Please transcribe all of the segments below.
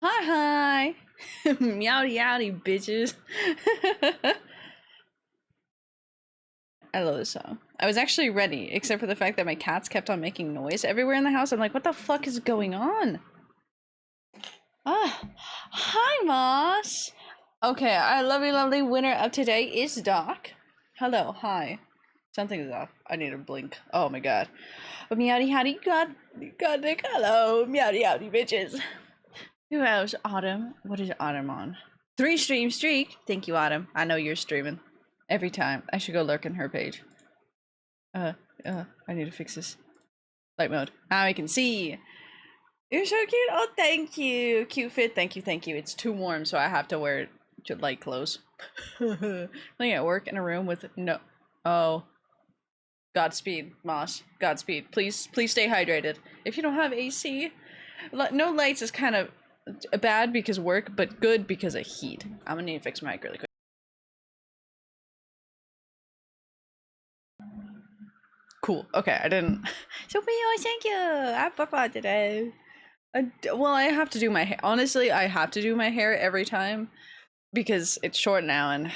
Hi, hi. Meowdy yowdy, bitches. I love this song. I was actually ready, except for the fact that my cats kept on making noise everywhere in the house. I'm like, what the fuck is going on? Ah, hi, Moss. Okay, our lovely winner of today is Doc. Hello, hi. Something's off. I need to blink. Oh my god. Meowdy howdy, God, Nick. Hello, meowdy howdy, bitches. Who else? Autumn. What is Autumn on? 3 stream streak. Thank you, Autumn. I know you're streaming. Every time. I should go lurk in her page. I need to fix this. Light mode. Now I can see. You're so cute. Oh, thank you. Cute fit. Thank you, thank you. It's too warm, so I have to wear light clothes. Living at work in a room with no. Oh. Godspeed, Moss. Godspeed. Please stay hydrated. If you don't have AC, no lights is kind of bad because work, but good because of heat. I'm gonna need to fix my mic really quick. Cool. Okay, I didn't. So, thank you. I have papa today. Well, I have to do my hair. Honestly, I have to do my hair every time because it's short now, and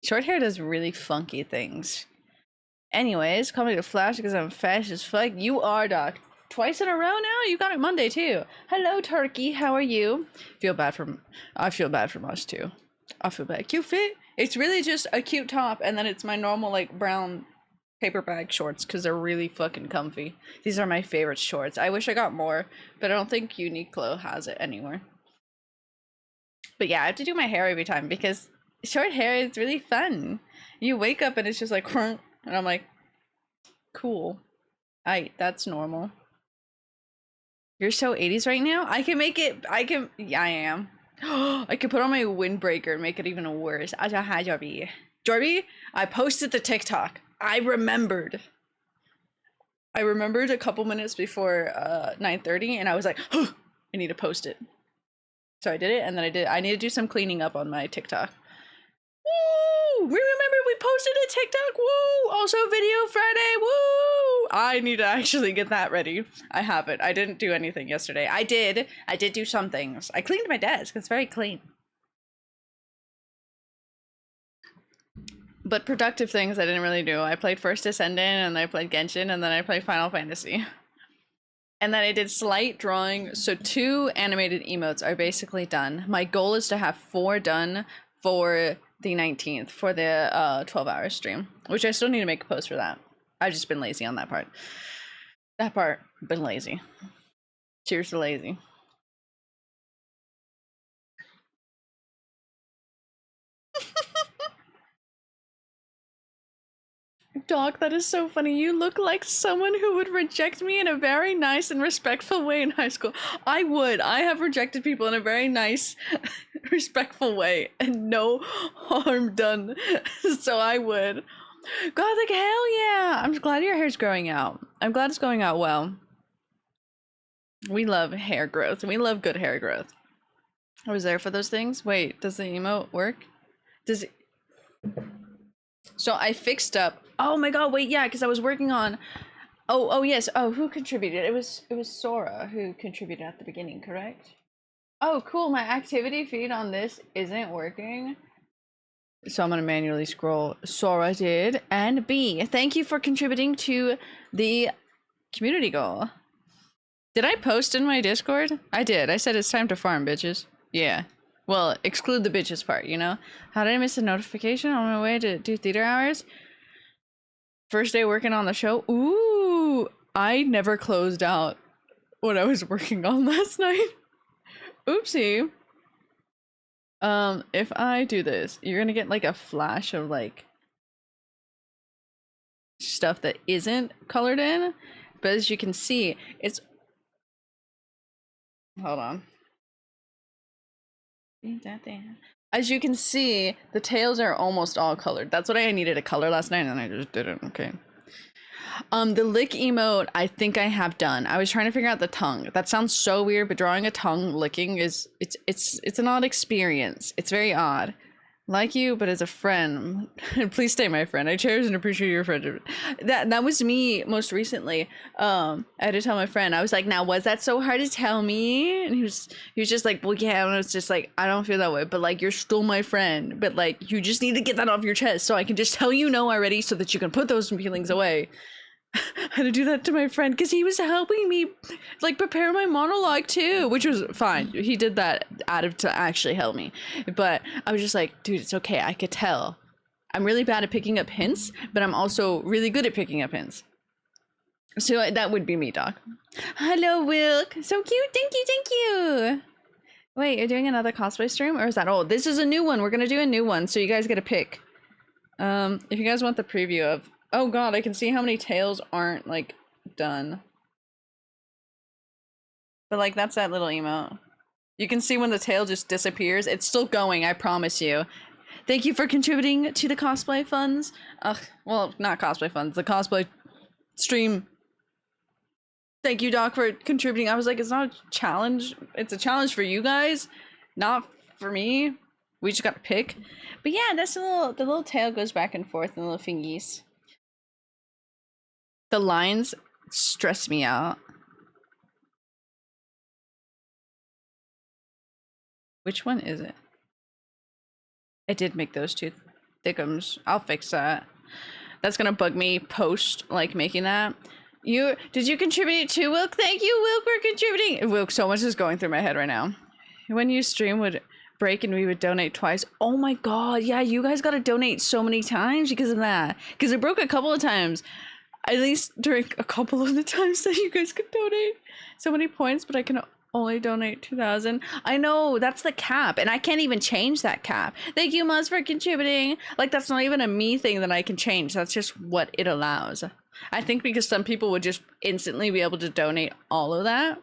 short hair does really funky things. Anyways, call me the Flash because I'm fast as fuck. You are, Doc. Twice in a row now? You got it Monday too. Hello, Turkey. How are you? I feel bad for us too. I feel bad. Cute fit. It's really just a cute top, and then it's my normal like brown paper bag shorts because they're really fucking comfy. These are my favorite shorts. I wish I got more, but I don't think Uniqlo has it anymore. But yeah, I have to do my hair every time because short hair is really fun. You wake up and it's just like, and I'm like, cool. That's normal. You're so 80s right now? I can make it, yeah, I am. I could put on my windbreaker and make it even worse. Hi, Jorby. Jorby, I posted the TikTok. I remembered a couple minutes before 9:30 and I was like, oh, I need to post it. So I did it, and then I need to do some cleaning up on my TikTok. Woo! We posted a TikTok. Woo! Also Video Friday. Woo! I need to actually get that ready. I haven't. I didn't do anything yesterday. I did do some things. I cleaned my desk. It's very clean. But productive things I didn't really do. I played First Descendant, and then I played Genshin, and then I played Final Fantasy. And then I did slight drawing. So 2 animated emotes are basically done. My goal is to have 4 done for the 19th for the 12-hour stream, which I still need to make a post for that. I've just been lazy on that part. Been lazy. Cheers to lazy. Doc, that is so funny. You look like someone who would reject me in a very nice and respectful way in high school. I would. I have rejected people in a very nice, respectful way and no harm done. So I would. God, like, hell yeah. I'm glad your hair's growing out. I'm glad it's going out well. We love hair growth. We love good hair growth. I was there for those things. Wait, does the emote work? Does it... So I fixed up. Oh my god, wait, yeah, because I was working on. Oh yes. Oh, who contributed? It was Sora who contributed at the beginning, correct? Oh, cool. My activity feed on this isn't working. So I'm gonna manually scroll. Sora did, and B. Thank you for contributing to the community goal. Did I post in my Discord? I did. I said it's time to farm, bitches. Yeah. Well, exclude the bitches part, you know? How did I miss a notification on my way to do theater hours? First day working on the show. Ooh, I never closed out what I was working on last night. Oopsie. If I do this, you're gonna get like a flash of like stuff that isn't colored in, but as you can see, it's... Hold on. As you can see, the tails are almost all colored. That's what I needed to color last night, and I just didn't. Okay. The lick emote, I think I have done. I was trying to figure out the tongue. That sounds so weird, but drawing a tongue licking is it's an odd experience. It's very odd. Like you, but as a friend. Please stay my friend. I cherish and appreciate your friendship. That was me most recently. I had to tell my friend. I was like, now was that so hard to tell me? And he was just like, well, yeah. And it's just like, I don't feel that way, but like you're still my friend. But like you just need to get that off your chest so I can just tell you no already so that you can put those feelings away. I had to do that to my friend because he was helping me like prepare my monologue too, which was fine. He did that out of to actually help me, but I was just like, dude, it's okay. I could tell I'm really bad at picking up hints, but I'm also really good at picking up hints. So that would be me, Doc. Hello, Wilk. So cute. Thank you, thank you. Wait, you're doing another cosplay stream, or is that old? This is a new one. We're gonna do a new one, so you guys get to pick. If you guys want the preview of. Oh god, I can see how many tails aren't, like, done. But, like, that's that little emote. You can see when the tail just disappears. It's still going, I promise you. Thank you for contributing to the cosplay funds. Ugh, well, not cosplay funds, the cosplay stream. Thank you, Doc, for contributing. I was like, it's not a challenge. It's a challenge for you guys, not for me. We just gotta pick. But yeah, that's the little tail goes back and forth and the little fingies. The lines stress me out. Which one is it? I did make those two thickums. I'll fix that. That's gonna bug me post, like, making that. Did you contribute too, Wilk? Thank you, Wilk, for contributing. Wilk, so much is going through my head right now. When you stream would break and we would donate twice. Oh my god, yeah, you guys gotta donate so many times because of that. Because it broke a couple of times. At least during a couple of the times that you guys could donate so many points, but I can only donate 2,000. I know, that's the cap, and I can't even change that cap. Thank you, Muzz, for contributing. Like, that's not even a me thing that I can change. That's just what it allows. I think because some people would just instantly be able to donate all of that.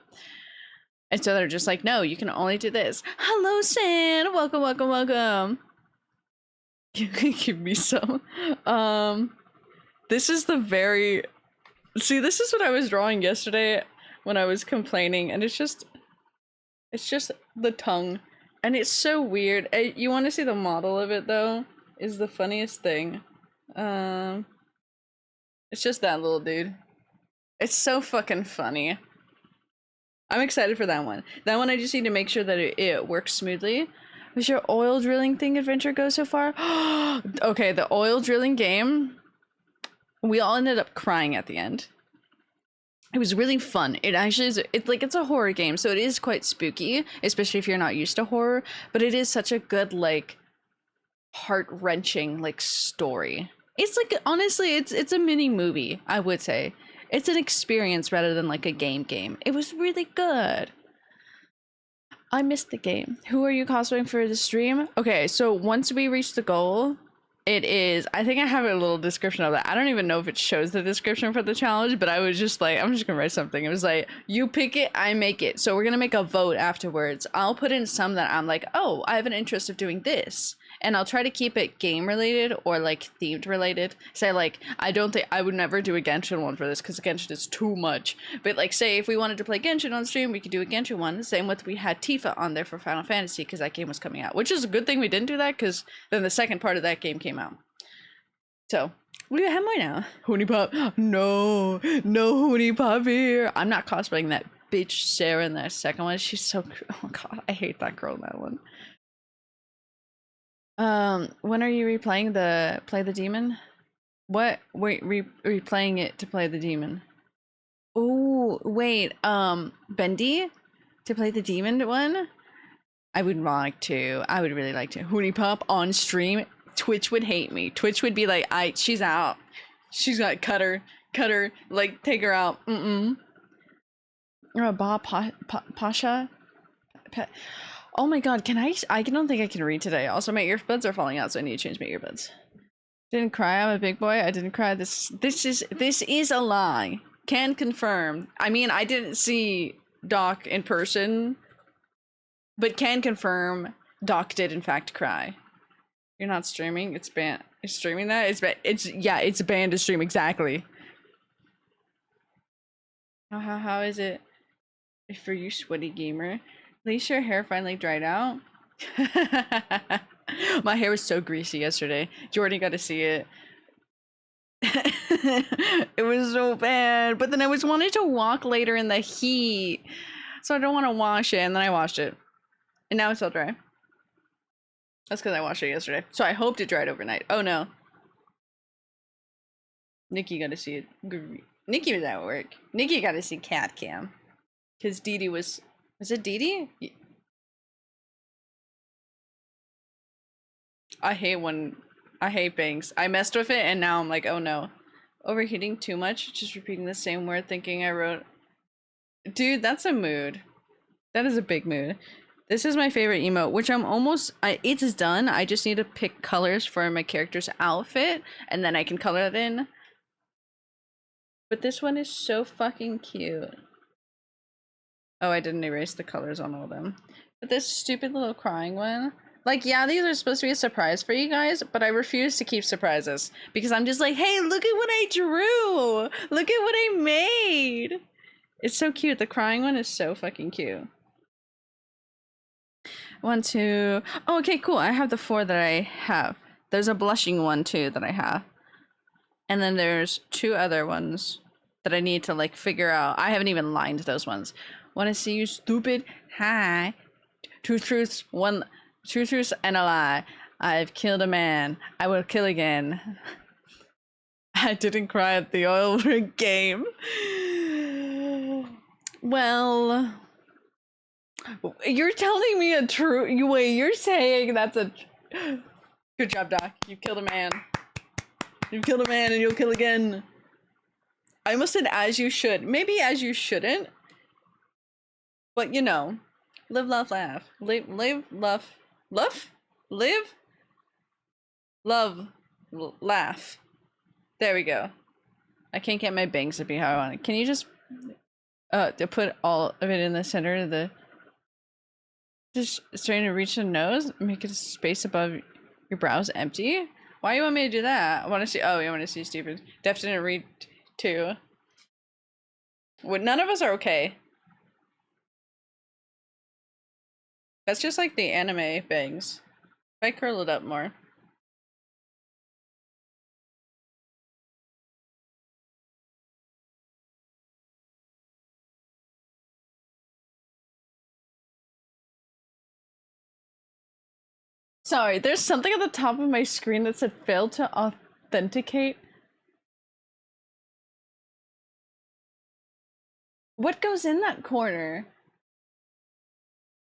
And so they're just like, no, you can only do this. Hello, San. Welcome, welcome, welcome. You can give me some. This is the very... See, this is what I was drawing yesterday when I was complaining, and it's just the tongue. And it's so weird. You want to see the model of it, though? Is the funniest thing. It's just that little dude. It's so fucking funny. I'm excited for that one. That one I just need to make sure that it works smoothly. Was your oil drilling thing adventure go so far? Okay, the oil drilling game... We all ended up crying at the end. It was really fun. It actually is, it's a horror game, so it is quite spooky, especially if you're not used to horror, but it is such a good, like, heart-wrenching, like, story. It's like, honestly, it's a mini movie, I would say. It's an experience rather than like a game. It was really good. I missed the game. Who are you cosplaying for the stream? Okay, so once we reach the goal, it is, I think I have a little description of that. I don't even know if it shows the description for the challenge, but I was just like, I'm just gonna write something. It was like, you pick it, I make it. So we're gonna make a vote afterwards. I'll put in some that I'm like, oh, I have an interest of doing this. And I'll try to keep it game related or like themed related. Say like, I don't think, I would never do a Genshin one for this because Genshin is too much. But like, say if we wanted to play Genshin on stream, we could do a Genshin one. Same with, we had Tifa on there for Final Fantasy because that game was coming out. Which is a good thing we didn't do that because then the second part of that game came out. So, we have more now. Hooney Pop. No Hooney Pop here. I'm not cosplaying that bitch Sarah in that second one. She's so, oh god, I hate that girl in that one. When are you replaying the Play the Demon? What? Wait, replaying it to play the demon. Oh, wait, Bendy? To play the demon one? I would like to. I would really like to. Hooney Pop on stream. Twitch would hate me. Twitch would be like, she's out. She's got cut her, like, take her out. Bob Pasha? Oh my god, can I don't think I can read today. Also, my earbuds are falling out, so I need to change my earbuds. Didn't cry, I'm a big boy. I didn't cry. This is a lie. Can confirm. I mean, I didn't see Doc in person, but can confirm Doc did in fact cry. You're not streaming? It's banned. Is streaming that? It's banned to stream, exactly. How is it for you, sweaty gamer? At least your hair finally dried out. My hair was so greasy yesterday. Jordan got to see it. It was so bad. But then I was wanting to walk later in the heat. So I don't want to wash it. And then I washed it. And now it's all dry. That's because I washed it yesterday. So I hoped it dried overnight. Oh no. Nikki got to see it. Nikki was at work. Nikki got to see cat cam. Because Dee Dee was it Dee Dee? I hate bangs. I messed with it and now I'm like, oh no. Overheating too much? Just repeating the same word thinking I wrote. Dude, that's a mood. That is a big mood. This is my favorite emote, which I'm almost, it's done. I just need to pick colors for my character's outfit and then I can color it in. But this one is so fucking cute. Oh, I didn't erase the colors on all of them. But this stupid little crying one. Like, yeah, these are supposed to be a surprise for you guys, but I refuse to keep surprises. Because I'm just like, hey, look at what I drew! Look at what I made! It's so cute. The crying one is so fucking cute. 1, 2... Oh, okay, cool. I have the 4 that I have. There's a blushing one, too, that I have. And then there's 2 other ones that I need to, like, figure out. I haven't even lined those ones. Wanna see you, stupid? Hi. 2 truths, 1... 2 truths and a lie. I've killed a man. I will kill again. I didn't cry at the oil rig game. Well, you're telling me a true. Wait, you're saying that's a. Good job, Doc. You killed a man. You killed a man, and you'll kill again. I almost said as you should. Maybe as you shouldn't. But you know, live, laugh, laugh. Live, laugh. Love? Live? Love. Laugh. There we go. I can't get my bangs to be how I want it. Can you just to put all of it in the center of the just starting to reach the nose? Make it a space above your brows empty? Why you want me to do that? I want to see you want to see stupid. Def didn't read too. Well, none of us are okay. That's just like the anime bangs. If I curl it up more. Sorry, there's something at the top of my screen that said failed to authenticate. What goes in that corner?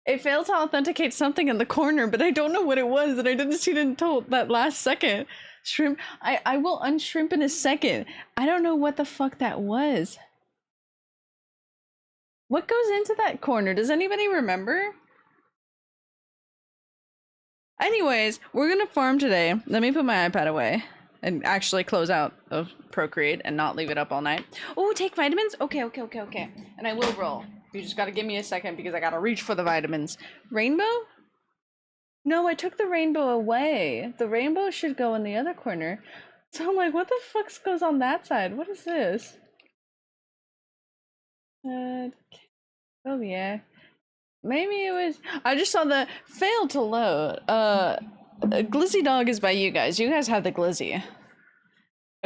It failed to authenticate something in the corner, but I don't know what it was, and I didn't see it until that last second. Shrimp. I will unshrimp in a second. I don't know what the fuck that was. What goes into that corner? Does anybody remember? Anyways, we're gonna farm today. Let me put my iPad away and actually close out of Procreate and not leave it up all night. Oh, take vitamins? Okay. And I will roll. You just gotta give me a second because I gotta reach for the vitamins. Rainbow? No, I took the rainbow away. The rainbow should go in the other corner. So I'm like, what the fuck goes on that side? What is this? Oh yeah. Maybe it was. I just saw the failed to load. Glizzy Dog is by you guys. You guys have the Glizzy.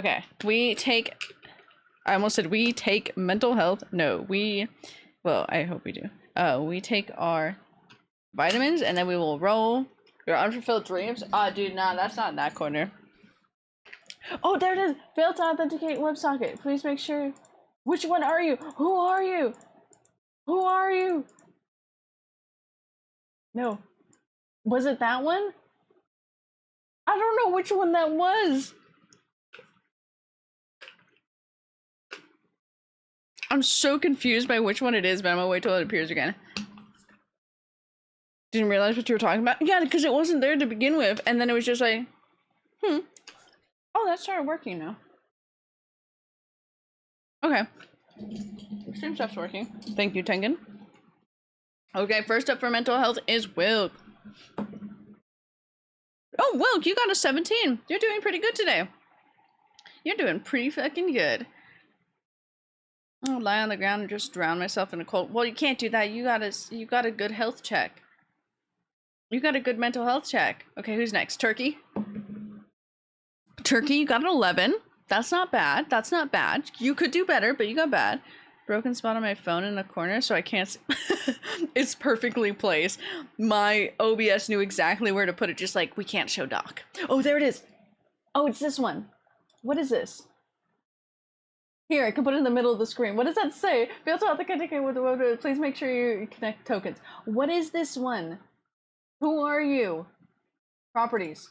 Okay, we take. I almost said we take mental health. No, we. Well, I hope we do. We take our vitamins and then we will roll. Your unfulfilled dreams. Dude, nah, that's not in that corner. Oh, there it is. Failed to authenticate WebSocket. Please make sure. Which one are you? Who are you? Who are you? No. Was it that one? I don't know which one that was. I'm so confused by which one it is, but I'm gonna wait till it appears again. Didn't realize what you were talking about. Yeah, because it wasn't there to begin with, and then it was just like, Oh, that started working now. Okay. Stream stuff's working. Thank you, Tengen. Okay, first up for mental health is Wilk. Oh, Wilk, you got a 17. You're doing pretty good today. You're doing pretty fucking good. I'll lie on the ground and just drown myself in a cold. Well, you can't do that. You got a good health check. You got a good mental health check. Okay, who's next? Turkey. Turkey, you got an 11. That's not bad. That's not bad. You could do better, but you got bad. Broken spot on my phone in the corner, so I can't see. It's perfectly placed. My OBS knew exactly where to put it, just like, we can't show Doc. Oh, there it is. Oh, it's this one. What is this? Here, I can put it in the middle of the screen. What does that say? Fail to authenticate with the web. Please make sure you connect tokens. What is this one? Who are you? Properties.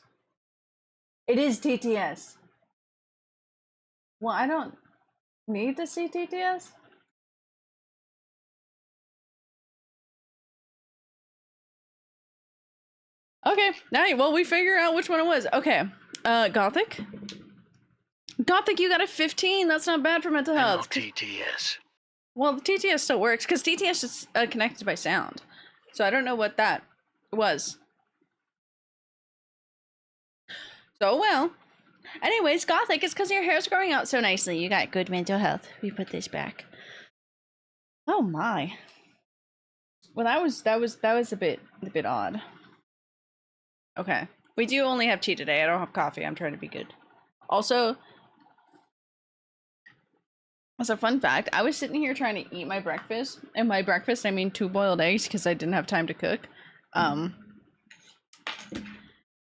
It is TTS. Well, I don't need to see TTS. Okay, now well, we figure out which one it was. Okay, Gothic. Gothic, you got a 15. That's not bad for mental health. TTS. Well, the TTS still works because TTS is connected by sound. So I don't know what that was. So well. Anyways, Gothic, it's because your hair's growing out so nicely. You got good mental health. We put this back. Oh my. Well, that was a bit odd. Okay. We do only have tea today. I don't have coffee. I'm trying to be good. Also, as a fun fact, I was sitting here trying to eat my breakfast. And by breakfast, I mean 2 boiled eggs because I didn't have time to cook.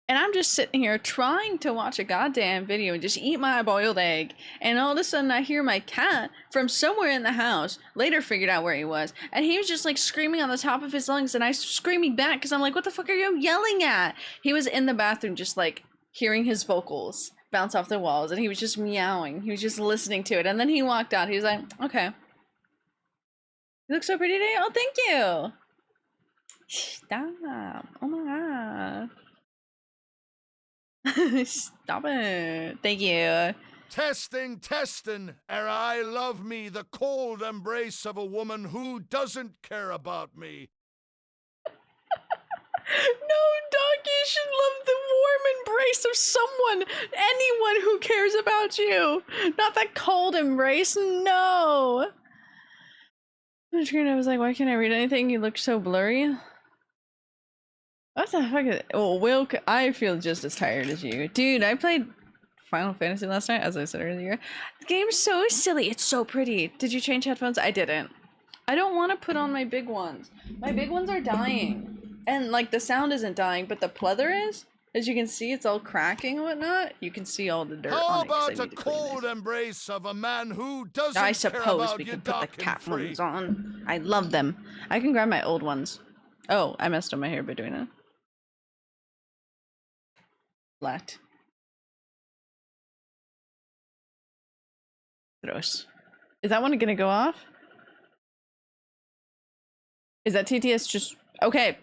And I'm just sitting here trying to watch a goddamn video and just eat my boiled egg. And all of a sudden I hear my cat from somewhere in the house, later figured out where he was. And he was just like screaming on the top of his lungs and I screaming back because I'm like, what the fuck are you yelling at? He was in the bathroom just like hearing his vocals bounce off the walls and he was just meowing. He was just listening to it. And then he walked out. He was like, okay. You look so pretty today. Oh, thank you. Stop. Oh my god. Stop it. Thank you. Testing, I love me, the cold embrace of a woman who doesn't care about me. No, Doc, you should love the warm embrace of someone, anyone who cares about you. Not that cold embrace, no. I was like, why can't I read anything? You look so blurry. What the fuck is it? Oh, Will, I feel just as tired as you. Dude, I played Final Fantasy last night, as I said earlier. The game's so silly. It's so pretty. Did you change headphones? I didn't. I don't want to put on my big ones. My big ones are dying. And, like, the sound isn't dying, but the pleather is. As you can see, it's all cracking and whatnot. You can see all the dirt on it. How about a cold embrace of a man who doesn't I care suppose about we you can put the cat free. ones on. I love them. I can grab my old ones. Oh, I messed up my hair by doing that. Flat. Gross. Is that one gonna go off? Is that TTS just okay?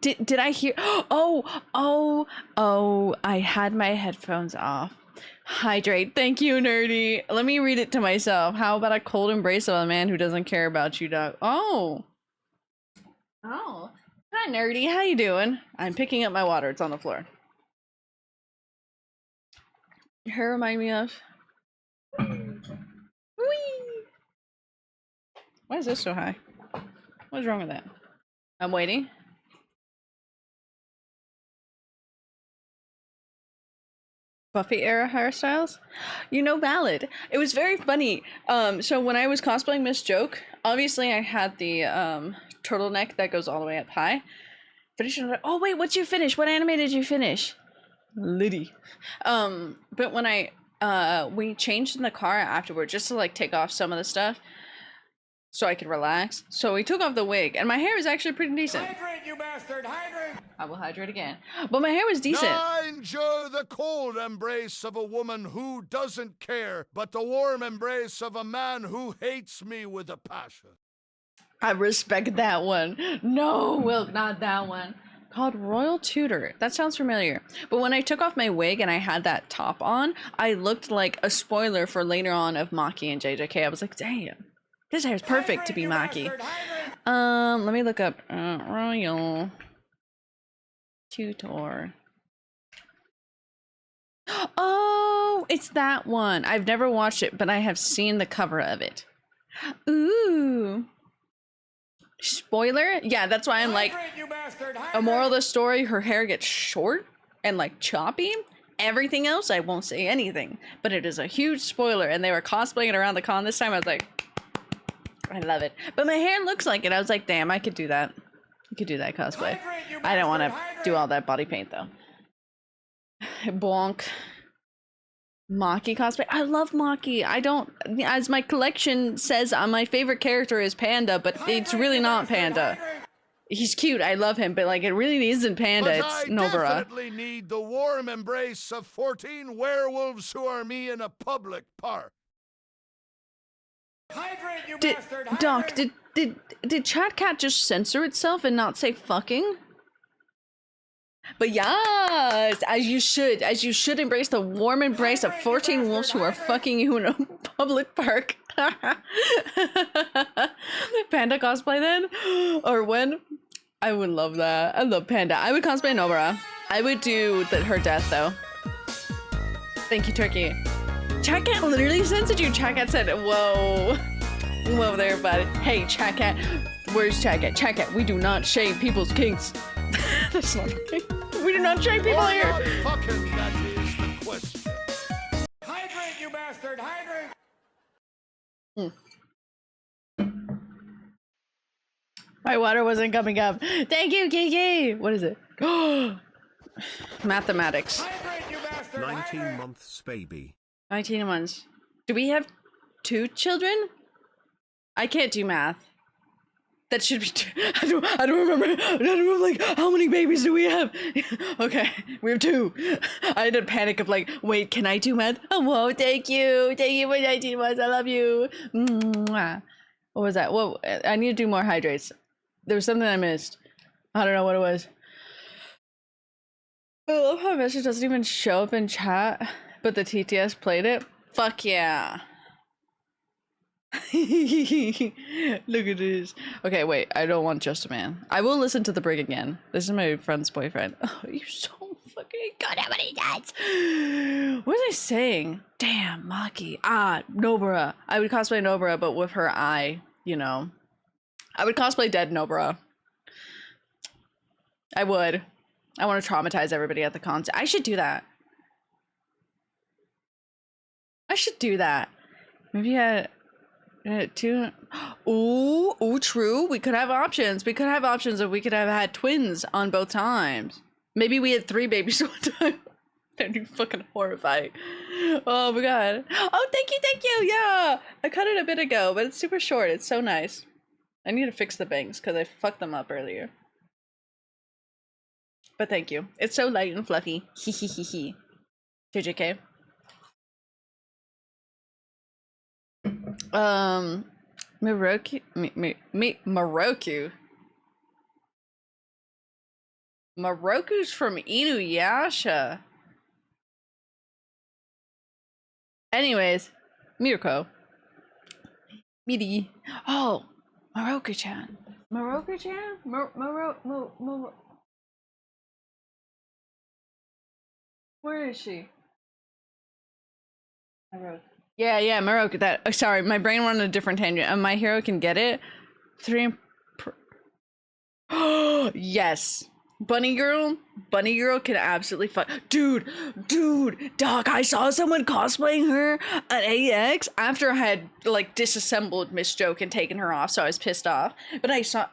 Did I hear? Oh! I had my headphones off. Hydrate. Thank you, nerdy. Let me read it to myself. How about a cold embrace of a man who doesn't care about you, dog? Oh. Hi, nerdy. How you doing? I'm picking up my water. It's on the floor. Her remind me of. Whee! Why is this so high? What's wrong with that? I'm waiting. Buffy era hairstyles? You know, valid. It was very funny. So when I was cosplaying Miss Joke, obviously I had the turtleneck that goes all the way up high. Oh wait, what'd you finish? What anime did you finish? Liddy. But when we changed in the car afterward just to like take off some of the stuff so I could relax. So we took off the wig and my hair was actually pretty decent. Hydrate, you bastard! Hydrate! I will hydrate again. But my hair was decent. I enjoy the cold embrace of a woman who doesn't care, but the warm embrace of a man who hates me with a passion. I respect that one. No, Wilk, not that one. Called Royal Tutor. That sounds familiar. But when I took off my wig and I had that top on, I looked like a spoiler for later on of Maki and JJK. I was like, damn, this hair's perfect to be Maki. Let me look up Royal Tutor. Oh, it's that one. I've never watched it, but I have seen the cover of it. Ooh. Spoiler? Yeah, that's why I'm like, a moral of the story, her hair gets short and like choppy. Everything else, I won't say anything, but it is a huge spoiler. And they were cosplaying it around the con this time. I was like, I love it. But my hair looks like it. I was like, damn, I could do that. I could do that cosplay. I don't want to do all that body paint though. Bonk. Maki cosplay. I love Maki. I don't, as my collection says, my favorite character is Panda, but it's really not Panda. He's cute. I love him, but like it really isn't Panda. But it's I Nobara. definitely need the warm embrace of 14 werewolves who are me in a public park. Hydrate, you Did, bastard! Doc, Hydrate! did Chat Cat just censor itself and not say fucking? But yes, as you should embrace the warm embrace of 14 wolves who are fucking you in a public park. Panda cosplay then? Or when? I would love that. I love Panda. I would cosplay Nobara. I would do her death though. Thank you, Turkey. Chat Cat literally censored you. Chat Cat said, whoa. Whoa there, buddy. Hey, Chat Cat. Where's Chat Cat? Chat Cat, we do not shame people's kinks. That's not okay. We do not shame people here. Not fucking, that is the question. Hydrate, you bastard! Hydrate! My water wasn't coming up. Thank you, Kiki. What is it? Mathematics. Hydrate, you bastard! 19 Hydrate! months, baby. 19 months. Do we have 2 children? I can't do math. That should be two. I don't remember. I don't remember, like, how many babies do we have? Okay, we have 2. I had a panic of like, wait, can I do math? Oh, whoa, thank you. Thank you for 19 months. I love you. Mwah. What was that? Whoa, I need to do more hydrates. There was something I missed. I don't know what it was. I love how message doesn't even show up in chat, but the TTS played it. Fuck yeah. Look at this. Okay, wait. I don't want Just a Man. I will listen to The Brig again. This is my friend's boyfriend. Oh, you're so fucking good at what he does. What was I saying? Damn, Maki. Nobara. I would cosplay Nobara, but with her eye, you know. I would cosplay dead Nobara. I would. I want to traumatize everybody at the con. I should do that. I should do that. Maybe I... 2. Ooh, true. We could have options. We could have options if we could have had twins on both times. Maybe we had 3 babies one time. That'd be fucking horrifying. Oh my god. Oh, thank you. Yeah. I cut it a bit ago, but it's super short. It's so nice. I need to fix the bangs because I fucked them up earlier. But thank you. It's so light and fluffy. Hee hee hee hee. JJK. Moroku. Moroku. Moroku's from Inuyasha. Anyways, Mirko. Miri. Oh, Moroku-chan. Moroku-chan? Where is she? Moroku. Yeah, Moroku. That. Sorry, my brain went on a different tangent. My hero can get it. 3. Oh yes. Bunny girl can absolutely fuck. Dude, Doc, I saw someone cosplaying her at AX after I had like disassembled Miss Joke and taken her off, so I was pissed off. But I saw.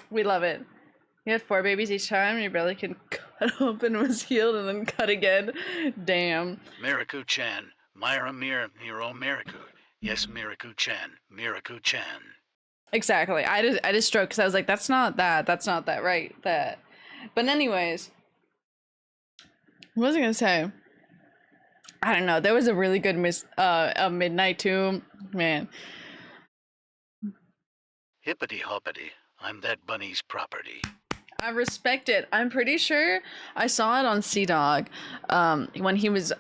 We love it. You had 4 babies each time, and your belly can cut open, was healed, and then cut again. Damn. Miraku-chan, Myra Miro Miraku. Yes, Miraku-chan, Miraku-chan. Exactly. I just stroked because I was like, that's not that, right? That. But anyways, what was I gonna say? I don't know. There was a really good midnight too, man. Hippity hoppity, I'm that bunny's property. I respect it. I'm pretty sure I saw it on CDog when he was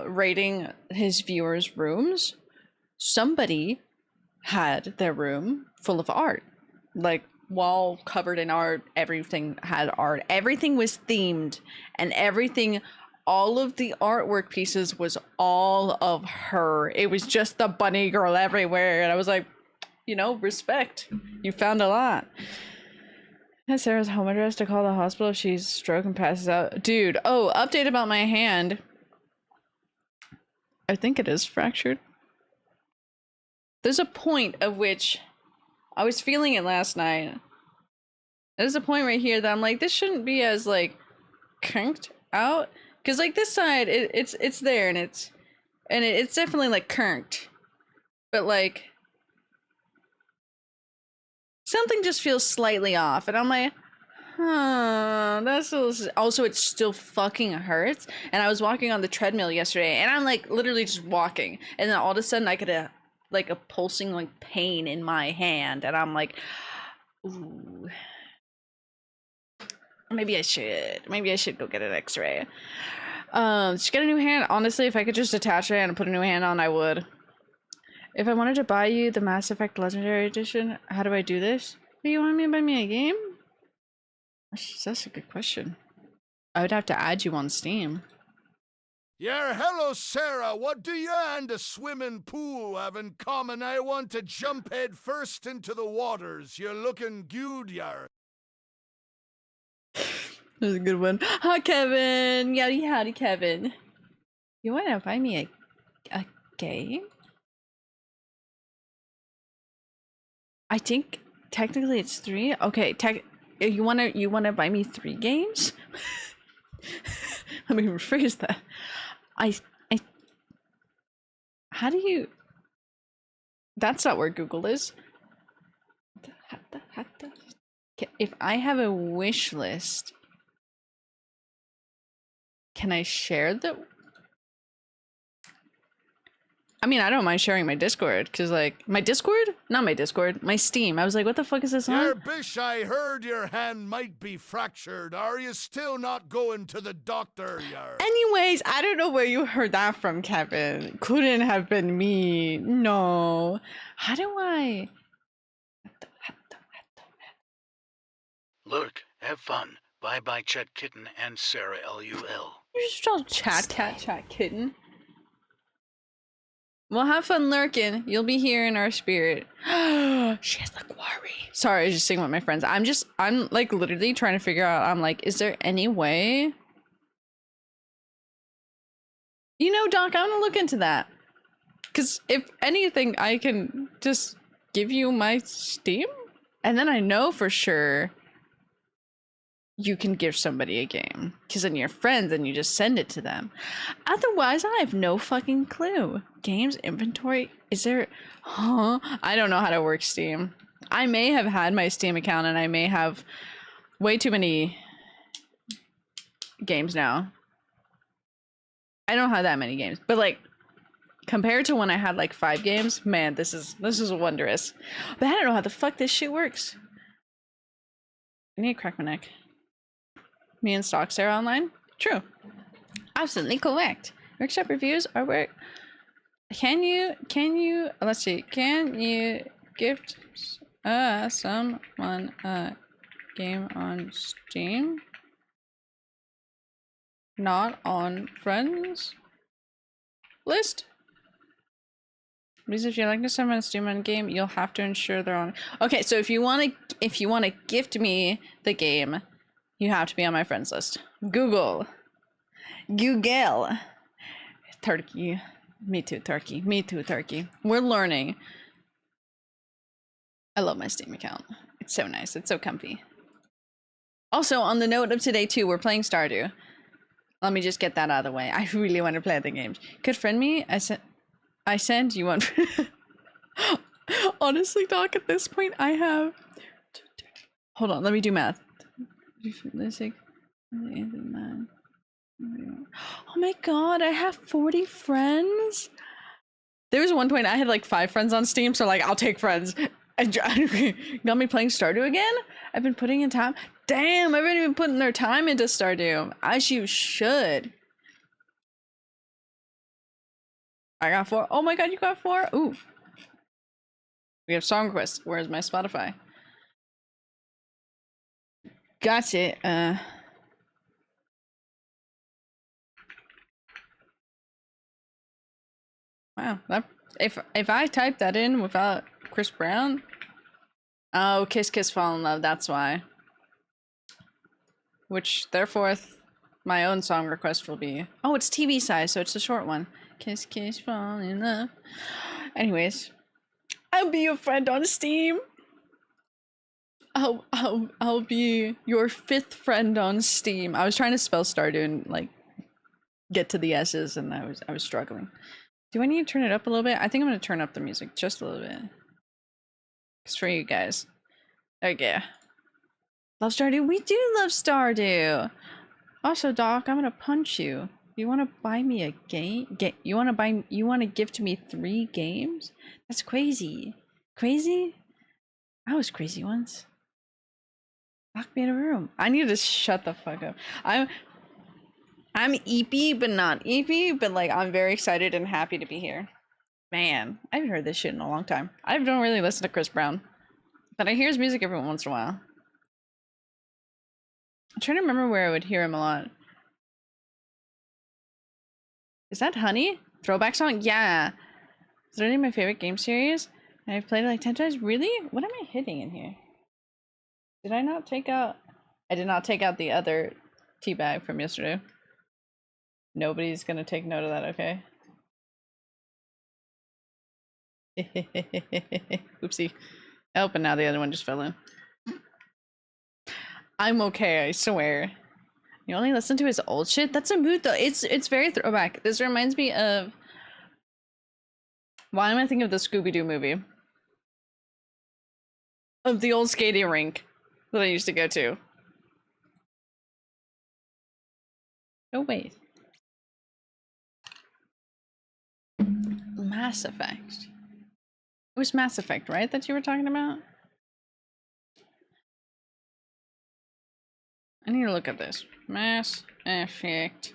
rating his viewers' rooms. Somebody had their room full of art, like wall covered in art. Everything had art. Everything was themed, and all of the artwork pieces was all of her. It was just the bunny girl everywhere, and I was like, you know, respect. You found a lot. Has Sarah's home address to call the hospital if she's stroke and passes out. Dude, oh, update about my hand. I think it is fractured. There's a point of which I was feeling it last night. There's a point right here that I'm like, this shouldn't be as like kinked out, because like this side it's there and it's definitely like kinked, but like something just feels slightly off, and I'm like, huh, that's also it still fucking hurts. And I was walking on the treadmill yesterday, and I'm like literally just walking, and then all of a sudden I get a pulsing like pain in my hand, and I'm like, ooh, maybe I should go get an x-ray. Just get a new hand. Honestly, if I could just attach it and put a new hand on, I would. If I wanted to buy you the Mass Effect Legendary Edition, how do I do this? Do you want me to buy me a game? That's a good question. I would have to add you on Steam. Yeah, hello, Sarah. What do you and a swimming pool have in common? I want to jump head first into the waters. You're looking good, yar. That's a good one. Hi, Kevin. Yowdy howdy, Kevin. You want to buy me a game? I think technically it's 3. Okay, you wanna buy me 3 games? Let me rephrase that. I how do you? That's not where Google is. If I have a wish list, can I share the? I mean, I don't mind sharing my Discord, because, like, my Discord? Not my Discord, my Steam. I was like, what the fuck is this on? Yar bish, I heard your hand might be fractured. Are you still not going to the doctor, yar? Anyways, I don't know where you heard that from, Kevin. Couldn't have been me. No. How do I? Lurk, have fun. Bye-bye, Chet Kitten and Sarah LUL. You just spell chat kitten. Well, have fun lurking. You'll be here in our spirit. She has the quarry. Sorry, I was just singing with my friends. I'm like literally trying to figure out, I'm like, is there any way? You know, Doc, I'm gonna look into that. Because if anything, I can just give you my Steam? And then I know for sure you can give somebody a game. Because then you're friends and you just send it to them. Otherwise, I have no fucking clue. Games inventory? Is there... Huh? I don't know how to work Steam. I may have had my Steam account and I may have way too many games now. I don't have that many games. But like, compared to when I had like 5 games, man, this is wondrous. But I don't know how the fuck this shit works. I need to crack my neck. Me and Stocks are online? True. Absolutely correct. Workshop reviews are work. Can you, let's see, can you gift someone a game on Steam? Not on friends list? Because if you're liking someone Steam on game, you'll have to ensure they're on. Okay, so if you want to gift me the game, you have to be on my friends list. Google. Turkey. Me too, Turkey. Me too, Turkey. We're learning. I love my Steam account. It's so nice. It's so comfy. Also, on the note of today too, we're playing Stardew. Let me just get that out of the way. I really want to play the games. Could friend me? I send you one. Honestly, Doc, at this point, I have... Hold on, let me do math. Oh my god, I have 40 friends? There was one point I had like 5 friends on Steam, so like, I'll take friends. Got me playing Stardew again? I've been putting in time. Damn, everybody been putting their time into Stardew. As you should. I got 4. Oh my god, you got 4? Ooh. We have song requests. Where's my Spotify? Got it. Wow. That, if I type that in without Chris Brown? Oh, Kiss Kiss Fall in Love, that's why. Which, therefore, my own song request will be... Oh, it's TV size, so it's a short one. Kiss Kiss Fall in Love. Anyways. I'll be your friend on Steam. I'll be your 5th friend on Steam. I was trying to spell Stardew and, like, get to the S's, and I was struggling. Do I need to turn it up a little bit? I think I'm gonna turn up the music just a little bit. It's for you guys. Okay. Love Stardew? We do love Stardew! Also, Doc, I'm gonna punch you. You wanna buy me a game? You wanna gift me 3 games? That's crazy. Crazy? I was crazy once. Lock me in a room. I need to shut the fuck up. I'm eepy, but not eepy, but like I'm very excited and happy to be here. Man, I haven't heard this shit in a long time. I don't really listen to Chris Brown, but I hear his music every once in a while. I'm trying to remember where I would hear him a lot. Is that Honey? Throwback song? Yeah. It's literally my favorite game series. And I've played it like 10 times. Really? What am I hitting in here? Did I not take out... I did not take out the other tea bag from yesterday. Nobody's gonna take note of that, okay? Oopsie. Oh, but now the other one just fell in. I'm okay, I swear. You only listen to his old shit? That's a mood though. It's very throwback. This reminds me of... Why am I thinking of the Scooby-Doo movie? Of the old skating rink that I used to go to. Oh, wait. Mass Effect. It was Mass Effect, right, that you were talking about? I need to look at this. Mass Effect.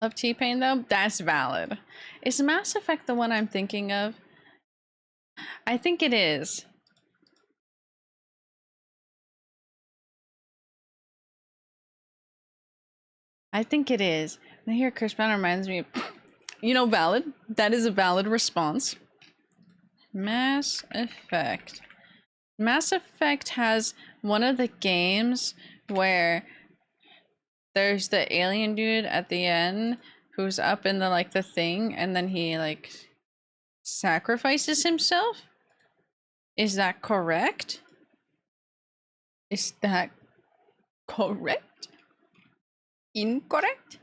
Love T-Pain though? That's valid. Is Mass Effect the one I'm thinking of? I think it is. I think it is. When I hear Chris Brown reminds me of, you know, valid. That is a valid response. Mass Effect. Mass Effect has one of the games where there's the alien dude at the end who's up in the like the thing and then he like sacrifices himself. Is that correct? Is that correct? Incorrect?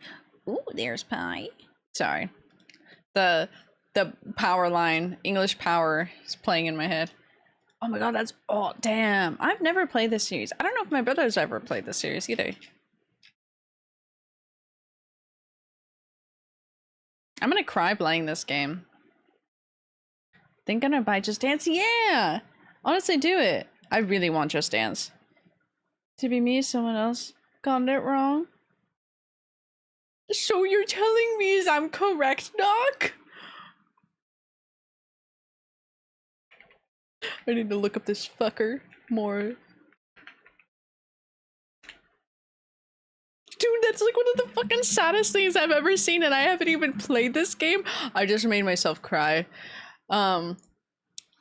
Ooh, there's pie. Sorry. The power line, English power is playing in my head. Oh my god, that's... Oh, damn. I've never played this series. I don't know if my brother's ever played this series either. I'm gonna cry playing this game. Think I'm gonna buy Just Dance? Yeah! Honestly, do it. I really want Just Dance. To be me, someone else got it wrong. So you're telling me is I'm correct, Doc? I need to look up this fucker more. Dude, that's like one of the fucking saddest things I've ever seen, and I haven't even played this game. I just made myself cry.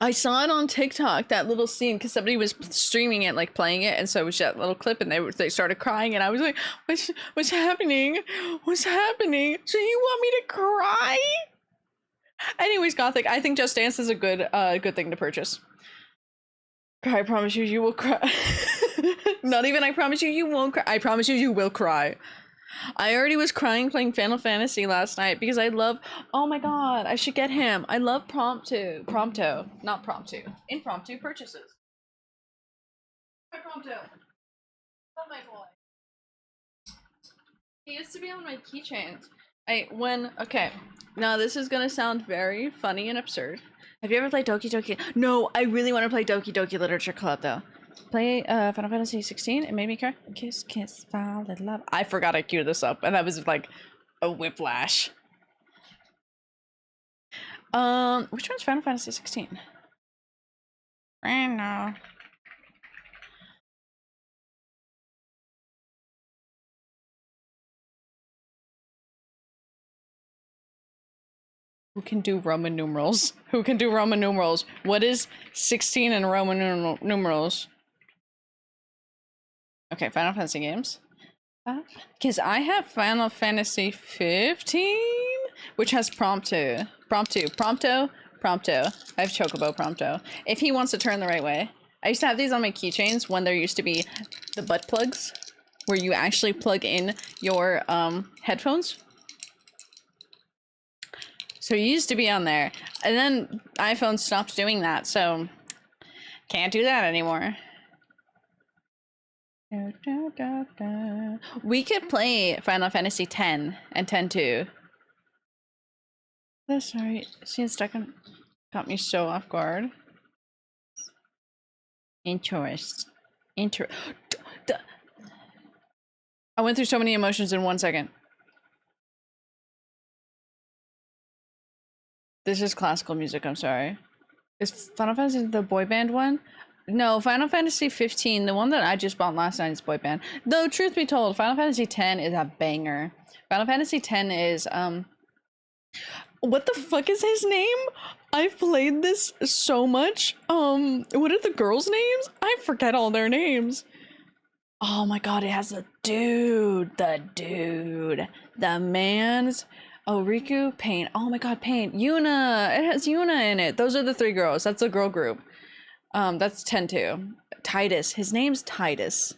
I saw it on TikTok, that little scene, because somebody was streaming it, like playing it, and so it was that little clip, and they started crying, and I was like, what's happening? What's happening? So you want me to cry? Anyways, Gothic, I think Just Dance is a good thing to purchase. I promise you, you will cry. Not even I promise you, you won't cry. I promise you, you will cry. I already was crying playing Final Fantasy last night because I love... Oh my god, I should get him. I love Impromptu purchases. My Prompto. Love my boy. He used to be on my keychains. Okay, now this is gonna sound very funny and absurd. Have you ever played Doki Doki? No, I really want to play Doki Doki Literature Club though. Play Final Fantasy 16. It made me cry. Kiss, kiss, fall in love. I forgot I queued this up, and that was like a whiplash. Which one's Final Fantasy 16? I know. Who can do Roman numerals? Who can do Roman numerals? What is 16 in Roman numerals? Okay, Final Fantasy games. Because I have Final Fantasy 15, which has Prompto. Prompto. I have Chocobo Prompto. If he wants to turn the right way. I used to have these on my keychains when there used to be the butt plugs, where you actually plug in your headphones. So you used to be on there. And then iPhone stopped doing that, so can't do that anymore. We could play Final Fantasy X and X-2. Oh, sorry. Seeing stuck in got me so off guard. I went through so many emotions in 1 second. This is classical music, I'm sorry. Is Final Fantasy the boy band one? No, Final Fantasy 15, the one that I just bought last night, is boy band. Though, truth be told, Final Fantasy 10 is a banger. Final Fantasy 10 is, what the fuck is his name? I've played this so much. What are the girls' names? I forget all their names. Oh my god, it has the dude. The man's... Oh, Riku, Pain. Oh my god, Pain. Yuna! It has Yuna in it. Those are the 3 girls. That's the girl group. That's 10-2. Titus. His name's Titus.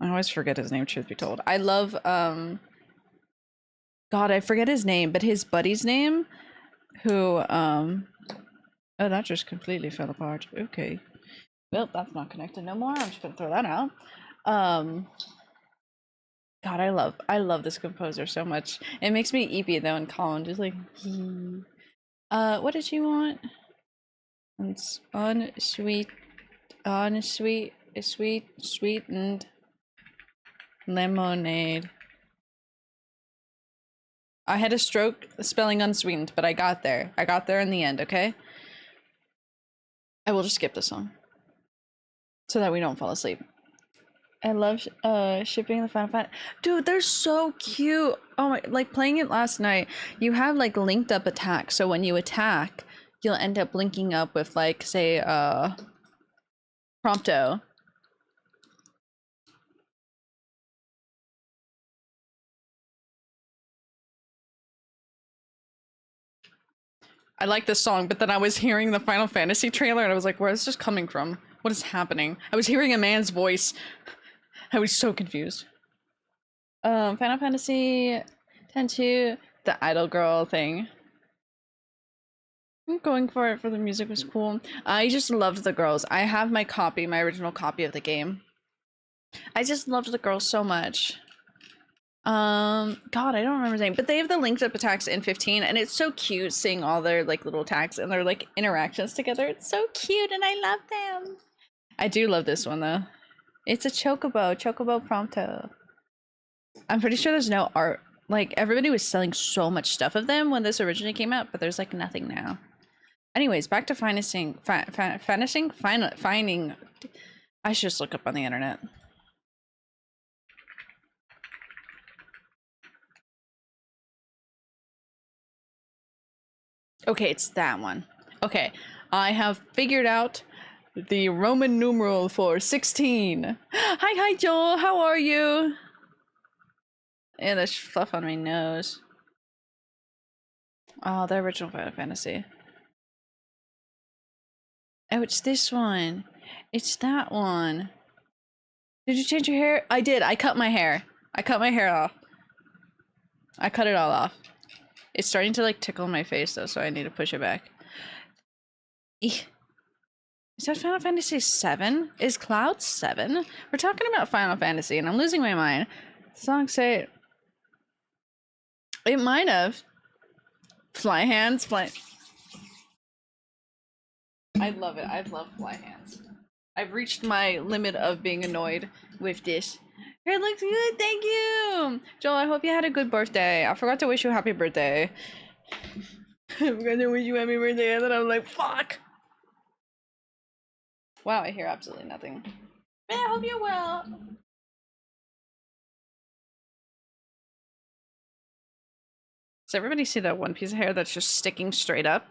I always forget his name, truth be told. I love, God, I forget his name, but his buddy's name, who, oh, that just completely fell apart. Okay. Well, that's not connected no more. I'm just gonna throw that out. God, I love this composer so much. It makes me eepy though and calm, just like, what did you want? Sweetened lemonade. I had a stroke spelling unsweetened, but I got there. I got there in the end, okay? I will just skip this song so that we don't fall asleep. I love shipping the Final Fantasy. Dude, they're so cute. Oh my, like playing it last night, you have like linked up attacks. So when you attack, you'll end up linking up with like, say, Prompto. I like this song, but then I was hearing the Final Fantasy trailer and I was like, where is this coming from? What is happening? I was hearing a man's voice. I was so confused. Final Fantasy X-2, the idol girl thing. I'm going for it for the music was cool. I just loved the girls. I have my copy, my original copy of the game. I just loved the girls so much. God, I don't remember his name, but they have the linked up attacks in 15, and it's so cute seeing all their like little attacks and their like interactions together. It's so cute, and I love them. I do love this one though. It's a Chocobo Prompto. I'm pretty sure there's no art. Like everybody was selling so much stuff of them when this originally came out, but there's like nothing now. Anyways, back to finding. I should just look up on the internet. Okay, it's that one. Okay, I have figured out the Roman numeral for 16. Hi, Joel. How are you? Yeah, there's fluff on my nose. Oh, the original Final Fantasy. Oh, it's this one. It's that one. Did you change your hair? I did. I cut my hair. I cut my hair off. I cut it all off. It's starting to like tickle my face though, so I need to push it back. Eek. Is that Final Fantasy 7? Is Cloud 7? We're talking about Final Fantasy and I'm losing my mind. The songs say it might have. Fly hands, fly. I love it. I love fly hands. I've reached my limit of being annoyed with this. It looks good, thank you! Joel, I hope you had a good birthday. I forgot to wish you a happy birthday. I forgot to wish you a happy birthday, and then I'm like, fuck! Wow, I hear absolutely nothing. I hope you're well. Does everybody see that one piece of hair that's just sticking straight up?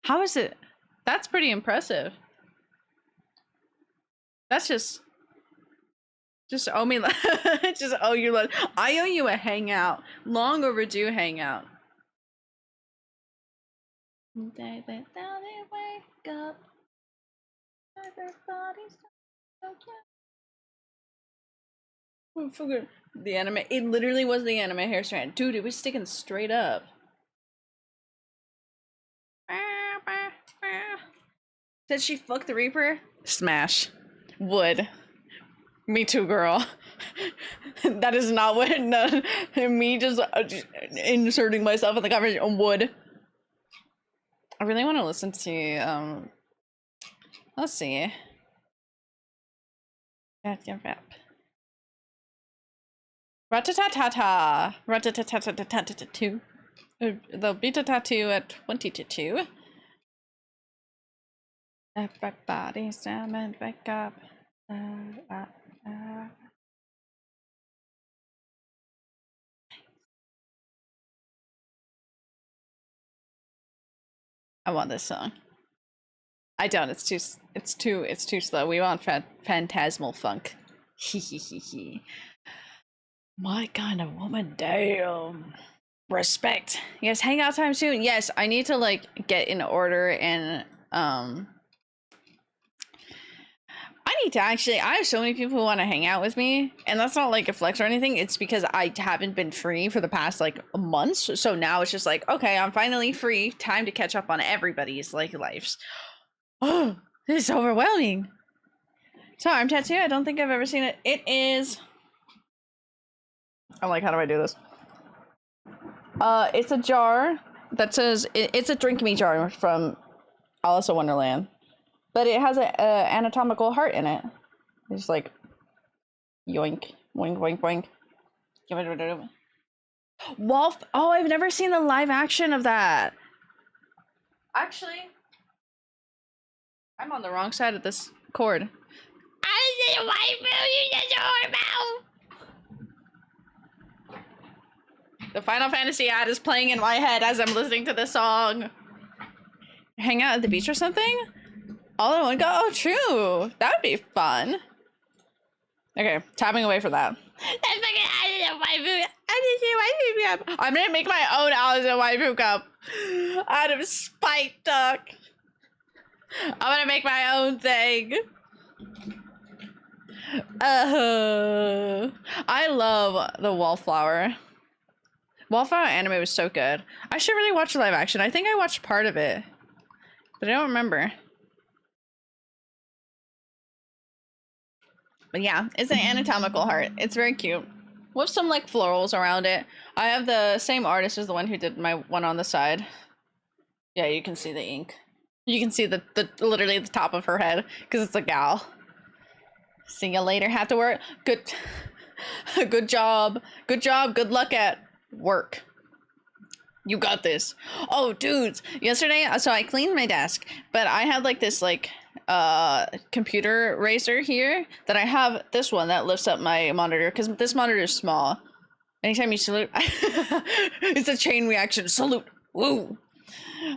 How is it? That's pretty impressive. That's just owe me, just owe you. I owe you a hangout, long overdue hangout. They wake up. Everybody's okay. The anime, it literally was the anime hair strand, dude. It was sticking straight up. Did she fuck the Reaper? Smash. Would. Me too, girl. That is not what. No, me just inserting myself in the conversation. Would. I really want to listen to. Let's see. Ratatatata. Ratatatata. The beta tattoo at 20 to 2. Everybody, salmon, wake up. I want this song. I don't. It's too slow. We want phantasmal funk. Hee. My kind of woman. Damn. Respect. Yes, hangout time soon. Yes, I need to like get in order and I need to actually, I have so many people who want to hang out with me, and that's not like a flex or anything. It's because I haven't been free for the past like months. So now it's just like, okay, I'm finally free. Time to catch up on everybody's like lives. Oh, this is overwhelming. So arm tattoo, I don't think I've ever seen it. It is, I'm like, how do I do this? It's a jar that says, it's a drink me jar from Alice in Wonderland. But it has a anatomical heart in it. It's like, yoink, boink, boink, boink. Wolf. Oh, I've never seen the live action of that. Actually, I'm on the wrong side of this cord. I didn't The Final Fantasy ad is playing in my head as I'm listening to this song. Hang out at the beach or something? All in one go? Oh, true. That would be fun. Okay, tapping away for that. I'm gonna make my own Alice in Waifu cup. Out of spite, Duck. I'm gonna make my own thing. I love the Wallflower. Wallflower anime was so good. I should really watch the live action. I think I watched part of it, but I don't remember. But yeah, it's an anatomical heart. It's very cute. With some like florals around it. I have the same artist as the one who did my one on the side. Yeah, you can see the ink. You can see the literally the top of her head because it's a gal. See you later. Have to work. Good. Good job. Good job. Good luck at work. You got this. Oh, dudes. Yesterday, so I cleaned my desk, but I had like this like computer razor here that I have this one that lifts up my monitor because this monitor is small. Anytime you salute, it's a chain reaction. Salute. Woo.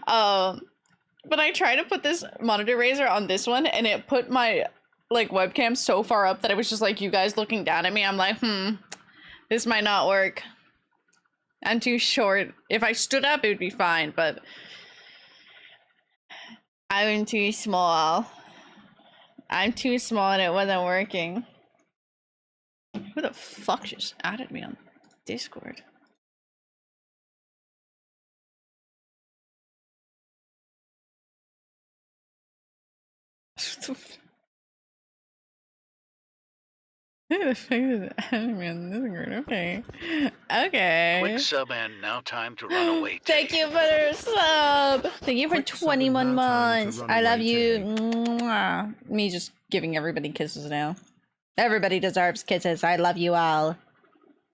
But I tried to put this monitor razor on this one and it put my like webcam so far up that it was just like you guys looking down at me. I'm like, this might not work. I'm too short. If I stood up, it would be fine, but I'm too small. I'm too small and it wasn't working. Who the fuck just added me on Discord? Okay. Okay. Quick sub and now time to run away. Thank you for the sub. Thank you for Quick sub 21 and now time to months. run I love away, you. Teddy. Mwah. Me just giving everybody kisses now. Everybody deserves kisses. I love you all.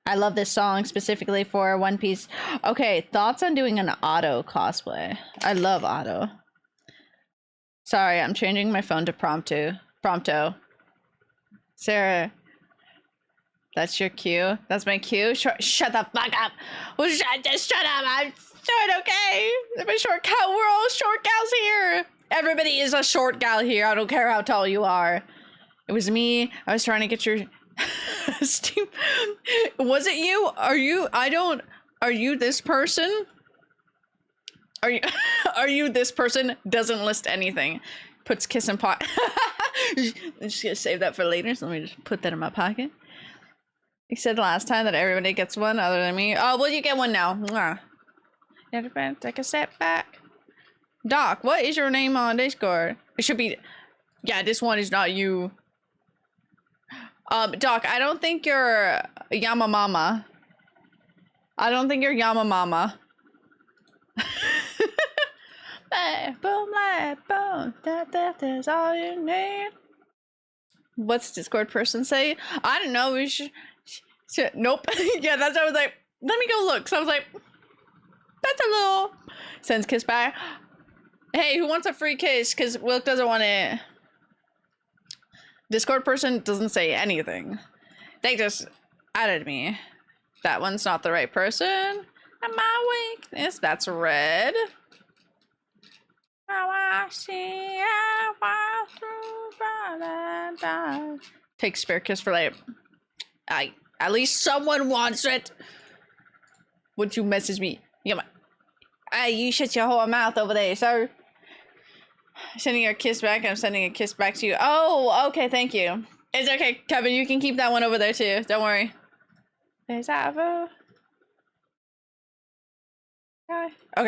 I love this song specifically for One Piece. Okay, thoughts on doing an Otto cosplay? I love Otto. Sorry, I'm changing my phone to Prompto. Sarah, That's your cue. That's my cue. Shut the fuck up. Well, just shut up. I'm short, okay? I'm a short gal. We're all short gals here. Everybody is a short gal here. I don't care how tall you are. It was me. I was trying to get your Steam. Was it you? Are you? Are you this person? Are you this person? Doesn't list anything. Puts kiss in pot. I'm just gonna save that for later, so let me just put that in my pocket. You said last time that everybody gets one other than me. Oh, well, you get one now. Mwah. Take a step back. Doc, what is your name on Discord? It should be... Yeah, this one is not you. Doc, I don't think you're Yamamama. I don't think you're Yamamama. Boom, light, boom. That's all you need. What's Discord person say? I don't know. We should... Nope. Yeah, that's what I was like. Let me go look. So I was like, that's a little... Sends kiss back. Hey, who wants a free kiss? Because Wilk doesn't want it. Discord person doesn't say anything. They just added me. That one's not the right person. And my weakness. That's red. How I see I walk through paradise. Take spare kiss for later. At least someone wants it. Would you message me? Yeah, hey, you shut your whole mouth over there, sir. Sending a kiss back. I'm sending a kiss back to you. Oh, okay, thank you. It's okay, Kevin. You can keep that one over there too. Don't worry. Okay,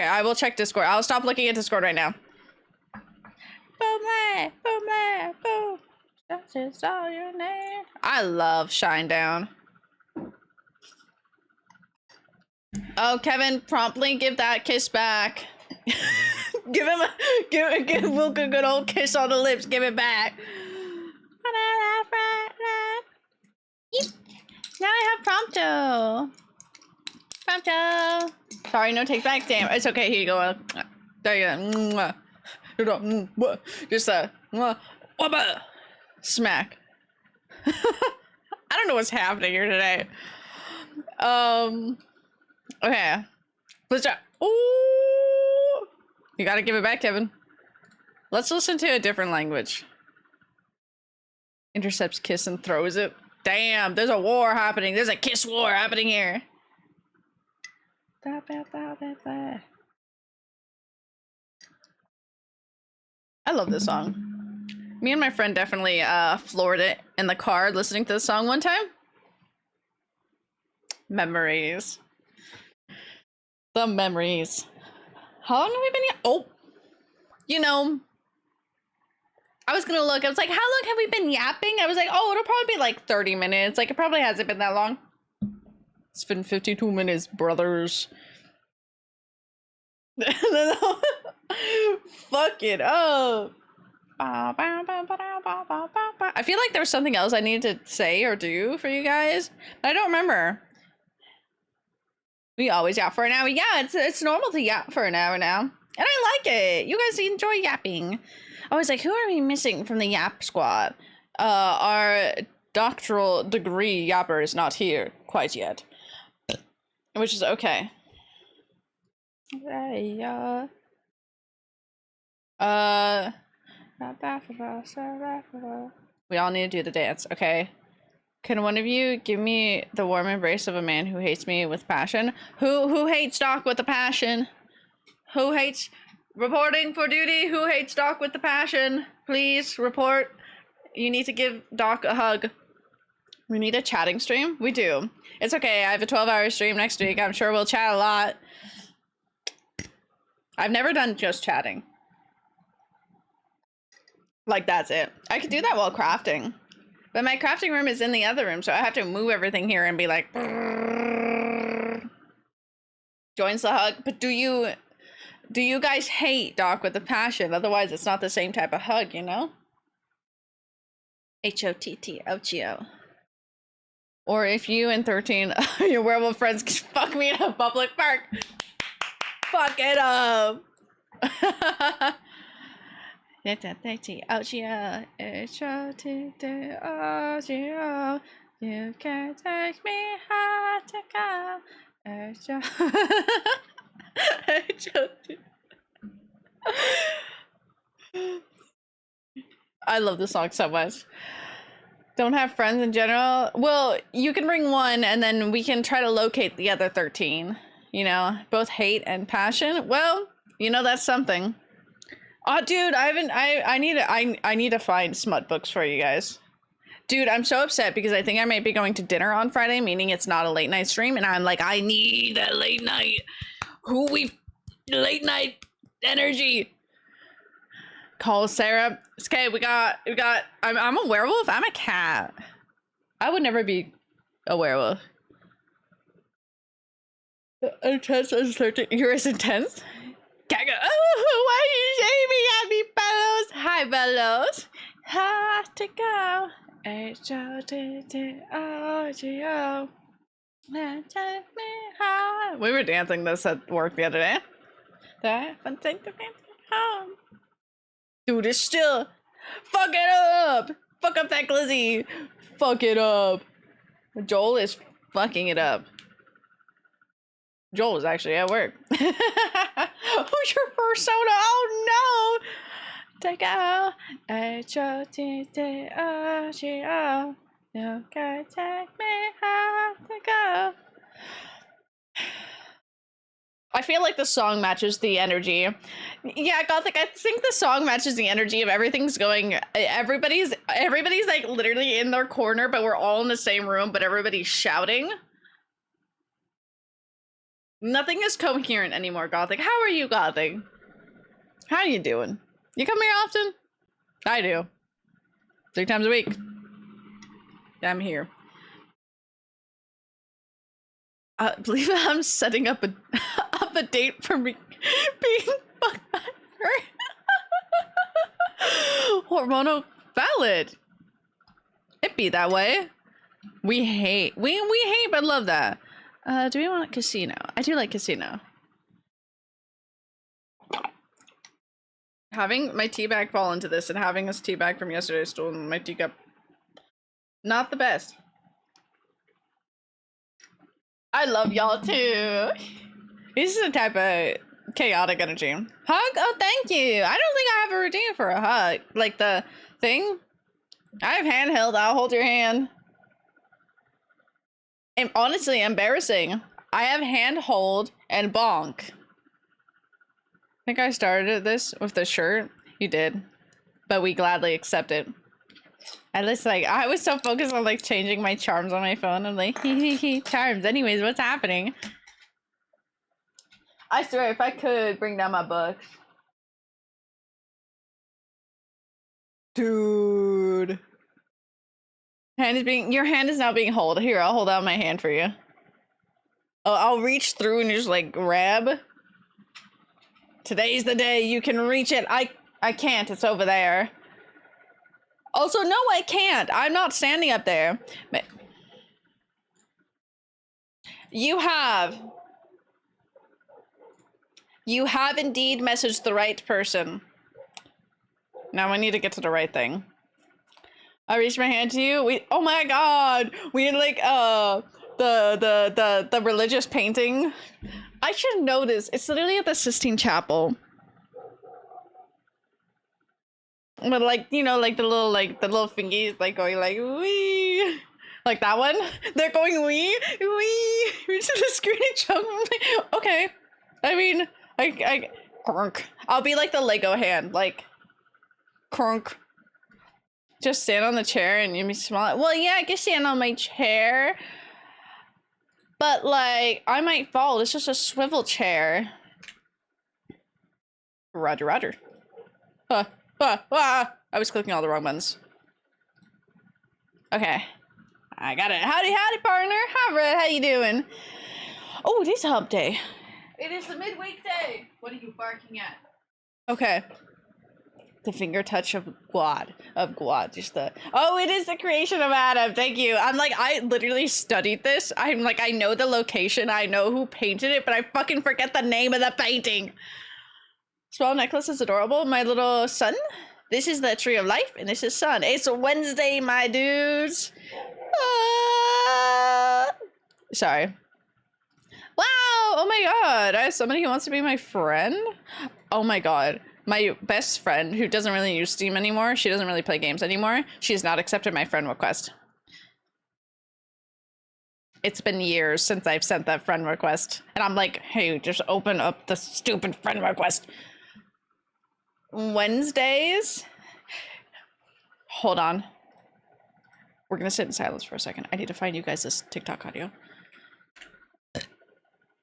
I will check Discord. I'll stop looking at Discord right now. Boom, boom, boom. That's just all your name. I love Shinedown. Oh, Kevin, promptly give that kiss back. give Wilk a good old kiss on the lips. Give it back. Now I have Prompto. Prompto. Sorry, no take back. Damn, it's okay. Here you go. There you go. Just smack. I don't know what's happening here today. Okay. Let's try. Ooh. You gotta give it back, Kevin. Let's listen to a different language. Intercepts kiss and throws it. Damn, there's a war happening. There's a kiss war happening here. I love this song. Me and my friend definitely floored it in the car listening to the song one time. Memories. The memories. How long have we been here? Oh, you know, I was gonna look. I was like, how long have we been yapping? I was like, oh, it'll probably be like 30 minutes. Like, it probably hasn't been that long. It's been 52 minutes, brothers. Fuck it up. I feel like there was something else I needed to say or do for you guys, but I don't remember. We always yap for an hour. Yeah, it's normal to yap for an hour now. And I like it. You guys enjoy yapping. I was like, who are we missing from the yap squad? Our doctoral degree yapper is not here quite yet. Which is okay. We all need to do the dance. Okay. Can one of you give me the warm embrace of a man who hates me with passion? Who hates Doc with a passion? Who hates reporting for duty? Who hates Doc with the passion? Please report. You need to give Doc a hug. We need a chatting stream? We do. It's okay. I have a 12-hour stream next week. I'm sure we'll chat a lot. I've never done just chatting. Like, that's it. I could do that while crafting. But my crafting room is in the other room, so I have to move everything here and be like... Joins the hug. But do you guys hate Doc with a passion? Otherwise, it's not the same type of hug, you know? H-O-T-T-O-G-O. Or if you and 13 your werewolf friends can fuck me in a public park. Fuck it up. H-O-T-T-O-G-O. You can take me high to go. I love this song so much. Don't have friends in general. Well, you can bring one and then we can try to locate the other 13. You know, both hate and passion. Well, you know, that's something. Oh, dude, I need to find smut books for you guys. Dude, I'm so upset because I think I might be going to dinner on Friday, meaning it's not a late night stream, and I'm like, I need a late night. Late night energy. Call Sarah. Okay, we got. I'm a werewolf. I'm a cat. I would never be a werewolf. Intense as 13. You're as intense. Gaga. Oh, why are you shaming at me, Bellows? Hi, Bellows. Have to go. H-O-T-T-O-G-O. Take me high. We were dancing this at work the other day. That fun thing to be home. Dude, it's still. Fuck it up. Fuck up that glizzy. Fuck it up. Joel is fucking it up. Joel is actually at work. Who's your persona? Oh no! Take out H-O-T-T-O-G-O. You can take me high to go. I feel like the song matches the energy. Yeah, Gothic, I think the song matches the energy of everything's going. Everybody's like literally in their corner, but we're all in the same room, but everybody's shouting. Nothing is coherent anymore, Gothic. How are you, Gothic? How are you doing? You come here often? I do. 3 times a week. Yeah, I'm here. I believe I'm setting up a date for me being fucked by her. Hormonal valid. It be that way. We hate but love that. Do we want casino? I do like casino. Having my tea bag fall into this and having this tea bag from yesterday stolen in my teacup. Not the best. I love y'all too. This is a type of chaotic energy. Hug? Oh, thank you. I don't think I have a routine for a hug. Like the thing. I have handheld. I'll hold your hand. And honestly, embarrassing. I have handhold and bonk. I think I started this with the shirt. You did. But we gladly accept it. I just like, I was so focused on like changing my charms on my phone. I'm like, charms. Anyways, what's happening? I swear, if I could bring down my books. Dude. Your hand is now being held. Here, I'll hold out my hand for you. Oh, I'll reach through and just like grab. Today's the day you can reach it. I can't, it's over there. Also, no, I can't. I'm not standing up there. You have indeed messaged the right person. Now I need to get to the right thing. I reached my hand to you. Oh my god. We had like the religious painting. I should know this. It's literally at the Sistine Chapel. But like, you know, like the little fingies like going like wee. Like that one. They're going wee. Reach to the screen and choke. Like, okay. I mean, I crunk. I'll be like the Lego hand, like crunk. Just stand on the chair and you be small. Well, yeah, I can stand on my chair. But like, I might fall. It's just a swivel chair. Roger, roger. I was clicking all the wrong buttons. Okay. I got it. Howdy, partner. Hi, Red. How you doing? Oh, it is hump day. It is the midweek day. What are you barking at? Okay. The finger touch of Guad. Just the... Oh, it is the creation of Adam. Thank you. I'm like, I literally studied this. I'm like, I know the location. I know who painted it, but I fucking forget the name of the painting. Small necklace is adorable. My little son. This is the tree of life, and this is sun. It's Wednesday, my dudes. Ah! Sorry. Wow! Oh my god! I have somebody who wants to be my friend? Oh my god. My best friend, who doesn't really use Steam anymore, she doesn't really play games anymore, she's not accepted my friend request. It's been years since I've sent that friend request. And I'm like, hey, just open up the stupid friend request. Wednesdays? Hold on. We're gonna sit in silence for a second. I need to find you guys this TikTok audio.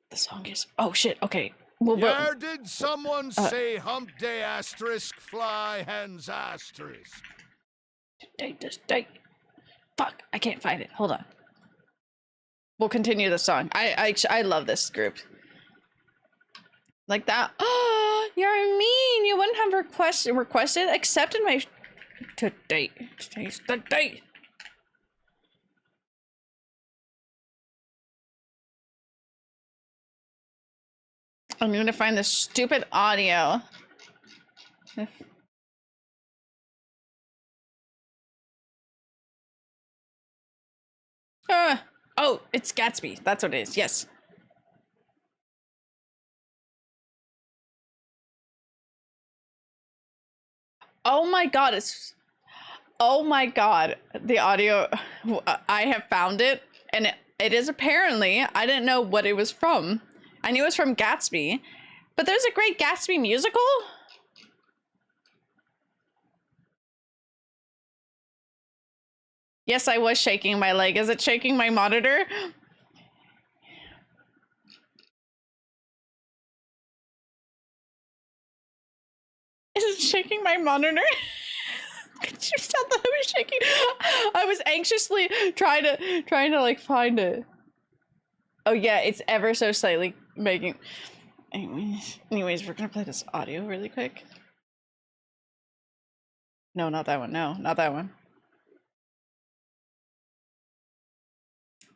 The song is, oh shit, okay. Where did someone say hump day asterisk fly hens asterisk? Day. Fuck, I can't find it. Hold on. We'll continue the song. I love this group. Like that. Oh, you're mean. You wouldn't have requested, accepted my today's the day. I'm gonna find this stupid audio. Oh, it's Gatsby. That's what it is. Yes. Oh my god, oh my god. The audio, I have found it, and it is apparently, I didn't know what it was from. I knew it was from Gatsby, but there's a great Gatsby musical? Yes, I was shaking my leg. Is it shaking my monitor? Is it shaking my monitor? Could you tell that I was shaking? I was anxiously trying to like find it. Oh yeah, it's ever so slightly making. Anyways, we're gonna play this audio really quick. No, not that one. No, not that one.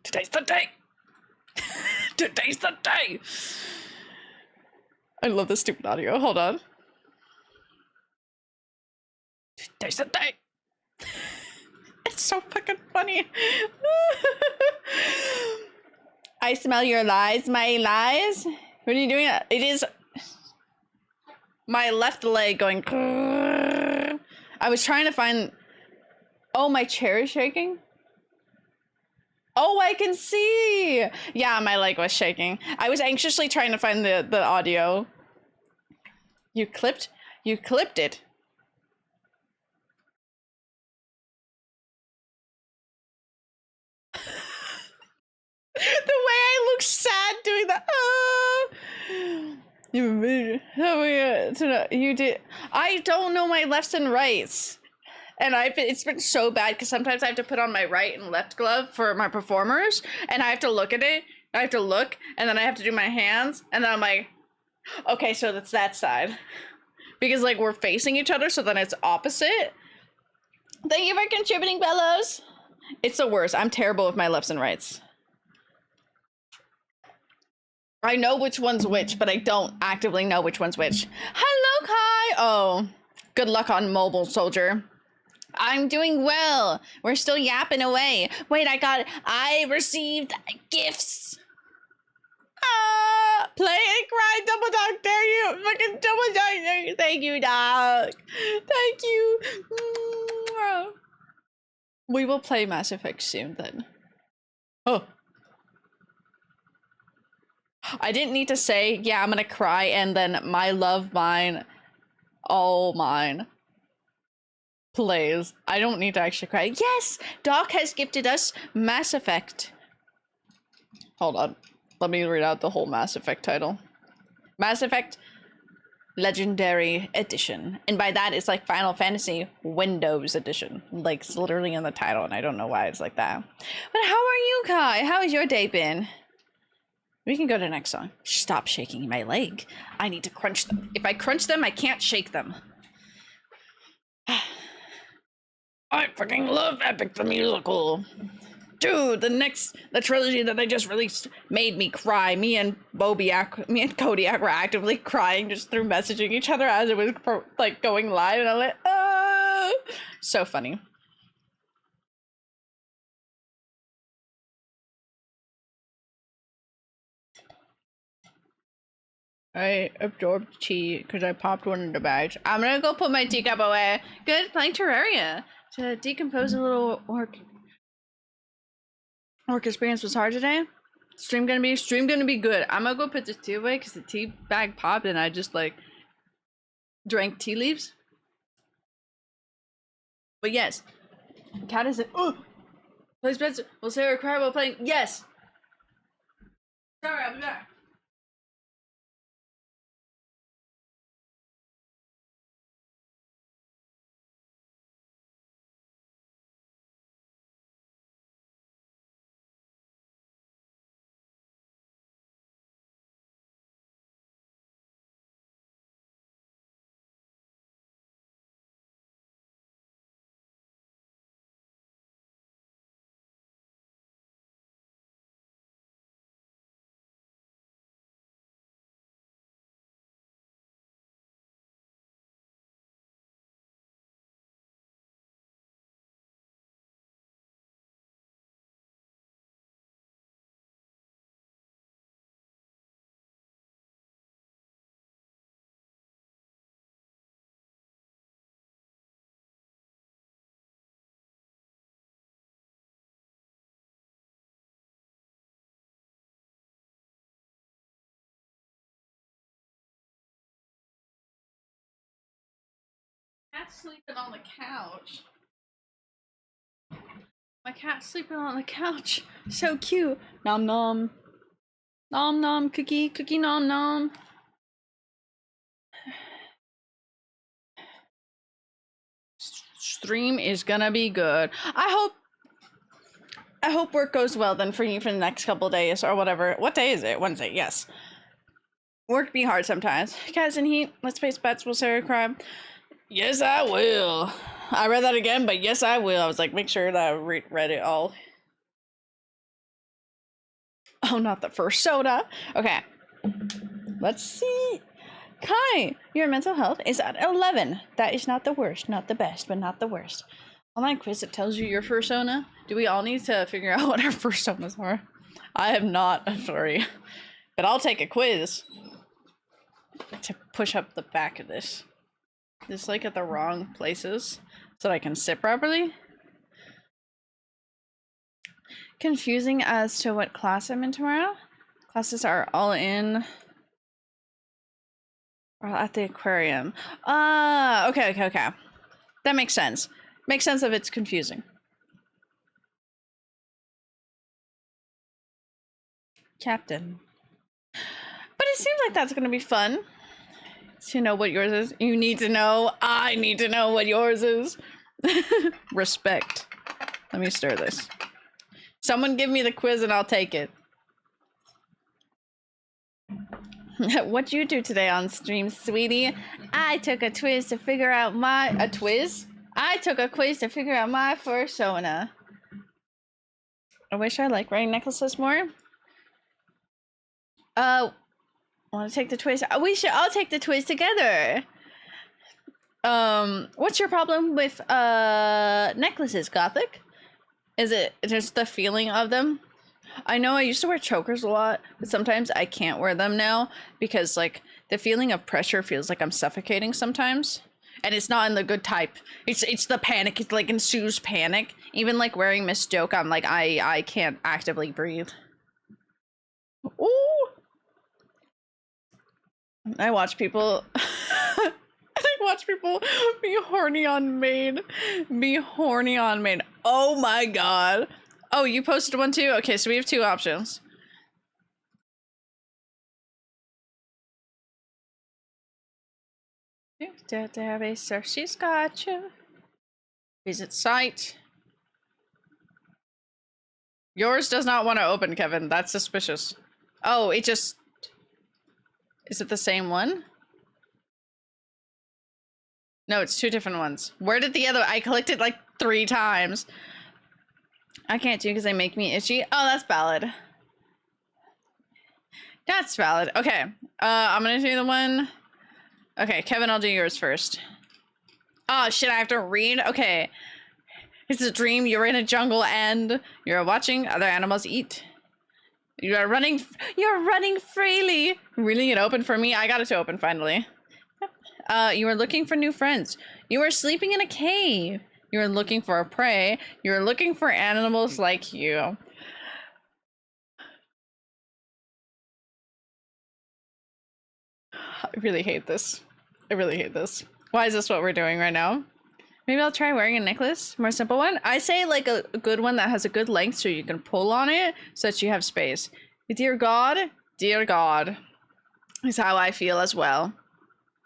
Today's the day. Today's the day. I love this stupid audio. Hold on. Today's the day. It's so fucking funny. I smell your lies, my lies. What are you doing? It is my left leg going. I was trying to find. Oh, my chair is shaking. Oh, I can see. Yeah, my leg was shaking. I was anxiously trying to find the audio. You clipped it. The way I look sad doing that. You did. I don't know my lefts and rights. And it's been so bad because sometimes I have to put on my right and left glove for my performers, and I have to look at it. I have to look, and then I have to do my hands, and then I'm like, okay, so that's that side. Because like we're facing each other, so then it's opposite. Thank you for contributing, fellows. It's the worst. I'm terrible with my lefts and rights. I know which one's which, but I don't actively know which one's which. Hello, Kai! Oh, good luck on mobile, soldier. I'm doing well. We're still yapping away. Wait, I received gifts. Play and cry, double dog, dare you. Fucking double dog, dare you. Thank you, dog. Thank you. We will play Mass Effect soon then. Oh. I didn't need to say, yeah, I'm gonna cry, and then my love, mine, all mine plays. I don't need to actually cry. Yes! Doc has gifted us Mass Effect. Hold on. Let me read out the whole Mass Effect title. Mass Effect Legendary Edition. And by that, it's like Final Fantasy Windows Edition. Like, it's literally in the title, and I don't know why it's like that. But how are you, Kai? How has your day been? We can go to the next song. Stop shaking my leg. I need to crunch them. If I crunch them, I can't shake them. I fucking love Epic the Musical. Dude, the trilogy that they just released made me cry. Me and Kodiak were actively crying just through messaging each other as it was like going live, and I'm like, oh, so funny. I absorbed tea because I popped one in the bags. I'm gonna go put my teacup away. Good, playing Terraria to decompose a little orc. Work experience was hard today. Stream gonna be good. I'm gonna go put the tea away because the tea bag popped and I just like drank tea leaves. But yes, cat is plays Spencer. Will Sarah cry while playing? Yes. Sorry, I'll be back. Cat's sleeping on the couch. My cat's sleeping on the couch. So cute. Nom nom. Nom nom cookie. Cookie nom nom. Stream is gonna be good. I hope work goes well then for you for the next couple days or whatever. What day is it? Wednesday, yes. Work be hard sometimes. Cats in heat. Let's face bets. Will Sarah cry? Yes, I will. I read that again, but yes, I will. I was like, make sure that I read it all. Oh, not the first soda. Okay. Let's see. Kai, your mental health is at 11. That is not the worst. Not the best, but not the worst. Online quiz that tells you your fursona. Do we all need to figure out what our fursonas are? I am not, I'm sorry. But I'll take a quiz to push up the back of this. Just like at the wrong places so that I can sit properly. Confusing as to what class I'm in tomorrow. Classes are all in or at the aquarium. Okay. That makes sense. Makes sense if it's confusing. Captain. But it seems like that's gonna be fun. To know what yours is. You need to know. I need to know what yours is. Respect. Let me stir this. Someone give me the quiz and I'll take it. What'd you do today on stream, sweetie? I took a quiz to figure out my... A quiz? I took a quiz to figure out my fursona. I wish I liked wearing necklaces more. Want to take the twist? We should all take the twist together. What's your problem with necklaces, Gothic? Is it just the feeling of them? I know I used to wear chokers a lot, but sometimes I can't wear them now because like the feeling of pressure feels like I'm suffocating sometimes. And it's not in the good type. It's the panic. It's like ensues panic. Even like wearing Miss Joke, I'm like I can't actively breathe. Ooh. I watch people be horny on maid. Oh my god. Oh, you posted one too? Okay, so we have two options. Database, she's got you. Visit site. Yours does not want to open, Kevin. That's suspicious. Oh, it just... Is it the same one? No, it's two different ones. Where did the other... I clicked it like 3 times. I can't do because they make me itchy. Oh, that's valid. That's valid. Okay. I'm gonna do the one... Okay, Kevin, I'll do yours first. Oh, shit, I have to read? Okay. It's a dream. You're in a jungle and you're watching other animals eat. You're running freely. Really, it opened for me? I got it to open finally. You are looking for new friends. You are sleeping in a cave. You are looking for a prey. You are looking for animals like you. I really hate this. I really hate this. Why is this what we're doing right now? Maybe I'll try wearing a necklace. More simple one. I say like a good one that has a good length so you can pull on it so that you have space. Dear God is how I feel as well.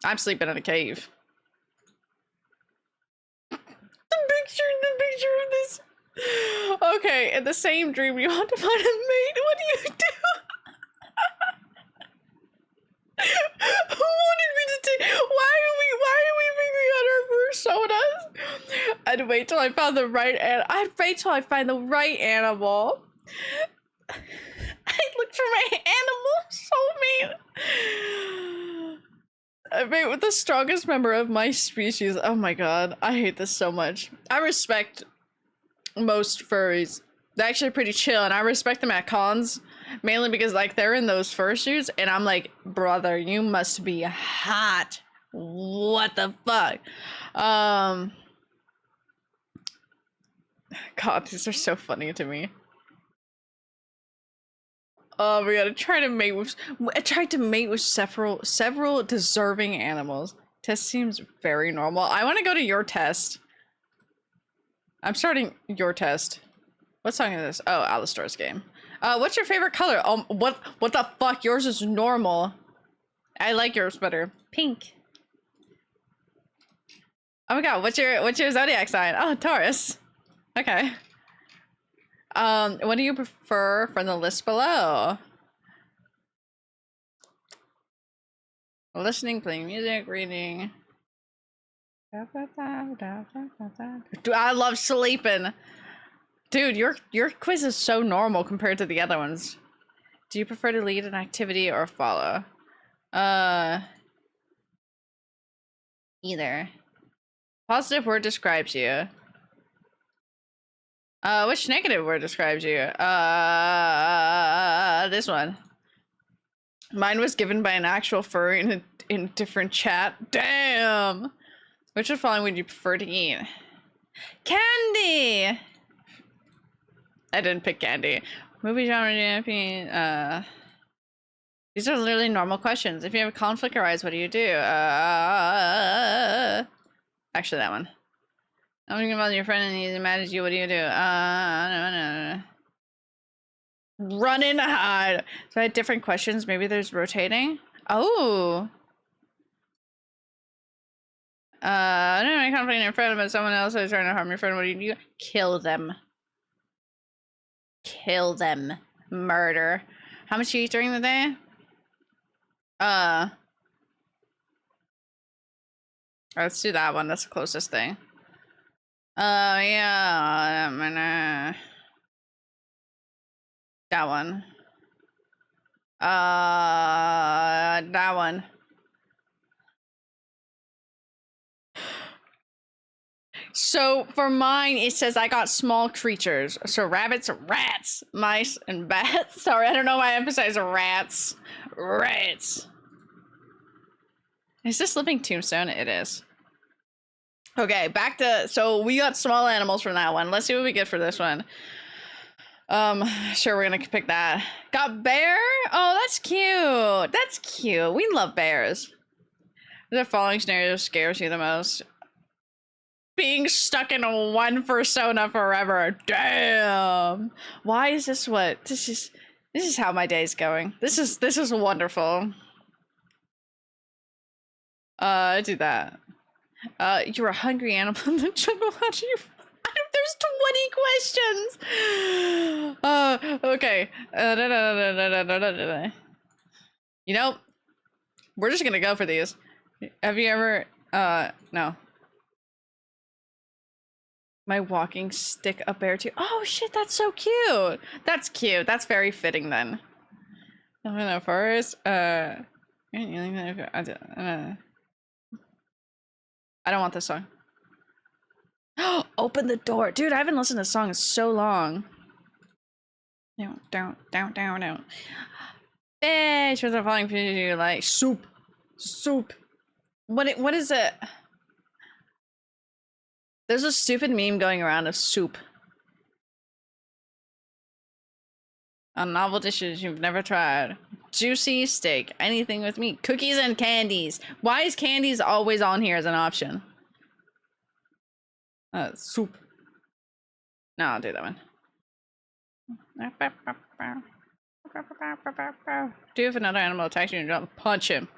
I'm sleeping in a cave. The picture of this. Okay, in the same dream you want to find a mate. What do you do? Who wanted me to take? Why are we figuring out our personas? I'd wait till I found the right I'd wait till I find the right animal. I'd look for my animal soulmate. I mate with the strongest member of my species. Oh my god, I hate this so much. I respect most furries. They're actually pretty chill, and I respect them at cons. Mainly because, like, they're in those fursuits, and I'm like, brother, you must be hot. What the fuck? God, these are so funny to me. Oh, we gotta try to mate with. I tried to mate with several deserving animals. Test seems very normal. I want to go to your test. I'm starting your test. What song is this? Oh, Alistar's game. What's your favorite color? What the fuck? Yours is normal. I like yours better. Pink. Oh my god, what's your zodiac sign? Oh, Taurus. Okay. What do you prefer from the list below? Listening, playing music, reading. Dude, I love sleeping. Dude, your quiz is so normal compared to the other ones. Do you prefer to lead an activity or follow? Either. Positive word describes you. Which negative word describes you? This one. Mine was given by an actual furry in a different chat. Damn! Which of the following would you prefer to eat? Candy! I didn't pick candy. Movie genre, JP, these are literally normal questions. If you have a conflict arise, what do you do? Actually, that one. I'm thinking about your friend and he's mad at you. What do you do? No. Run and hide. So I had different questions. Maybe there's rotating. Oh. I don't know. Conflict in your friend, but someone else is trying to harm your friend. What do you do? Kill them. Kill them. Murder. How much do you eat during the day? Let's do that one. That's the closest thing. Yeah, I'm gonna... That one. That one. So for mine, it says I got small creatures. So rabbits, rats, mice, and bats. Sorry, I don't know why I emphasize rats. Rats. Is this Living Tombstone? It is. Okay, back to, so we got small animals from that one. Let's see what we get for this one. Sure, we're gonna pick that. Got bear? Oh, that's cute. That's cute. We love bears. The following scenario scares you the most. Being stuck in one persona forever. Damn. Why is this what? This is how my day's going. This is wonderful. Do that. You're a hungry animal in the jungle. How do you... There's 20 questions! Okay. You know, we're just gonna go for these. Have you ever... no. My walking stick, a bear too. Oh shit, that's so cute! That's cute. That's very fitting then. I'm in the forest. I don't want this song. Open the door. Dude, I haven't listened to this song in so long. No, don't. Fish with a falling fish, like soup. What is it? There's a stupid meme going around of soup. On novel dishes you've never tried. Juicy steak, anything with meat. Cookies and candies. Why is candies always on here as an option? Soup. No, I'll do that one. Do if another animal attacks you and don't punch him.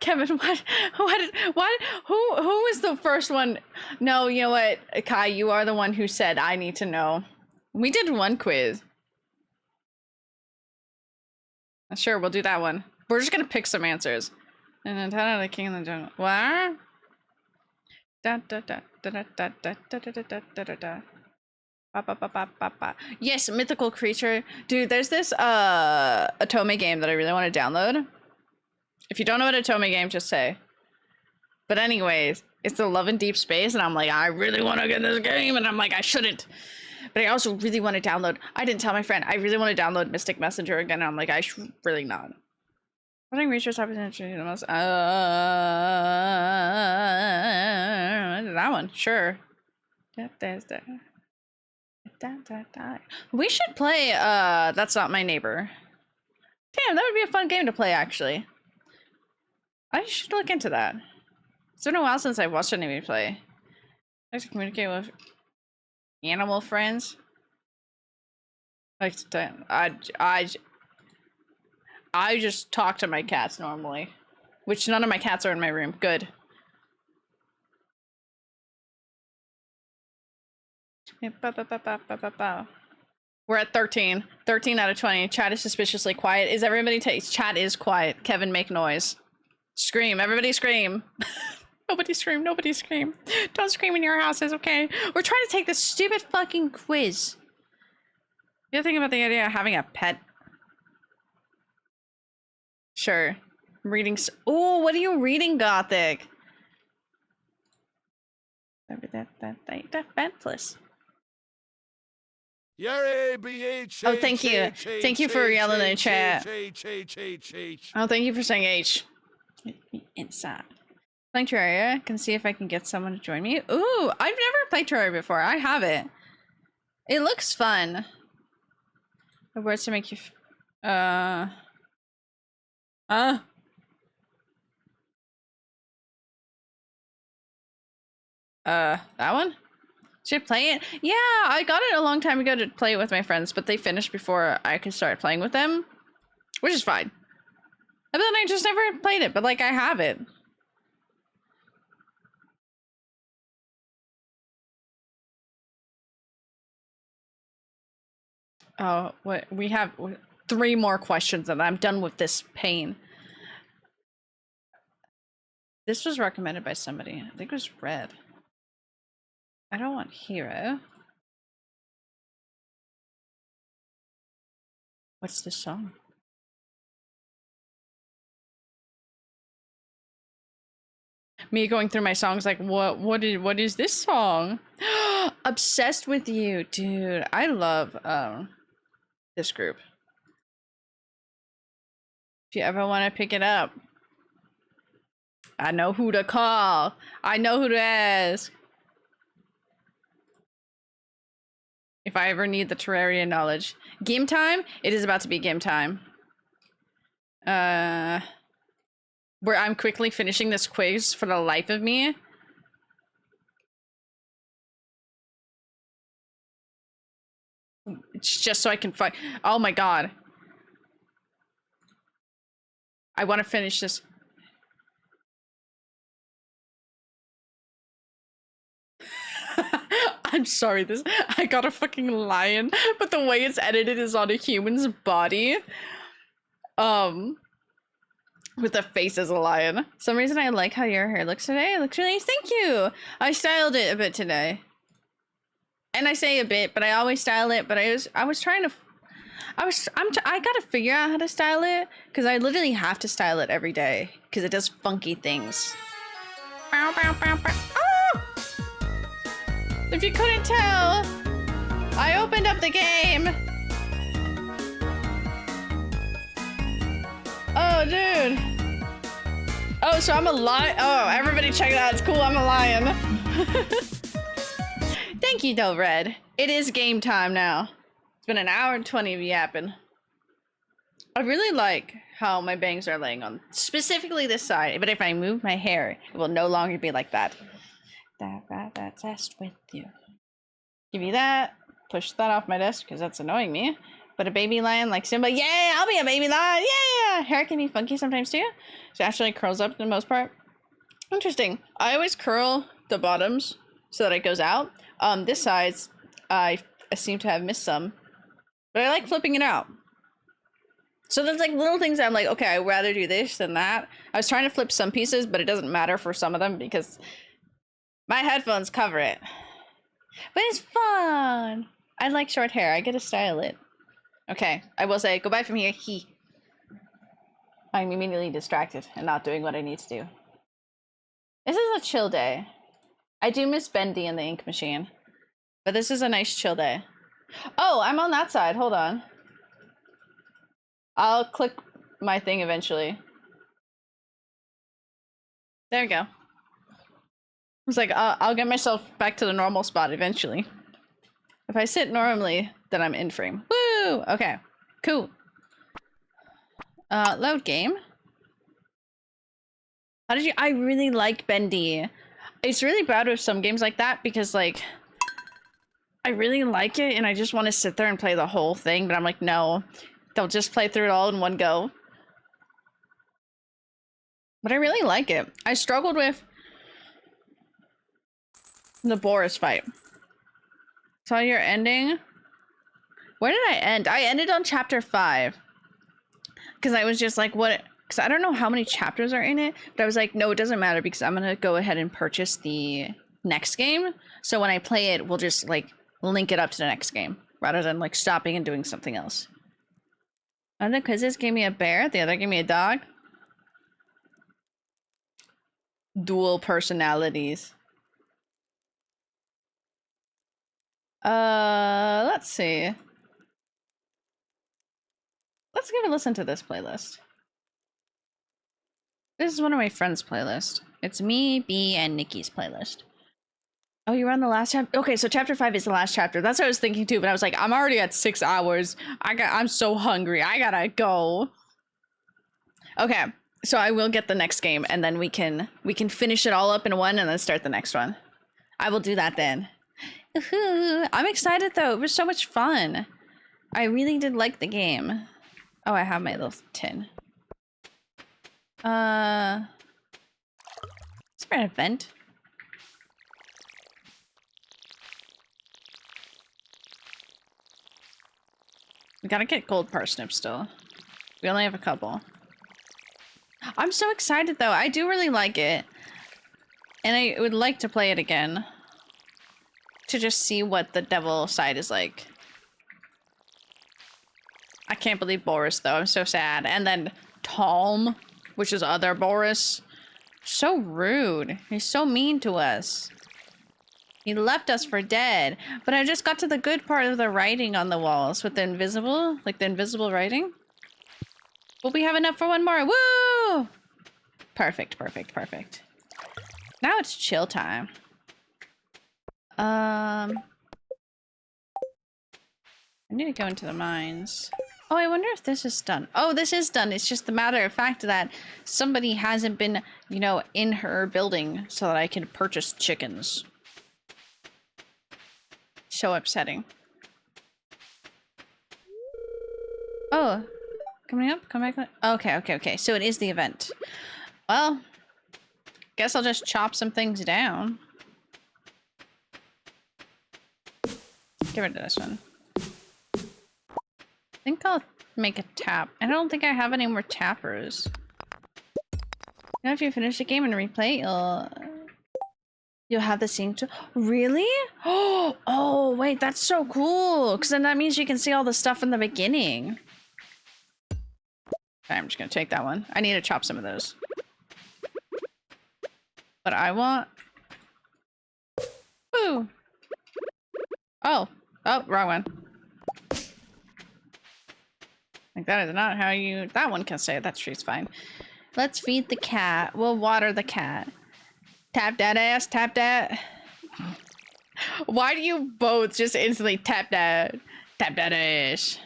Kevin, who was the first one? No, you know what, Kai, you are the one who said I need to know. We did one quiz. Sure, we'll do that one. We're just gonna pick some answers. And then tell the king of the jungle. What? Yes, mythical creature. Dude, there's this Otome game that I really want to download. If you don't know what Otome game, just say. But anyways, it's the Love in Deep Space, and I'm like, I really want to get this game, and I'm like, I shouldn't. But I also really want to download. I didn't tell my friend. I really want to download Mystic Messenger again, and I'm like, I should really not. I think research happens in the most. That one, sure. We should play. That's Not My Neighbor. Damn, that would be a fun game to play, actually. I should look into that. It's been a while since I've watched anybody play. I like to communicate with animal friends. Like I just talk to my cats normally, which none of my cats are in my room. Good. We're at 13. 13 out of 20. Chat is suspiciously quiet. Is everybody chat is quiet. Kevin, make noise. Scream. Everybody scream. Nobody scream. Nobody scream. Don't scream in your houses, okay? We're trying to take this stupid fucking quiz. You ever think about the idea of having a pet? Sure. Reading. Oh, what are you reading, Gothic? Defenseless. Oh, thank you. Thank you for yelling in the chat. Oh, thank you for saying H. Get me inside. Playing Terraria. Can see if I can get someone to join me. Ooh, I've never played Terraria before. I have it. It looks fun. The words to make you. That one? Should I play it? Yeah, I got it a long time ago to play it with my friends, but they finished before I could start playing with them, which is fine. But then I just never played it, but like I have it. Oh, what we have 3 more questions and I'm done with this pain. This was recommended by somebody. I think it was Red. I don't want hero. What's this song? Me going through my songs like, what is this song? Obsessed with You, dude. I love this group. If you ever want to pick it up, I know who to call. I know who to ask. If I ever need the Terraria knowledge. Game time? It is about to be game time. Where I'm quickly finishing this quiz for the life of me. It's just so I can find. Oh my god. I want to finish this. I'm sorry, I got a fucking lion, but the way it's edited is on a human's body. With the face as a lion. Some reason I like how your hair looks today. It looks really nice. Thank you. I styled it a bit today. And I say a bit, but I always style it, but I was trying to I gotta figure out how to style it because I literally have to style it every day because it does funky things. Oh! If you couldn't tell, I opened up the game. Oh, dude. Oh, so I'm a lion. Oh, everybody check it out. It's cool. I'm a lion. Thank you, though, Red. It is game time now. It's been an hour and 20 of yapping. I really like how my bangs are laying on specifically this side, but if I move my hair, it will no longer be like that. That's best with you. Give you that. Push that off my desk because that's annoying me. But a baby lion like Simba, yeah, I'll be a baby lion, yeah. Hair can be funky sometimes too. So it actually curls up for the most part. Interesting. I always curl the bottoms so that it goes out. This side's, I seem to have missed some, but I like flipping it out. So there's like little things that I'm like, okay, I'd rather do this than that. I was trying to flip some pieces, but it doesn't matter for some of them because my headphones cover it. But it's fun. I like short hair. I get to style it. Okay, I will say, goodbye from here. I'm immediately distracted and not doing what I need to do. This is a chill day. I do miss Bendy and the ink machine. But this is a nice chill day. Oh, I'm on that side. Hold on. I'll click my thing eventually. There we go. I was like, I'll get myself back to the normal spot eventually. If I sit normally, then I'm in frame. Woo! Okay, cool. Load game. How did you? I really like Bendy. It's really bad with some games like that because like, I really like it and I just want to sit there and play the whole thing, but I'm like, no. They'll just play through it all in one go. But I really like it. I struggled with the Boris fight. Saw your ending. Where did I end? I ended on chapter 5. Because I was just like, what? Because I don't know how many chapters are in it. But I was like, no, it doesn't matter because I'm going to go ahead and purchase the next game. So when I play it, we'll just like link it up to the next game. Rather than like stopping and doing something else. One of the quizzes gave me a bear, the other gave me a dog. Dual personalities. Let's see. Let's give a listen to this playlist. This is one of my friends' playlist. It's me, B, and Nikki's playlist. Oh, you were on the last chapter? Okay, so chapter 5 is the last chapter. That's what I was thinking too, but I was like, I'm already at 6 hours. I'm so hungry. I gotta go. Okay, so I will get the next game and then we can finish it all up in one and then start the next one. I will do that then. I'm excited though. It was so much fun. I really did like the game. Oh, I have my little tin. Is there an event? We gotta get gold parsnips still. We only have a couple. I'm so excited though. I do really like it. And I would like to play it again. To just see what the devil side is like. I can't believe Boris though. I'm so sad. And then Tom, which is other Boris. So rude. He's so mean to us. He left us for dead. But I just got to the good part of the writing on the walls with the invisible, like the invisible writing. Will we have enough for one more? Woo! Perfect, perfect, perfect. Now it's chill time. I need to go into the mines. Oh, I wonder if this is done. Oh, this is done. It's just the matter of fact that somebody hasn't been, you know, in her building so that I can purchase chickens. So upsetting. Oh, coming up? Come back. Okay, okay, okay. So it is the event. Well, guess I'll just chop some things down. Get rid of this one. I think I'll make a tap. I don't think I have any more tappers. Now if you finish the game and replay, you'll have the same to really? Oh wait, that's so cool. Because then that means you can see all the stuff in the beginning. Okay, I'm just gonna take that one. I need to chop some of those. But I want... Ooh. Oh. Oh, wrong one. Like, that is not how you... That one can say it. That tree's fine. Let's feed the cat. We'll water the cat. Tap that ass. Tap that. Why do you both just instantly tap that? Tap that ass.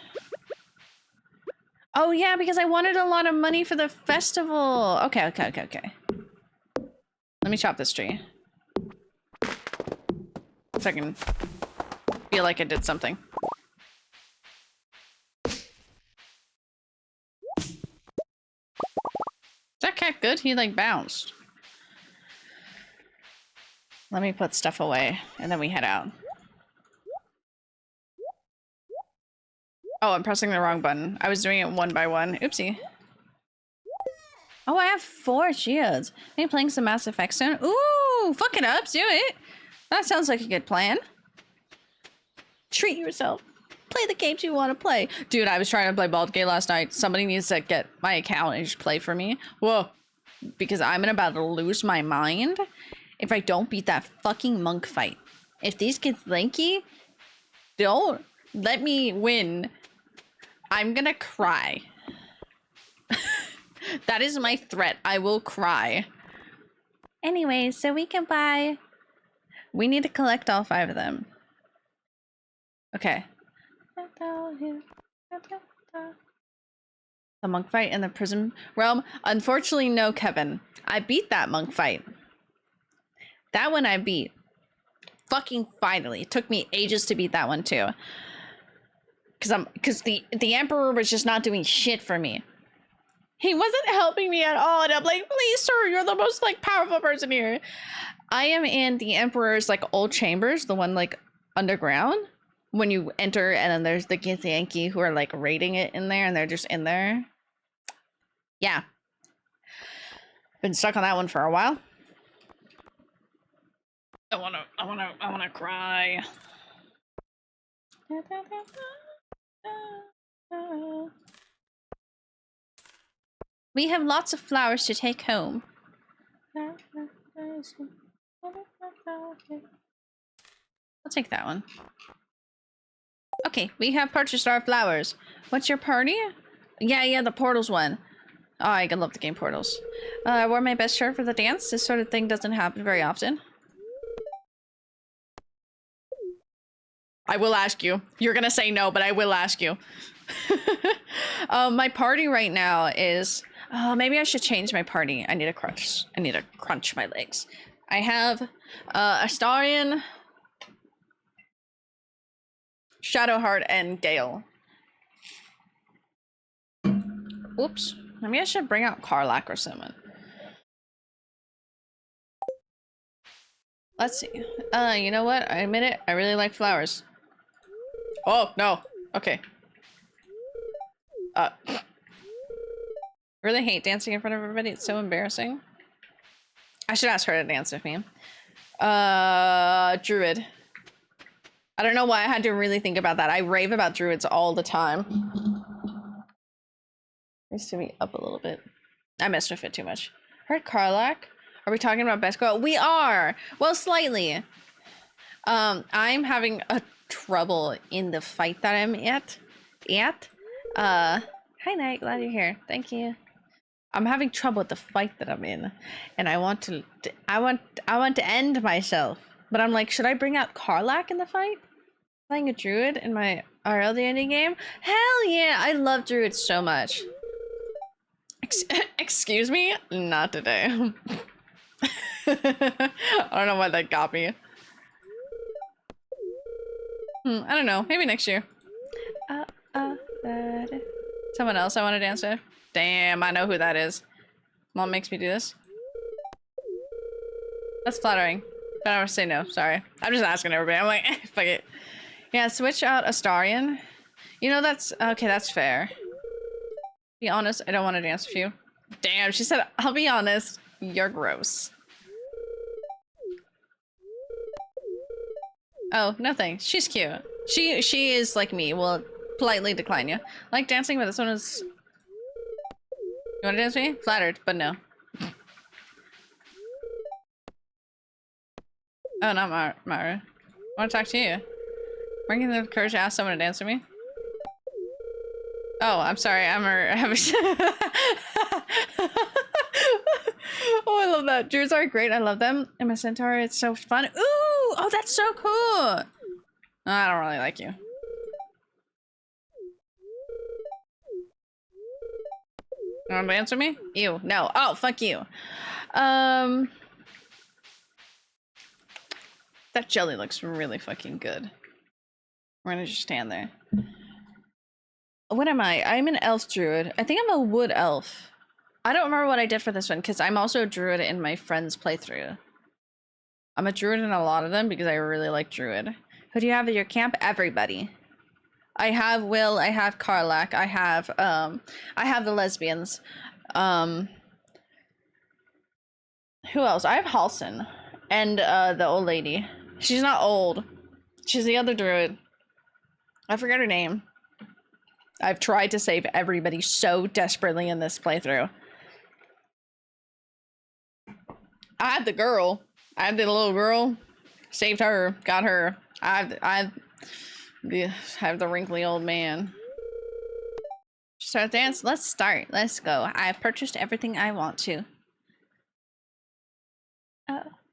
Oh, yeah, because I wanted a lot of money for the festival. Okay, okay, okay, okay. Let me chop this tree. So I can feel like I did something. Is that cat good? He like bounced. Let me put stuff away and then we head out. Oh, I'm pressing the wrong button. I was doing it one by one. Oopsie. Oh, I have 4 shields. Are you playing some Mass Effect soon? Ooh, fuck it up. Do it. That sounds like a good plan. Treat yourself. Play the games you want to play. Dude, I was trying to play Baldur's Gate last night. Somebody needs to get my account and just play for me. Whoa. Because I'm about to lose my mind if I don't beat that fucking monk fight. If these kids lanky don't let me win, I'm gonna cry. That is my threat. I will cry. Anyway, so we can buy... We need to collect all 5 of them. Okay. The monk fight in the prison realm? Unfortunately, no, Kevin. I beat that monk fight. That one I beat. Fucking finally. It took me ages to beat that one too. Because the Emperor was just not doing shit for me. He wasn't helping me at all, and I'm like, please, sir, you're the most, like, powerful person here. I am in the Emperor's, like, old chambers, the one, like, underground. When you enter, and then there's the Githyanki who are, like, raiding it in there, and they're just in there. Yeah. Been stuck on that one for a while. I wanna cry. We have lots of flowers to take home. I'll take that one. Okay, we have purchased our flowers. What's your party? Yeah, the Portals one. Oh, I love the game Portals. I wore my best shirt for the dance. This sort of thing doesn't happen very often. I will ask you. You're gonna say no, but I will ask you. My party right now is... maybe I should change my party. I need to crunch my legs. I have Astarion, Shadowheart, and Gale. Oops. Maybe I should bring out Karlach or something. Let's see. You know what? I admit it. I really like flowers. Oh, no. Okay. I really hate dancing in front of everybody. It's so embarrassing. I should ask her to dance with me. Druid. I don't know why I had to really think about that. I rave about druids all the time. Needs to be up a little bit. I messed with it too much. Heard Karlach? Are we talking about best girl? We are! Well, slightly. I'm having a trouble in the fight that I'm at. Hi Night, glad you're here. Thank you. I'm having trouble with the fight that I'm in, and I want to end myself. But I'm like, should I bring out Karlach in the fight? Playing a druid in my RL D&D game? Hell yeah! I love druids so much. Excuse me? Not today. I don't know why that got me. I don't know. Maybe next year. Someone else I want to dance with? Damn, I know who that is. Mom makes me do this. That's flattering. Don't ever say no. Sorry. I'm just asking everybody. I'm like, fuck it. Yeah, switch out Astarion. You know, that's... Okay, that's fair. Be honest, I don't want to dance with you. Damn, she said, I'll be honest. You're gross. Oh, no thanks. She's cute. She is like me. Will politely decline you. Like dancing, but this one is... You wanna dance with me? Flattered, but no. Oh, not Mara. I want to talk to you. Bringing the courage to ask someone to dance with me. Oh, I'm sorry. I'm Oh, I love that. Druids are great. I love them. And my centaur, it's so fun. Ooh! Oh, that's so cool! I don't really like you. You wanna dance with me? Ew. No. Oh, fuck you. That jelly looks really fucking good. We're gonna just stand there. What am I? I'm an elf druid. I think I'm a wood elf. I don't remember what I did for this one because I'm also a druid in my friend's playthrough. I'm a druid in a lot of them because I really like druid. Who do you have at your camp? Everybody. I have Will, I have Karlak, I have the lesbians. Who else? I have Halson and the old lady. She's not old. She's the other druid. I forgot her name. I've tried to save everybody so desperately in this playthrough. I had the girl. I had the little girl. Saved her. Got her. I have the wrinkly old man. Start dance? Let's start. Let's go. I've purchased everything I want to.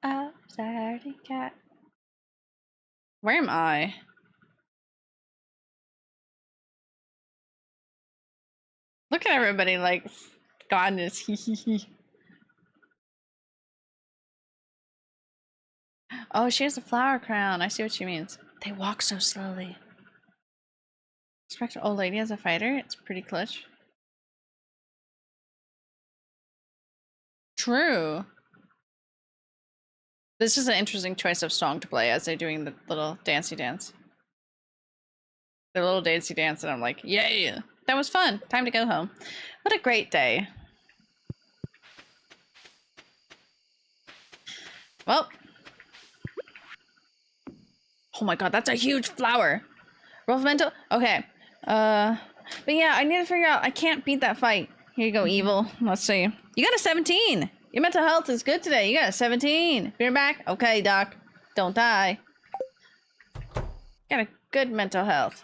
Oh, sorry, cat. Where am I? Look at everybody like godness. Oh, she has a flower crown. I see what she means. They walk so slowly. Respect old lady as a fighter. It's pretty clutch. True. This is an interesting choice of song to play as they're doing the little dancey dance. The little dancey dance, and I'm like, yay! That was fun. Time to go home. What a great day. Well. Oh my god, that's a huge flower. Roll for mental? Okay. But yeah, I need to figure out, I can't beat that fight. Here you go, evil. Let's see. You got a 17! Your mental health is good today. You got a 17. Fear back? Okay, doc. Don't die. Got a good mental health.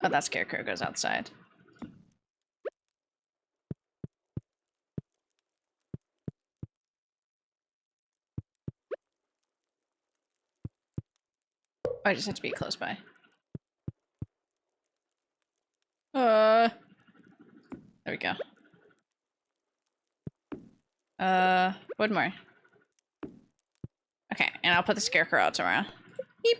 Oh, that scarecrow goes outside. Oh, I just have to be close by. There we go. Woodmore. Okay, and I'll put the scarecrow out tomorrow. Beep.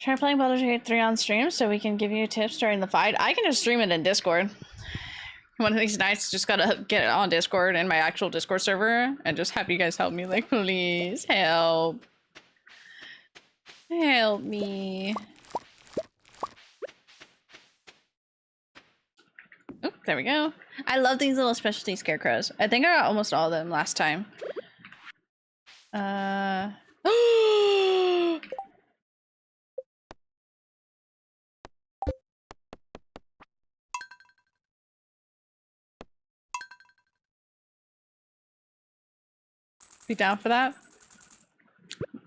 Try playing Baldur's Gate 3 on stream so we can give you tips during the fight. I can just stream it in Discord. One of these nights, just gotta get it on Discord in my actual Discord server and just have you guys help me. Like, please help. Help me. Oh, there we go. I love these little specialty scarecrows. I think I got almost all of them last time. Be down for that?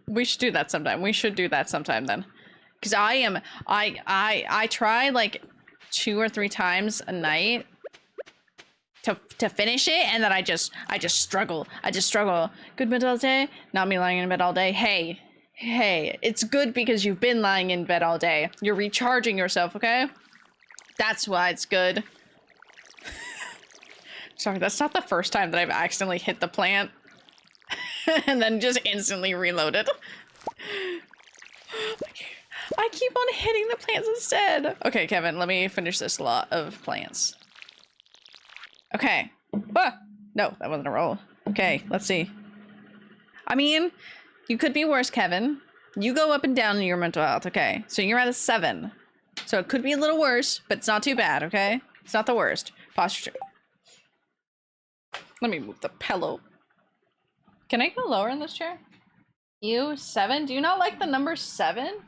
We should do that sometime. We should do that sometime then. Because I try like 2 or 3 times a night to finish it, and then I just struggle. I just struggle. Good bed all day? Not me lying in bed all day. Hey, it's good because you've been lying in bed all day. You're recharging yourself, okay? That's why it's good. Sorry, that's not the first time that I've accidentally hit the plant. And then just instantly reloaded. I keep on hitting the plants instead. Okay, Kevin, let me finish this lot of plants. Okay. Ah! No, that wasn't a roll. Okay, let's see. I mean, you could be worse, Kevin. You go up and down in your mental health, okay? So you're at a 7. So it could be a little worse, but it's not too bad, okay? It's not the worst. Posture. Let me move the pillow. Can I go lower in this chair? You, 7? Do you not like the number 7?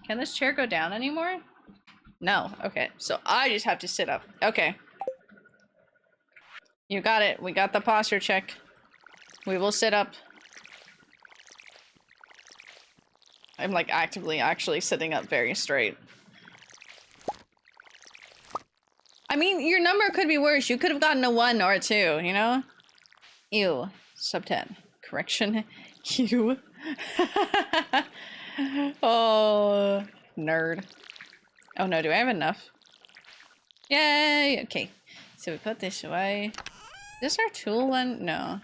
Can this chair go down anymore? No. Okay, so I just have to sit up. Okay. You got it. We got the posture check. We will sit up. I'm like actively actually sitting up very straight. I mean, your number could be worse. You could have gotten a 1 or a 2, you know? Ew. Sub 10. Correction. Ew. Oh, nerd. Oh no, do I have enough? Yay! Okay. So we put this away. Is this our tool one? No.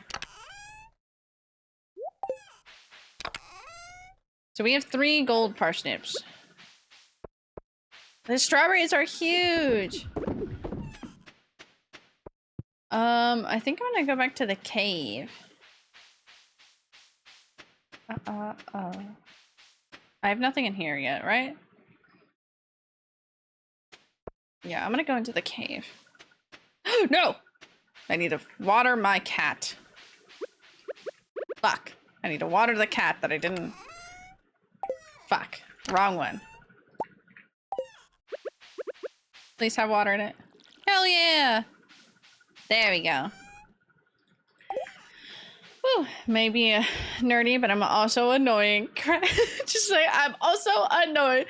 So we have 3 gold parsnips. The strawberries are huge! I think I'm gonna go back to the cave. I have nothing in here yet, right? Yeah, I'm gonna go into the cave. No! I need to water my cat. Fuck. I need to water the cat that I didn't... Fuck. Wrong one. Please have water in it. Hell yeah! There we go. Whew, maybe nerdy, but I'm also annoying. Just say I'm also annoying.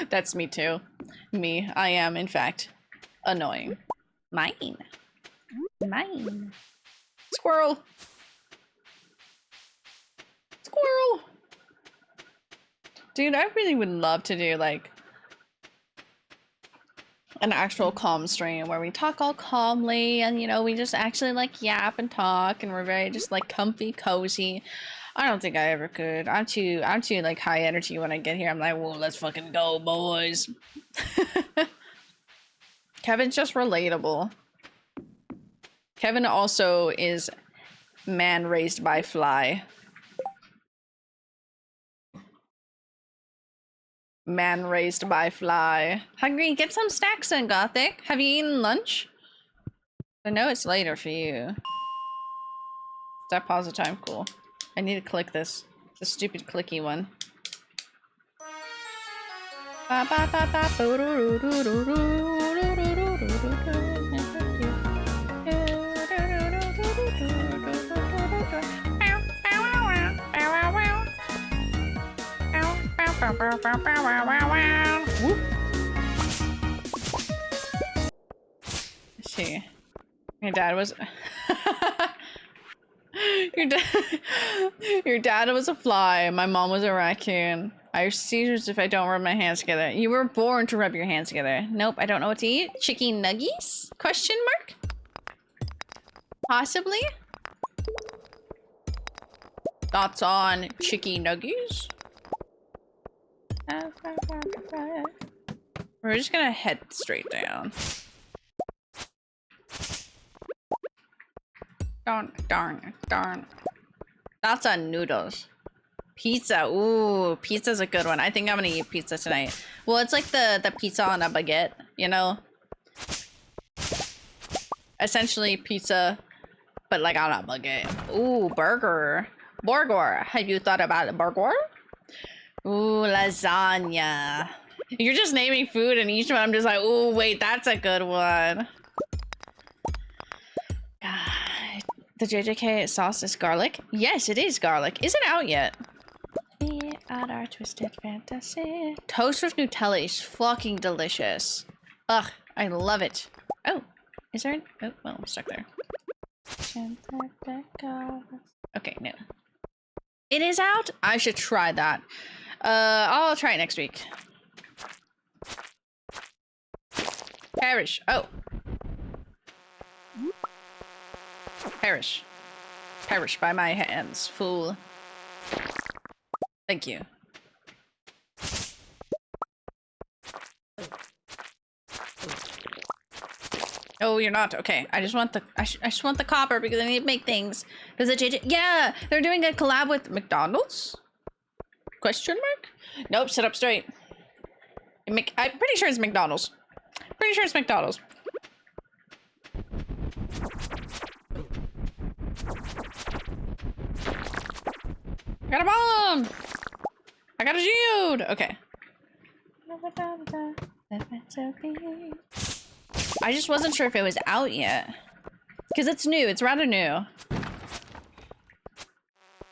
That's me too. Me. I am, in fact, annoying. Mine. Mine. Squirrel. Squirrel. Dude, I really would love to do like an actual calm stream where we talk all calmly and, you know, we just actually like yap and talk and we're very just like comfy, cozy. I don't think I ever could. I'm too like high energy when I get here. I'm like, whoa, let's fucking go, boys. Kevin's just relatable. Kevin also is man raised by fly. Man raised by fly. Hungry? Get some snacks in, Gothic. Have you eaten lunch? I know it's later for you. Stop pause the time. Cool. I need to click this. The stupid clicky one. Whoop. Let's see. Your dad was your dad was a fly. My mom was a raccoon. I have seizures if I don't rub my hands together. You were born to rub your hands together. Nope, I don't know what to eat. Chicken nuggies? Question mark? Possibly? Thoughts on chicken nuggies? We're just gonna head straight down. Darn. Thoughts on noodles. Pizza. Ooh, pizza's a good one. I think I'm gonna eat pizza tonight. Well, it's like the pizza on a baguette, you know? Essentially pizza, but like on a baguette. Ooh, burger. Burger. Have you thought about a burger? Ooh, lasagna. You're just naming food and each one I'm just like, ooh, wait, that's a good one. God. The JJK sauce is garlic? Yes, it is garlic. Is it out yet? We are our twisted fantasy. Toast with Nutella is fucking delicious. Ugh, I love it. Oh, is there? Oh, well, I'm stuck there. Okay, no. It is out? I should try that. I'll try it next week. Perish. Oh. Perish. Perish by my hands, fool. Thank you. Oh, you're not okay. I just want the I just want the copper because I need to make things. Does it change it? Yeah, they're doing a collab with McDonald's? Question mark? Nope, sit up straight. I'm pretty sure it's McDonald's. Pretty sure it's McDonald's. I got a bomb! I got a shield! Okay. I just wasn't sure if it was out yet. Because it's new. It's rather new.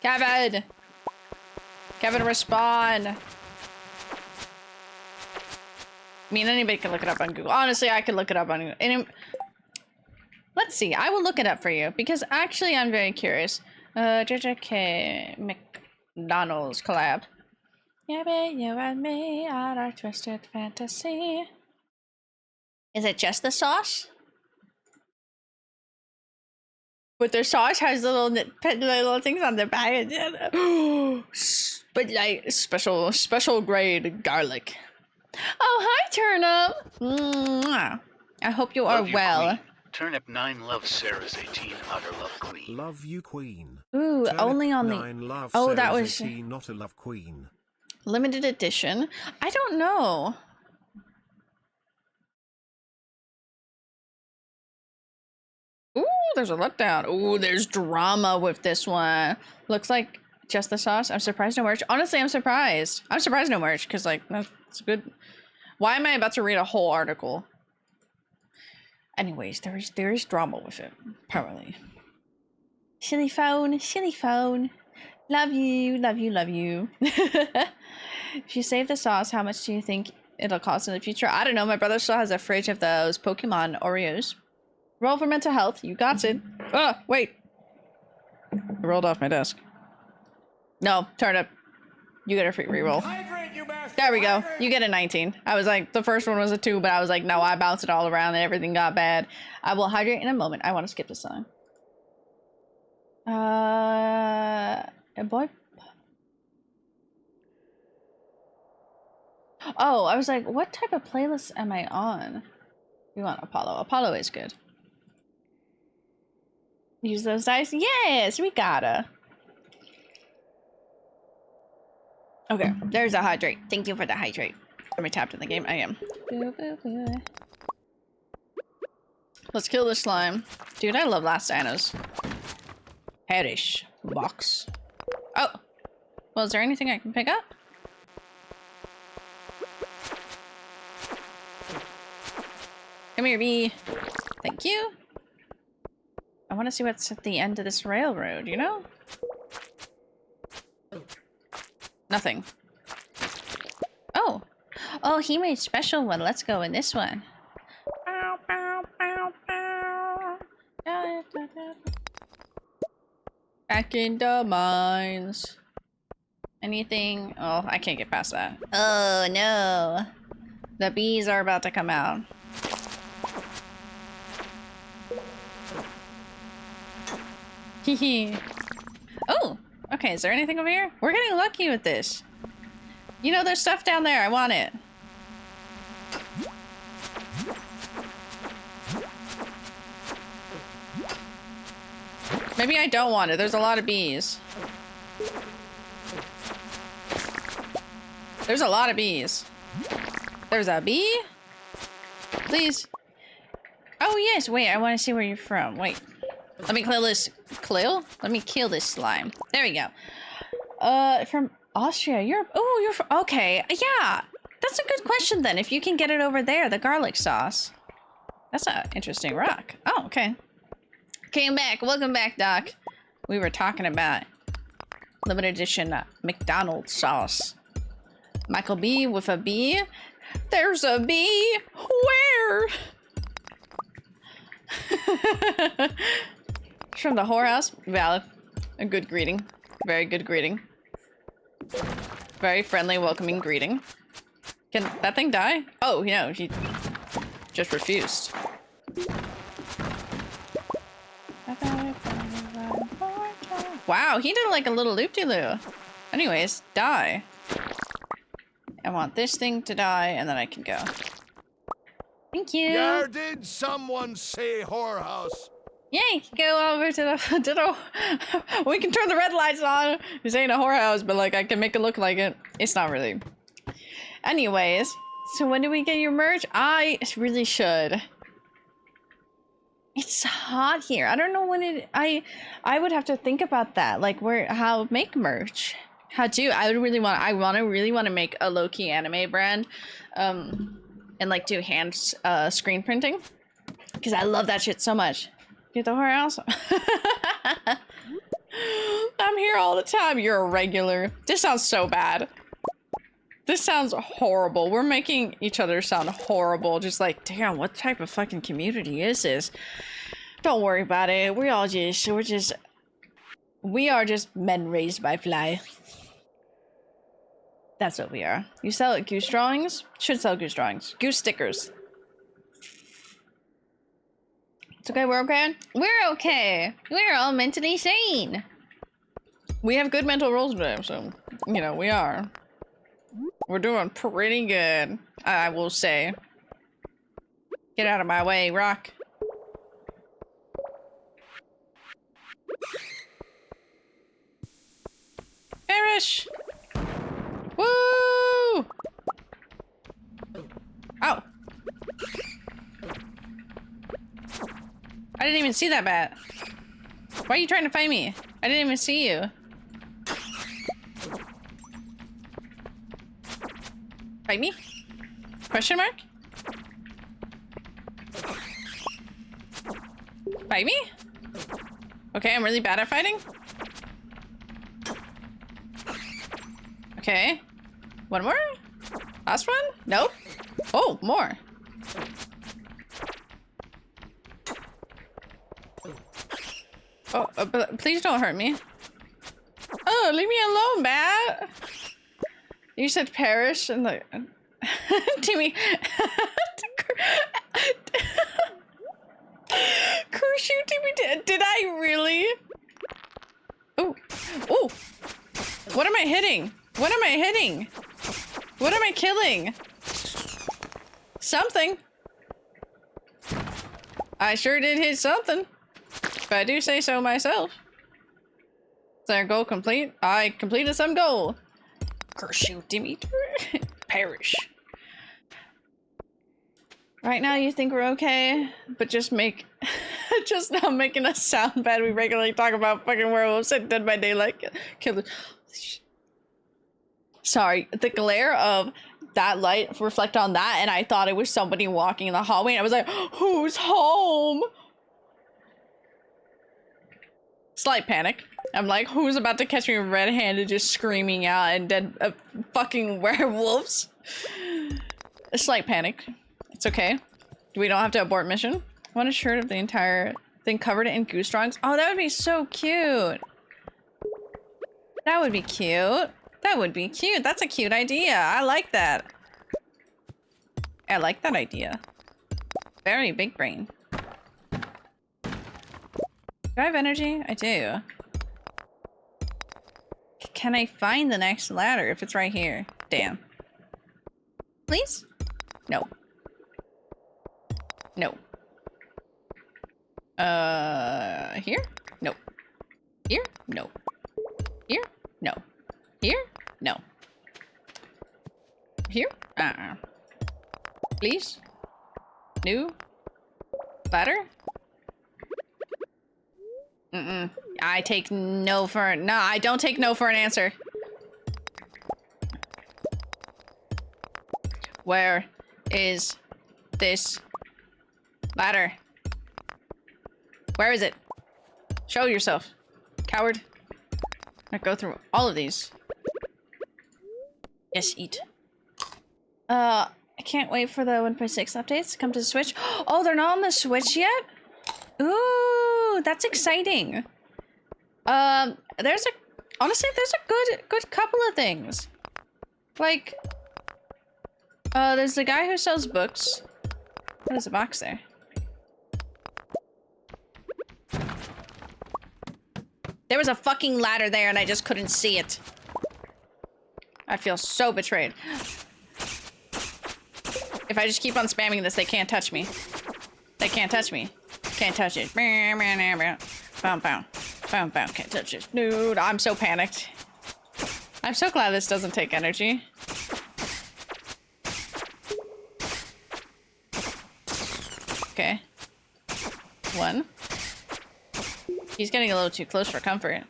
Kevin! Kevin, respond. I mean, anybody can look it up on Google. Honestly, I could look it up on Google. Let's see. I will look it up for you because actually I'm very curious. JJK McDonald's collab. Yeah, babe, you and me are our twisted fantasy. Is it just the sauce? But their sauce has little things on the back. But like special grade garlic. Oh, hi, Turnip. Mwah. I hope you are Love you, well. Queen. Turnip 9 loves Sarah's 18 outer love queen. Love you, Queen. Ooh, Turnip only on the 9 loves oh, that Sarah's was 18, not a love queen. limited edition. I don't know. Ooh, there's a letdown. Ooh, there's drama with this one. Looks like just the sauce. I'm surprised no merch. Honestly, I'm surprised. I'm surprised no merch because like that's good. Why am I about to read a whole article? Anyways, there is drama with it, apparently. Silly phone, silly phone. Love you, love you, love you. If you save the sauce, how much do you think it'll cost in the future? I don't know. My brother still has a fridge of those Pokemon Oreos. Roll for mental health. You got it. Oh, wait. I rolled off my desk. No, Turnip. You get a free reroll. Hydrate, you bastard! There we go. Hydrate! You get a 19. I was like, the first one was a 2, but I was like, no, I bounced it all around and everything got bad. I will hydrate in a moment. I want to skip this song. Boy. Oh, I was like, what type of playlist am I on? We want Apollo. Apollo is good. Use those dice? Yes, we gotta. Okay, there's a hydrate. Thank you for the hydrate. Am I tapped in the game? I am. Let's kill this slime. Dude, I love Last Anna's. Perish. Box. Oh! Well, is there anything I can pick up? Come here, bee. Thank you. I want to see what's at the end of this railroad, you know? Nothing. Oh! Oh, he made special one. Let's go in this one. Back in the mines. Anything? Oh, I can't get past that. Oh, no. The bees are about to come out. Hehe. Oh! Okay, is there anything over here? We're getting lucky with this. You know, there's stuff down there. I want it. Maybe I don't want it. There's a lot of bees. There's a lot of bees. There's a bee? Please. Oh, yes. Wait, I want to see where you're from. Wait. Let me kill this. Let me kill this slime. There we go. From Austria. You're from... Okay. Yeah. That's a good question then. If you can get it over there, the garlic sauce. That's an interesting rock. Oh, okay. Came back. Welcome back, Doc. We were talking about limited edition McDonald's sauce. Michael B with a B. There's a bee. Where? From the whorehouse. Valid. A good greeting. Very good greeting. Very friendly, welcoming greeting. Can that thing die? Oh, no, he just refused. Wow, he did like a little loop-de-loo. Anyways, die. I want this thing to die, and then I can go. Thank you. Yar, did someone say whorehouse? Yay! Go over to the we can turn the red lights on. This ain't a whorehouse, but like I can make it look like it. It's not really. Anyways, so when do we get your merch? I really should. It's hot here. I don't know when it. I would have to think about that. Like how make merch. How to? I would really want. Really want to make a low-key anime brand, and like do hand screen printing, because I love that shit so much. Get the whorehouse. I'm here all the time. You're a regular. This sounds so bad. This sounds horrible. We're making each other sound horrible. Just like, damn, what type of fucking community is this? Don't worry about it. We are just men raised by fly. That's what we are. You sell goose drawings? Should sell goose drawings. Goose stickers. It's okay, we're okay? We're okay. We're all mentally sane. We have good mental rolls today, so, you know, we are. We're doing pretty good, I will say. Get out of my way, rock. Perish! Woo! Ow! I didn't even see that bat. Why are you trying to fight me? I didn't even see you. Fight me? Question mark? Fight me? Okay, I'm really bad at fighting. Okay. One more? Last one? Nope. Oh, more. Oh, but please don't hurt me. Oh, leave me alone, bat. You said perish and like Timmy. Curse you, Timmy. Did I really? Oh, oh. What am I hitting? What am I hitting? What am I killing? Something. I sure did hit something. If I do say so myself. Is our goal complete? I completed some goal. Curse you, Demeter. Perish. Right now you think we're okay, but just make... just not making us sound bad. We regularly talk about fucking werewolves and Dead by Daylight killers. Sorry, the glare of that light reflect on that, and I thought it was somebody walking in the hallway, and I was like, who's home? Slight panic. I'm like, who's about to catch me red-handed just screaming out and dead fucking werewolves? A slight panic. It's okay. We don't have to abort mission. I want a shirt of the entire thing covered in goose drawings. Oh, that would be so cute. That would be cute. That would be cute. That's a cute idea. I like that. I like that idea. Very big brain. Do I have energy? I do. Can I find the next ladder if it's right here? Damn. Please? No. No. Here? No. Here? No. Here? No. Here? No. Here? Please? New? Ladder? Mm-mm. I take no for... No, I don't take no for an answer. Where is this ladder? Where is it? Show yourself, coward. I'm gonna go through all of these. Yes, eat. I can't wait for the 1.6 updates to come to the Switch. Oh, they're not on the Switch yet? Ooh, that's exciting. Honestly, there's a good couple of things. Like, there's the guy who sells books. There's a box there. There was a fucking ladder there and I just couldn't see it. I feel so betrayed. If I just keep on spamming this, they can't touch me. They can't touch me. Can't touch it. Boom, boom. Boom, boom. Can't touch it. Dude, I'm so panicked. I'm so glad this doesn't take energy. Okay. One. He's getting a little too close for comfort.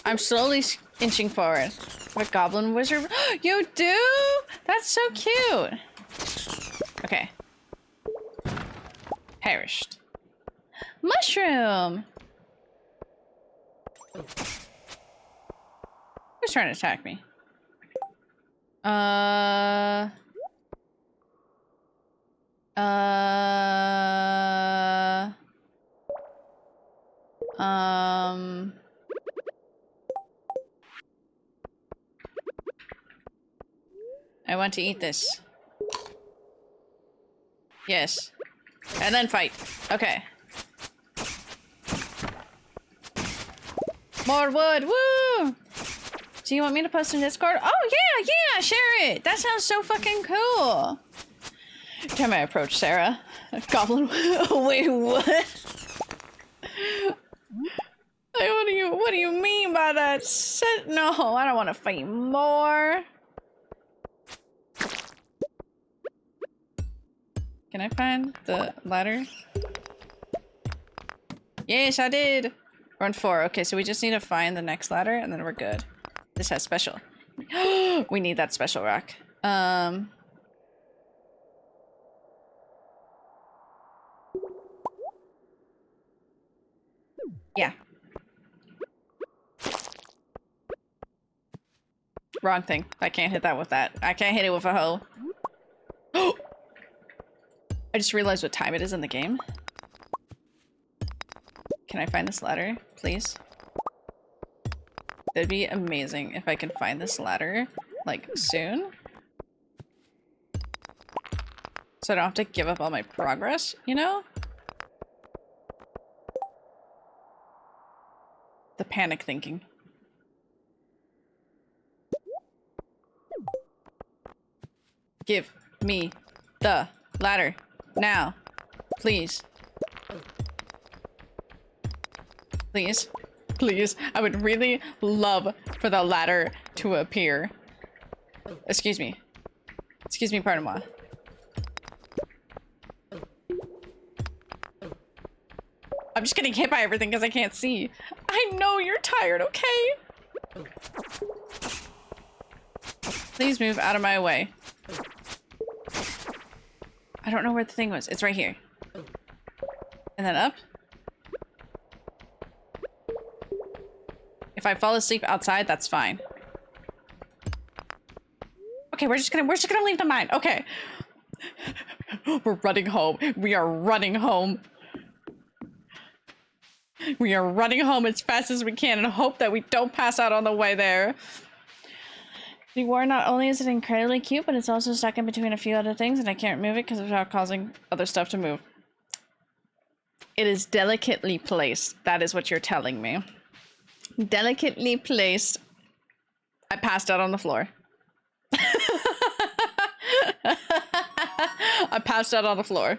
I'm slowly inching forward. What goblin wizard? You do? That's so cute. Okay. Perished. Mushroom! Who's trying to attack me? I want to eat this. Yes. And then fight. Okay. More wood, woo! Do you want me to post in Discord? Oh yeah, share it! That sounds so fucking cool! Time I approach Sarah. Goblin, wait, what? Like, what do you mean by that? No, I don't want to fight more. Can I find the ladder? Yes, I did! We're on 4. Okay, so we just need to find the next ladder and then we're good. This has special. We need that special rock. Yeah. Wrong thing. I can't hit that with that. I can't hit it with a hoe. I just realized what time it is in the game. Can I find this ladder, please? That'd be amazing if I can find this ladder, like, soon. So I don't have to give up all my progress, you know? The panic thinking. Give me the ladder now, please. Please, please. I would really love for the ladder to appear. Excuse me. Excuse me, pardon moi. I'm just getting hit by everything because I can't see. I know you're tired, okay? Please move out of my way. I don't know where the thing was. It's right here. And then up. If I fall asleep outside, that's fine. Okay, we're just gonna leave the mine. Okay. We're running home. We are running home. We are running home as fast as we can and hope that we don't pass out on the way there. The war, not only is it incredibly cute, but it's also stuck in between a few other things and I can't move it because it's not causing other stuff to move. It is delicately placed. That is what you're telling me. Delicately placed. I passed out on the floor. I passed out on the floor.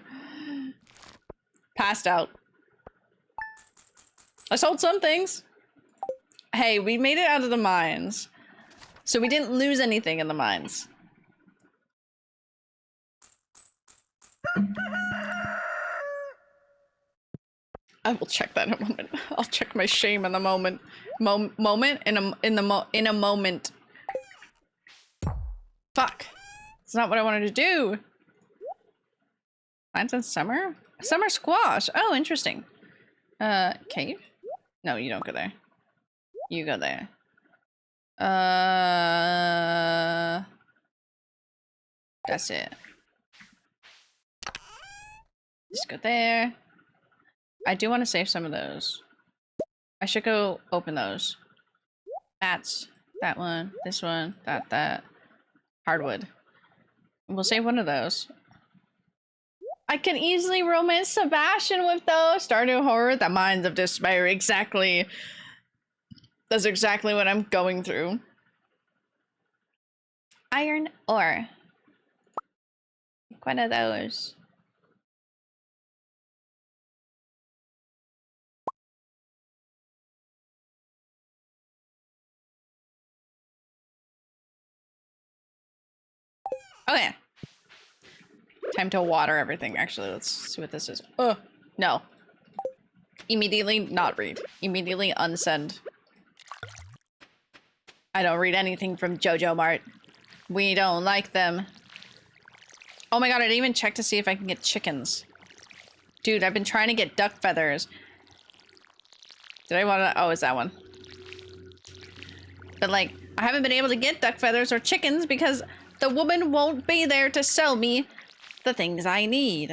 Passed out. I sold some things. Hey, we made it out of the mines. So we didn't lose anything in the mines. I will check that in a moment. I'll check my shame in the moment. In a moment. Fuck. It's not what I wanted to do. Plants in summer? Summer squash. Oh, interesting. Cave? No, you don't go there. You go there. That's it. Just go there. I do want to save some of those. I should go open those. That's that one, this one, that. Hardwood. We'll save one of those. I can easily romance Sebastian with those. Stardew Horror, the Mines of Despair. Exactly. That's exactly what I'm going through. Iron ore. Like one of those. Okay. Time to water everything. Actually, let's see what this is. Oh, no. Immediately not read. Immediately unsend. I don't read anything from Jojo Mart. We don't like them. Oh my god, I didn't even check to see if I can get chickens. Dude, I've been trying to get duck feathers. Did I want to? Oh, it's that one. But like, I haven't been able to get duck feathers or chickens because the woman won't be there to sell me the things I need.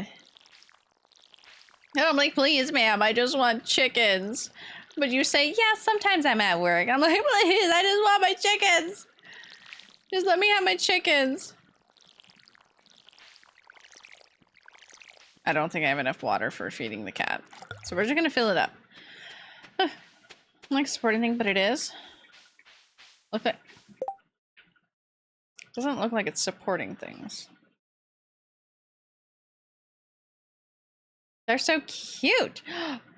And I'm like, please, ma'am, I just want chickens. But you say, yeah, sometimes I'm at work. I'm like, please, I just want my chickens. Just let me have my chickens. I don't think I have enough water for feeding the cat. So we're just gonna fill it up. I'm like supporting thing, but it is. Look at. Doesn't look like it's supporting things. They're so cute.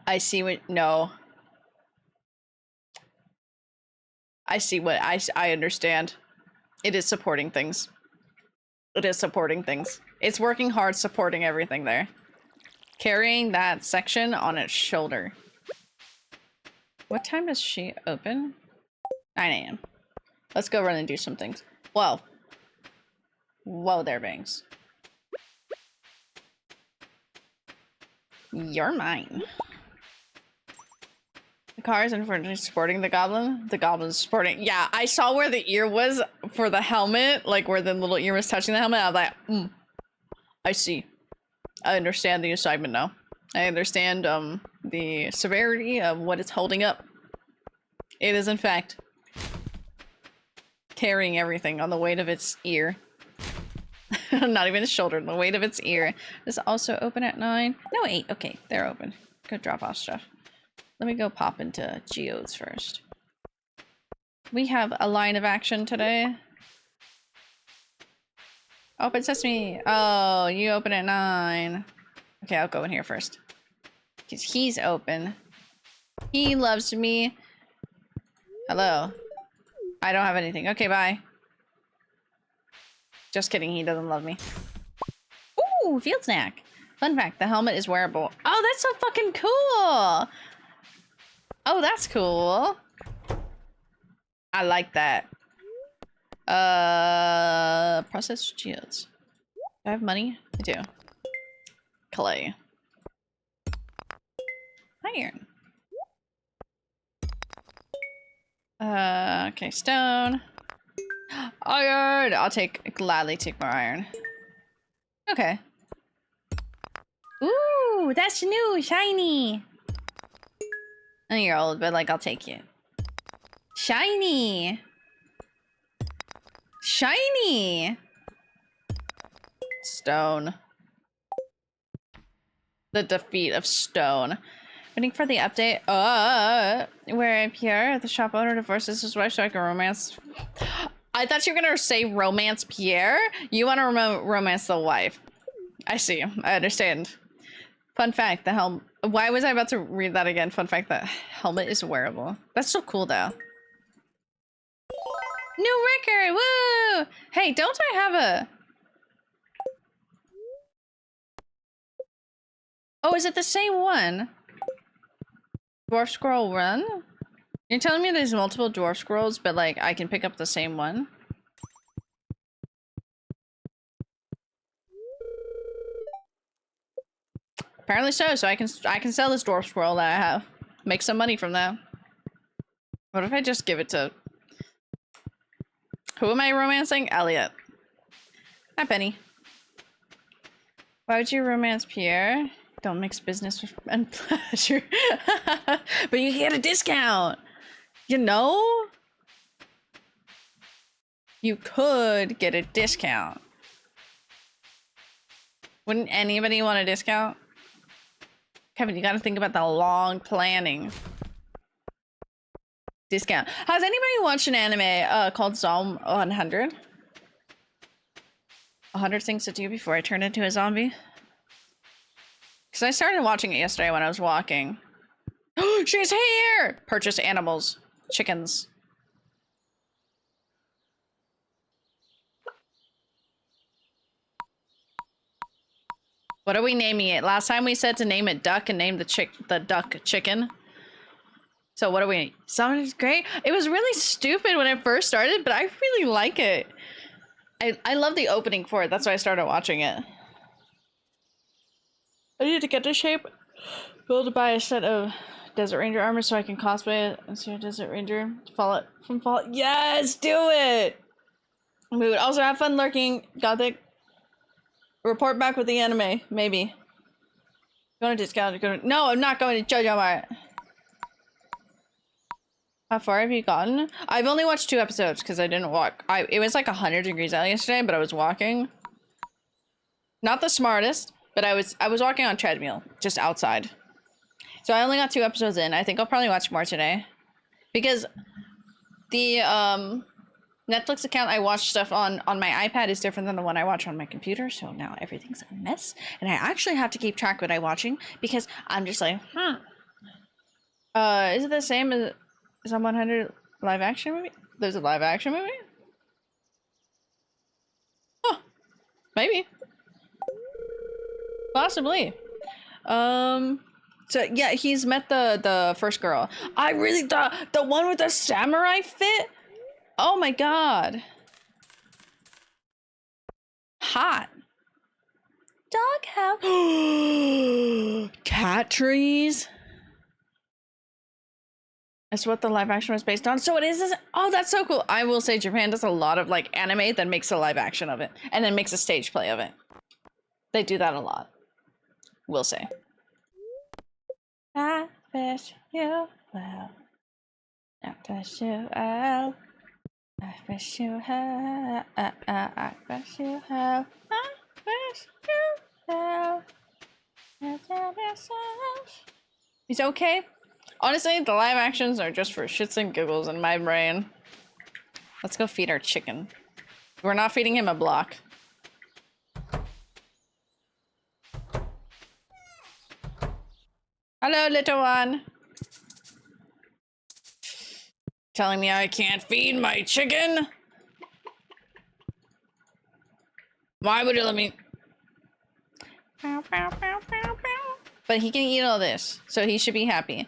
I see what, no. I see what, I understand. It is supporting things. It is supporting things. It's working hard supporting everything there. Carrying that section on its shoulder. What time does she open? 9 a.m. Let's go run and do some things. Whoa. Whoa there, Bangs. You're mine. The car is unfortunately supporting the goblin. The goblin's supporting. Yeah, I saw where the ear was for the helmet, like where the little ear was touching the helmet. I was like, I see. I understand the assignment now. I understand the severity of what it's holding up. It is in fact carrying everything on the weight of its ear. Not even its shoulder, the weight of its ear. Is also open at 9. No, 8. Okay, they're open. Go drop off stuff. Let me go pop into geodes first. We have a line of action today. Open sesame. Oh, you open at 9. Okay, I'll go in here first. Because he's open. He loves me. Hello. I don't have anything. Okay, bye. Just kidding, he doesn't love me. Ooh, field snack. Fun fact, the helmet is wearable. Oh, that's so fucking cool! Oh, that's cool. I like that. Processed geodes. Do I have money? I do. Clay. Iron. Okay, stone. Iron! I'll gladly take more iron. Okay. Ooh, that's new, shiny. I know you're old, but like, I'll take you. Shiny! Shiny! Stone. The defeat of stone. Waiting for the update. Where Pierre, the shop owner, divorces his wife so I can romance. I thought you were gonna say romance Pierre. You want to romance the wife. I see. I understand. Fun fact, the helmet. Why was I about to read that again? Fun fact, that helmet is wearable. That's so cool, though. New record! Woo! Hey, don't I have a... Oh, is it the same one? Dwarf Scroll Run? You're telling me there's multiple Dwarf Scrolls, but like, I can pick up the same one? Apparently so I can sell this Dwarf Scroll that I have. Make some money from that. What if I just give it to... Who am I romancing? Elliot. Hi, Penny. Why would you romance Pierre? Don't mix business and pleasure. But you get a discount. You know? You could get a discount. Wouldn't anybody want a discount? Kevin, you gotta think about the long planning. Discount. Has anybody watched an anime called Psalm 100? 100 things to do before I turn into a zombie? Because I started watching it yesterday when I was walking. She's here! Purchase animals. Chickens. What are we naming it? Last time we said to name it duck and name the duck chicken. So what are we? Sounds great. It was really stupid when it first started, but I really like it. I love the opening for it. That's why I started watching it. I need to get to shape. Build to buy a set of Desert Ranger armor so I can cosplay it and see a Desert Ranger. Fallout from Fallout. Yes, do it! Mood. Also, have fun lurking, Gothic. Report back with the anime, maybe. Going to discount. No, I'm not going to JoJo Mart. How far have you gotten? I've only watched 2 episodes because I didn't walk. It was like 100 degrees out yesterday, but I was walking. Not the smartest, but I was walking on treadmill, just outside. So I only got 2 episodes in. I think I'll probably watch more today. Because the Netflix account I watch stuff on my iPad is different than the one I watch on my computer, so now everything's a mess. And I actually have to keep track of what I'm watching because I'm just like, is it the same as on 100 live action movie? There's a live action movie? Huh. Maybe. Possibly. So yeah, he's met the first girl. I really thought the one with the samurai fit. Oh my god. Hot. Doghouse. Cat trees. That's what the live action was based on. So it is. Oh, that's so cool. I will say Japan does a lot of like anime that makes a live action of it and then makes a stage play of it. They do that a lot. Will say. I wish you well. I wish you well. I wish you well. I wish you well. I wish you well. He's okay. Honestly, the live actions are just for shits and giggles in my brain. Let's go feed our chicken. We're not feeding him a block. Hello, little one. Telling me I can't feed my chicken? Why would it let me? But he can eat all this, so he should be happy.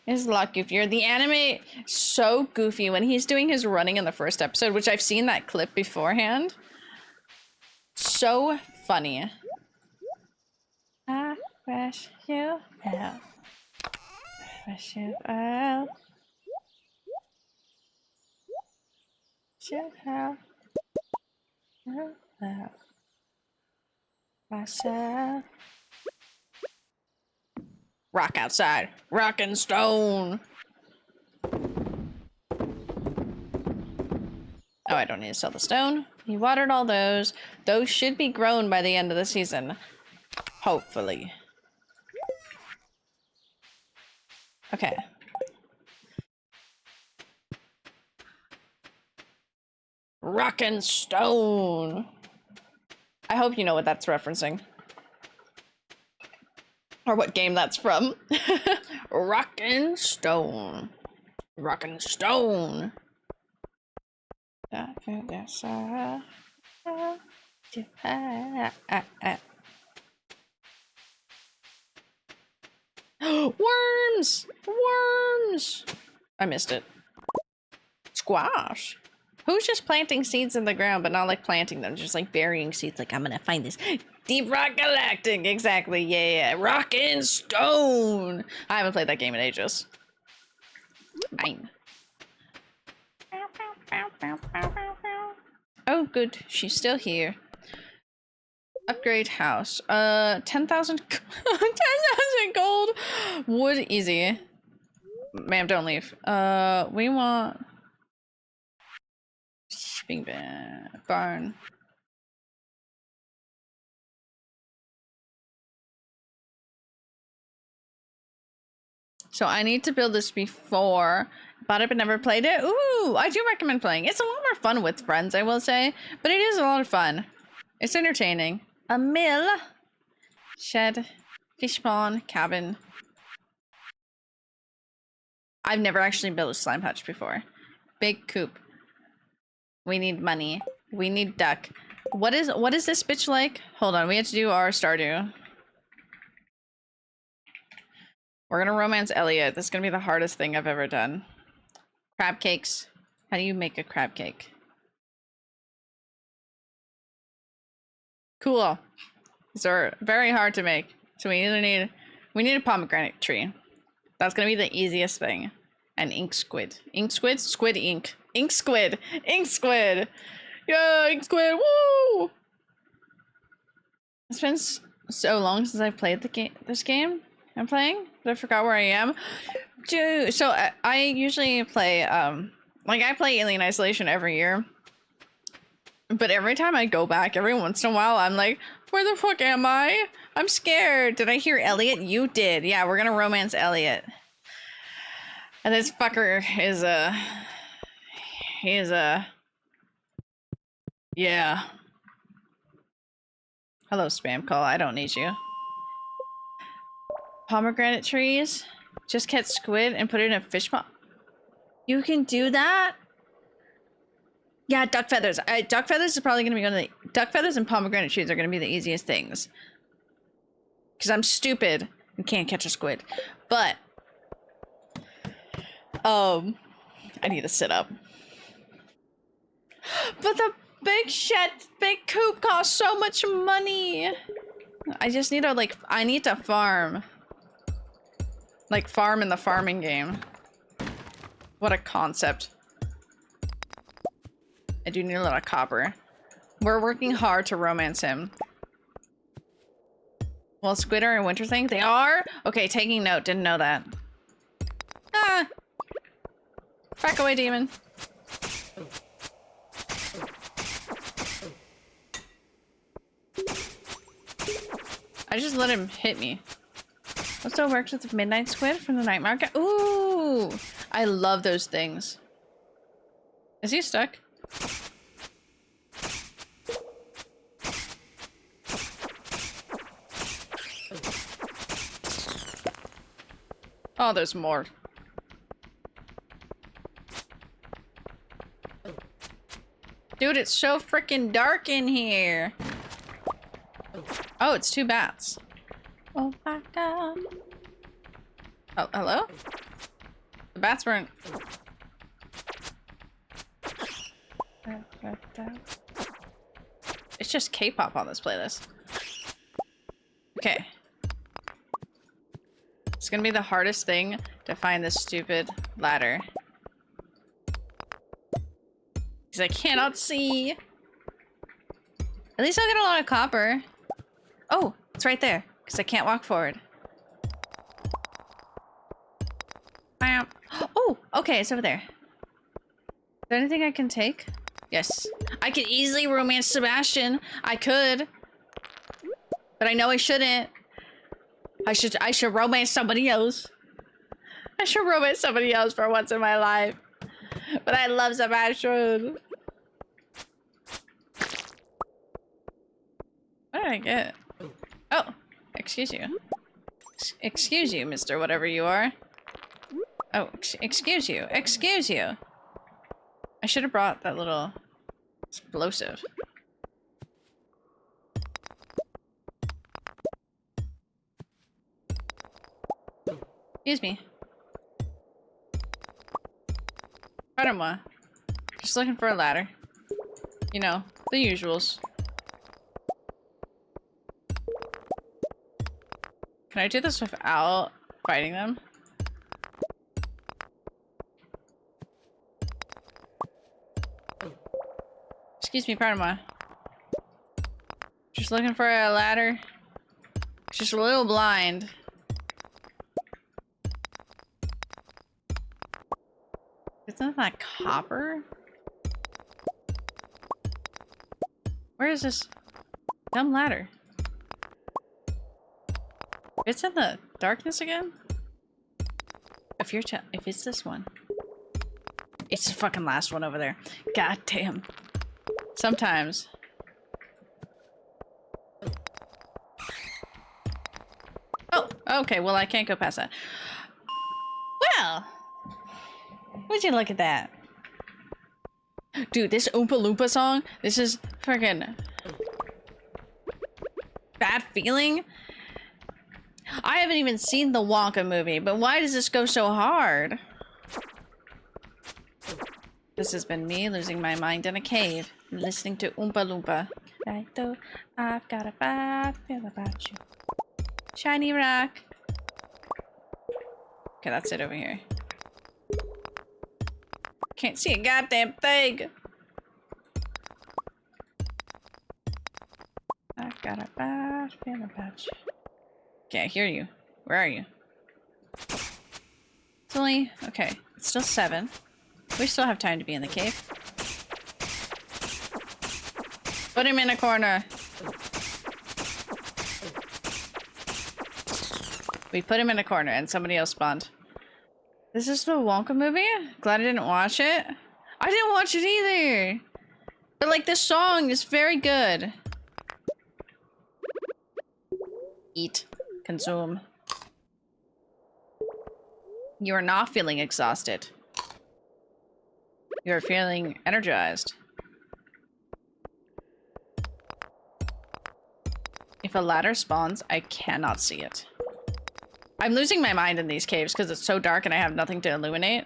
It's a lot goofier. The anime, so goofy when he's doing his running in the first episode, which I've seen that clip beforehand. So funny. I wish you well. I wish you well. Should have myself. Rock outside. Rock and stone. Oh, I don't need to sell the stone. He watered all those. Those should be grown by the end of the season. Hopefully. Okay. Rock and stone. I hope you know what that's referencing. Or what game that's from. Rock and stone. Rock and stone. Worms! Worms! I missed it. Squash. Who's just planting seeds in the ground, but not like planting them, just like burying seeds, like I'm gonna find this Deep Rock Galactic, exactly, yeah. Rock and Stone! I haven't played that game in ages. Mine. Oh, good, she's still here. Upgrade house. 10,000 10,000 gold! Wood, easy. Ma'am, don't leave. We want... Shipping barn. So I need to build this before. Bought it but never played it. Ooh, I do recommend playing. It's a lot more fun with friends, I will say. But it is a lot of fun. It's entertaining. A mill. Shed. Fish pond. Cabin. I've never actually built a slime hutch before. Big coop. We need money. We need duck. What is this bitch like? Hold on, we have to do our Stardew. We're gonna romance Elliot. This is gonna be the hardest thing I've ever done. Crab cakes. How do you make a crab cake? Cool. These are very hard to make. So we need a pomegranate tree. That's gonna be the easiest thing. And ink squid. Ink squid? Squid ink. Ink squid! Ink squid! Yeah, ink squid! Woo! It's been so long since I've played this game I'm playing that I forgot where I am. Dude, so I usually play, like I play Alien Isolation every year. But every time I go back, every once in a while, I'm like, where the fuck am I? I'm scared. Did I hear Elliot? You did. Yeah, we're gonna romance Elliot. And this fucker is yeah. Hello, spam call. I don't need you. Pomegranate trees. Just catch squid and put it in a fish pond. You can do that? Yeah, duck feathers. Duck feathers is probably going to be one of the... Duck feathers and pomegranate trees are going to be the easiest things. Because I'm stupid and can't catch a squid. But... I need to sit up. But the big coop costs so much money. I just need to, like... I need to farm. Like, farm in the farming game. What a concept. I do need a lot of copper. We're working hard to romance him. Well, squid are a winter thing? They are? Okay, taking note. Didn't know that. Ah! Back away, demon. I just let him hit me. Also works with the midnight squid from the night market. Ooh! I love those things. Is he stuck? Oh, there's more. Dude, it's so freaking dark in here. Oh, it's 2 bats. Oh my god. Oh, hello? The bats weren't... It's just K-pop on this playlist. Okay. It's gonna be the hardest thing to find this stupid ladder. Because I cannot see. At least I'll get a lot of copper. Oh, it's right there. Because I can't walk forward. Bam. Oh, okay, it's over there. Is there anything I can take? Yes. I could easily romance Sebastian. I could. But I know I shouldn't. I should romance somebody else. I should romance somebody else for once in my life. But I love Sebastian. What did I get? Oh, excuse you. Excuse you, Mr. Whatever you are. Oh, excuse you. Excuse you. I should have brought that little explosive. Excuse me. Pardon-moi. Just looking for a ladder. You know, the usuals. Can I do this without fighting them? Excuse me, pardon-moi. Just looking for a ladder. Just a little blind. Isn't that copper? Where is this dumb ladder? It's in the darkness again? If it's this one. It's the fucking last one over there. God damn. Sometimes. Oh, okay, well I can't go past that. Well, would you look at that? Dude, this Oompa Loompa song, this is freaking Bad Feeling. I haven't even seen the Wonka movie, but why does this go so hard? This has been me losing my mind in a cave, listening to Oompa Loompa. I thought I've got a bad feel about you. Shiny rock. Okay, that's it over here. Can't see a goddamn thing. I got a bad feeling about you. Okay, I hear you. Where are you? It's only... Okay, it's still 7. We still have time to be in the cave. Put him in a corner. We put him in a corner and somebody else spawned. This is the Wonka movie? Glad I didn't watch it. I didn't watch it either. But like this song is very good. Eat. Consume. You are not feeling exhausted. You are feeling energized. If a ladder spawns, I cannot see it. I'm losing my mind in these caves because it's so dark and I have nothing to illuminate.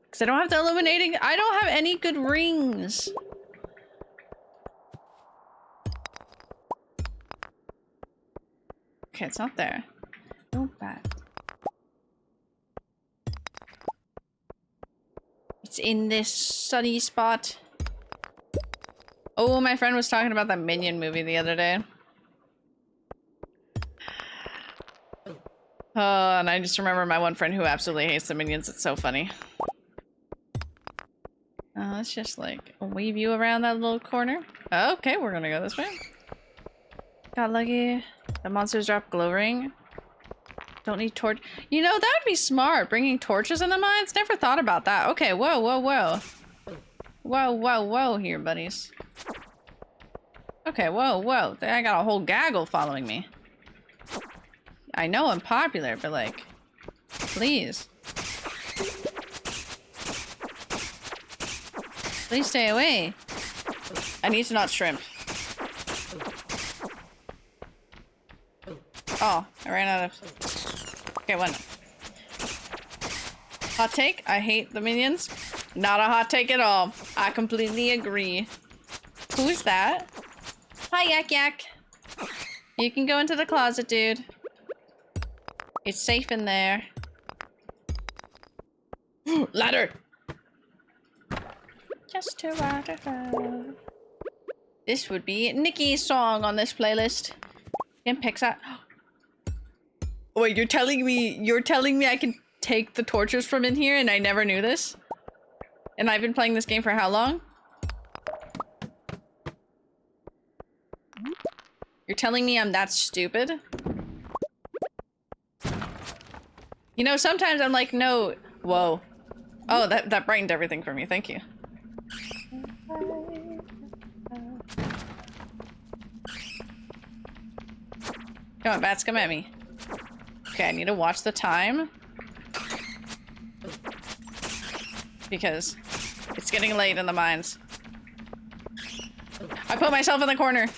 Because I don't have the illuminating. I don't have any good rings. Okay, it's not there. Oh, bad. It's in this sunny spot. Oh, my friend was talking about that Minion movie the other day. And I just remember my one friend who absolutely hates the Minions. It's so funny. Let's just like weave you around that little corner. Okay, we're gonna go this way. Got lucky. The monsters drop glow ring. Don't need torch. You know, that would be smart. Bringing torches in the mines? Never thought about that. Okay, whoa, whoa, whoa. Whoa, whoa, whoa here, buddies. Okay, whoa, whoa. I got a whole gaggle following me. I know I'm popular, but like, please. Please stay away. I need to not shrimp. Oh, I ran out of... Okay, one. Hot take? I hate the minions. Not a hot take at all. I completely agree. Who is that? Hi, Yak Yak. You can go into the closet, dude. It's safe in there. Ladder! Just to waterfall. This would be Nikki's song on this playlist. And picks up. Wait, you're telling me I can take the torches from in here and I never knew this? And I've been playing this game for how long? You're telling me I'm that stupid? You know, sometimes I'm like, no. Whoa. Oh, that brightened everything for me. Thank you. Come on, bats, come at me. Okay, I need to watch the time. Because it's getting late in the mines. I put myself in the corner.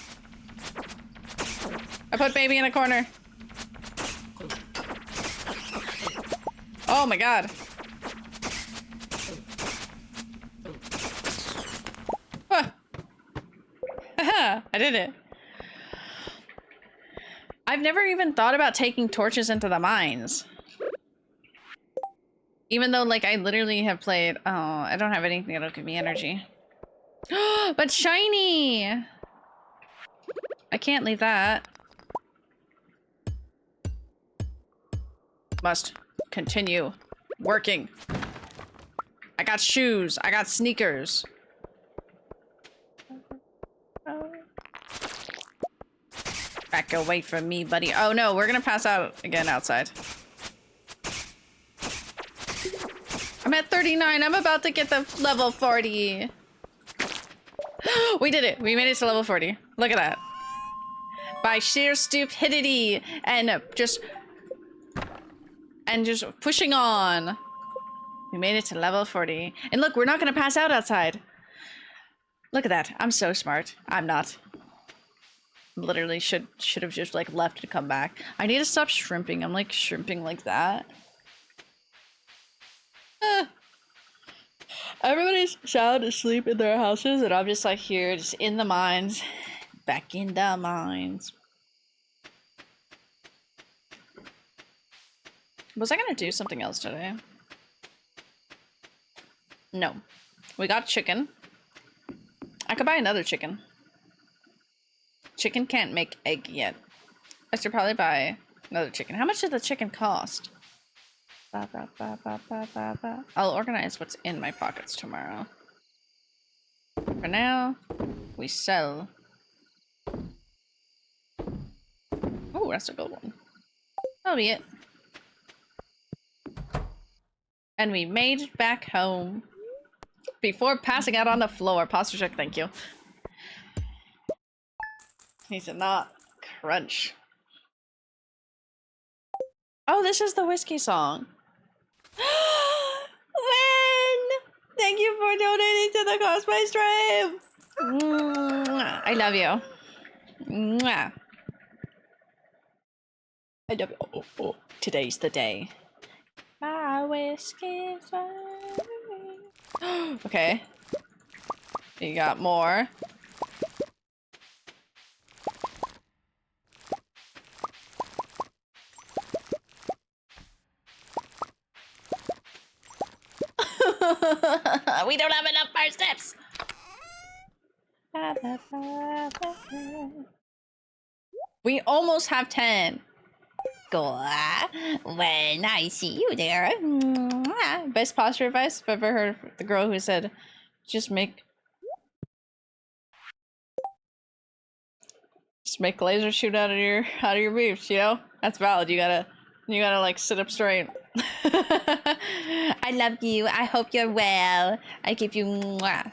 I put baby in a corner. Oh my god. Huh. Haha, I did it. I've never even thought about taking torches into the mines. Even though, like, I literally have played... Oh, I don't have anything that'll give me energy. But shiny! I can't leave that. Must continue working. I got shoes. I got sneakers. Back away from me, buddy. Oh no, we're gonna pass out again outside. I'm at 39. I'm about to get the level 40. We did it. We made it to level 40. Look at that. By sheer stupidity and just pushing on. We made it to level 40. And look, we're not gonna pass out outside. Look at that. I'm so smart. I'm not. Literally should have just like left to come back. I need to stop shrimping. I'm like shrimping like that. Everybody's sound asleep in their houses and I'm just like here, just in the mines. Back in the mines. Was I gonna do something else today? No. We got chicken. I could buy another chicken. Chicken can't make egg yet. I should probably buy another chicken. How much did the chicken cost? I'll organize what's in my pockets tomorrow. For now, we sell. Oh, that's a good one. That'll be it. And we made it back home. Before passing out on the floor. Posture check, thank you. He did not crunch. Oh, this is the whiskey song. When? Thank you for donating to the cosplay stream. I love you. Mwah. I love you. Oh, oh. Today's the day. My whiskey. Okay. You got more. We don't have enough parsnips. We almost have 10. Well, I see you there. Best posture advice I've ever heard. The girl who said, just make lasers shoot out of your boobs, you know? That's valid. You gotta like sit up straight. I love you. I hope you're well. I give you mwah.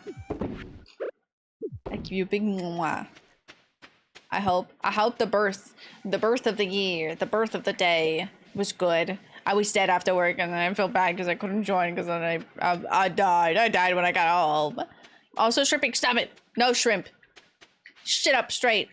I give you a big mwah. I hope the birth of the year, the birth of the day was good. I was dead after work and then I felt bad because I couldn't join because then I died. I died when I got home. Also shrimping, stop it. No shrimp. Shit up straight.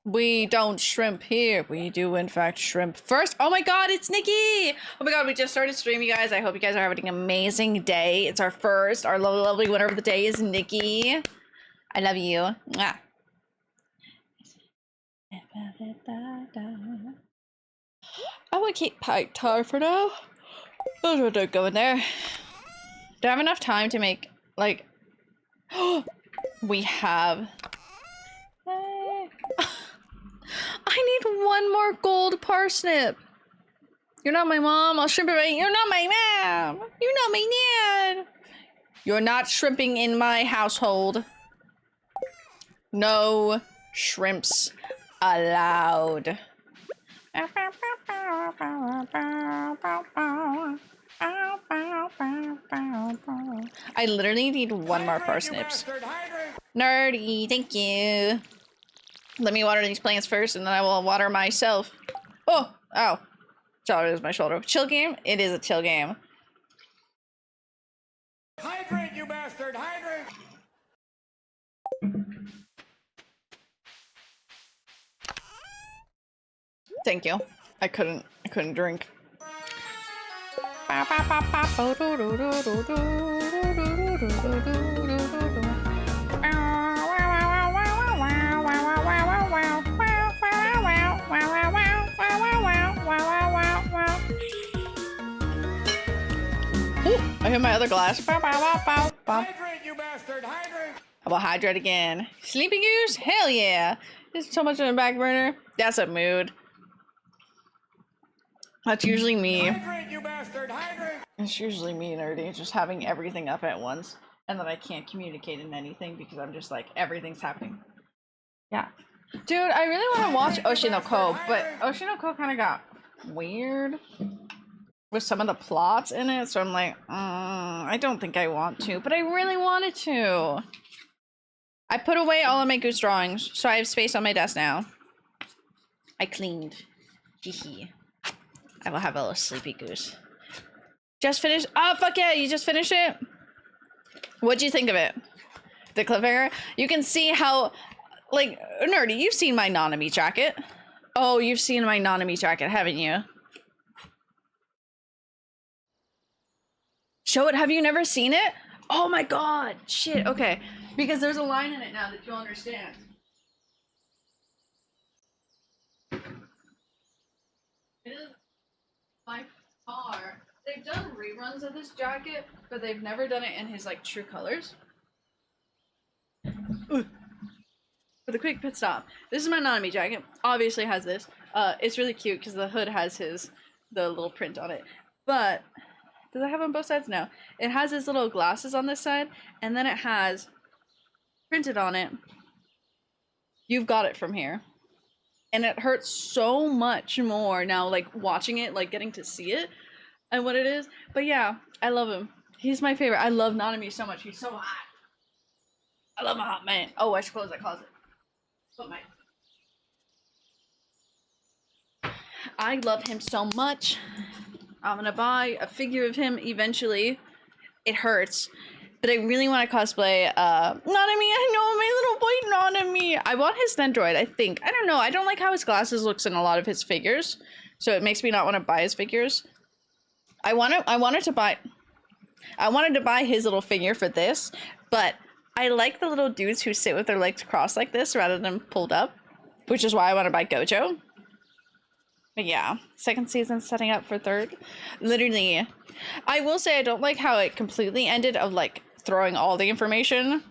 We don't shrimp here. We do, in fact, shrimp first. Oh my god, it's Nikki! Oh my god, we just started streaming, you guys. I hope you guys are having an amazing day. It's our first. Our lovely winner of the day is Nikki. I love you. Mwah. I will keep Pike Tar for now. Oh, don't go in there. Do I have enough time to make, like... We have... I need one more gold parsnip. You're not my mom. I'll shrimp it right. You're not my mom. You're not my dad. You're not shrimping in my household. No shrimps allowed. I literally need one more parsnips. Nerdy, thank you. Let me water these plants first, and then I will water myself. Oh, ow. Sorry, it was my shoulder. Chill game? It is a chill game. Hydrate, you bastard! Hydrate! Thank you. I couldn't drink. I hit my other glass. Hydrate, you bastard! Hydrate! I will hydrate again. Sleepy Goose? Hell yeah. There's so much on the back burner. That's a mood. That's usually me. Hydrate, you bastard! Hydrate! It's usually me, Nerdy, just having everything up at once. And then I can't communicate in anything because I'm just like, everything's happening. Yeah. Dude, I really want to watch Oshinoko, but Oshinoko kind of got weird with some of the plots in it, so I'm like, I don't think I want to, but I really wanted to. I put away all of my goose drawings, so I have space on my desk now. I cleaned. Hehe. I will have a little sleepy goose. Just finished. Oh, fuck yeah, you just finished it? What'd you think of it? The cliffhanger? You can see how, like, Nerdy, you've seen my Nanami jacket. Oh, you've seen my Nanami jacket, haven't you? Show it. Have you never seen it? Oh my god. Shit. Okay. Because there's a line in it now that you'll understand. reruns of this jacket, but they've never done it in his like true colors. Ooh. For the quick pit stop, this is my Nanami jacket. Obviously has this. It's really cute because the hood has the little print on it. But does it have on both sides? No. It has his little glasses on this side, and then it has printed on it, "You've got it from here." And it hurts so much more now, like watching it, like getting to see it and what it is. But yeah, I love him. He's my favorite. I love Nanami so much. He's so hot. I love my hot man. Oh, I should close that closet. Put my... I love him so much. I'm gonna buy a figure of him eventually. It hurts. But I really want to cosplay Nanami. I know, my little boy Nanami. I want his Nendroid, I think. I don't know. I don't like how his glasses looks in a lot of his figures. So it makes me not want to buy his figures. I wanted to buy his little figure for this, but I like the little dudes who sit with their legs crossed like this rather than pulled up, which is why I want to buy Gojo. But yeah, second season setting up for third. Literally, I will say I don't like how it completely ended of like throwing all the information,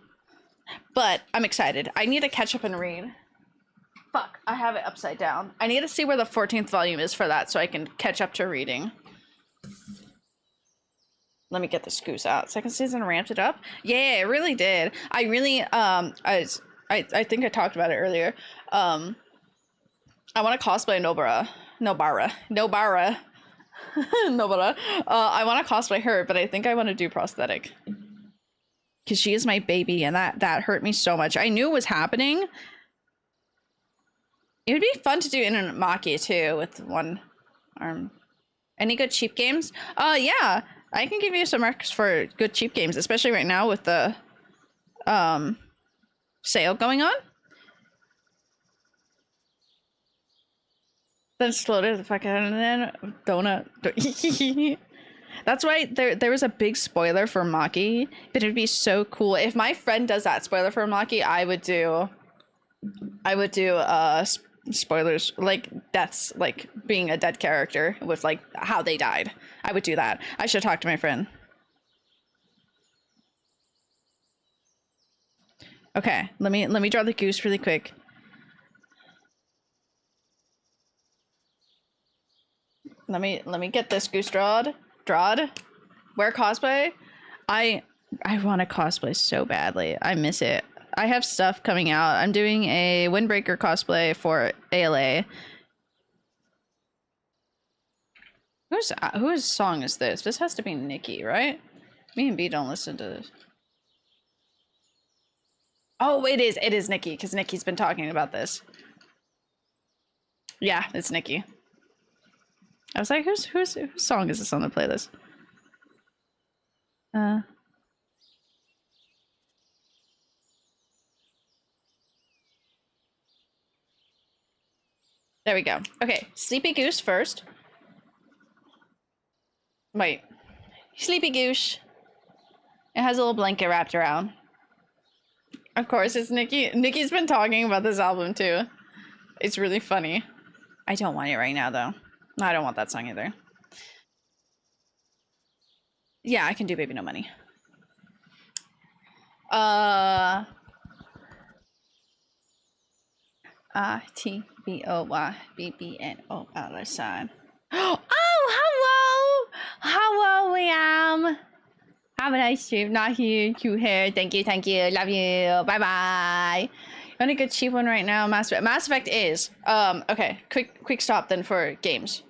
but I'm excited. I need to catch up and read. Fuck, I have it upside down. I need to see where the 14th volume is for that so I can catch up to reading. Let me get this goose out. Second season ramped it up. Yeah, it really did. I really I think I talked about it earlier. I want to cosplay Nobara. I want to cosplay her, but I think I want to do prosthetic because she is my baby, and that hurt me so much. I knew it was happening. It would be fun to do in a Maki too with one arm. Any good cheap games? Yeah. I can give you some recs for good cheap games, especially right now with the sale going on. Then exploded the fuck out, and then donut. That's why there was a big spoiler for Maki, but it'd be so cool if my friend does that spoiler for Maki. I would do spoilers, like deaths, like being a dead character with like how they died. I would do that. I should talk to my friend. Okay, let me draw the goose really quick. Let me get this goose drawed. Wear cosplay. I want to cosplay so badly. I miss it. I have stuff coming out. I'm doing a Windbreaker cosplay for ALA. Whose song is this? This has to be Nikki, right? Me and B don't listen to this. Oh, it is Nikki, because Nikki's been talking about this. Yeah, it's Nikki. I was like, whose song is this on the playlist? There we go. Okay, Sleepy Goose first. Wait. Sleepy Goose. It has a little blanket wrapped around. Of course, it's Nikki. Nikki's been talking about this album too. It's really funny. I don't want it right now though. I don't want that song either. Yeah, I can do Baby No Money. RTBOYBBNO sign. Oh, hello! Hello, Liam! Have a nice trip. Not here, cute hair. Thank you, love you. Bye bye. You want a good cheap one right now? Mass Effect is. Okay, quick stop then for games.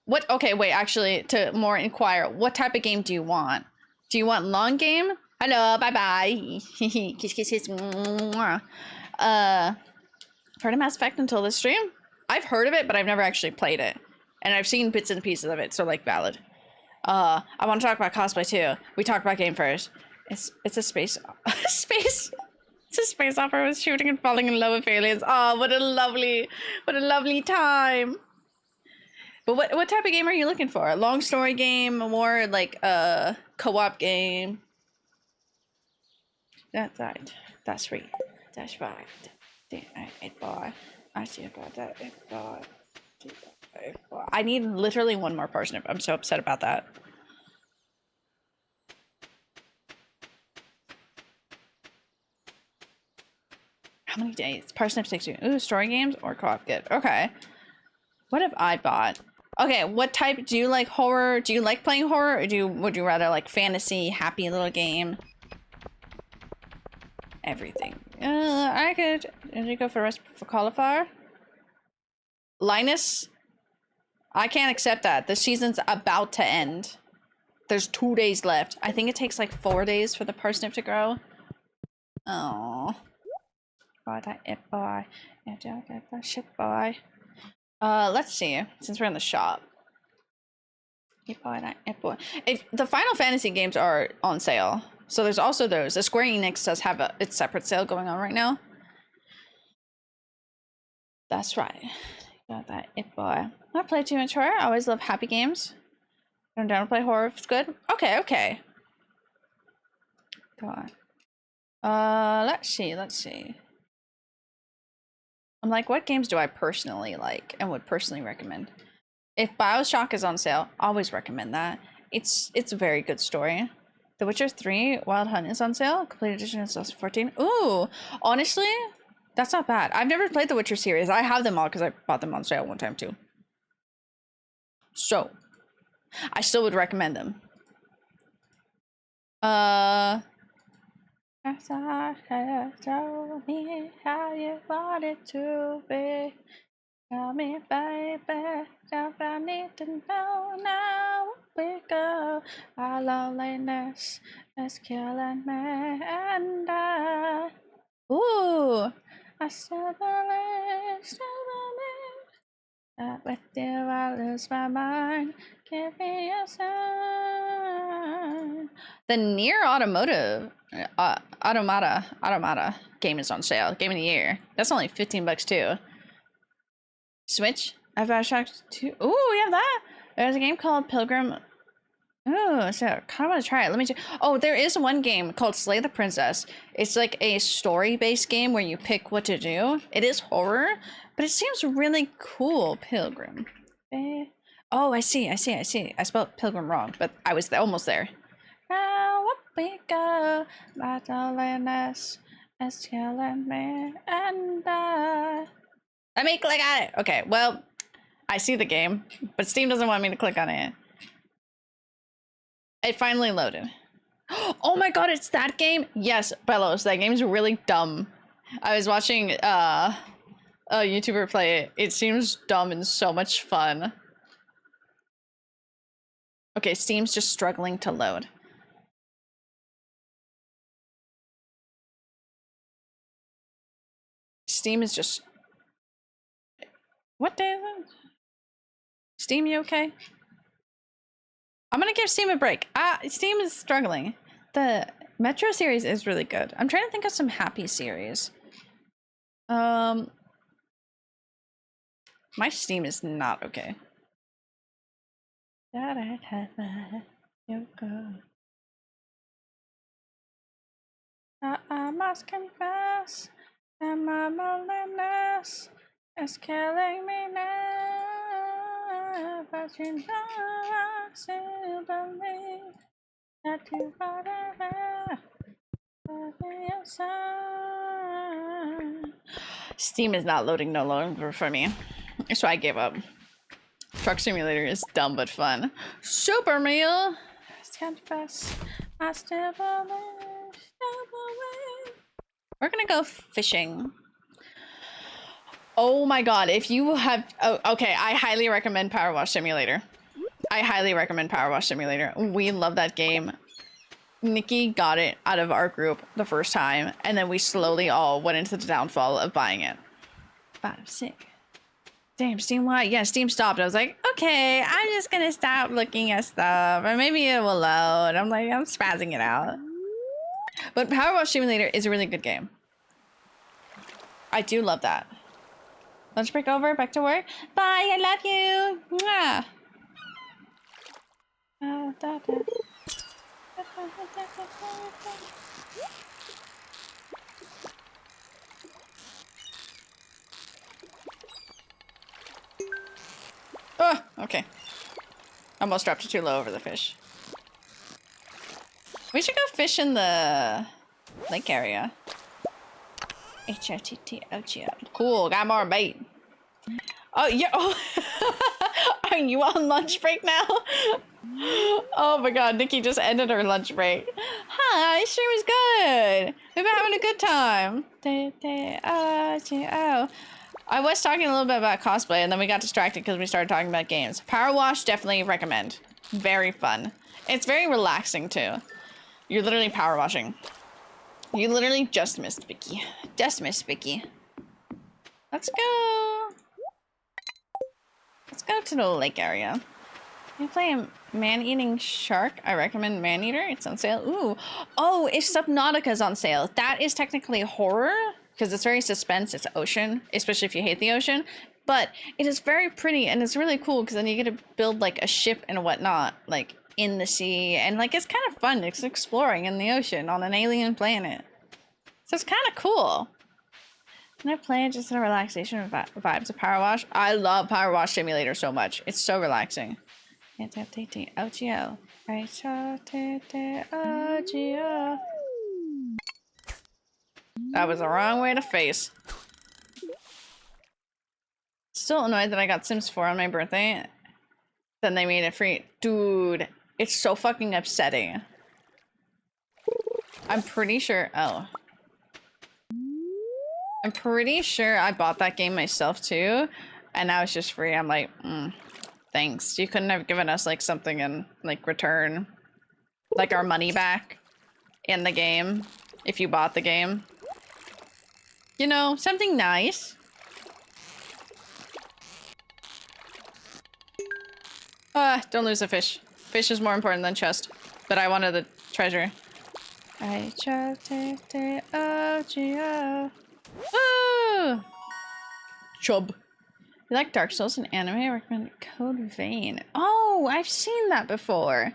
What? Okay, wait. Actually, to more inquire, what type of game do you want? Do you want long game? Hello, bye bye. Kiss kiss kiss. Heard of Mass Effect until this stream? I've heard of it, but I've never actually played it, and I've seen bits and pieces of it, so like valid. I want to talk about cosplay too. We talked about game first. It's a space space. It's a space opera with shooting and falling in love with aliens. Oh, what a lovely time. But what type of game are you looking for? A long story game, more like a co-op game? That's right. That's right. That's right. I need literally one more parsnip. I'm so upset about that. How many days? Parsnip 60. Ooh, story games or co-op good. Okay. What have I bought? Okay, what type? Do you like horror? Do you like playing horror? Or would you rather like fantasy, happy little game? Everything. I could go for cauliflower. Linus? I can't accept that. The season's about to end. There's 2 days left. I think it takes like 4 days for the parsnip to grow. Oh. Boy, that it boy. That shit boy. Let's see. Since we're in the shop. It boy, that it boy. The Final Fantasy games are on sale. So there's also those. The Square Enix does have its separate sale going on right now. That's right. Got that it boy. I play too much horror. I always love happy games. I'm down to play horror if it's good. Okay, okay. Go on. Let's see. I'm like, what games do I personally like and would personally recommend? If BioShock is on sale, always recommend that. It's a very good story. The Witcher 3 Wild Hunt is on sale. Complete edition is also 14. Ooh, honestly, that's not bad. I've never played the Witcher series. I have them all because I bought them on sale one time too. So, I still would recommend them. Tell me how you want it to be. Tell me, baby, don't I need to know now where we go? Our loneliness is killing me, and ooh, I still believe that with you I lose my mind. Give me a sign. The Nier Automata game is on sale. Game of the year. That's only $15 too. Switch. I've BioShock 2. Ooh, we have that. There's a game called Pilgrim. Ooh, so I kind of want to try it. Let me check. Oh, there is one game called Slay the Princess. It's like a story-based game where you pick what to do. It is horror, but it seems really cool. Pilgrim. Oh, I see. I spelled Pilgrim wrong, but I was almost there. Now up we go. My loneliness is killing me, and let me click on it. Okay, well, I see the game, but Steam doesn't want me to click on it. It finally loaded. Oh my god, it's that game? Yes, Bellows, that game's really dumb. I was watching a YouTuber play it. It seems dumb and so much fun. Okay, Steam's just struggling to load. Steam is just... What day is it? Steam, you okay? I'm gonna give Steam a break. Steam is struggling. The Metro series is really good. I'm trying to think of some happy series. My Steam is not okay. I must confess that my loneliness is killing me now, but you know I still believe that you are there. Steam is not loading no longer for me, so I gave up. Truck Simulator is dumb but fun. Super Meal. Confess, I still believe. We're gonna go fishing. Oh my god, if you have... Oh, okay, I highly recommend Power Wash Simulator. I highly recommend Power Wash Simulator. We love that game. Nikki got it out of our group the first time, and then we slowly all went into the downfall of buying it. 5, 6. Damn, Steam, why? Yeah, Steam stopped. I was like, okay, I'm just gonna stop looking at stuff, or maybe it will load. I'm like, I'm spazzing it out. But Power Wash Simulator is a really good game. I do love that. Lunch break over, back to work. Bye, I love you. Mwah. Oh, okay. Almost dropped it too low over the fish. We should go fish in the lake area. H-O-T-T-O-G-O. Cool, got more bait. Oh, yeah. Oh. Are you on lunch break now? Oh my god, Nikki just ended her lunch break. Hi, stream is good. We've been having a good time. I was talking a little bit about cosplay and then we got distracted because we started talking about games. Power Wash, definitely recommend. Very fun. It's very relaxing too. You're literally power washing. You literally just missed Vicky. Just missed Vicky. Let's go. Let's go to the lake area. You play a man-eating shark? I recommend Man-Eater. It's on sale. Ooh. Oh, if Subnautica's on sale. That is technically horror because it's very suspense. It's ocean, especially if you hate the ocean. But it is very pretty and it's really cool because then you get to build like a ship and whatnot, like in the sea. And like it's kind of fun. It's exploring in the ocean on an alien planet. So it's kind of cool. Can I play just a relaxation vibes of Power Wash? I love Power Wash Simulator so much. It's so relaxing. O-G-O. That was the wrong way to face. Still annoyed that I got Sims 4 on my birthday. Then they made it free. Dude, it's so fucking upsetting. I'm pretty sure... Oh. I'm pretty sure I bought that game myself too. And now it's just free. I'm like, thanks. You couldn't have given us like something in like return. Like our money back in the game. If you bought the game. You know, something nice. Don't lose a fish. Fish is more important than chest. But I wanted the treasure. I-H-O-T-T-O-G-O. Woo! Chub. You like Dark Souls and anime? I recommend Code Vein. Oh, I've seen that before.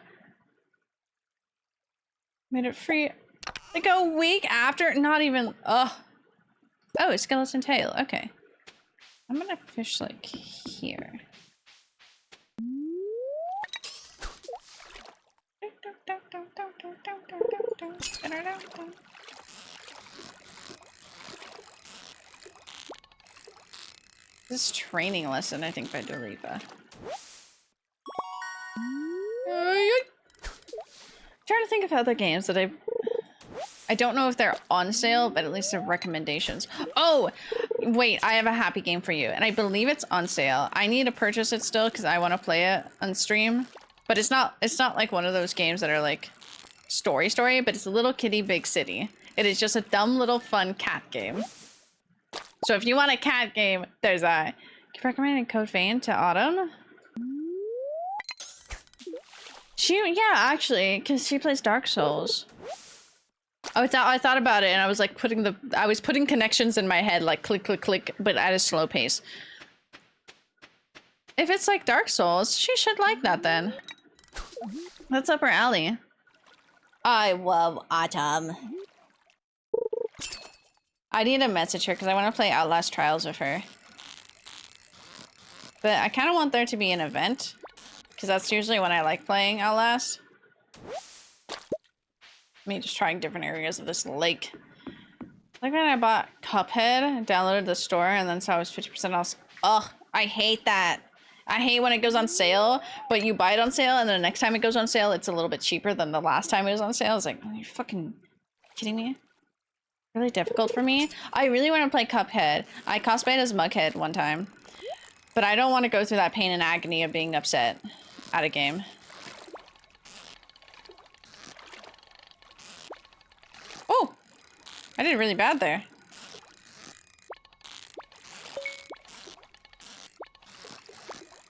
Made it free like a week after. Not even. Oh, Skeleton Tail. Okay. I'm gonna fish like here. This training lesson, I think, by Doriva. Trying to think of other games that I don't know if they're on sale, but at least they're recommendations. Oh, wait, I have a happy game for you, and I believe it's on sale. I need to purchase it still because I want to play it on stream. But it's not like one of those games that are like story, but it's a Little Kitty Big City. It is just a dumb little fun cat game. So if you want a cat game, there's that. Keep recommending Code Vein to Autumn. Yeah, actually, because she plays Dark Souls. I thought about it and I was like I was putting connections in my head, like click, click, click, but at a slow pace. If it's like Dark Souls, she should like that then. That's up her alley. I love Autumn. I need to message her because I want to play Outlast Trials with her. But I kind of want there to be an event. Because that's usually when I like playing Outlast. Me just trying different areas of this lake. Like when I bought Cuphead, downloaded the store, and then saw it was 50% off. Ugh, I hate that. I hate when it goes on sale, but you buy it on sale, and then the next time it goes on sale, it's a little bit cheaper than the last time it was on sale. I was like, are you fucking kidding me? Really difficult for me. I really want to play Cuphead. I cosplayed as Mughead one time. But I don't want to go through that pain and agony of being upset at a game. Oh! I did really bad there.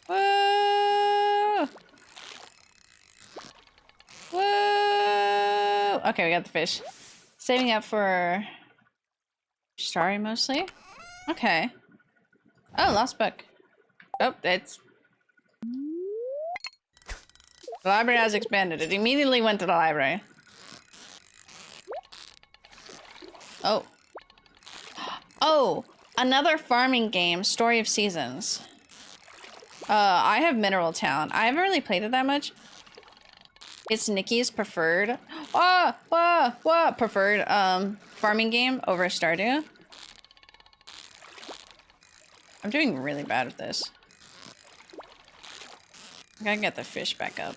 Whoa! Whoa! Okay, we got the fish. Saving up for Starry mostly. Okay. Oh, lost book. Oh, it's... The library has expanded. It immediately went to the library. Oh. Oh! Another farming game, Story of Seasons. I have Mineral Town. I haven't really played it that much. It's Nikki's preferred... preferred, farming game over Stardew. I'm doing really bad at this. I gotta get the fish back up.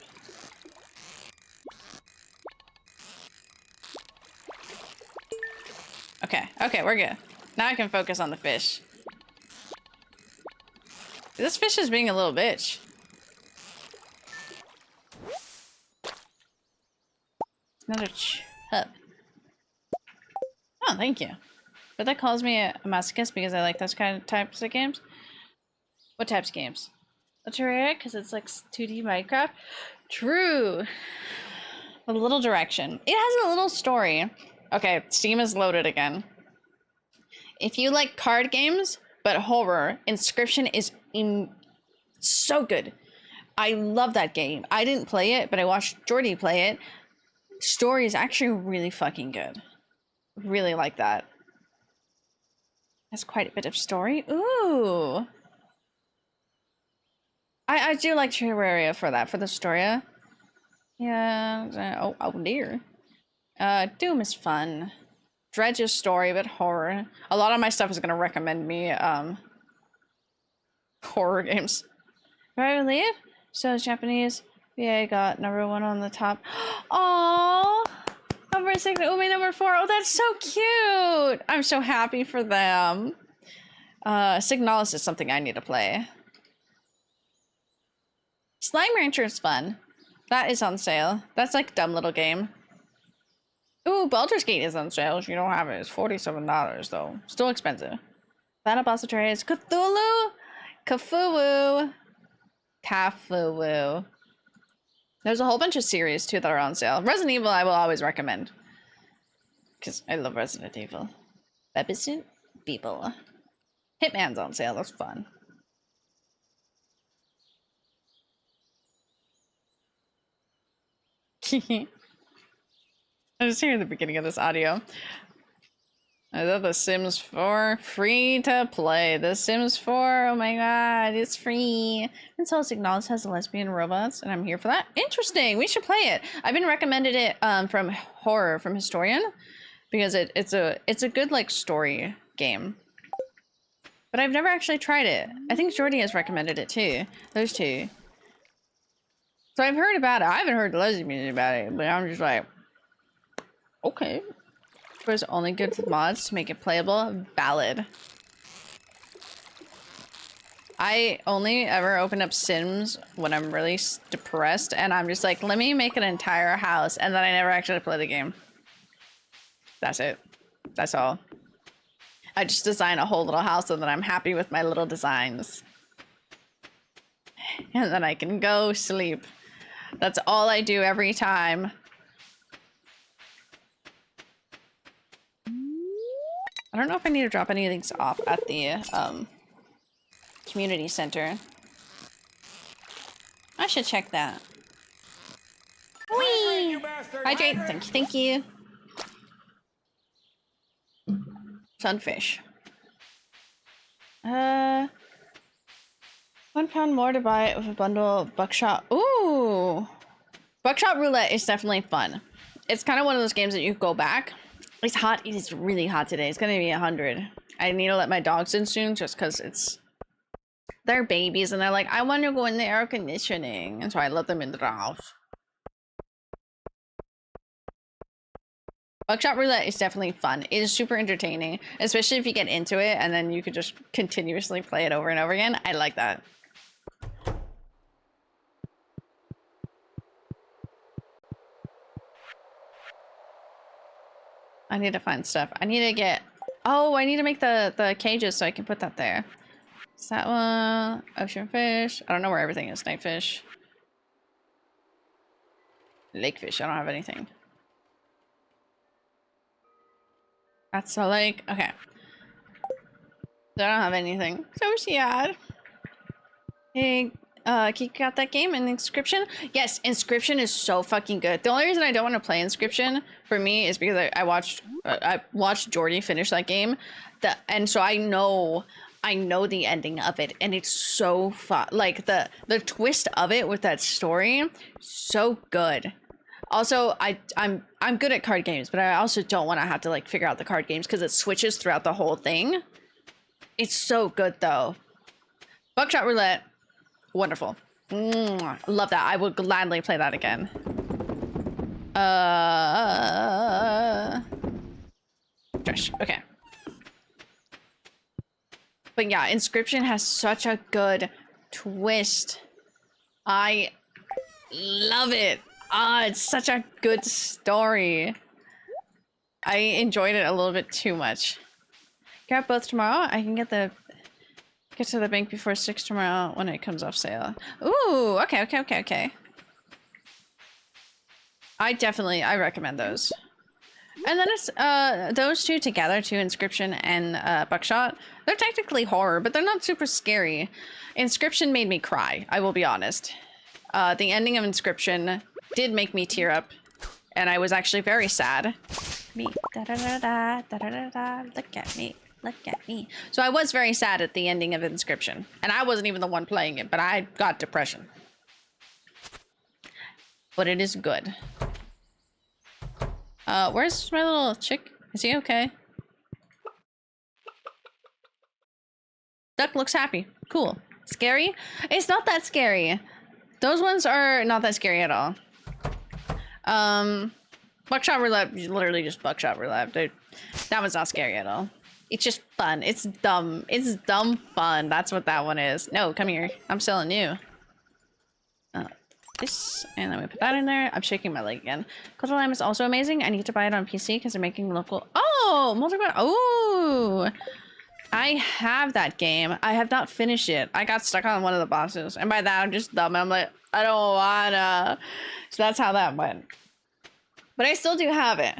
Okay, okay, we're good. Now I can focus on the fish. This fish is being a little bitch. Another chub. Oh, thank you. But that calls me a masochist because I like those kind of types of games. What types of games? Terraria, because it's like 2D Minecraft. True. A little direction. It has a little story. Okay, Steam is loaded again. If you like card games, but horror, Inscription is so good. I love that game. I didn't play it, but I watched Jordy play it. Story is actually really fucking good. Really like that. Has quite a bit of story. Ooh. I do like Terraria for that, for the story. Yeah. Oh dear. Doom is fun. Dredge is story, but horror. A lot of my stuff is gonna recommend me horror games. Right, lead? So it's Japanese. Yeah, I got number 1 on the top. Oh, number 6. Oh, my number 4. Oh, that's so cute. I'm so happy for them. Signalis is something I need to play. Slime Rancher is fun. That is on sale. That's like a dumb little game. Ooh, Baldur's Gate is on sale. If you don't have it, it's $47 though. Still expensive. Battle Boss of Terraria is Cthulhu. Cthulhu. Cthulhu. There's a whole bunch of series too that are on sale. Resident Evil I will always recommend. Because I love Resident Evil. Resident Evil. Hitman's on sale, that's fun. I was here at the beginning of this audio. I thought The Sims 4 free to play. The Sims 4, oh my god, it's free. And so Signalis has lesbian robots, and I'm here for that. Interesting, we should play it. I've been recommended it from horror from Historian because it's a good like story game. But I've never actually tried it. I think Jordy has recommended it too. Those two. So I've heard about it. I haven't heard the lesbian about it, but I'm just like, okay. There's only good mods to make it playable. Valid. I only ever open up Sims when I'm really depressed, and I'm just like, let me make an entire house, and then I never actually play the game. That's it. That's all. I just design a whole little house, and then I'm happy with my little designs. And then I can go sleep. That's all I do every time. I don't know if I need to drop any of these off at the community center. I should check that. Whee! Hydrate, thank you. Sunfish. 1 pound more to buy it with a bundle of buckshot. Ooh! Buckshot roulette is definitely fun. It's kind of one of those games that you go back. It's hot. It is really hot today. It's gonna be 100. I need to let my dogs in soon just because they're babies and they're like, I want to go in the air conditioning. And so I let them in the house. Buckshot roulette is definitely fun. It is super entertaining, especially if you get into it and then you could just continuously play it over and over again. I like that. I need to find stuff. I need to get... Oh, I need to make the cages so I can put that there. Is that one? Ocean fish. I don't know where everything is. Night fish. Lake fish. I don't have anything. That's a lake. Okay. I don't have anything. So sad. Hey, Kiki got that game in Inscription? Yes, Inscription is so fucking good. The only reason I don't want to play Inscription for me is because I watched Jordy finish that game, and so I know the ending of it, and it's so fun. Like the twist of it with that story, so good. Also, I'm good at card games, but I also don't want to have to like figure out the card games because it switches throughout the whole thing. It's so good though. Buckshot Roulette. Wonderful. Love that. I would gladly play that again. Trash. Okay. But yeah, Inscription has such a good twist. I love it. It's such a good story. I enjoyed it a little bit too much. Grab both tomorrow. I can get to the bank before 6 tomorrow when it comes off sale. Ooh, okay. I recommend those. And then it's those two together, Inscription and Buckshot. They're technically horror, but they're not super scary. Inscription made me cry, I will be honest. The ending of Inscription did make me tear up, and I was actually very sad. Me, da da da da da da da. Look at me, look at me. So I was very sad at the ending of Inscription, and I wasn't even the one playing it, but I got depression. But it is good. Where's my little chick? Is he okay? Duck looks happy. Cool. Scary? It's not that scary. Those ones are not that scary at all. Buckshot Roulette, literally just Buckshot Roulette. Dude, that one's not scary at all. It's just fun. It's dumb. It's dumb fun. That's what that one is. No, come here. I'm selling you. This, and then we put that in there. I'm shaking my leg again. Cuddle Lamb is also amazing. I need to buy it on PC because they're making local. Oh, multiplayer. Oh, I have that game. I have not finished it. I got stuck on one of the bosses, and by that I'm just dumb. I'm like, I don't wanna. So that's how that went. But I still do have it.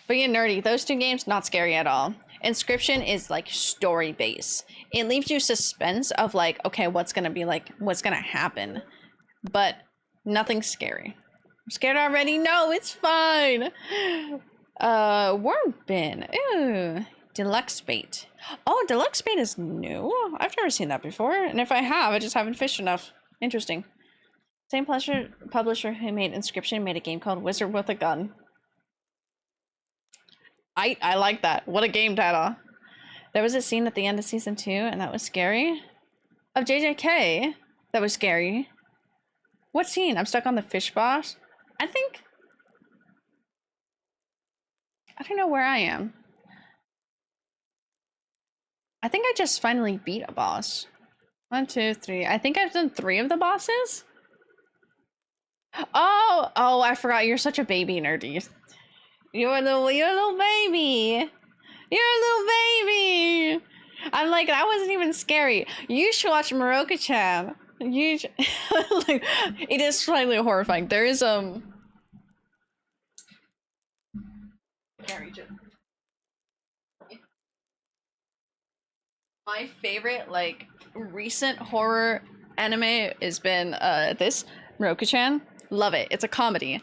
But yeah, nerdy. Those two games not scary at all. Inscription is like story based. It leaves you suspense of like, okay, what's gonna be like, what's gonna happen, but nothing scary. I'm scared already. No, it's fine. Worm bin. Ooh, deluxe bait. Oh, deluxe bait is new. I've never seen that before, and if I have, I just haven't fished enough. Interesting. Same publisher who made Inscription made a game called Wizard with a Gun. I like that. What a game title. There was a scene at the end of season 2, and that was scary. Of JJK, that was scary. What scene? I'm stuck on the fish boss. I don't know where I am. I think I just finally beat a boss. 1, 2, 3. I think I've done 3 of the bosses. Oh, I forgot. You're such a baby, nerdy. You're a little baby. You're a little baby. I'm like, that wasn't even scary. You should watch Maroka-chan. Like, it is slightly horrifying. There is I can't reach it. My favorite like recent horror anime has been this Maroka-chan. Love it. It's a comedy.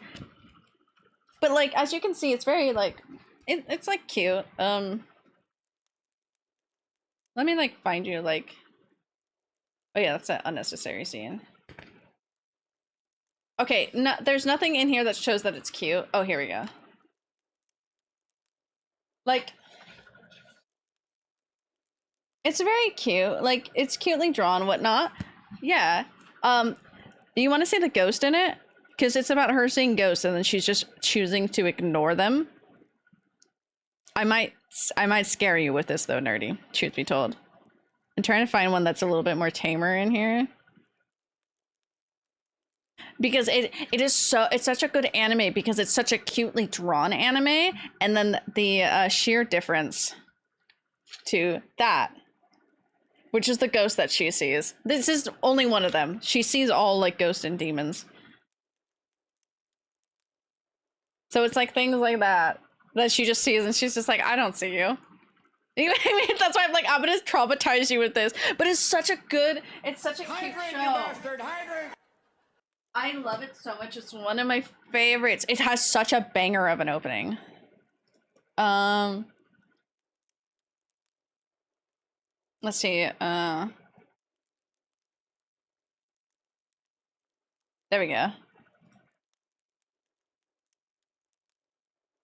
But like, as you can see, it's very like, it's like cute. Let me like find you like, oh yeah, that's an unnecessary scene. Okay, no, there's nothing in here that shows that it's cute. Oh, here we go. Like, it's very cute. Like, it's cutely drawn, whatnot. Yeah. You want to see the ghost in it? Because it's about her seeing ghosts and then she's just choosing to ignore them. I might scare you with this though, nerdy. Truth be told. I'm trying to find one that's a little bit more tamer in here. Because it's such a good anime because it's such a cutely drawn anime, and then the sheer difference to that, which is the ghost that she sees. This is only one of them. She sees all like ghosts and demons. So it's like things like that she just sees, and she's just like, I don't see you. You know what I mean? That's why I'm like, I'm gonna traumatize you with this. But it's such a cute show. I love it so much. It's one of my favorites. It has such a banger of an opening. Let's see. There we go.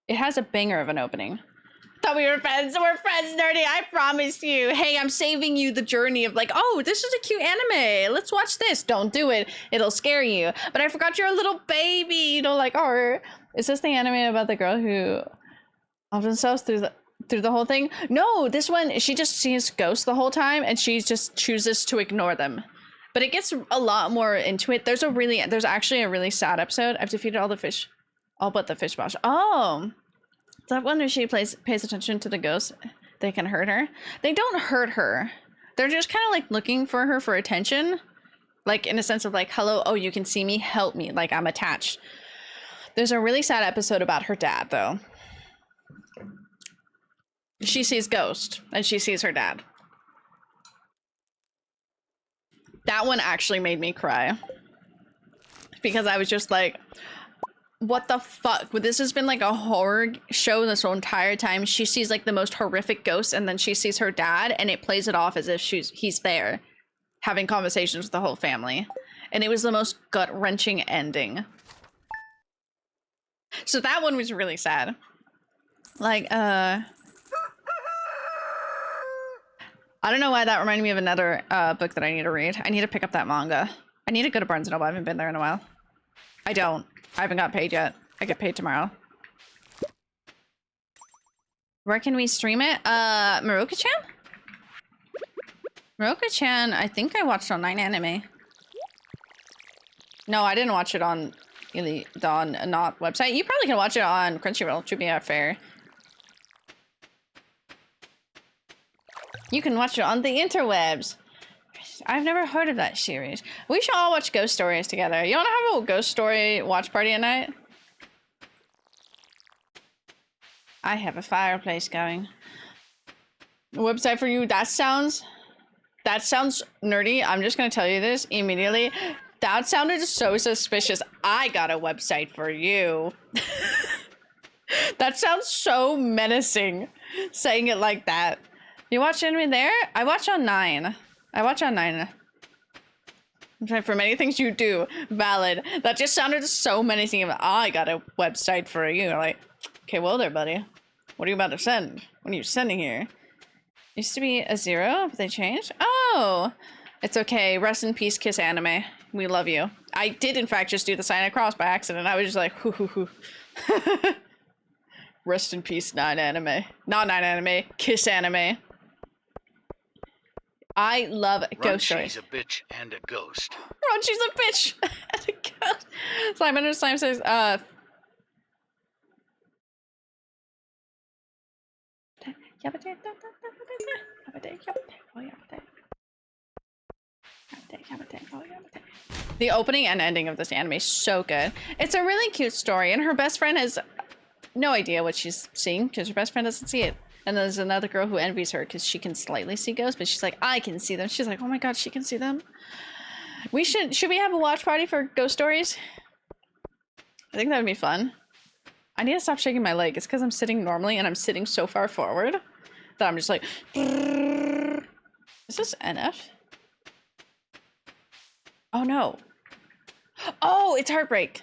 It has a banger of an opening. thought we were friends. We're friends, nerdy. I promised you. Hey, I'm saving you the journey of like, oh, this is a cute anime. Let's watch this. Don't do it. It'll scare you. But I forgot you're a little baby. You know, like, oh, is this the anime about the girl who offed themselves through the whole thing? No, this one, she just sees ghosts the whole time and she just chooses to ignore them. But it gets a lot more into it. There's actually a really sad episode. I've defeated all the fish, all but the fish boss. Oh, that one where she pays attention to the ghosts. They can hurt her. They don't hurt her. They're just kind of like looking for her for attention. Like in a sense of like, hello, oh, you can see me, help me. Like I'm attached. There's a really sad episode about her dad though. She sees ghost and she sees her dad. That one actually made me cry because I was just like, what the fuck? This has been like a horror show this whole entire time. She sees like the most horrific ghost and then she sees her dad and it plays it off as if he's there having conversations with the whole family. And it was the most gut-wrenching ending. So that one was really sad. Like, I don't know why that reminded me of another book that I need to read. I need to pick up that manga. I need to go to Barnes & Noble. I haven't been there in a while. I haven't got paid yet. I get paid tomorrow. Where can we stream it? Maruka-chan? Maruka-chan, I think I watched on 9anime. No, I didn't watch it on the not website. You probably can watch it on Crunchyroll, to be fair. You can watch it on the interwebs. I've never heard of that series. We should all watch ghost stories together. You want to have a ghost story watch party at night? I have a fireplace going. A website for you. That sounds nerdy. I'm just gonna tell you this immediately. That sounded so suspicious. I got a website for you. That sounds so menacing, saying it like that. You watch anime there? I watch on 9. I watch on 9. For many things you do, valid. That just sounded so menacing. I got a website for you. Like, okay, well there, buddy. What are you about to send? What are you sending here? Used to be a 0, but they changed? Oh! It's okay. Rest in peace, Kiss Anime. We love you. I did, in fact, just do the sign across by accident. I was just like, hoo hoo hoo. Rest in peace, 9anime. Not 9anime, Kiss Anime. I love ghost stories. She's a bitch and a ghost. Run, she's a bitch and a ghost. Simon says, the opening and ending of this anime is so good. It's a really cute story, and her best friend has no idea what she's seeing because her best friend doesn't see it. And there's another girl who envies her because she can slightly see ghosts, but she's like, I can see them. She's like, oh my god, she can see them. Should we have a watch party for ghost stories? I think that would be fun. I need to stop shaking my leg. It's because I'm sitting normally and I'm sitting so far forward that I'm just like, is this NF? Oh no. Oh, it's heartbreak.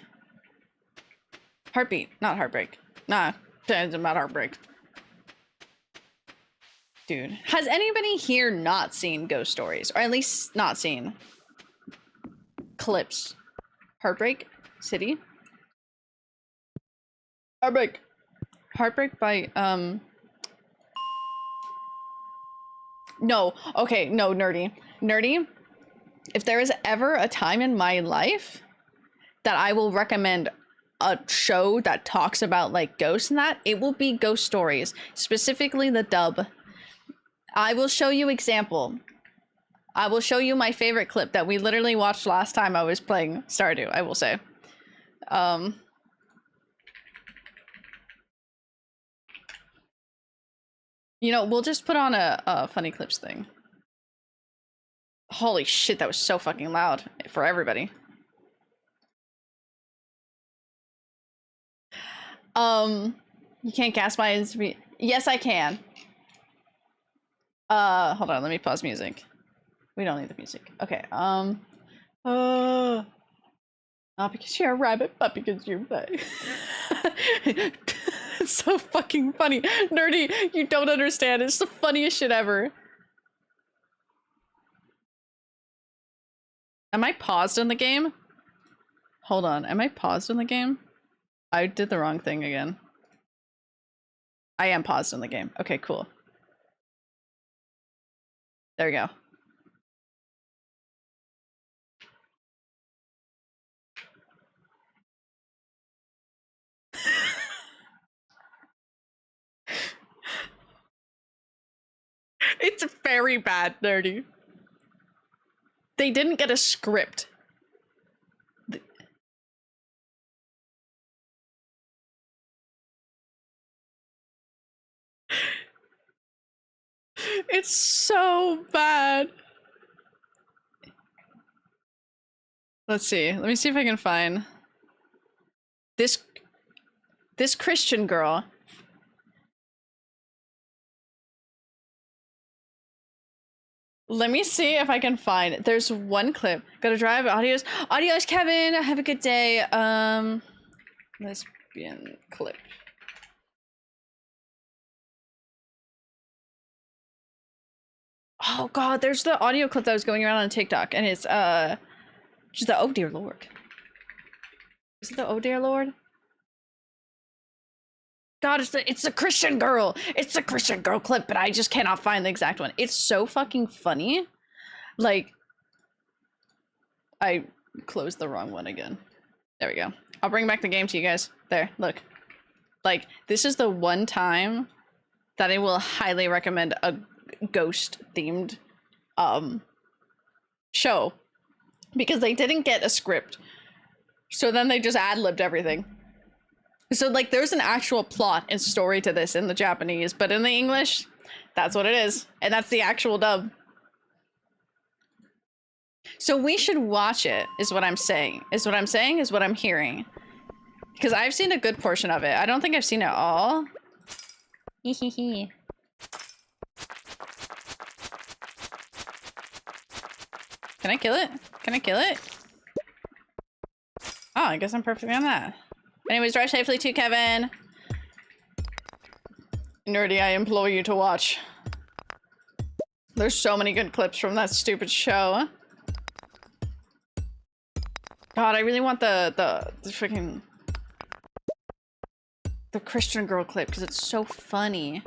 Heartbeat, not heartbreak. Nah, it's about heartbreak. Dude, has anybody here not seen ghost stories? Or at least not seen clips? Heartbreak City? Heartbreak. Heartbreak by, no, okay, no, nerdy. Nerdy, if there is ever a time in my life that I will recommend a show that talks about like ghosts and that, it will be Ghost Stories, specifically the dub. I will show you example. I will show you my favorite clip that we literally watched last time I was playing Stardew, I will say. You know, we'll just put on a funny clips thing. Holy shit, that was so fucking loud for everybody. You can't gas my inspe- Yes, I can. Hold on, let me pause music. We don't need the music. Okay, not because you're a rabbit, but because you're It's so fucking funny. Nerdy, you don't understand. It's the funniest shit ever. Am I paused in the game? Hold on. Am I paused in the game? I did the wrong thing again. I am paused in the game. Okay, cool. There we go. It's very bad, Nerdy. They didn't get a script. It's so bad. Let's see. Let me see if I can find this Christian girl. Let me see if I can find it. There's one clip. Gotta drive. Audios. Audios, Kevin. Have a good day. Lesbian clip. Oh god, there's the audio clip that was going around on TikTok, and it's just the oh dear lord. Is it the oh dear lord? God, it's the Christian girl. It's the Christian girl clip, but I just cannot find the exact one. It's so fucking funny. Like, I closed the wrong one again. There we go. I'll bring back the game to you guys. There, look. Like, this is the one time that I will highly recommend a ghost themed show, because they didn't get a script, so then they just ad-libbed everything. So like there's an actual plot and story to this in the Japanese, but in the English, that's what it is, and that's the actual dub. So we should watch it, is what I'm saying. Is what I'm hearing, because I've seen a good portion of it. I don't think I've seen it all. Hehehe. Can I kill it? Can I kill it? Oh, I guess I'm perfectly on that. Anyways, drive safely too, Kevin. Nerdy, I implore you to watch. There's so many good clips from that stupid show. God, I really want the freaking the Christian girl clip because it's so funny.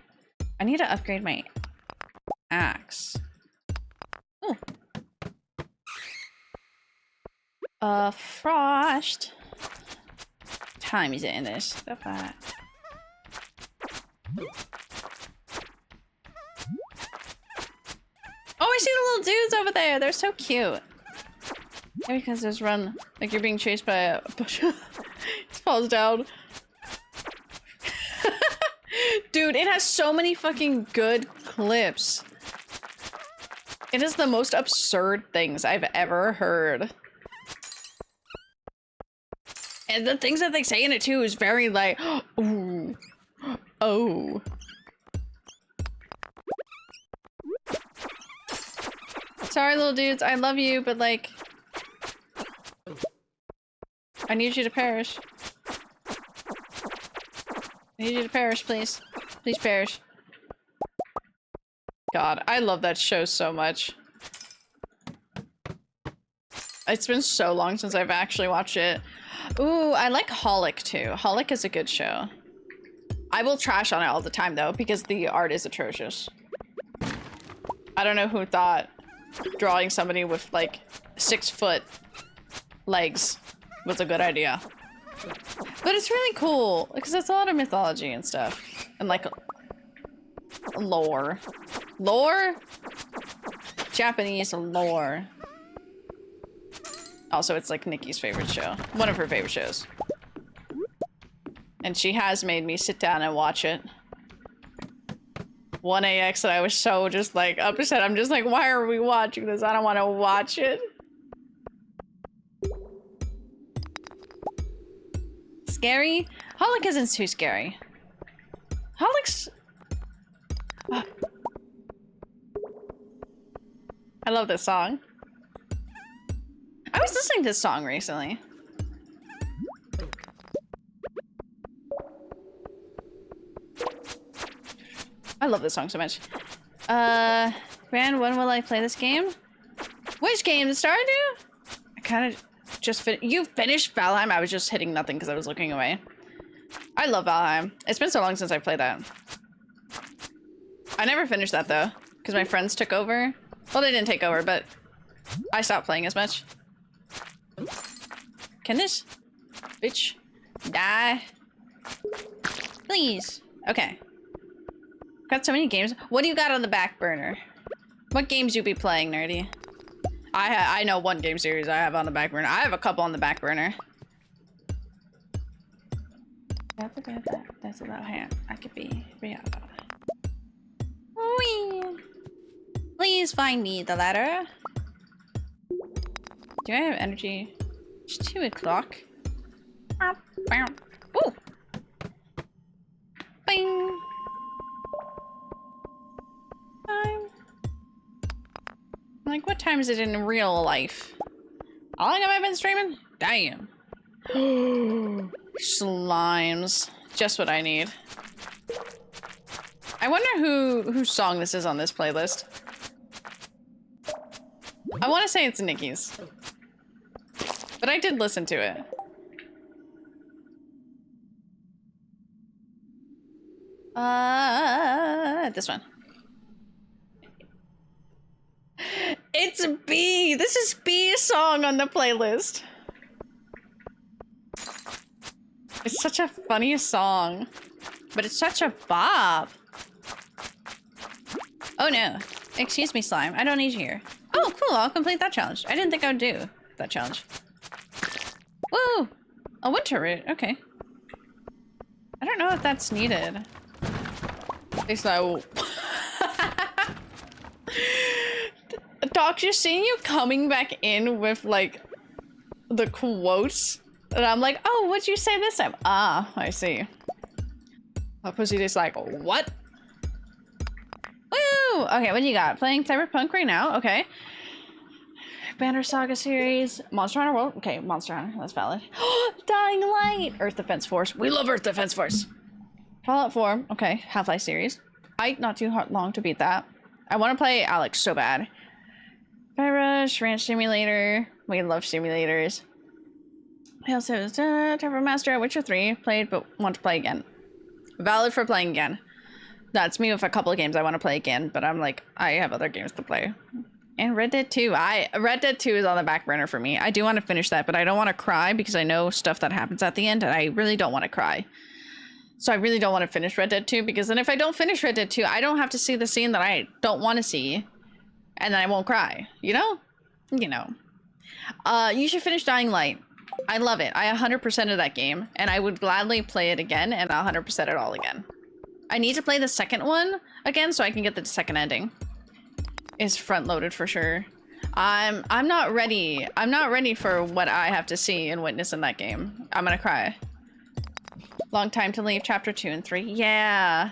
I need to upgrade my axe. Ooh. Frost. Time is it in this? Stuff that. Oh, I see the little dudes over there. They're so cute. Maybe because there's run like you're being chased by a bush. It falls down. Dude, it has so many fucking good clips. It is the most absurd things I've ever heard. And the things that they say in it too is very like, ooh, oh. Sorry, little dudes, I love you, but like, I need you to perish. I need you to perish, please. Please perish. God, I love that show so much. It's been so long since I've actually watched it. Ooh, I like Holic too. Holic is a good show. I will trash on it all the time though, because the art is atrocious. I don't know who thought drawing somebody with like 6-foot legs was a good idea. But it's really cool, because it's a lot of mythology and stuff. And like, lore. Lore? Japanese lore. Also, it's like Nikki's favorite show. One of her favorite shows. And she has made me sit down and watch it. 1AX, and I was so just like upset. I'm just like, why are we watching this? I don't want to watch it. Scary? Holic isn't too scary. Holic's... I love this song. I was listening to this song recently. I love this song so much. Man, when will I play this game? Which game? Stardew? I kind of just you finished Valheim? I was just hitting nothing because I was looking away. I love Valheim. It's been so long since I played that. I never finished that though, because my friends took over. Well, they didn't take over, but I stopped playing as much. Can this bitch die? Please. Okay. Got so many games. What do you got on the back burner? What games you be playing, nerdy? I know one game series I have on the back burner. I have a couple on the back burner. That's about how I could be. Whee! Please find me the ladder. Do I have energy? It's 2 o'clock. Ooh! Bing! Time. Like, what time is it in real life? How long have I been streaming? Damn. Slimes. Just what I need. I wonder whose song this is on this playlist. I want to say it's Nikki's. But I did listen to it. This one. It's B! This is B's song on the playlist. It's such a funny song. But it's such a bop. Oh no. Excuse me, slime. I don't need you here. Oh, cool. I'll complete that challenge. I didn't think I would do that challenge. Woo! A winter root. Okay. I don't know if that's needed. It's like... Doc, just seeing you coming back in with, like, the quotes. And I'm like, oh, what'd you say this time? Ah, I see. My pussy is like, what? Woo! Okay, what do you got? Playing Cyberpunk right now? Okay. Banner Saga series. Monster Hunter World? Okay, Monster Hunter. That's valid. Dying Light! Earth Defense Force. We love Earth Defense Force! Fallout 4. Okay. Half-Life series. Not too long to beat that. I want to play Alex so bad. Fire Rush, Ranch Simulator. We love simulators. I also have Turbo Master, Witcher 3. Played, but want to play again. Valid for playing again. That's me with a couple of games I want to play again, but I'm like, I have other games to play. And Red Dead 2. Red Dead 2 is on the back burner for me. I do want to finish that, but I don't want to cry because I know stuff that happens at the end, and I really don't want to cry. So I really don't want to finish Red Dead 2, because then if I don't finish Red Dead 2, I don't have to see the scene that I don't want to see, and then I won't cry. You know? You know. You should finish Dying Light. I love it. I 100%ed that game, and I would gladly play it again, and 100% it all again. I need to play the second one again so I can get the second ending. It's front-loaded for sure. I'm not ready. I'm not ready for what I have to see and witness in that game. I'm gonna cry. Long time to leave chapter 2 and 3. Yeah.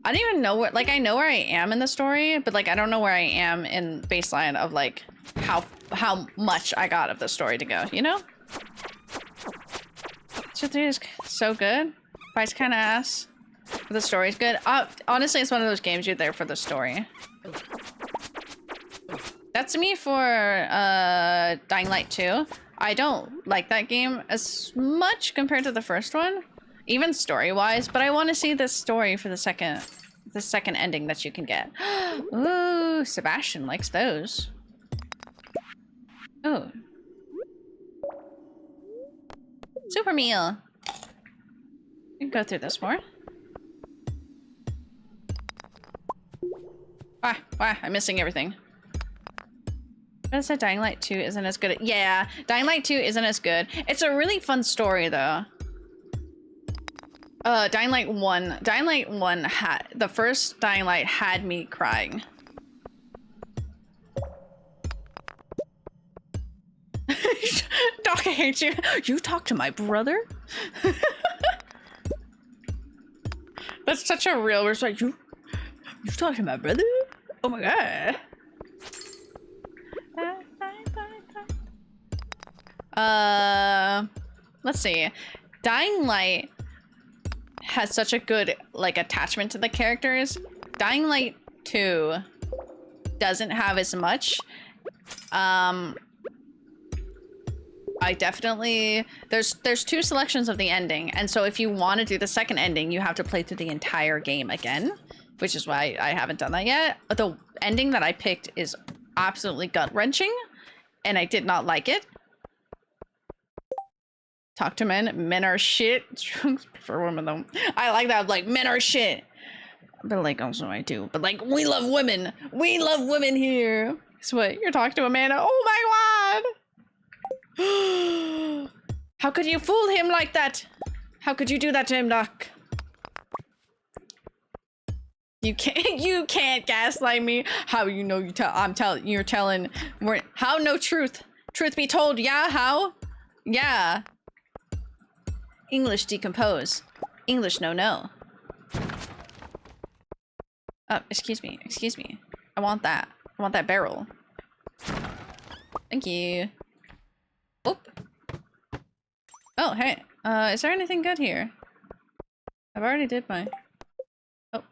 I don't even know where, like, I know where I am in the story, but like I don't know where I am in baseline of like how much I got of the story to go, you know? Chapter 3 is so good. Price kind of ass. But the story's good. Honestly, it's one of those games you're there for the story. That's me for Dying Light 2. I don't like that game as much compared to the first one, even story-wise, but I want to see this story for the second ending that you can get. Ooh, Sebastian likes those. Oh. Super meal. You can go through this more. Why? I'm missing everything. I said Dying Light 2 isn't as good. Yeah, Dying Light 2 isn't as good. It's a really fun story though. Dying Light 1. Dying Light 1 had the first Dying Light had me crying. Doc, I hate you. You talk to my brother? That's such a real respect. You talk to my brother? Oh my god. Let's see. Dying Light has such a good like attachment to the characters. Dying Light 2 doesn't have as much. I definitely there's two selections of the ending, and so if you want to do the second ending, you have to play through the entire game again, which is why I haven't done that yet. The ending that I picked is absolutely gut-wrenching, and I did not like it. Talk to men. Men are shit. For women though. I like that. Like, men are shit. But like, also I do. But like, we love women. We love women here. So what? You're talking to Amanda. Oh my god. How could you fool him like that? How could you do that to him, Doc? You can't gaslight me. How you know you're telling how no truth. Truth be told, yeah, how? Yeah. English decompose. English no. Excuse me. I want that. I want that barrel. Thank you. Oop. Oh, hey. Is there anything good here? I've already did my... Oh.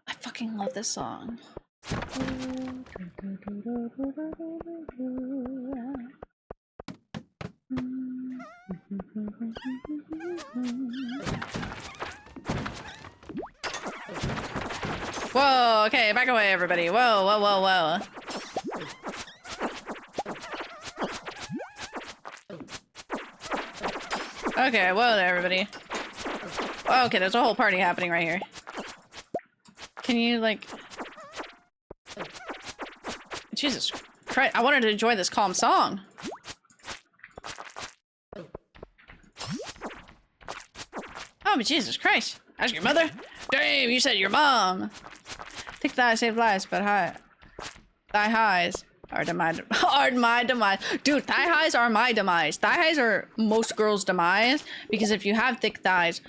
I fucking love this song. Whoa, okay, back away, everybody. Whoa. Okay, whoa there, everybody. Okay, there's a whole party happening right here. Can you, like... Jesus Christ, I wanted to enjoy this calm song. Oh, but Jesus Christ. Ask your mother? Damn, you said your mom. Thick thighs save lives, but thigh highs are my demise. Dude, thigh highs are my demise. Thigh highs are most girls' demise, because if you have thick thighs,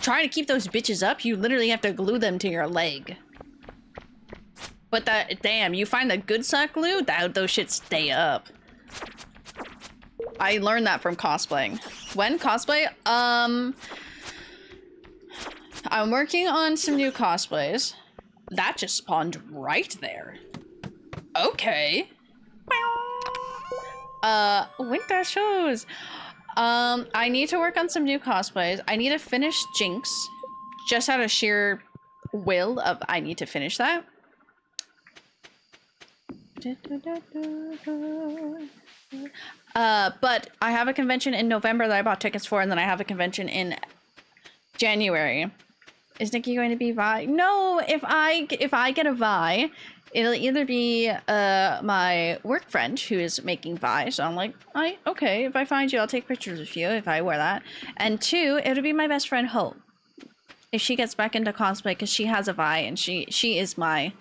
trying to keep those bitches up, you literally have to glue them to your leg. But damn, you find the good sock glue, those shits stay up. I learned that from cosplaying. When cosplay? I'm working on some new cosplays. That just spawned right there. Okay. Winter shoes. I need to work on some new cosplays. I need to finish Jinx. Just out of sheer will of I need to finish that. But I have a convention in November that I bought tickets for, and then I have a convention in January. Is Nikki going to be Vi? No, if I get a Vi, it'll either be my work friend who is making Vi, so I'm like, okay, if I find you, I'll take pictures of you if I wear that. And two, it'll be my best friend Hope. If she gets back into cosplay, because she has a Vi, and she is my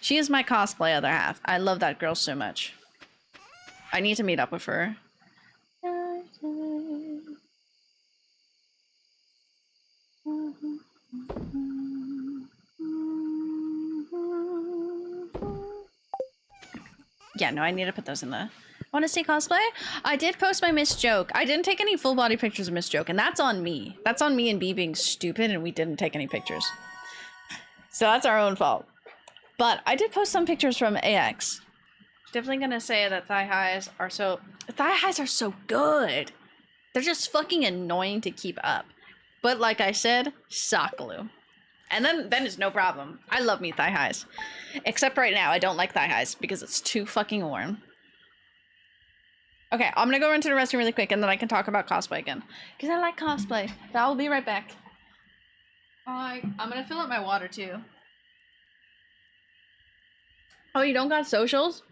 cosplay other half. I love that girl so much. I need to meet up with her. Yeah, no, I need to put those in the... Want to see cosplay? I did post my Miss Joke. I didn't take any full body pictures of Miss Joke, and that's on me. That's on me and B being stupid, and we didn't take any pictures. So that's our own fault. But I did post some pictures from AX. Definitely gonna say that thigh highs are so good. They're just fucking annoying to keep up. But like I said, sock glue. And then it's no problem. I love me thigh highs. Except right now, I don't like thigh highs because it's too fucking warm. Okay, I'm gonna go into the restroom really quick and then I can talk about cosplay again. Because I like cosplay. But I will be right back. I'm gonna fill up my water too. Oh, you don't got socials?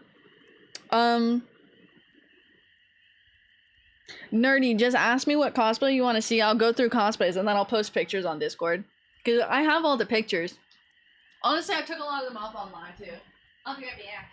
Nerdy, just ask me what cosplay you want to see. I'll go through cosplays and then I'll post pictures on Discord. Because I have all the pictures. Honestly, I took a lot of them off online too. I'll be right back.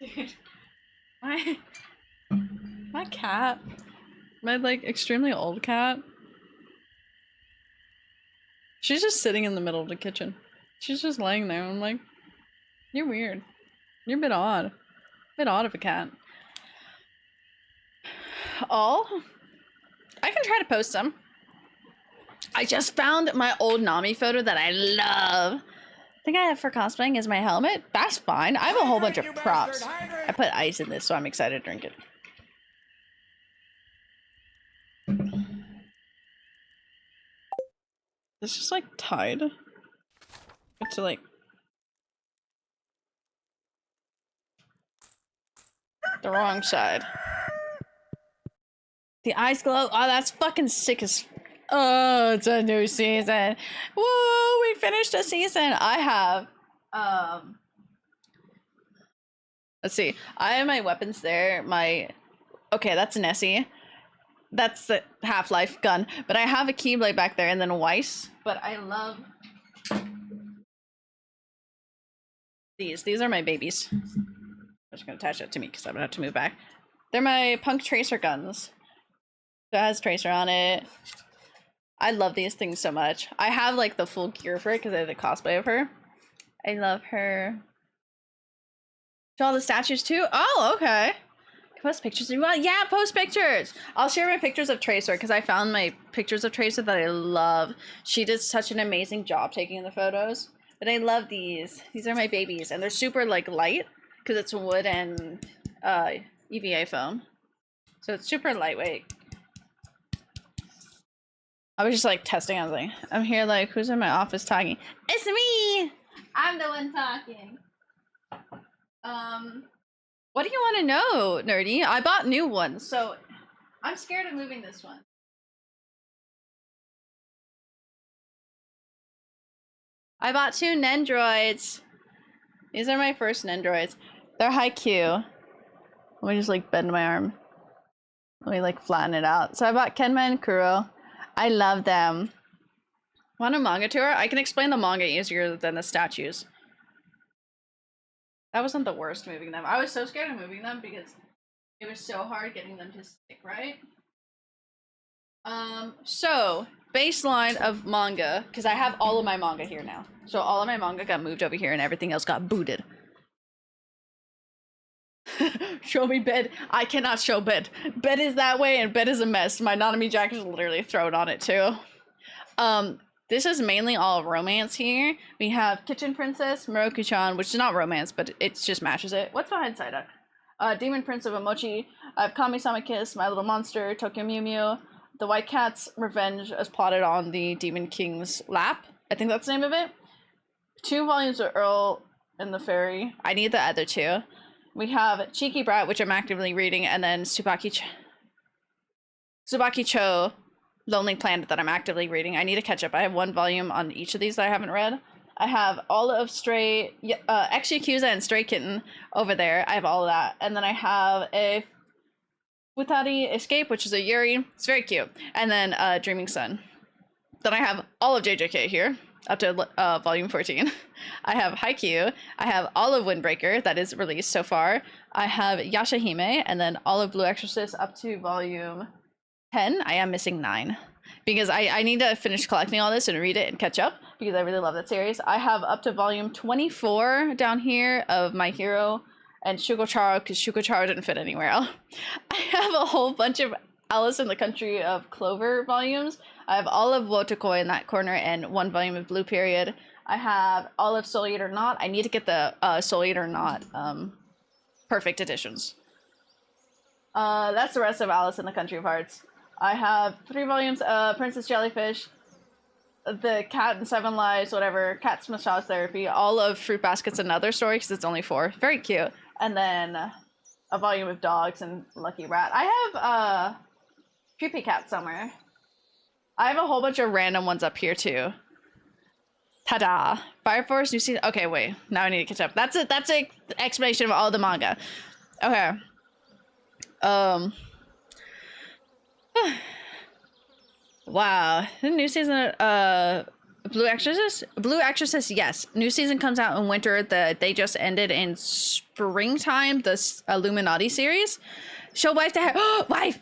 Dude, my cat, my like extremely old cat, she's just sitting in the middle of the kitchen. She's just laying there. I'm like, you're weird. You're a bit odd. A bit odd of a cat. Oh, I can try to post some. I just found my old Nami photo that I love. I think I have for cosplaying is my helmet. That's fine. I have a whole bunch of props. I put ice in this, so I'm excited to drink it. It's just like tied. It's like the wrong side. The eyes glow. Oh, that's fucking sick as. Oh, it's a new season. Woo, we finished a season. I have, let's see. I have my weapons there. Okay, that's Nessie. That's the Half-Life gun. But I have a Keyblade back there and then a Weiss. But I love these. These are my babies. I'm just gonna attach that to me because I'm gonna have to move back. They're my Punk Tracer guns. So it has Tracer on it. I love these things so much. I have like the full gear for it because I did a cosplay of her. I love her. Show all the statues too? Oh, okay. Post pictures if you want. Yeah, post pictures. I'll share my pictures of Tracer because I found my pictures of Tracer that I love. She did such an amazing job taking the photos. But I love these. These are my babies. And they're super like light because it's wood and EVA foam. So it's super lightweight. I was just like testing. I was like, I'm here like, who's in my office talking? It's me! I'm the one talking. What do you want to know, Nerdy? I bought new ones, so I'm scared of moving this one. I bought 2 Nendroids. These are my first Nendroids. They're high Q. Let me just like bend my arm. Let me like flatten it out. So I bought Kenma and Kuro. I love them. Want a manga tour? I can explain the manga easier than the statues. That wasn't the worst moving them. I was so scared of moving them because it was so hard getting them to stick right. So baseline of manga, because I have all of my manga here now. So all of my manga got moved over here and everything else got booted. Show me bed. I cannot show bed. Bed is that way and bed is a mess. My Nanami jacket is literally thrown on it too. This is mainly all romance here. We have Kitchen Princess, Moroku-chan, which is not romance, but it just matches it. What's behind Psyduck? Demon Prince of Omochi. I have Kami-sama Kiss, My Little Monster, Tokyo Mew Mew. The White Cat's Revenge is plotted on the Demon King's lap. I think that's the name of it. 2 volumes of Earl and the Fairy. I need the other 2. We have Cheeky Brat, which I'm actively reading, and then Tsubaki Cho, Lonely Planet, that I'm actively reading. I need to catch up. I have 1 volume on each of these that I haven't read. I have all of Stray, Ex Yakuza and Stray Kitten over there. I have all of that. And then I have a Futari Escape, which is a Yuri. It's very cute. And then Dreaming Sun. Then I have all of JJK here, up to volume 14. I have Haikyuu. I have all of Windbreaker that is released so far. I have Yashahime, and then all of Blue Exorcist up to volume 10. I am missing 9 because I need to finish collecting all this and read it and catch up because I really love that series. I have up to volume 24 down here of My Hero and Shugocharo because Shugocharo didn't fit anywhere else. I have a whole bunch of Alice in the Country of Clover volumes. I have all of Wotakoi in that corner and 1 volume of Blue Period. I have all of Soul Eater Not. I need to get the Soul Eater Not perfect editions. That's the rest of Alice in the Country of Hearts. I have 3 volumes of Princess Jellyfish, The Cat and 7 Lives, whatever, Cat's Massage Therapy, all of Fruit Basket's Another Story, because it's only 4. Very cute. And then a volume of Dogs and Lucky Rat. I have Puppy Cat somewhere. I have a whole bunch of random ones up here too. Ta-da! Fire Force, New Season. Okay, wait. Now I need to catch up. That's it. That's an explanation of all the manga. Okay. Wow. The new season Blue Exorcist? Blue Exorcist, yes. New season comes out in winter. They just ended in springtime, the Illuminati series. Show wife to have wife.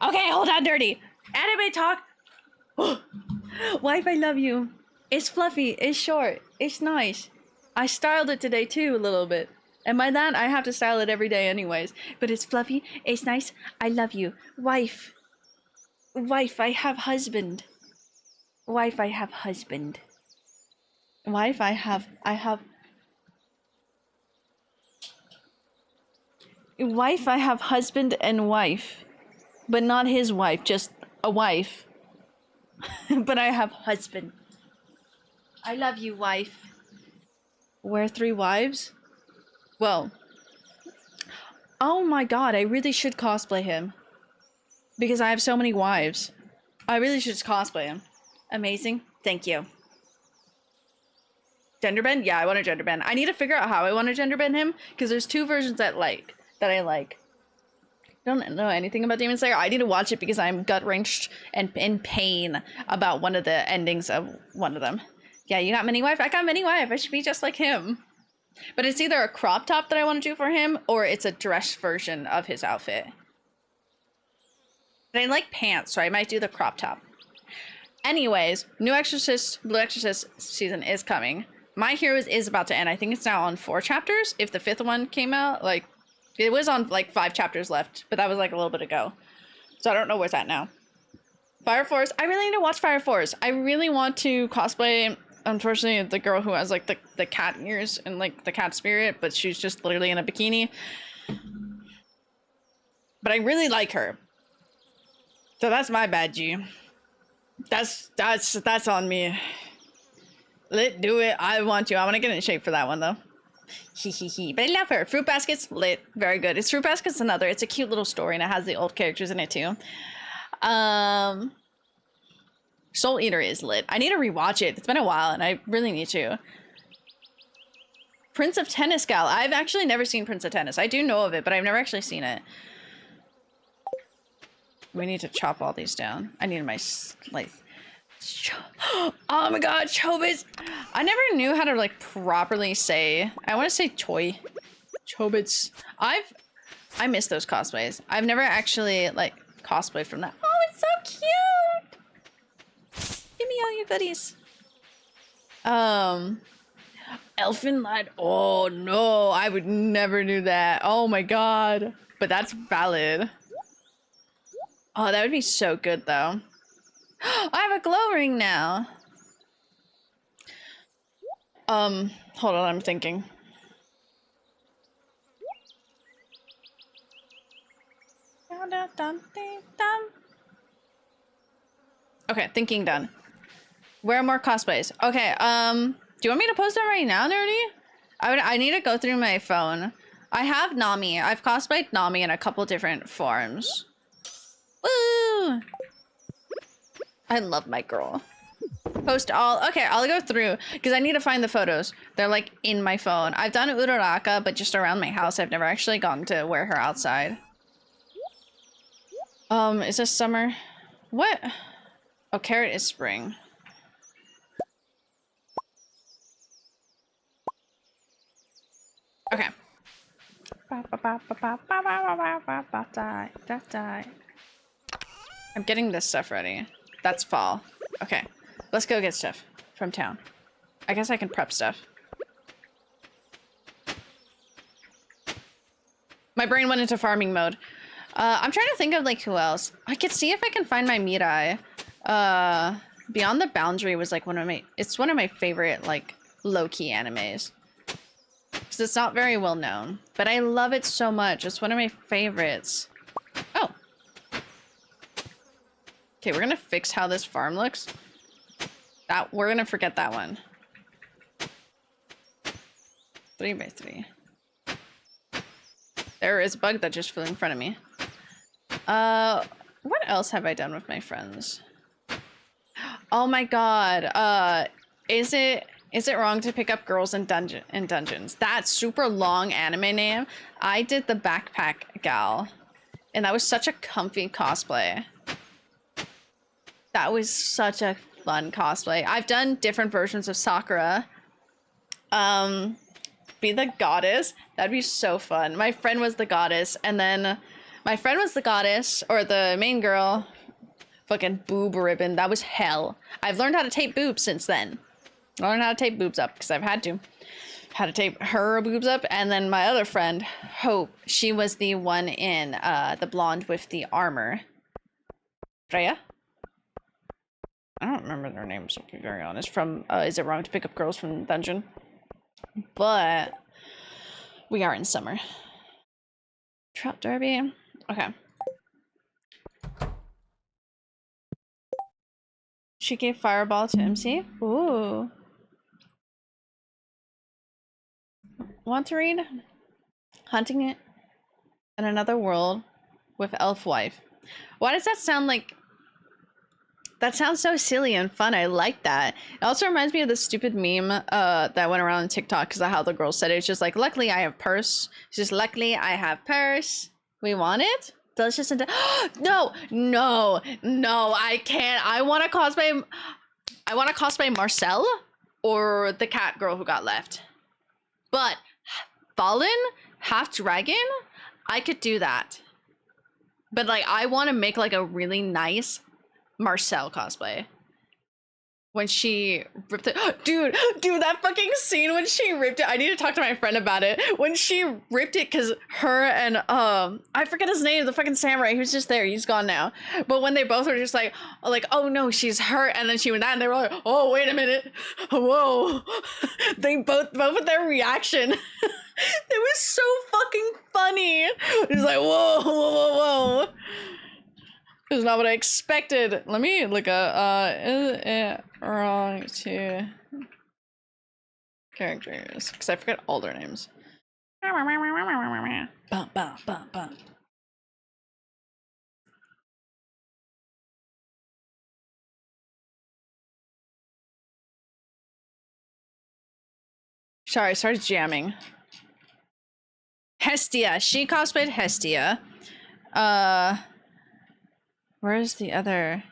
Okay, hold on, dirty. Anime talk. Wife, I love you. It's fluffy, it's short, it's nice. I styled it today too a little bit. And by that, I have to style it every day anyways. But it's fluffy, it's nice, I love you. Wife, I have husband. Wife, I have husband. Wife, I have... Wife, I have husband and wife. But not his wife, just a wife. But I have husband. I love you, wife. Wear 3 wives? Well. Oh my god, I really should cosplay him. Because I have so many wives. I really should just cosplay him. Amazing. Thank you. Gender bend? Yeah, I want to gender bend. I need to figure out how I want to gender bend him. Because there's 2 versions that I like. I don't know anything about Demon Slayer. I need to watch it because I'm gut-wrenched and in pain about one of the endings of one of them. Yeah, you got mini wife? I got mini wife. I should be just like him. But it's either a crop top that I want to do for him, or it's a dress version of his outfit. But I like pants, so I might do the crop top. Anyways, new Exorcist, Blue Exorcist season is coming. My Heroes is about to end. I think it's now on 4 chapters. If the 5th one came out, like, it was on like 5 chapters left, but that was like a little bit ago. So I don't know where it's at now. Fire Force. I really need to watch Fire Force. I really want to cosplay, unfortunately, the girl who has like the cat ears and like the cat spirit, but she's just literally in a bikini. But I really like her. So that's my bad, G. That's on me. Let's do it. I want to. I want to get in shape for that one though. But I love her. Fruit Basket's lit. Very good. It's Fruit Basket's another. It's a cute little story and it has the old characters in it too. Soul Eater is lit. I need to rewatch it. It's been a while and I really need to. Prince of Tennis Gal. I've actually never seen Prince of Tennis. I do know of it, but I've never actually seen it. We need to chop all these down. I need my slice. Oh my god, Chobits! I never knew how to like properly say. I want to say Choi. Chobits. I miss those cosplays. I've never actually like cosplayed from that. Oh, it's so cute! Give me all your goodies. Elfin Light. Oh no, I would never do that. Oh my god. But that's valid. Oh, that would be so good though. I have a glow ring now. Hold on, I'm thinking. Okay, thinking done. Where are more cosplays? Okay, do you want me to post them right now, Nerdy? I need to go through my phone. I have Nami. I've cosplayed Nami in a couple different forms. Woo! I love my girl. Post all. Okay, I'll go through because I need to find the photos. They're like in my phone. I've done Uraraka, but just around my house. I've never actually gotten to wear her outside. Is this summer? What? Oh, Carrot is spring. Okay. I'm getting this stuff ready. That's fall. Okay, let's go get stuff from town. I guess I can prep stuff. My brain went into farming mode. I'm trying to think of like who else. I could see if I can find my Mirai. Beyond the Boundary was like it's one of my favorite like low-key animes. Because it's not very well known, but I love it so much. It's one of my favorites. Oh. Okay, we're gonna fix how this farm looks. We're gonna forget that one. 3x3. There is a bug that just flew in front of me. What else have I done with my friends? Oh my god. Is it wrong to pick up girls in dungeons? That super long anime name. I did the Backpack Gal. And that was such a comfy cosplay. That was such a fun cosplay. I've done different versions of Sakura. Be the goddess. That'd be so fun. My friend was the goddess, and then my friend was the goddess, or the main girl. Fucking boob ribbon. That was hell. I've learned how to tape boobs since then. I learned how to tape boobs up because I've had to. How to tape her boobs up, and then my other friend, Hope, she was the one in the blonde with the armor. Freya? I don't remember their names, to be very honest. From Is It Wrong to Pick Up Girls from Dungeon? But we are in summer. Trout Derby. Okay. She gave Fireball to MC. Ooh. Want to read? Hunting It in Another World with Elf Wife. Why does that sound like... That sounds so silly and fun. I like that. It also reminds me of the stupid meme that went around on TikTok because of how the girl said it. It's just like, luckily I have purse. It's just, luckily I have purse. We want it? Delicious and... No! No! No, I can't. I want to cosplay Marcel or the cat girl who got left. But Fallen, half dragon, I could do that. But like, I want to make like a really nice Marcel cosplay. When she ripped it, dude, that fucking scene when she ripped it. I need to talk to my friend about it. When she ripped it, cause her and I forget his name, the fucking samurai who's just there. He's gone now. But when they both were just like, oh no, she's hurt, and then she went that, and they were like, oh wait a minute, whoa. They both with their reaction. It was so fucking funny. It's like whoa. It's not what I expected. Let me look up, is it wrong to characters? Because I forget all their names. Bum, bum, bum, bum. Sorry, I started jamming. Hestia. She cosplayed Hestia. Where's the other?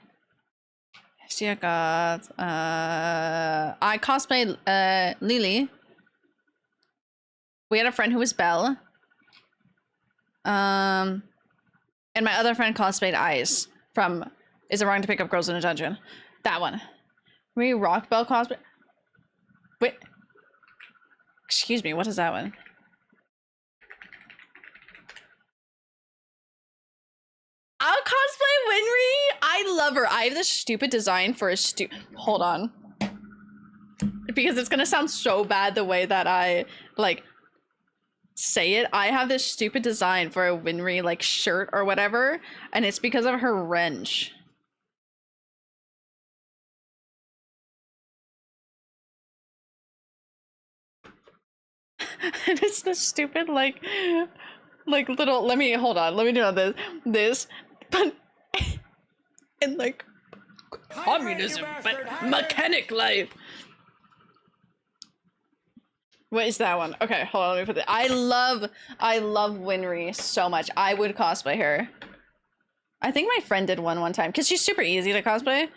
Hestia got, I cosplayed, Lily. We had a friend who was Belle. And my other friend cosplayed Ice from Is It Wrong to Pick Up Girls in a Dungeon? That one. We Rock Belle cosplay. Wait. Excuse me, what is that one? I'll cosplay Winry. I love her. I have this stupid design for a hold on. Because it's gonna sound so bad the way that I like say it. I have this stupid design for a Winry like shirt or whatever, and it's because of her wrench. And it's the stupid like little, let me do this but in like communism but mechanic life. What is that one? Okay, hold on, let me put it. I love Winry so much. I would cosplay her. I think my friend did one time because she's super easy to cosplay.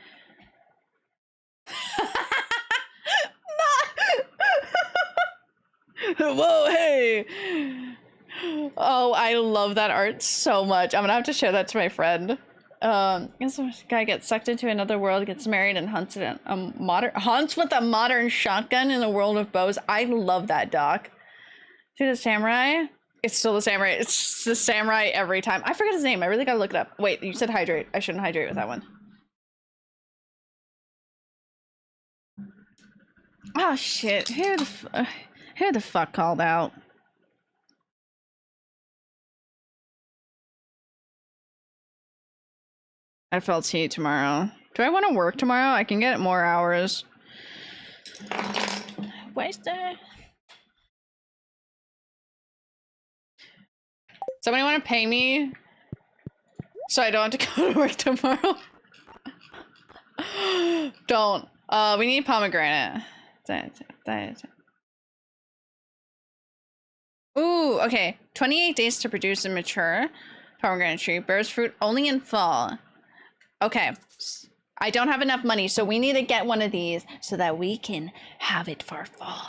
Whoa, hey. Oh, I love that art so much. I'm gonna have to show that to my friend. This guy gets sucked into another world, gets married, and hunts with a modern shotgun in the world of bows. I love that, doc. See the samurai? It's still the samurai. It's the samurai every time. I forget his name. I really gotta look it up. Wait, you said hydrate. I shouldn't hydrate with that one. Oh shit! Who the fuck called out? FLT tomorrow. Do I want to work tomorrow? I can get more hours. Wasted. Somebody want to pay me so I don't have to go to work tomorrow? Don't. We need pomegranate. Ooh, okay. 28 days to produce a mature pomegranate tree. Bears fruit only in fall. Okay. I don't have enough money, so we need to get one of these so that we can have it for fall.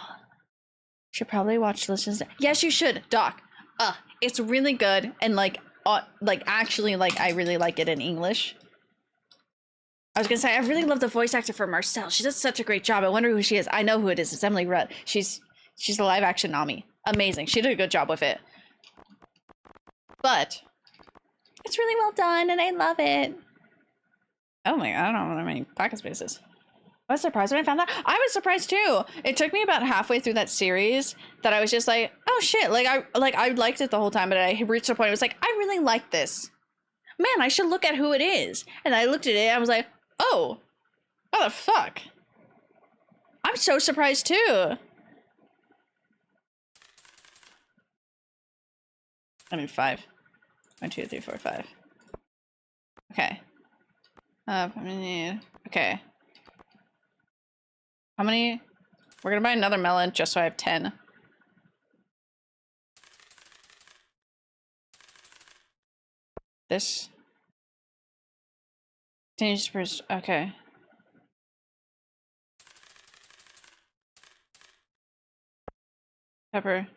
Should probably watch Listen. Yes, you should, Doc. It's really good, and actually, I really like it in English. I was gonna say, I really love the voice actor for Marcel. She does such a great job. I wonder who she is. I know who it is. It's Emily Rudd. She's a live action Nami. Amazing. She did a good job with it. But it's really well done, and I love it. Oh my, I don't know how many pocket spaces. I was surprised when I found that. I was surprised too. It took me about halfway through that series that I was just like, oh shit. I liked it the whole time, but I reached a point I was like, I really like this. Man, I should look at who it is. And I looked at it and I was like, oh the fuck. I'm so surprised too. I need 5. 1, 2, 3, 4, 5. Okay. Okay. How many? We're gonna buy another melon just so I have 10. This. Okay. Pepper.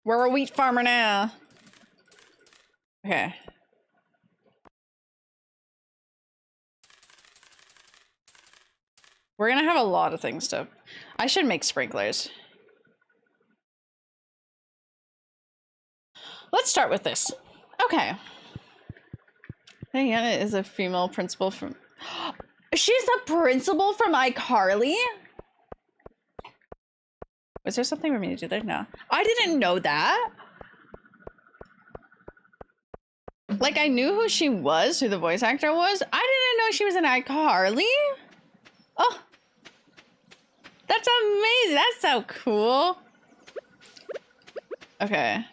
We're a wheat farmer now. Okay. We're gonna have a lot of things to... I should make sprinklers. Let's start with this. Okay. Diana is a female principal from... She's a principal from iCarly? Was there something for me to do there? No. I didn't know that. Like, I knew who she was, who the voice actor was. I didn't know she was in iCarly. Oh. That's amazing. That's so cool. Okay.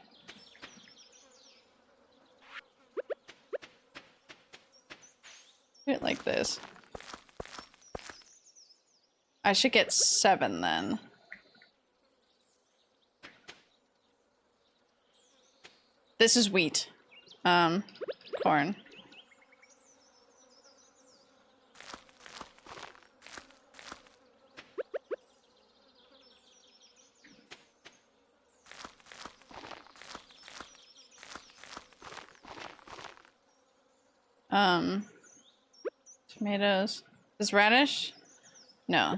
Do it like this. I should get 7 then. This is wheat. Corn. Tomatoes. Is radish? No.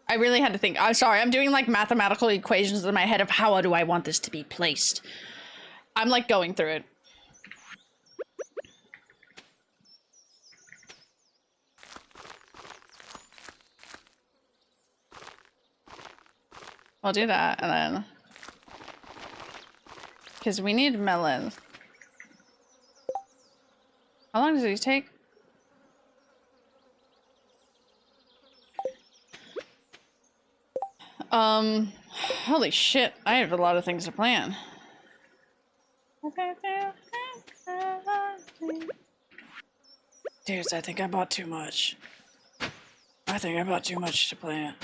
I really had to think. I'm sorry, I'm doing like mathematical equations in my head of how do I want this to be placed. I'm like going through it. I'll do that and then... Because we need melon. How long does these take? Holy shit, I have a lot of things to plan. Dudes, I think I bought too much. I think I bought too much to plan.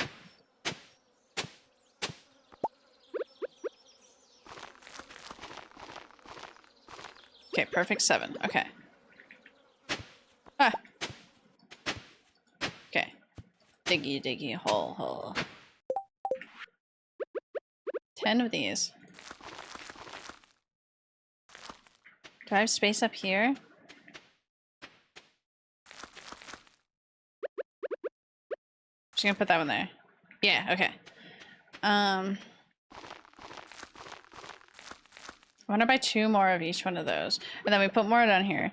Okay, perfect 7. Okay. Ah. Okay. Diggy, diggy, hole, hole. 10 of these. Do I have space up here? Just gonna put that one there. Yeah, okay. I want to buy 2 more of each one of those. And then we put more down here.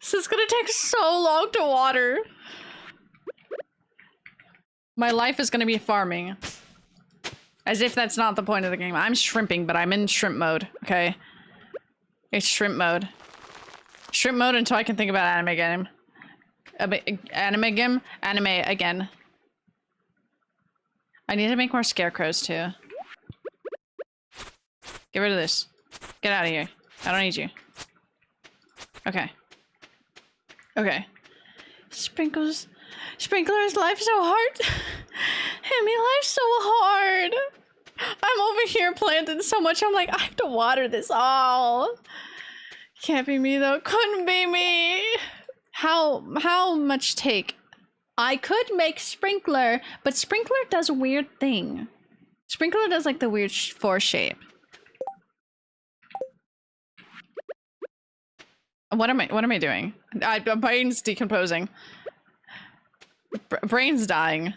This is gonna take so long to water. My life is gonna be farming. As if that's not the point of the game. I'm shrimping, but I'm in shrimp mode, okay? It's shrimp mode. Shrimp mode until I can think about anime again. Anime again. I need to make more scarecrows too. Get rid of this. Get out of here. I don't need you. Okay. Okay. Sprinkles. Sprinklers, life's so hard. Hemi, life's so hard. I'm over here planting so much. I'm like, I have to water this all. Can't be me though. Couldn't be me. How much take? I could make sprinkler, but sprinkler does a weird thing. Sprinkler does like the weird force shape. What am I doing? Brain's decomposing. Brain's dying.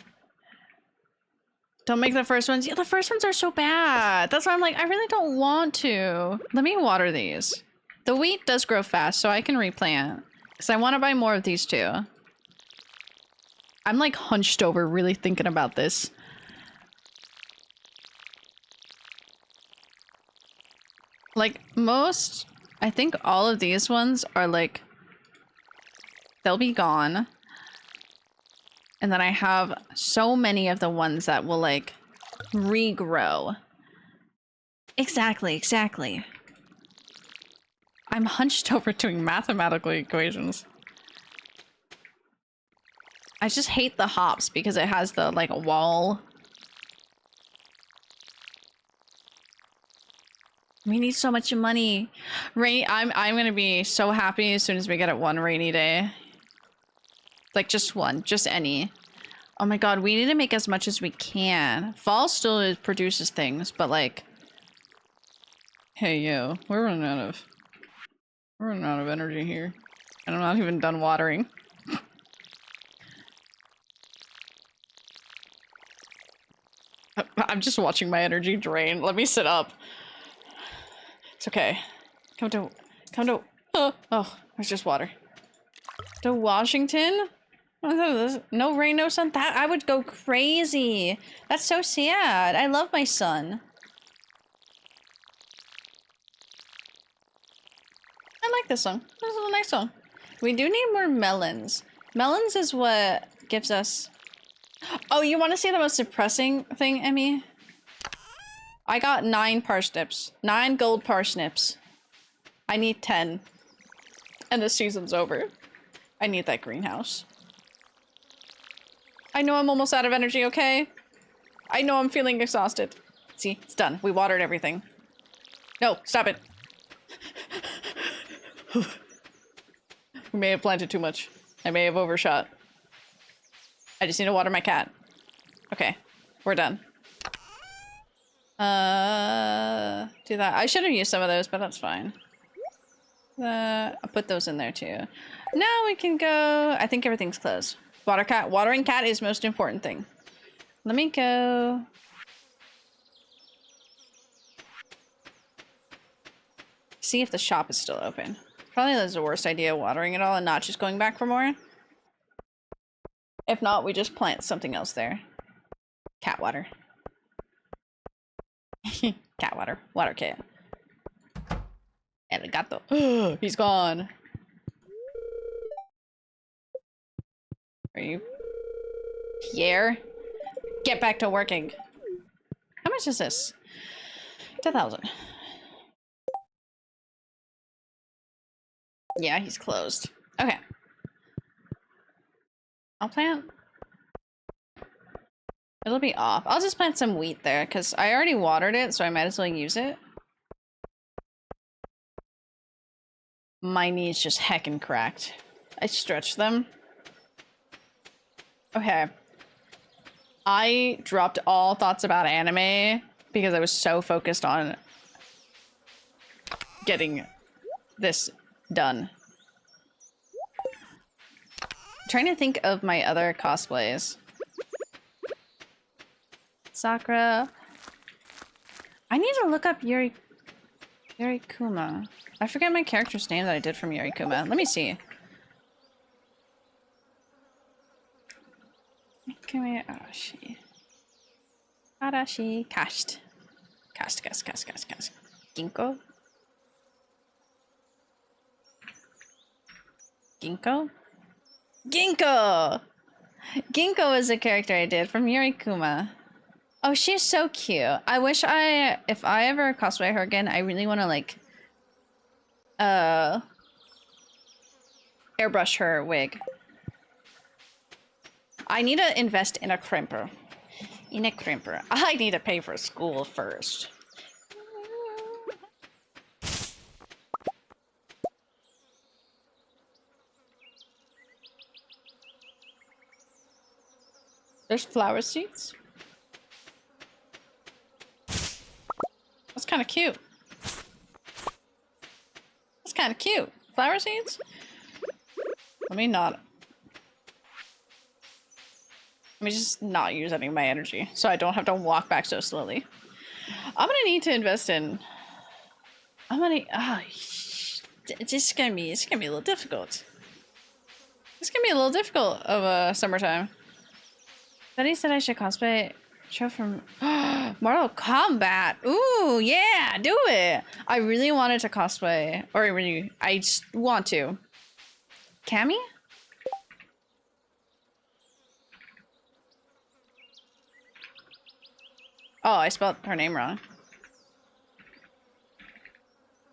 Don't make the first ones. Yeah, the first ones are so bad. That's why I'm like, I really don't want to. Let me water these. The wheat does grow fast, so I can replant. Because I want to buy more of these too. I'm like hunched over really thinking about this. Like most, I think all of these ones are like, they'll be gone. And then I have so many of the ones that will like regrow. Exactly. I'm hunched over doing mathematical equations. I just hate the hops because it has the like wall. We need so much money. I'm gonna be so happy as soon as we get it one rainy day. Like just one, just any. Oh my god, we need to make as much as we can. Fall still produces things, but like, hey yo, we're running out of energy here, and I'm not even done watering. I'm just watching my energy drain. Let me sit up. It's okay. Come to, oh, there's just water. To Washington? No rain, no sun. That I would go crazy. That's so sad. I love my son. I like this song. This is a nice song. We do need more melons. Melons is what gives us... Oh, you want to see the most depressing thing, Emmy? I got 9 parsnips. 9 gold parsnips. I need 10. And the season's over. I need that greenhouse. I know I'm almost out of energy, okay? I know I'm feeling exhausted. See, it's done. We watered everything. No, stop it. We may have planted too much. I may have overshot. I just need to water my cat. Okay, we're done. Do that. I should have used some of those, but that's fine. I'll put those in there too. Now we can go. I think everything's closed. Watering cat is most important thing. Let me go. See if the shop is still open. Probably that's the worst idea, watering it all and not just going back for more. If not, we just plant something else there. Cat water. Cat water. Water cat. El gato. He's gone. Are you... Pierre? Get back to working. How much is this? 10,000. Yeah, he's closed. Okay. I'll plant... It'll be off. I'll just plant some wheat there, because I already watered it, so I might as well use it. My knees just heckin' cracked. I stretched them. Okay. I dropped all thoughts about anime because I was so focused on getting this done. I'm trying to think of my other cosplays. Sakura. I need to look up Yuri Kuma. I forget my character's name that I did from Yuri Kuma. Let me see. Arashi. Arashi. Cast. Ginkgo? Ginkgo? Ginkgo! Ginkgo is a character I did from Yuri Kuma. Oh, she's so cute. I wish if I ever cosplay her again, I really want to like airbrush her wig. I need to invest in a crimper. I need to pay for school first. There's flower seeds. That's kind of cute. That's kind of cute. Flower seeds? Let me just not use any of my energy so I don't have to walk back so slowly. I'm gonna need to invest in... it's just gonna be a little difficult. It's gonna be a little difficult of summertime. Betty said I should cosplay show from Mortal Kombat. Ooh, yeah, do it. I really wanted to cosplay, I just want to. Cammy? Oh, I spelled her name wrong.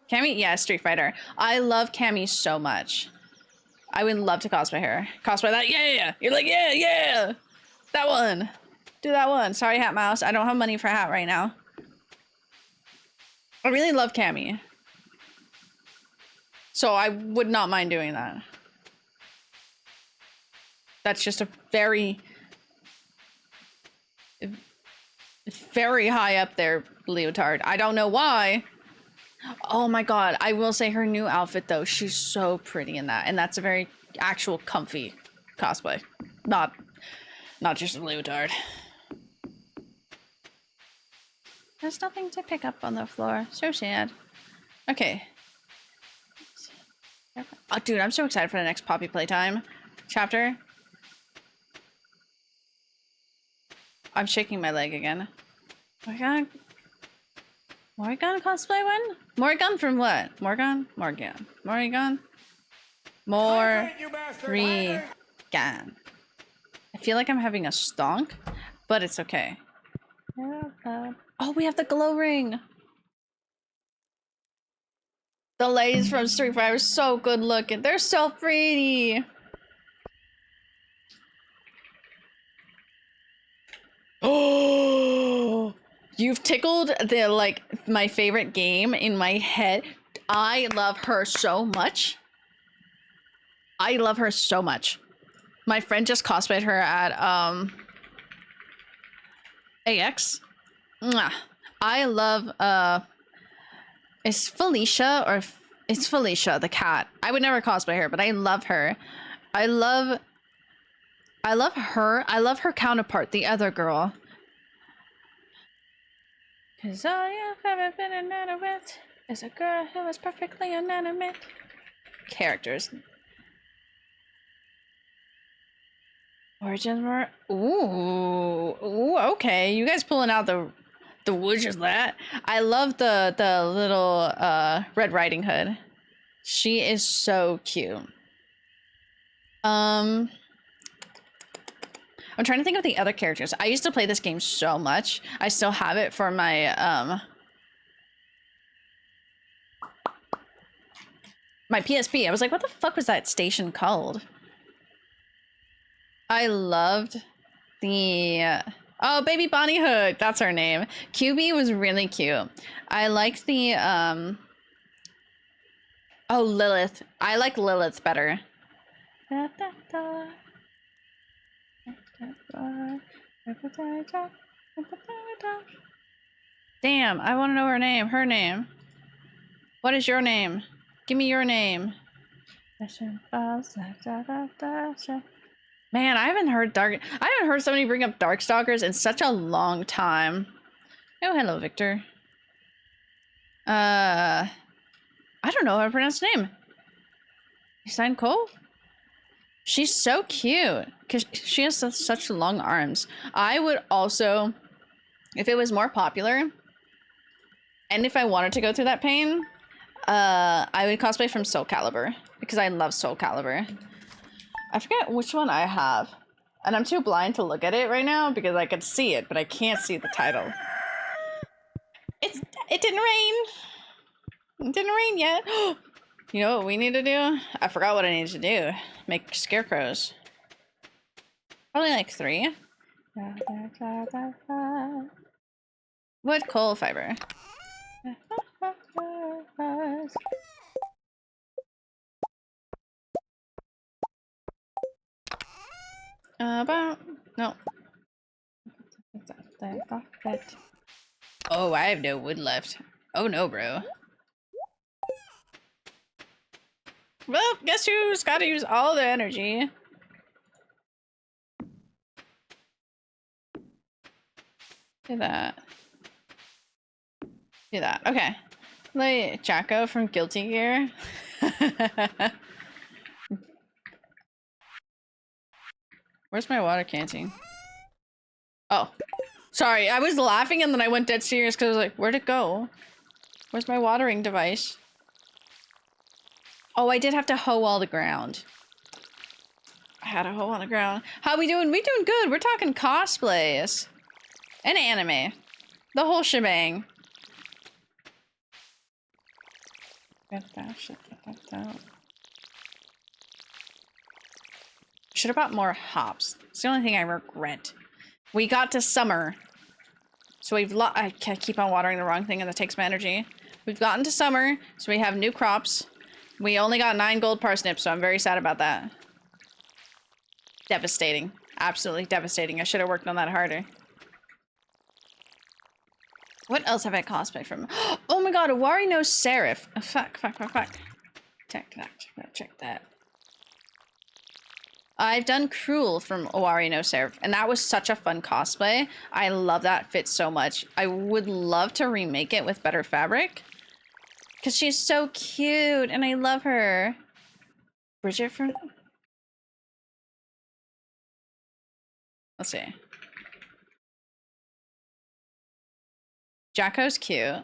Cammy? Yeah, Street Fighter. I love Cammy so much. I would love to cosplay her. Cosplay that, yeah! You're like, yeah! That one! Do that one. Sorry, Hat Mouse. I don't have money for a hat right now. I really love Cammy. So I would not mind doing that. That's just a very high up there leotard. I don't know why. Oh my god. I will say her new outfit though. She's so pretty in that. And that's a very actual comfy cosplay. Not just a leotard. There's nothing to pick up on the floor. So sad. Okay. Oh, dude, I'm so excited for the next Poppy Playtime chapter. I'm shaking my leg again. Morgan cosplay one? Morgan from what? Morgan? Morgan. Hydrant, you bastard! Hydrant! Morgan. I feel like I'm having a stonk, but it's okay. Oh, we have the glow ring. The ladies from Street Fighter are so good looking. They're so pretty. Oh, you've tickled my favorite game in my head. I love her so much. My friend just cosplayed her at AX. Mwah. I love it's Felicia it's Felicia the cat. I would never cosplay her, but I love her. I love her. I love her counterpart, the other girl. Cause all you've ever been enamored with is a girl who is perfectly inanimate. Characters. Origins were ooh, okay. You guys pulling out the woods is that. I love the little Red Riding Hood. She is so cute. I'm trying to think of the other characters. I used to play this game so much. I still have it for my my PSP. I was like, what the fuck was that station called? I loved the oh, Baby Bonnie Hood. That's her name. QB was really cute. I liked the oh, Lilith. I like Lilith better. Damn, I want to know her name. Her name. What is your name? Give me your name. Man, I haven't heard somebody bring up Darkstalkers in such a long time. Oh, hello, Victor. I don't know how to pronounce the name. Usain Cole? She's so cute because she has such long arms. I would also, if it was more popular, and if I wanted to go through that pain, I would cosplay from Soul Calibur because I love Soul Calibur. I forget which one I have, and I'm too blind to look at it right now because I could see it, but I can't see the title. It didn't rain. It didn't rain yet. You know what we need to do? I forgot what I need to do. Make scarecrows. Probably like 3. Wood, coal, fiber. About no. Oh, I have no wood left. Oh no, bro. Well, guess who's got to use all the energy? Do that. Do that. Okay. Like Jacko from Guilty Gear. Where's my water canteen? Oh. Sorry, I was laughing and then I went dead serious because I was like, where'd it go? Where's my watering device? Oh, I did have to hoe all the ground. I had a hoe on the ground. How we doing? We doing good. We're talking cosplays. And anime. The whole shebang. Should have bought more hops. It's the only thing I regret. We got to summer. So we've I keep on watering the wrong thing and that takes my energy. We've gotten to summer, so we have new crops. We only got 9 gold parsnips, so I'm very sad about that. Devastating. Absolutely devastating. I should have worked on that harder. What else have I cosplayed from? Oh my god, Awari no Seraph. Oh, fuck. Check that. I've done Cruel from Awari no Seraph, and that was such a fun cosplay. I love that fit so much. I would love to remake it with better fabric. Because she's so cute, and I love her. Bridget from... Let's see. Jacko's cute.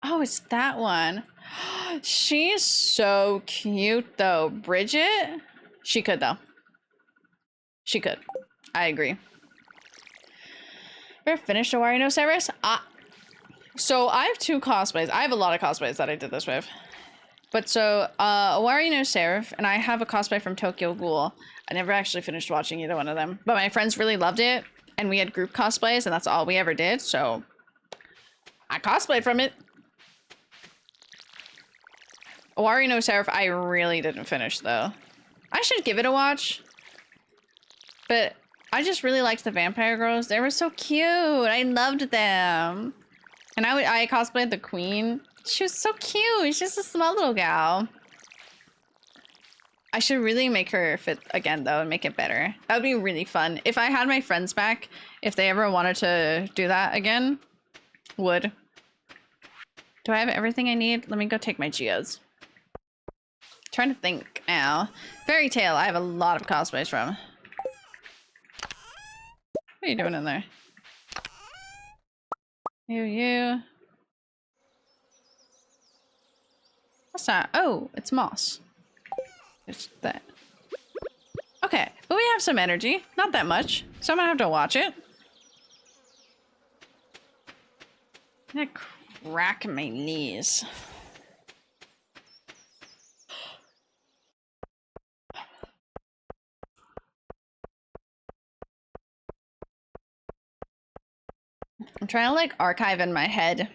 Oh, it's that one. She's so cute, though. Bridget? She could, though. She could. I agree. Ever finished Awari no Seraph? So I have 2 cosplays. I have a lot of cosplays that I did this with. But so, Awari no Seraph, and I have a cosplay from Tokyo Ghoul. I never actually finished watching either one of them. But my friends really loved it, and we had group cosplays, and that's all we ever did, so... I cosplayed from it. Awari no Seraph, I really didn't finish, though. I should give it a watch. But I just really liked the vampire girls. They were so cute. I loved them. And I cosplayed the queen. She was so cute. She's just a small little gal. I should really make her fit again, though, and make it better. That would be really fun. If I had my friends back, if they ever wanted to do that again, would. Do I have everything I need? Let me go take my geos. Trying to think now. Fairy Tail, I have a lot of cosplays from. What are you doing in there? You. What's that? Oh, it's moss. It's that. Okay, but we have some energy. Not that much. So I'm gonna have to watch it. I'm gonna crack my knees. I'm trying to like archive in my head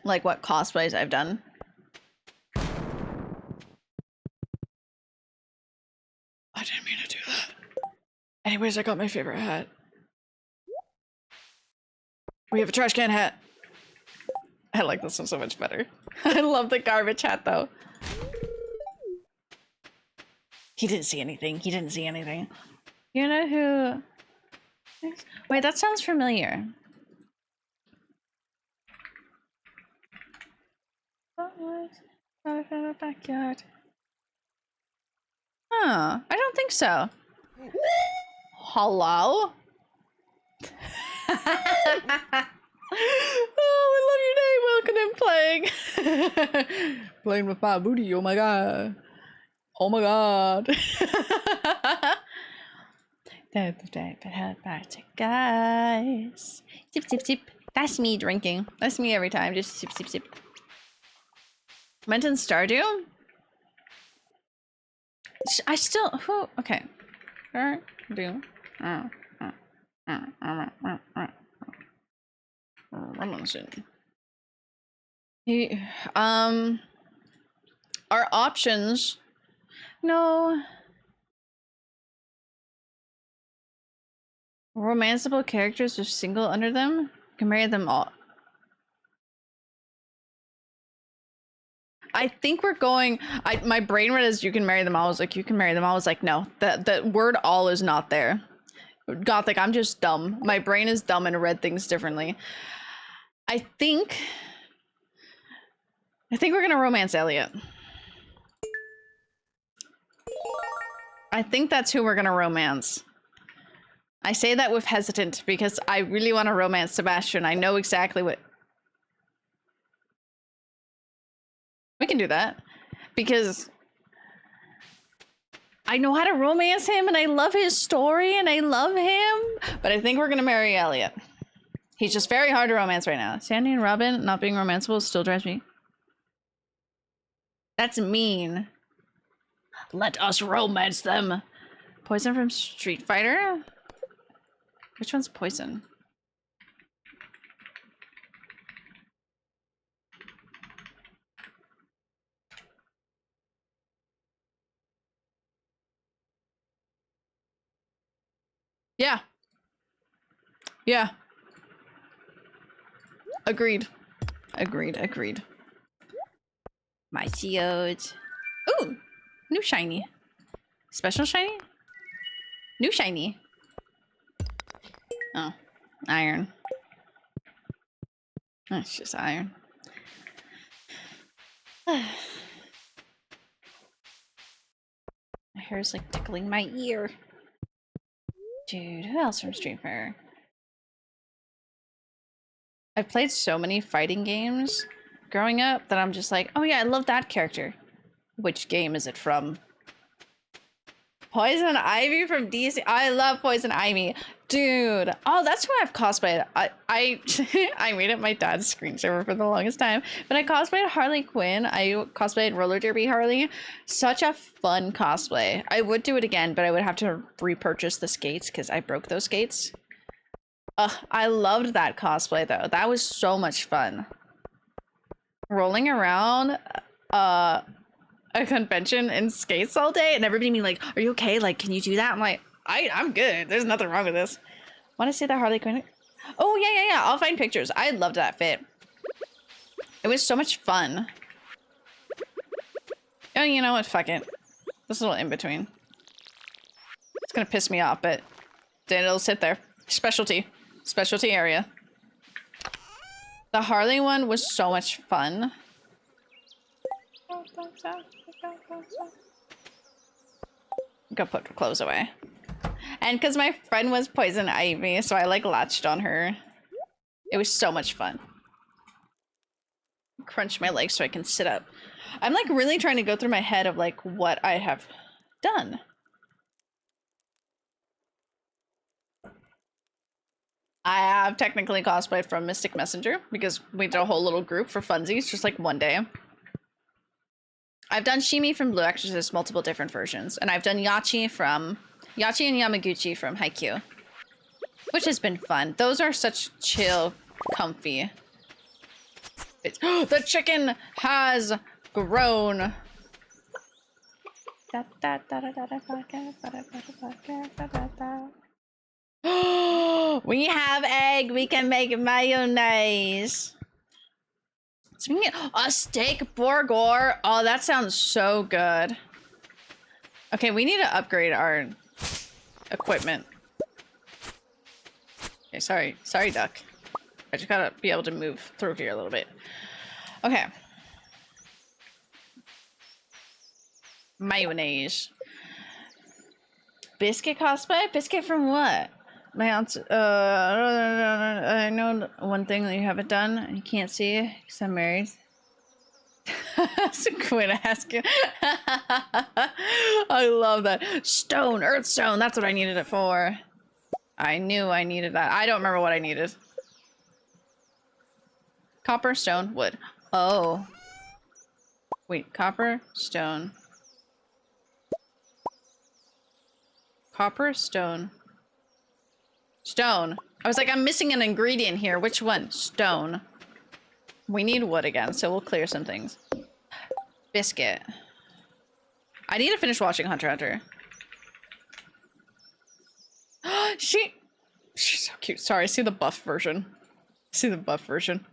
like what cosplays I've done. I didn't mean to do that. Anyways, I got my favorite hat. We have a trash can hat. I like this one so much better. I love the garbage hat though. He didn't see anything. He didn't see anything. You know who... Wait, that sounds familiar. Backyard. Huh, I don't think so. Hello? Oh, I love your name. Welcome in playing. Playing with my booty. Oh my god. Oh my god. Guys. Tip, tip, tip. That's me drinking. That's me every time. Just sip, sip, sip. Meant in Stardew? I still... Who? Okay. Stardew. Our options... No. Romanceable characters with single under them? You can marry them all. I think we're going... my brain read as you can marry them all. I was like, you can marry them all. I was like, no. The word all is not there. Gothic, I'm just dumb. My brain is dumb and read things differently. I think we're gonna romance Elliot. I think that's who we're gonna romance. I say that with hesitant because I really want to romance Sebastian. I know exactly what... We can do that. Because I know how to romance him and I love his story and I love him. But I think we're gonna marry Elliot. He's just very hard to romance right now. Sandy and Robin not being romanceable still drives me. That's mean. Let us romance them. Poison from Street Fighter? Which one's Poison? Yeah. Yeah. Agreed. Agreed. My geodes. Ooh! New shiny. Special shiny? New shiny. Oh. Iron. Oh, it's just iron. My hair's like tickling my ear. Dude, who else from Street Fighter? I've played so many fighting games growing up that I'm just like, oh yeah, I love that character. Which game is it from? Poison Ivy from DC. I love Poison Ivy. Dude. Oh, that's who I've cosplayed. I made it my dad's screensaver for the longest time. But I cosplayed Harley Quinn. I cosplayed Roller Derby Harley. Such a fun cosplay. I would do it again, but I would have to repurchase the skates because I broke those skates. I loved that cosplay though. That was so much fun. Rolling around a convention in skates all day and everybody being like, are you okay? Like, can you do that? I'm like, I'm good. There's nothing wrong with this. Want to see that Harley Quinn? Oh, yeah. I'll find pictures. I loved that fit. It was so much fun. Oh, you know what? Fuck it. This little in-between. It's gonna piss me off, but then it'll sit there. Specialty area. The Harley one was so much fun. Go put her clothes away. And because my friend was Poison Ivy, so I like latched on her. It was so much fun. Crunch my legs so I can sit up. I'm like really trying to go through my head of like what I have done. I have technically cosplayed from Mystic Messenger because we did a whole little group for funsies, just like one day. I've done Shimi from Blue Exorcist, multiple different versions, and I've done Yachi and Yamaguchi from Haikyuu, which has been fun. Those are such chill, comfy. The chicken has grown. We have egg. We can make mayonnaise. Speaking of a steak burger. Oh, that sounds so good. Okay, we need to upgrade our equipment. Okay, sorry, duck. I just gotta be able to move through here a little bit. Okay. Mayonnaise. Biscuit cosplay? Biscuit from what? My answer, I know one thing that you haven't done and you can't see because I'm married. That's a quit asking. I love that. Stone, earthstone, that's what I needed it for. I knew I needed that. I don't remember what I needed. Copper, stone, wood. Oh. Wait, copper, stone. Copper, stone. Stone. I was like, I'm missing an ingredient here. Which one? Stone. We need wood again, so we'll clear some things. Biscuit. I need to finish watching Hunter x Hunter. She's so cute. Sorry, see the buff version. See the buff version.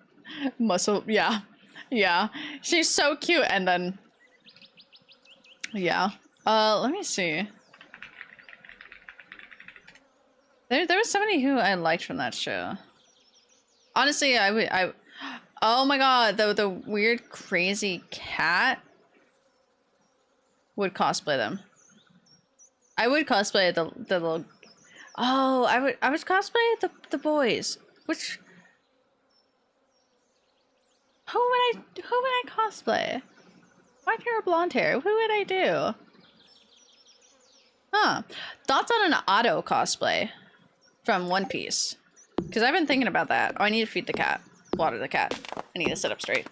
Muscle, yeah. Yeah. She's so cute, and then... Yeah. Let me see. There was somebody who I liked from that show. Honestly, oh my god, the weird crazy cat would cosplay them. I would cosplay the little... Oh, I would cosplay the boys. Which... Who would I cosplay? White hair or blonde hair? Who would I do? Huh. Thoughts on an Otto cosplay from One Piece? Because I've been thinking about that. Oh, I need to feed the cat. Water the cat. I need to sit up straight.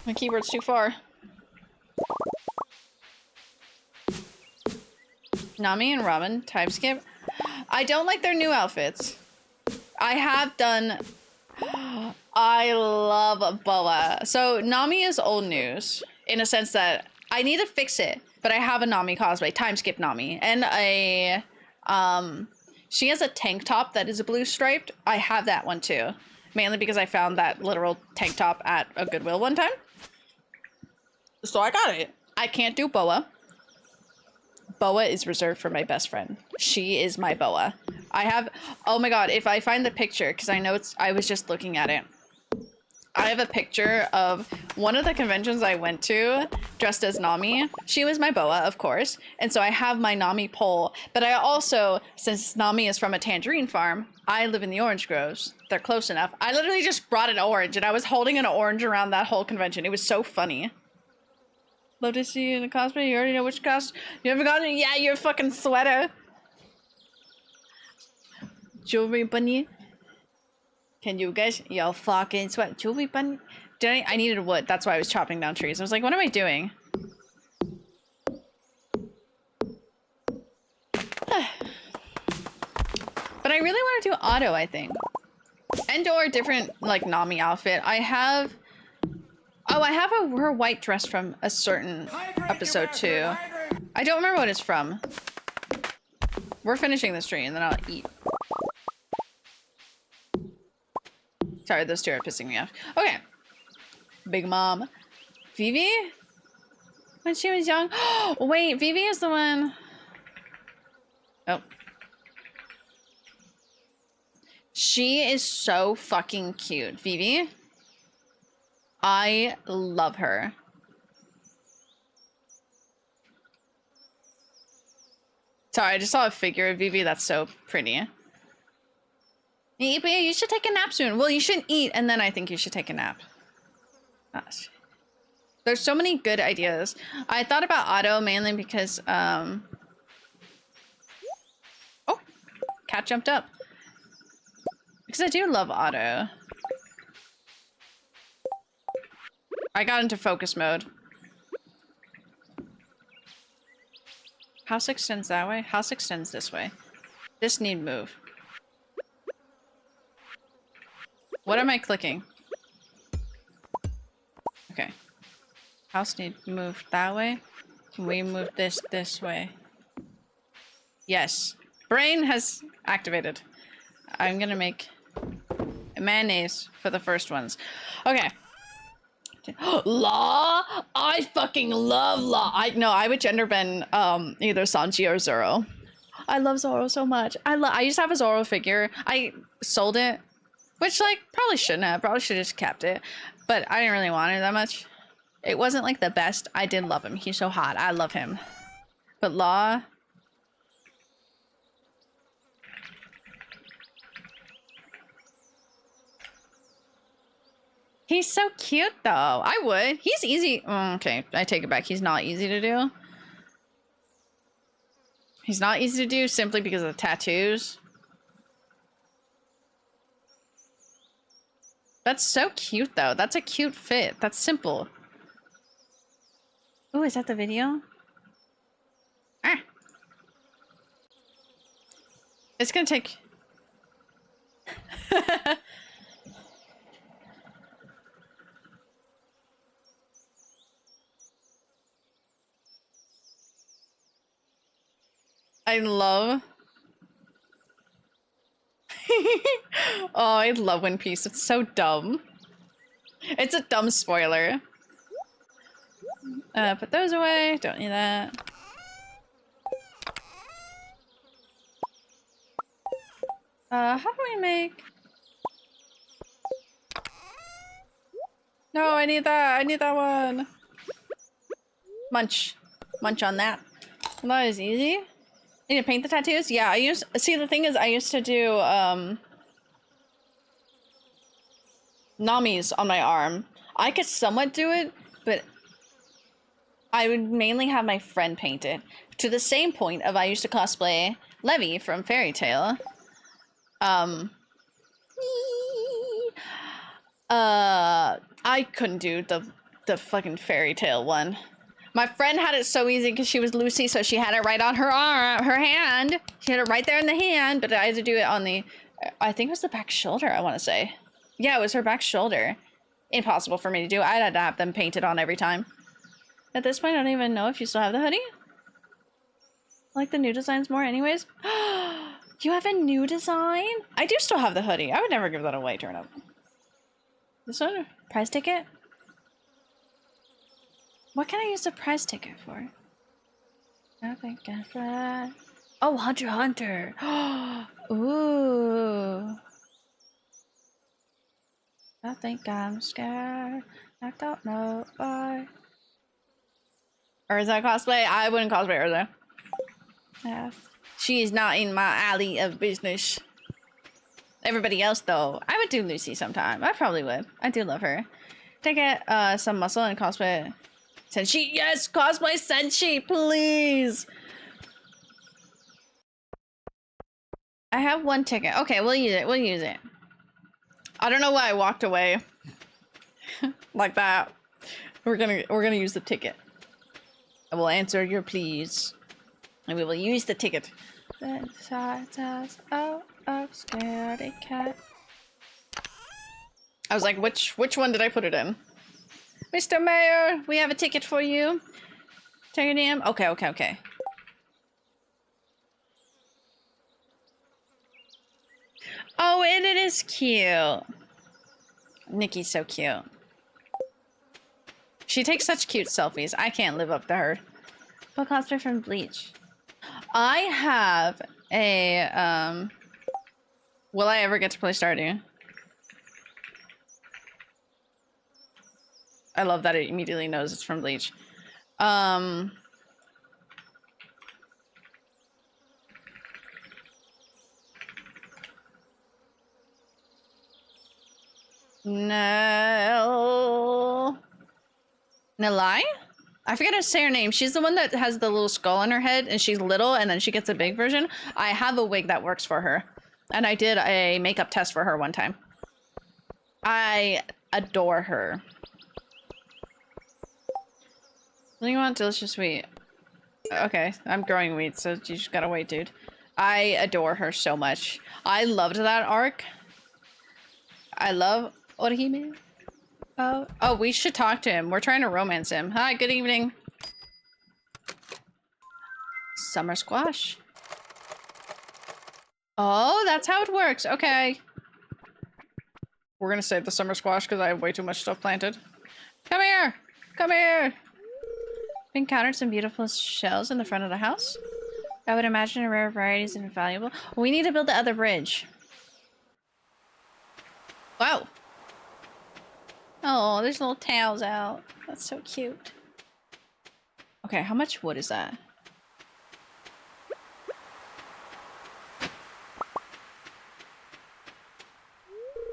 My keyboard's too far. Nami and Ramen, time skip. I don't like their new outfits. I have done... I love Boa. So Nami is old news in a sense that I need to fix it, but I have a Nami cosplay, time skip Nami, and a she has a tank top that is a blue striped. I have that one too, mainly because I found that literal tank top at a Goodwill one time. So I got it. I can't do Boa. Boa is reserved for my best friend. She is my Boa. I have, oh my god, if I find the picture, because I know I was just looking at it. I have a picture of one of the conventions I went to dressed as Nami. She was my Boa, of course. And so I have my Nami pole. But I also, since Nami is from a tangerine farm, I live in the orange groves. They're close enough. I literally just brought an orange and I was holding an orange around that whole convention. It was so funny. Love to see you in a cosplay. You already know which costume. You haven't gotten it? Yeah, your fucking sweater. Jewelry bunny. Can you guys yell fucking sweat? Jewelry bunny? I needed wood. That's why I was chopping down trees. I was like, what am I doing? But I really want to do Otto, I think. And or a different, like, Nami outfit. I have... Oh, I have her white dress from a certain episode, too. I don't remember what it's from. We're finishing this tree, and then I'll eat. Sorry, those two are pissing me off. Okay. Big Mom. Vivi? When she was young? Wait, Vivi is the one... Oh. She is so fucking cute. Vivi? I love her. Sorry, I just saw a figure of Vivi that's so pretty. You should take a nap soon. Well, you shouldn't eat, and then I think you should take a nap. Gosh. There's so many good ideas. I thought about Otto mainly because, Oh, cat jumped up. Because I do love Otto. I got into focus mode. House extends that way. House extends this way. This need move. What am I clicking? Okay. House need move that way. Can we move this way? Yes. Brain has activated. I'm gonna make mayonnaise for the first ones. Okay. Law? I fucking love Law. I would gender bend either Sanji or Zoro. I love Zoro so much. I used to have a Zoro figure. I sold it, which like probably shouldn't have. Probably should have just kept it, but I didn't really want it that much. It wasn't like the best. I did love him. He's so hot. I love him. But Law. He's so cute, though. I would. He's easy. Oh, okay, I take it back. He's not easy to do. He's not easy to do simply because of the tattoos. That's so cute, though. That's a cute fit. That's simple. Oh, is that the video? Ah. It's gonna take... I love... Oh, I love One Piece. It's so dumb. It's a dumb spoiler. Put those away. Don't need that. How do we make... No, I need that. I need that one. Munch. Munch on that. That is easy. Need to paint the tattoos? Yeah, I used... See, the thing is, I used to do, Nami's on my arm. I could somewhat do it, but I would mainly have my friend paint it. To the same point of I used to cosplay Levi from Fairy Tail. I couldn't do the fucking Fairy Tail one. My friend had it so easy because she was Lucy, so she had it right on her arm, her hand. She had it right there in the hand, but I had to do it on the, I think it was the back shoulder, I want to say. Yeah, it was her back shoulder. Impossible for me to do. I had to have them painted on every time. At this point, I don't even know if you still have the hoodie. I like the new designs more anyways. You have a new design? I do still have the hoodie. I would never give that away, turn up. This one? Prize ticket? What can I use the prize ticket for? Nothing different. Oh, Hunter x Hunter. Ooh. I think I'm scared. I don't know why. Urza cosplay? I wouldn't cosplay Urza. Yeah. She is not in my alley of business. Everybody else, though. I would do Lucy sometime. I probably would. I do love her. To get some muscle and cosplay Senshi. Yes, cosplay Senshi, please. I have one ticket. Okay, we'll use it. We'll use it. I don't know why I walked away like that. We're gonna use the ticket. I will answer your pleas, and we will use the ticket. Oh, scaredy cat. I was like, which one did I put it in? Mr. Mayor, we have a ticket for you. Take your name. Okay, okay, okay. Oh, and it is cute. Nikki's so cute. She takes such cute selfies. I can't live up to her. What cosplay from Bleach? I have a, will I ever get to play Stardew? I love that it immediately knows it's from Bleach. No. Nalai? I forget how to say her name. She's the one that has the little skull on her head and she's little and then she gets a big version. I have a wig that works for her. And I did a makeup test for her one time. I adore her. What do you want? Delicious wheat. Okay, I'm growing wheat, so you just gotta wait, dude. I adore her so much. I loved that arc. I love Orihime. Oh, we should talk to him. We're trying to romance him. Hi, good evening. Summer squash. Oh, that's how it works. Okay. We're gonna save the summer squash because I have way too much stuff planted. Come here! Come here! We encountered some beautiful shells in the front of the house. I would imagine a rare variety is invaluable. We need to build the other bridge. Wow. Oh, there's little tails out. That's so cute. Okay, how much wood is that?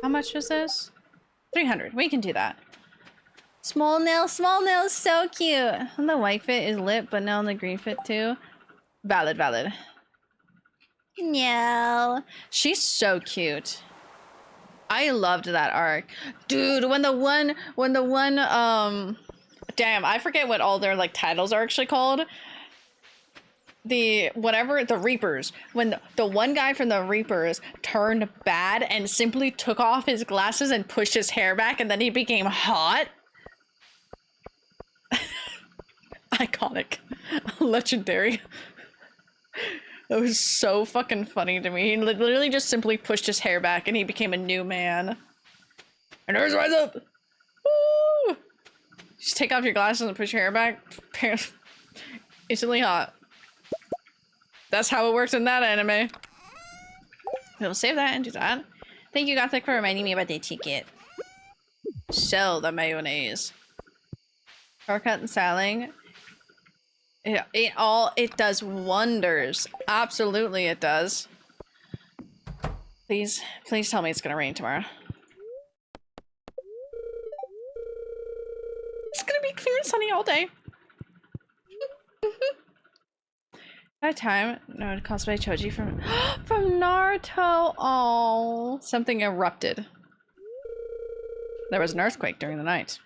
How much was this? 300. We can do that. Small nail, so cute. And the white fit is lit, but now the green fit too. Valid, valid. No. She's so cute. I loved that arc. Dude, when the one damn, I forget what all their like titles are actually called. The Reapers. When the one guy from the Reapers turned bad and simply took off his glasses and pushed his hair back and then he became hot. Iconic. Legendary. That was so fucking funny to me. He literally just simply pushed his hair back and he became a new man. And there's rise up! Woo! Just take off your glasses and push your hair back. Instantly hot. That's how it works in that anime. We'll save that and do that. Thank you, Gothic, for reminding me about the ticket. Sell the mayonnaise. Shortcut and selling. It does wonders. Absolutely it does. Please tell me it's gonna rain tomorrow. It's gonna be clear and sunny all day. That time, no, to cosplay Choji from Naruto. Oh, something erupted. There was an earthquake during the night.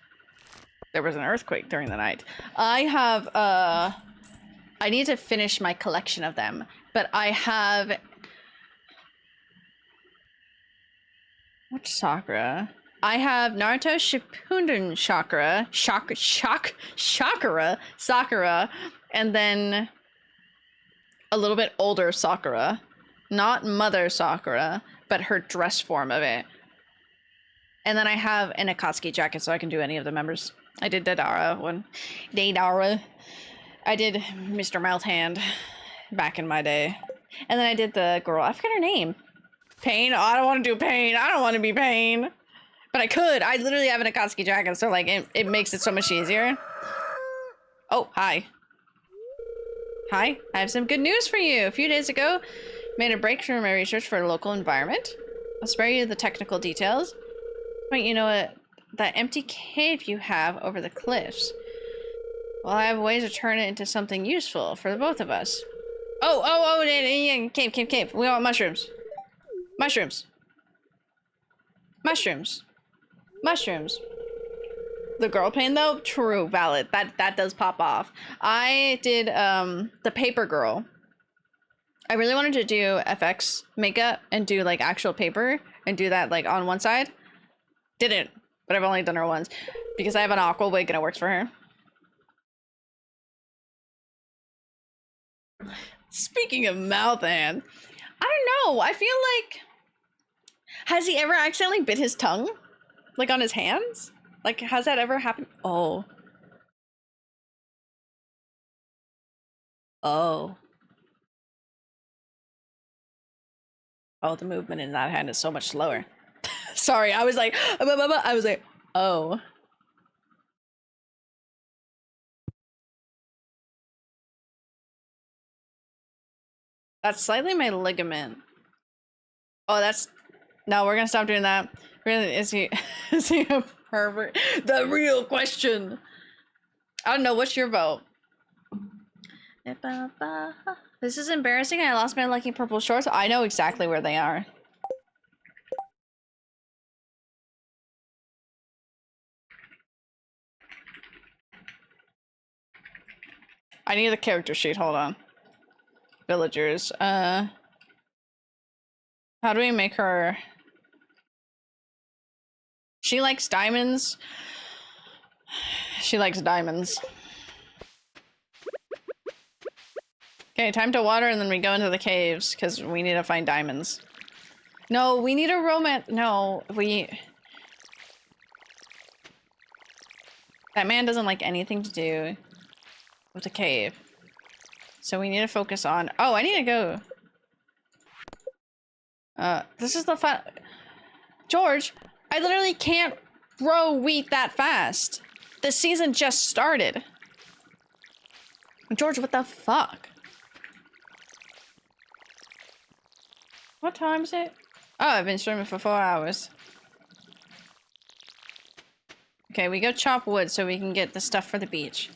I need to finish my collection of them, but I have... What Sakura? I have Naruto Shippuden Sakura, and then a little bit older Sakura. Not Mother Sakura, but her dress form of it. And then I have an Akatsuki jacket, so I can do any of the members. I did Deidara one. I did Mr. Mouthhand back in my day. And then I did the girl, I forget her name. Pain? Oh, I don't want to do Pain. I don't want to be Pain. But I could. I literally have an Akatsuki jacket, so like it makes it so much easier. Oh, hi. Hi, I have some good news for you. A few days ago, made a break from my research for a local environment. I'll spare you the technical details. But you know what? That empty cave you have over the cliffs. Well, I have ways to turn it into something useful for the both of us. Yeah, cave. We want mushrooms. Mushrooms. The girl pain though, true, valid. That does pop off. I did the paper girl. I really wanted to do FX makeup and do like actual paper and do that like on one side. Didn't, but I've only done her once because I have an aqua wig and it works for her. Speaking of mouth hand, I don't know. I feel like, has he ever accidentally bit his tongue? Like on his hands? Like, has that ever happened? Oh. Oh. Oh, the movement in that hand is so much slower. Sorry, I was like, oh. That's slightly my ligament. Oh, that's... No, we're gonna stop doing that. Really, is he a pervert? The real question. I don't know, what's your vote? This is embarrassing. I lost my lucky purple shorts. I know exactly where they are. I need a character sheet, hold on. Villagers. How do we make her? She likes diamonds. She likes diamonds. Okay, time to water and then we go into the caves because we need to find diamonds. No, we need a romance. No, that man doesn't like anything to do with the cave. So we need to focus on... Oh, I need to go. This is the fun... George, I literally can't grow wheat that fast. The season just started. George, what the fuck? What time is it? Oh, I've been streaming for 4 hours. Okay, we go chop wood so we can get the stuff for the beach.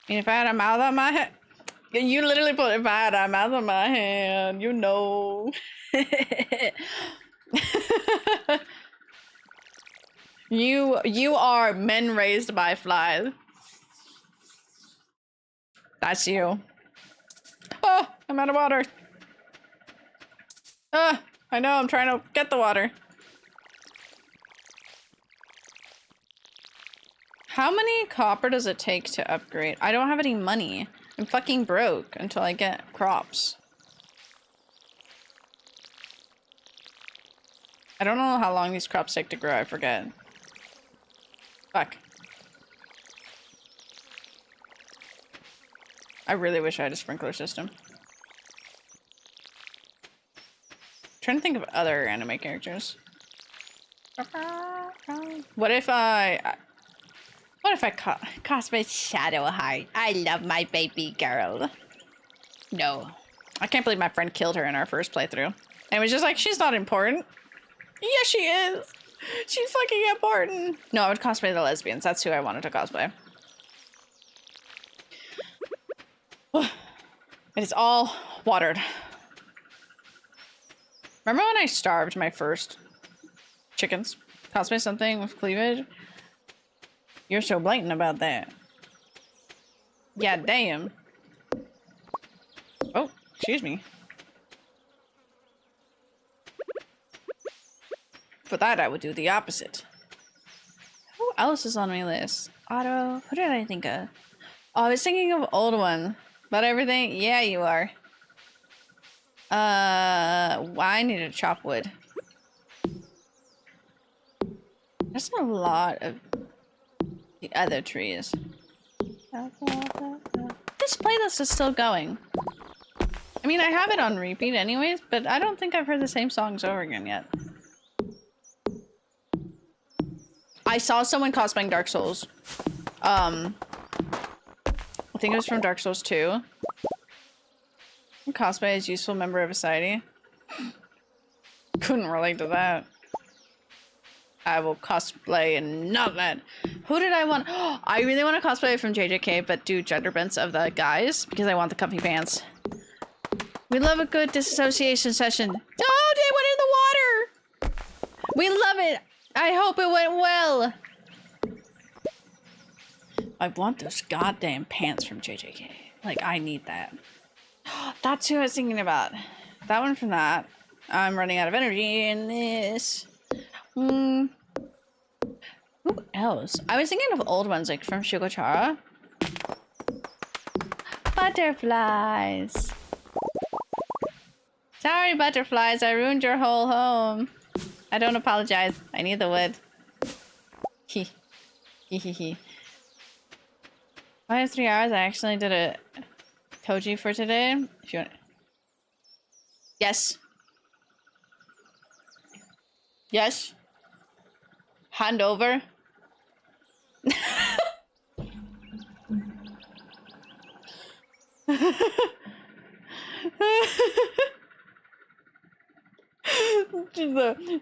And if I had a mouth on my head... You literally put it bad. I'm out of my hand. You know. You are men raised by flies. That's you. Oh, I'm out of water. I know, I'm trying to get the water. How many copper does it take to upgrade? I don't have any money. I'm fucking broke until I get crops. I don't know how long these crops take to grow, I forget. Fuck. I really wish I had a sprinkler system. Trying to think of other anime characters. What if I cosplay Shadowheart? I love my baby girl. No. I can't believe my friend killed her in our first playthrough. And it was just like, she's not important. Yes, she is. She's fucking important. No, I would cosplay the lesbians. That's who I wanted to cosplay. It is all watered. Remember when I starved my first chickens? Cosplay something with cleavage? You're so blatant about that. Yeah, damn. Oh, excuse me. For that, I would do the opposite. Who else is on my list? Otto. Who did I think of? Oh, I was thinking of old one. About everything? Yeah, you are. I need to chop wood. There's a lot of the other trees. This playlist is still going. I mean, I have it on repeat anyways, but I don't think I've heard the same songs over again yet. I saw someone cosplaying Dark Souls. I think it was from Dark Souls 2. Cosplay as useful member of society. Couldn't relate to that. I will cosplay and not that. Who did I want? I really want to cosplay from JJK, but do gender bends of the guys because I want the comfy pants. We love a good disassociation session. Oh, they went in the water! We love it! I hope it went well! I want those goddamn pants from JJK. Like, I need that. That's who I was thinking about. That one from that. I'm running out of energy in this. Who else? I was thinking of old ones, like from Shugochara. Butterflies. Sorry, butterflies. I ruined your whole home. I don't apologize. I need the wood. Hee. Hee hee hee. I have 3 hours. I actually did a Toji for today. If you want. Yes. Yes. Hand over.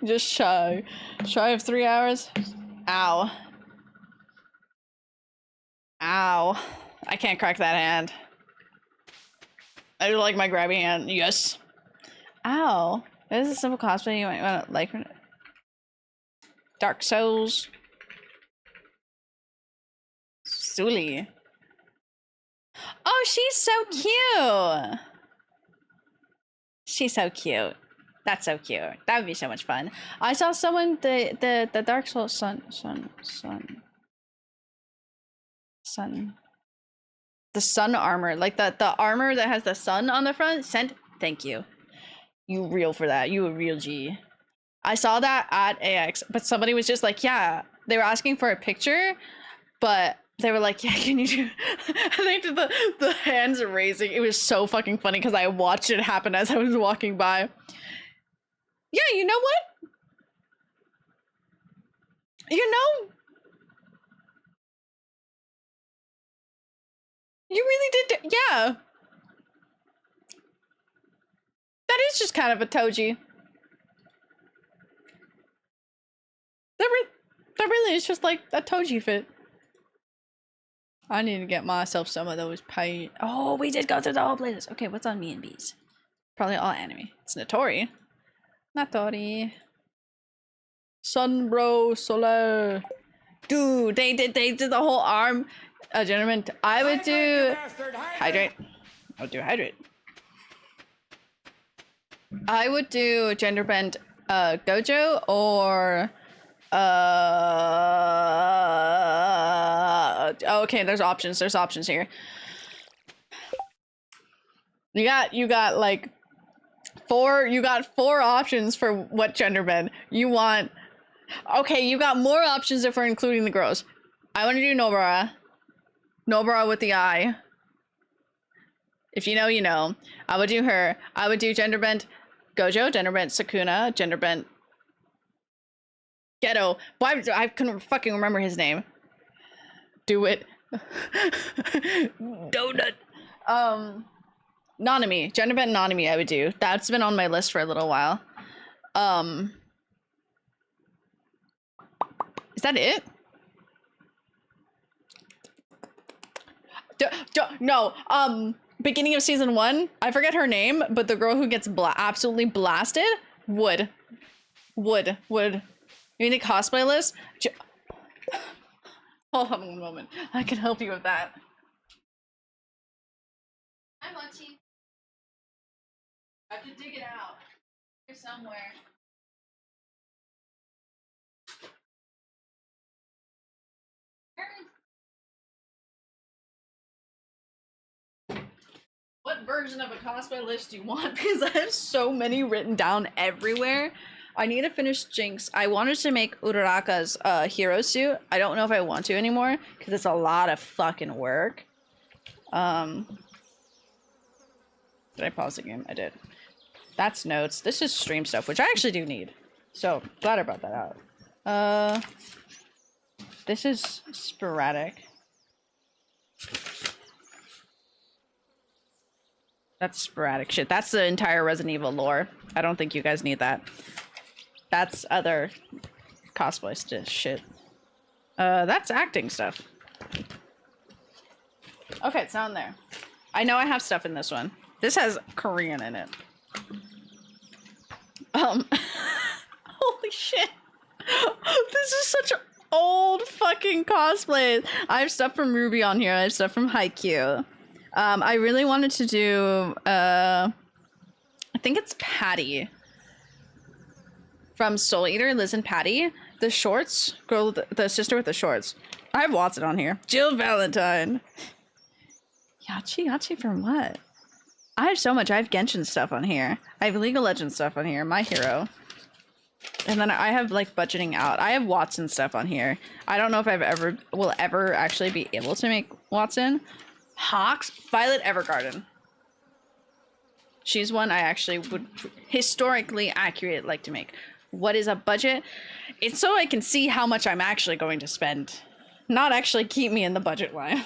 Just shy of 3 hours. Ow. Ow. I can't crack that hand. I do like my grabby hand. Yes. Ow. This is a simple cosplay you might want to like. Dark Souls. Suli. Oh, she's so cute. She's so cute. That's so cute. That would be so much fun. I saw someone the Dark Souls sun. The sun armor, like the armor that has the sun on the front. Thank you. You real for that. You a real G. I saw that at AX, but somebody was just like, yeah, they were asking for a picture, but they were like, yeah, can you do? And they did the hands raising. It was so fucking funny because I watched it happen as I was walking by. Yeah, you know what? You know, you really did. Yeah, that is just kind of a Toji. That really is just like a Toji fit. I need to get myself some of those paint. Oh, we did go through the whole playlist. Okay, what's on me and bees? Probably all anime. It's Natori. Natori. Sunbro Solar. Dude, they did the whole arm. Gentlemen, I would do hydrate. I would do hydrate. I would do gender bend Gojo or okay, there's options. There's options here. You got like four options for what gender bend you want. Okay, you got more options if we're including the girls. I want to do Nobara. Nobara with the eye. If you know, you know. I would do her. I would do gender bent Gojo, gender bent Sakuna, gender bent Ghetto. Why I couldn't fucking remember his name. Do it. Donut. Nanami. Gender bent Nanami I would do. That's been on my list for a little while. Is that it? No. Beginning of season 1, I forget her name, but the girl who gets absolutely blasted, Wood. You need a cosplay list? Hold on one moment. I can help you with that. I'm Munchie. I have to dig it out. Here somewhere. What version of a cosplay list do you want? Because I have so many written down everywhere. I need to finish Jinx. I wanted to make Uraraka's hero suit. I don't know if I want to anymore because it's a lot of fucking work. Did I pause the game? I did. That's notes. This is stream stuff, which I actually do need. So glad I brought that out. This is sporadic. That's sporadic shit. That's the entire Resident Evil lore. I don't think you guys need that. That's other cosplay shit. That's acting stuff. Okay, it's down there. I know I have stuff in this one. This has Korean in it. Holy shit. This is such old fucking cosplays. I have stuff from Ruby on here. I have stuff from Haikyuu. I really wanted to do, I think it's Patty from Soul Eater, Liz and Patty. The shorts, girl, the sister with the shorts. I have Watson on here. Jill Valentine. Yachi from what? I have so much. I have Genshin stuff on here. I have League of Legends stuff on here. My Hero. And then I have like budgeting out. I have Watson stuff on here. I don't know if will ever actually be able to make Watson. Hawks, Violet Evergarden. She's one I actually would historically accurate like to make. What is a budget? It's so I can see how much I'm actually going to spend. Not actually keep me in the budget line.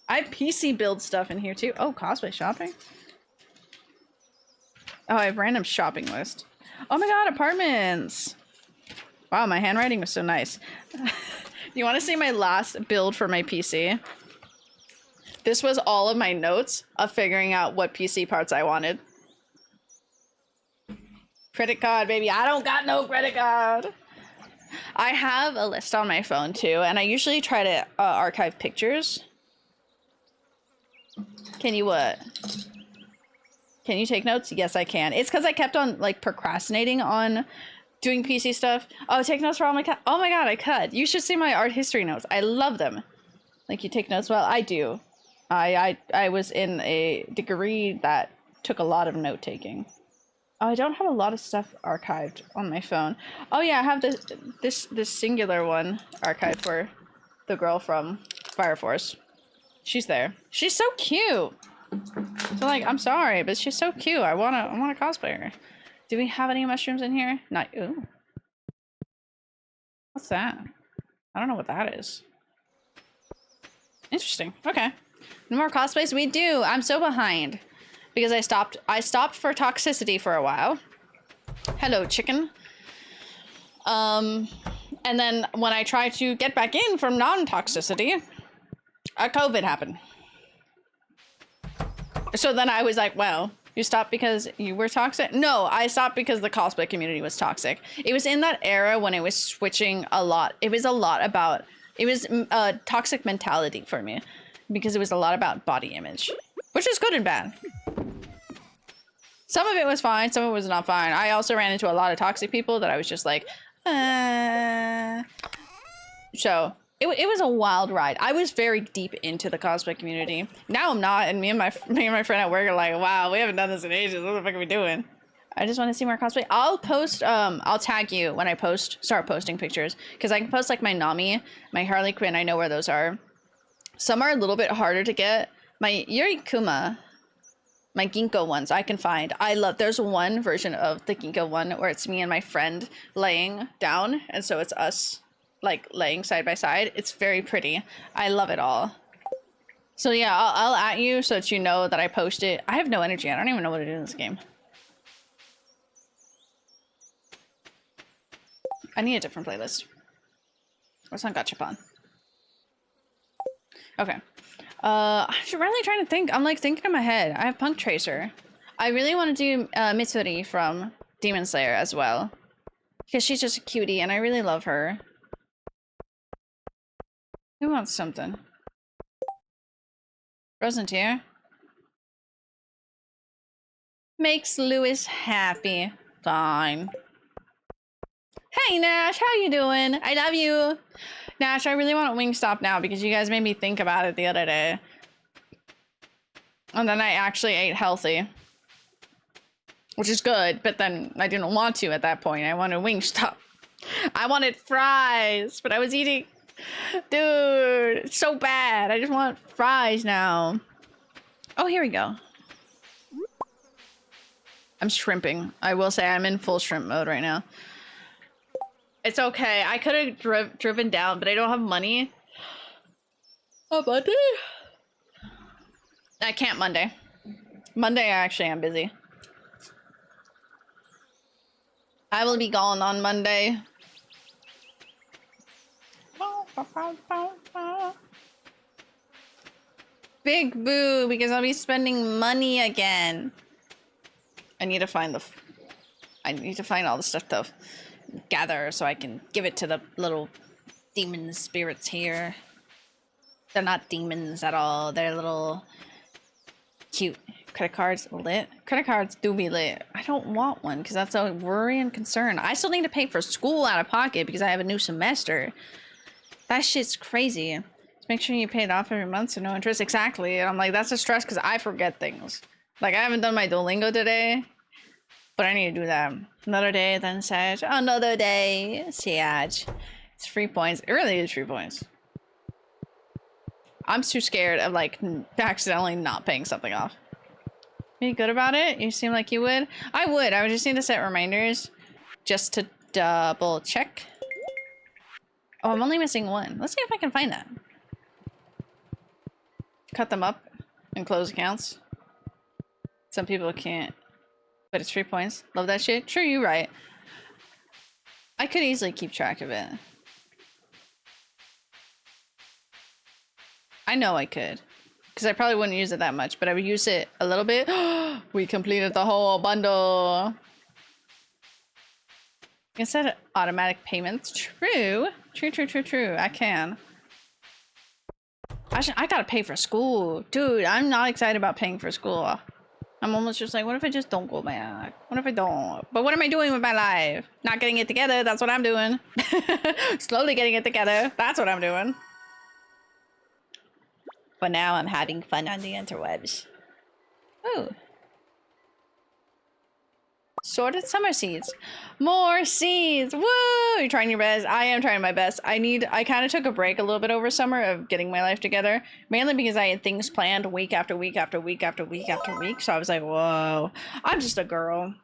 I have PC build stuff in here too. Oh, cosplay shopping? Oh, I have random shopping list. Oh my god, apartments! Wow, my handwriting was so nice. You want to see my last build for my PC? This was all of my notes of figuring out what PC parts I wanted. Credit card, baby. I don't got no credit card. I have a list on my phone too, and I usually try to archive pictures. Can you what? Can you take notes? Yes, I can. It's because I kept on like procrastinating on doing PC stuff. Oh, take notes for all my oh my god, I could. You should see my art history notes. I love them. Like you take notes. Well, I do. I was in a degree that took a lot of note taking. Oh, I don't have a lot of stuff archived on my phone. Oh yeah, I have this singular one archived for the girl from Fire Force. She's there. She's so cute. So like, I'm sorry, but she's so cute. I wanna cosplay her. Do we have any mushrooms in here? Not. Ooh. What's that? I don't know what that is. Interesting. Okay. No more cosplays? We do. I'm so behind because I stopped for toxicity for a while. Hello, chicken. And then when I try to get back in from non-toxicity, COVID happened. So then I was like, well, you stopped because you were toxic? No, I stopped because the cosplay community was toxic. It was in that era when it was switching a lot. It was a lot about, it was a toxic mentality for me because it was a lot about body image, which is good and bad. Some of it was fine, some of it was not fine. I also ran into a lot of toxic people that I was just like, So it was a wild ride. I was very deep into the cosplay community. Now I'm not, and me and my friend at work are like, wow, we haven't done this in ages. What the fuck are we doing? I just want to see more cosplay. I'll post, I'll tag you when I start posting pictures, because I can post like my Nami, my Harley Quinn. I know where those are. Some are a little bit harder to get. My Yuri Kuma, my Ginkgo ones I can find. There's one version of the Ginkgo one where it's me and my friend laying down, and so it's us like laying side by side. It's very pretty. I love it all. So yeah, I'll at you so that you know that I post it. I have no energy. I don't even know what to do in this game. I need a different playlist. What's on Gachapon? Okay. I'm really trying to think. I'm like thinking in my head. I have Punk Tracer. I really want to do Mitsuri from Demon Slayer as well, because she's just a cutie and I really love her. Who wants something? Frozen Tear makes Lewis happy. Fine. Hey Nash, how you doing? I love you. Nash, I really want Wingstop now because you guys made me think about it the other day. And then I actually ate healthy. Which is good, but then I didn't want to at that point. I wanted Wingstop. I wanted fries, but I was eating... Dude, it's so bad. I just want fries now. Oh, here we go. I'm shrimping. I will say I'm in full shrimp mode right now. It's okay. I could have driven down, but I don't have money. Oh, Monday? I can't Monday. Monday, I actually am busy. I will be gone on Monday. Big boo, because I'll be spending money again. I need to find all the stuff to gather so I can give it to the little demon spirits here. They're not demons at all. They're little cute. Credit cards lit. Credit cards do be lit. I don't want one because that's a worry and concern. I still need to pay for school out of pocket because I have a new semester. That shit's crazy. Just make sure you pay it off every month so no interest. Exactly. And I'm like, that's a stress because I forget things. Like I haven't done my Duolingo today, but I need to do that. Another day, then Sag. Another day, Sag. It's 3 points. It really is 3 points. I'm too scared of like accidentally not paying something off. Are you good about it? You seem like you would. I would. I would just need to set reminders just to double check. Oh, I'm only missing one. Let's see if I can find that. Cut them up and close accounts. Some people can't. But it's 3 points. Love that shit. True, you're right. I could easily keep track of it. I know I could. Because I probably wouldn't use it that much, but I would use it a little bit. We completed the whole bundle. You can set automatic payments. True. True. I can. I gotta pay for school. Dude, I'm not excited about paying for school. I'm almost just like, what if I just don't go back? What if I don't? But what am I doing with my life? Not getting it together. That's what I'm doing. Slowly getting it together. That's what I'm doing. But now I'm having fun on the interwebs. Ooh. Sorted summer seeds. More seeds. Woo! You're trying your best. I am trying my best. I kind of took a break a little bit over summer of getting my life together. Mainly because I had things planned week after week after week after week after week. So I was like, whoa. I'm just a girl.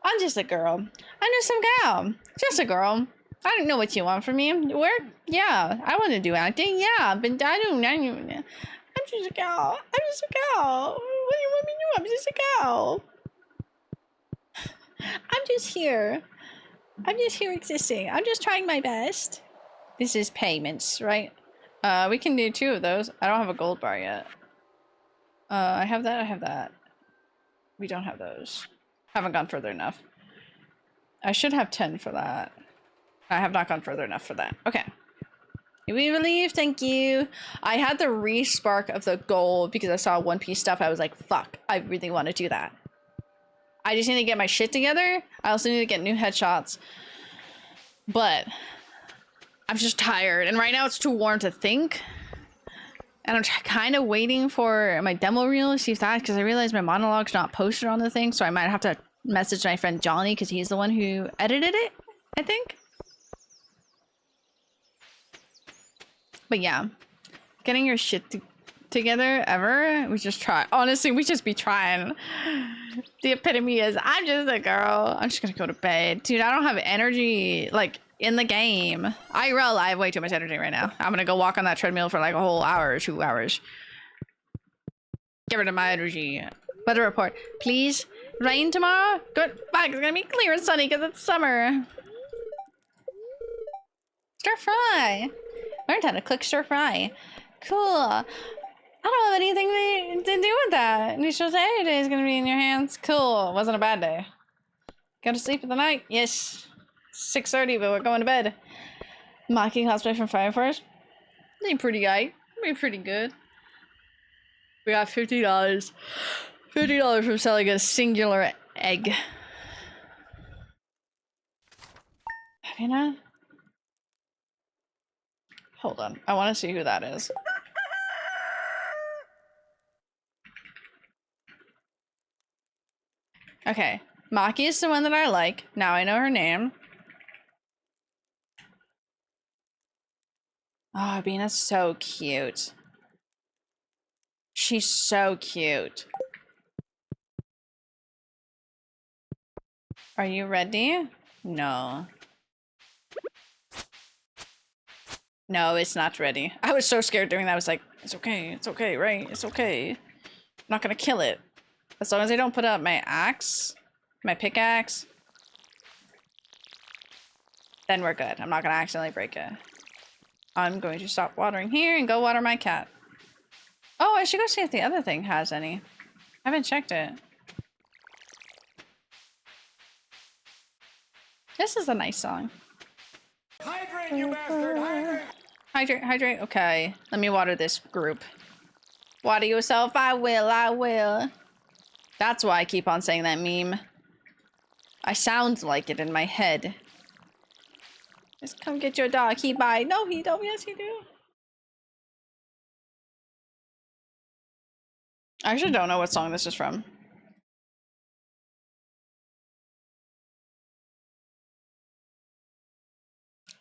I'm just a girl. I'm just some gal. Just a girl. I don't know what you want from me. Work? Yeah. I want to do acting. Yeah. But I don't know. I'm just a gal. I'm just a gal. What do you want me to do? I'm just a gal. I'm just here. I'm just here existing. I'm just trying my best. This is payments, right? We can do 2 of those. I don't have a gold bar yet. I have that, I have that. We don't have those. Haven't gone further enough. I should have 10 for that. I have not gone further enough for that. Okay. We believe, thank you. I had the re-spark of the gold because I saw One Piece stuff. I was like, fuck, I really want to do that. I just need to get my shit together. I also need to get new headshots. But I'm just tired. And right now it's too warm to think. And I'm kind of waiting for my demo reel to see if that, because I realized my monologue's not posted on the thing. So I might have to message my friend Johnny because he's the one who edited it, I think. But yeah, getting your shit together ever, we just try. Honestly, we just be trying. The epitome is, I'm just a girl. I'm just gonna go to bed. Dude, I don't have energy, like, in the game. IRL, I have way too much energy right now. I'm gonna go walk on that treadmill for like a whole hour or 2 hours. Get rid of my energy. Weather report. Please, rain tomorrow? Good. Fuck, it's gonna be clear and sunny because it's summer. Stir fry. Learned how to click stir fry. Cool. I don't have anything to do with that. Neutral Saturday is gonna be in your hands. Cool. Wasn't a bad day. Go to sleep in the night? Yes. 6:30, but we're going to bed. Maki cosplay from Fire Force. Pretty guy. Pretty good. We got $50. $50 from selling a singular egg. You know? Hold on. I want to see who that is. Okay. Maki is the one that I like. Now I know her name. Oh, Bina's so cute. She's so cute. Are you ready? No. No, it's not ready. I was so scared doing that. I was like, it's okay, right? It's okay. I'm not gonna kill it. As long as I don't put up my axe, my pickaxe, then we're good. I'm not gonna accidentally break it. I'm going to stop watering here and go water my cat. Oh, I should go see if the other thing has any. I haven't checked it. This is a nice song. Hydrate, you bastard! Hydrate! Hydrate, hydrate. Okay, let me water this group. Water yourself, I will. That's why I keep on saying that meme. I sound like it in my head. Just come get your dog. He bye. No, he don't. Yes, he do. I actually don't know what song this is from.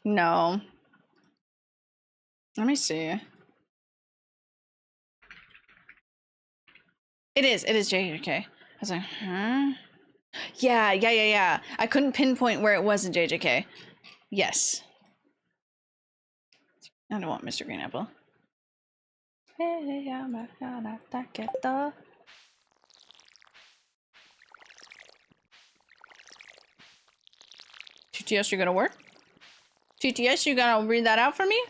No. Let me see. It is JJK. I was like, huh? Yeah. I couldn't pinpoint where it was in JJK. Yes. I don't want Mr. Green Apple. TTS, you gonna work? TTS, you gonna read that out for me?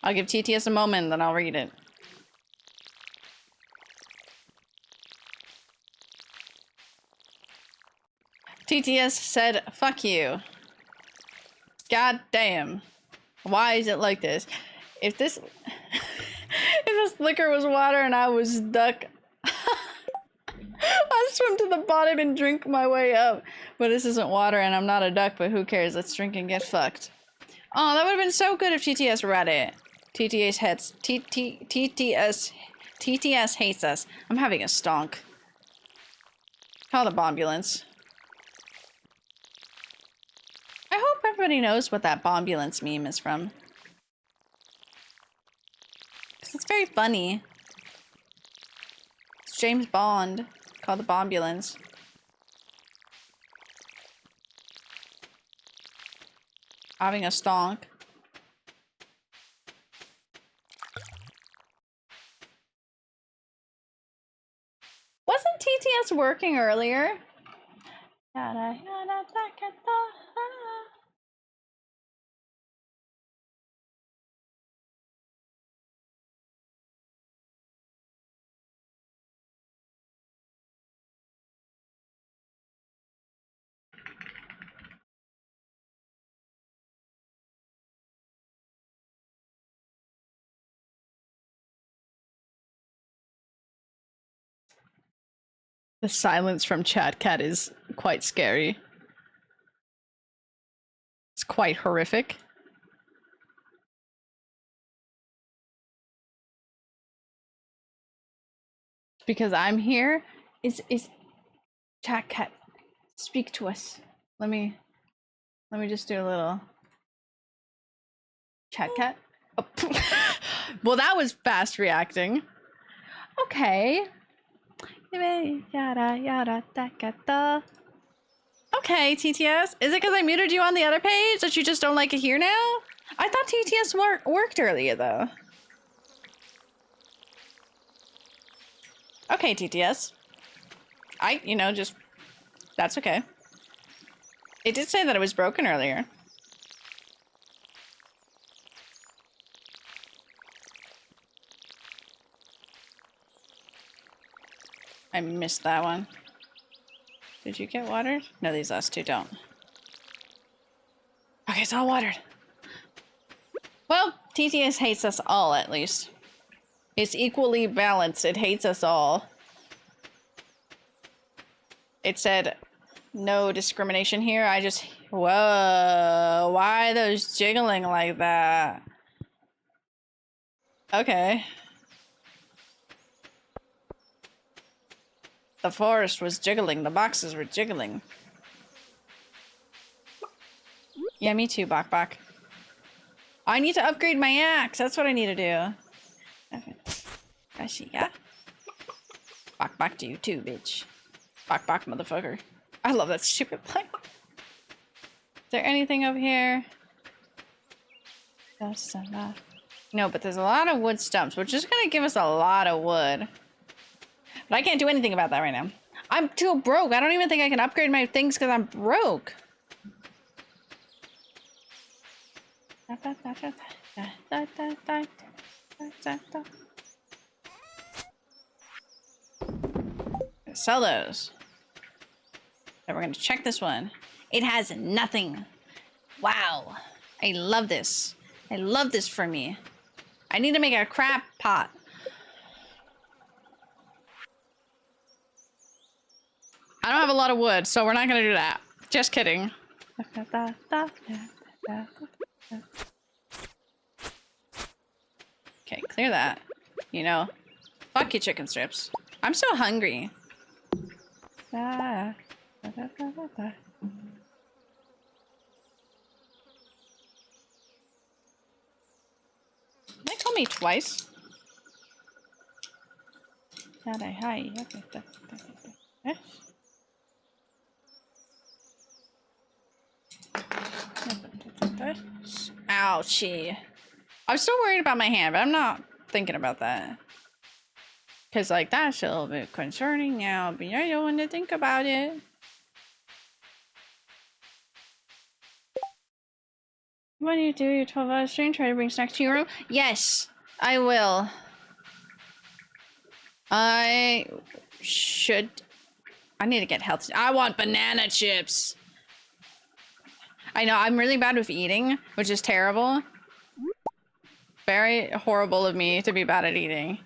I'll give TTS a moment, then I'll read it. TTS said, fuck you. God damn. Why is it like this? If this if this liquor was water and I was duck, I'd swim to the bottom and drink my way up. But this isn't water and I'm not a duck, but who cares? Let's drink and get fucked. Oh, that would have been so good if TTS read it. TTS hates us. I'm having a stonk. Call the ambulance. I hope everybody knows what that bombulance meme is from. Because it's very funny. It's James Bond called the bombulance. Having a stonk. Wasn't TTS working earlier? The silence from Chat Cat is quite scary. It's quite horrific. Because I'm here. Is Chat Cat, speak to us. Let me just do a little Chat Cat. Oh. Well, that was fast reacting. Okay. Yada yada da da. Okay, TTS. Is it because I muted you on the other page that you just don't like it here now? I thought TTS worked earlier though. Okay, TTS. Just that's okay. It did say that it was broken earlier. I missed that one. Did you get watered? No, these last two don't. Okay, it's all watered. Well, TTS hates us all, at least. It's equally balanced. It hates us all. It said, no discrimination here. Whoa, why are those jiggling like that? Okay. The forest was jiggling. The boxes were jiggling. Yeah, me too, Bok Bok. I need to upgrade my axe. That's what I need to do. Yeah. Bok Bok to you too, bitch. Bok Bok, motherfucker. I love that stupid line. Is there anything over here? No, but there's a lot of wood stumps, which is gonna give us a lot of wood. But I can't do anything about that right now. I'm too broke. I don't even think I can upgrade my things because I'm broke. Sell those. And we're gonna check this one. It has nothing. Wow. I love this. I love this for me. I need to make a crap pot. I don't have a lot of wood, so we're not gonna do that. Just kidding. Okay, clear that. Fuck you, chicken strips. I'm so hungry. They call me twice. Hi. Ouchie. I'm still worried about my hand, but I'm not thinking about that. Because, that's a little bit concerning now, but I don't want to think about it. What do you do? Your 12-hour stream? Try to bring snacks to your room? Yes, I will. I need to get healthy. I want banana chips. I know, I'm really bad with eating, which is terrible. Very horrible of me to be bad at eating.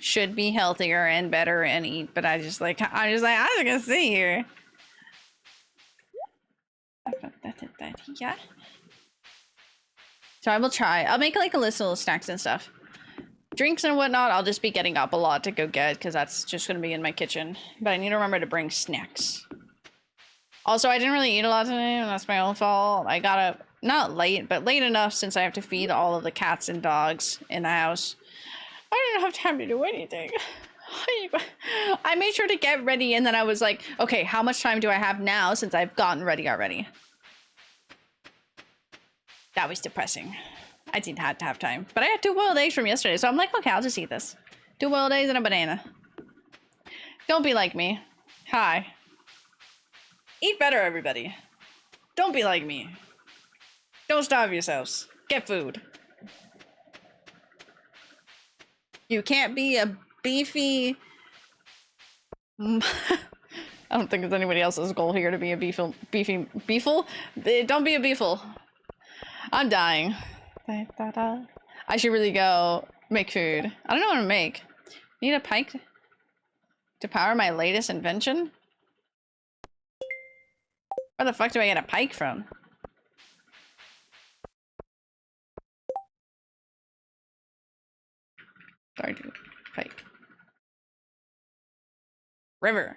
Should be healthier and better and eat, but I'm just like, I was gonna sit here. Yeah. So I will try. I'll make a list of snacks and stuff. Drinks and whatnot, I'll just be getting up a lot to go get, because that's just gonna be in my kitchen. But I need to remember to bring snacks. Also, I didn't really eat a lot today, and that's my own fault. I got up, not late, but late enough since I have to feed all of the cats and dogs in the house. I didn't have time to do anything. I made sure to get ready, and then I was like, okay, how much time do I have now since I've gotten ready already? That was depressing. I didn't have to have time. But I had 2 boiled eggs from yesterday, so I'm like, okay, I'll just eat this. 2 boiled eggs and a banana. Don't be like me. Hi. Eat better, everybody. Don't be like me. Don't starve yourselves. Get food. You can't be a beefy... I don't think it's anybody else's goal here to be a beeful. Don't be a beeful. I'm dying. I should really go make food. I don't know what to make. Need a pike? to power my latest invention? Where the fuck do I get a pike from? Sorry, dude. Pike. River.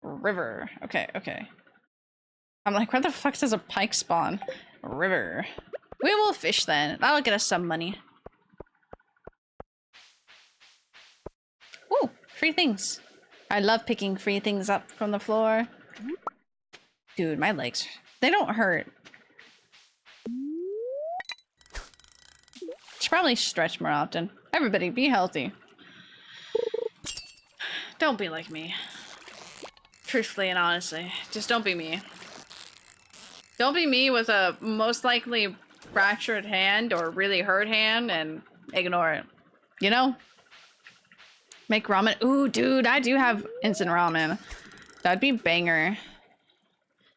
River. Okay, okay. I'm like, where the fuck does a pike spawn? River. We will fish then. That'll get us some money. Ooh, free things. I love picking free things up from the floor. Dude, my legs, they don't hurt. Should probably stretch more often. Everybody, be healthy. Don't be like me. Truthfully and honestly, just don't be me. Don't be me with a most likely fractured hand or really hurt hand and ignore it. You know? Make ramen. Ooh, dude, I do have instant ramen. That'd be banger.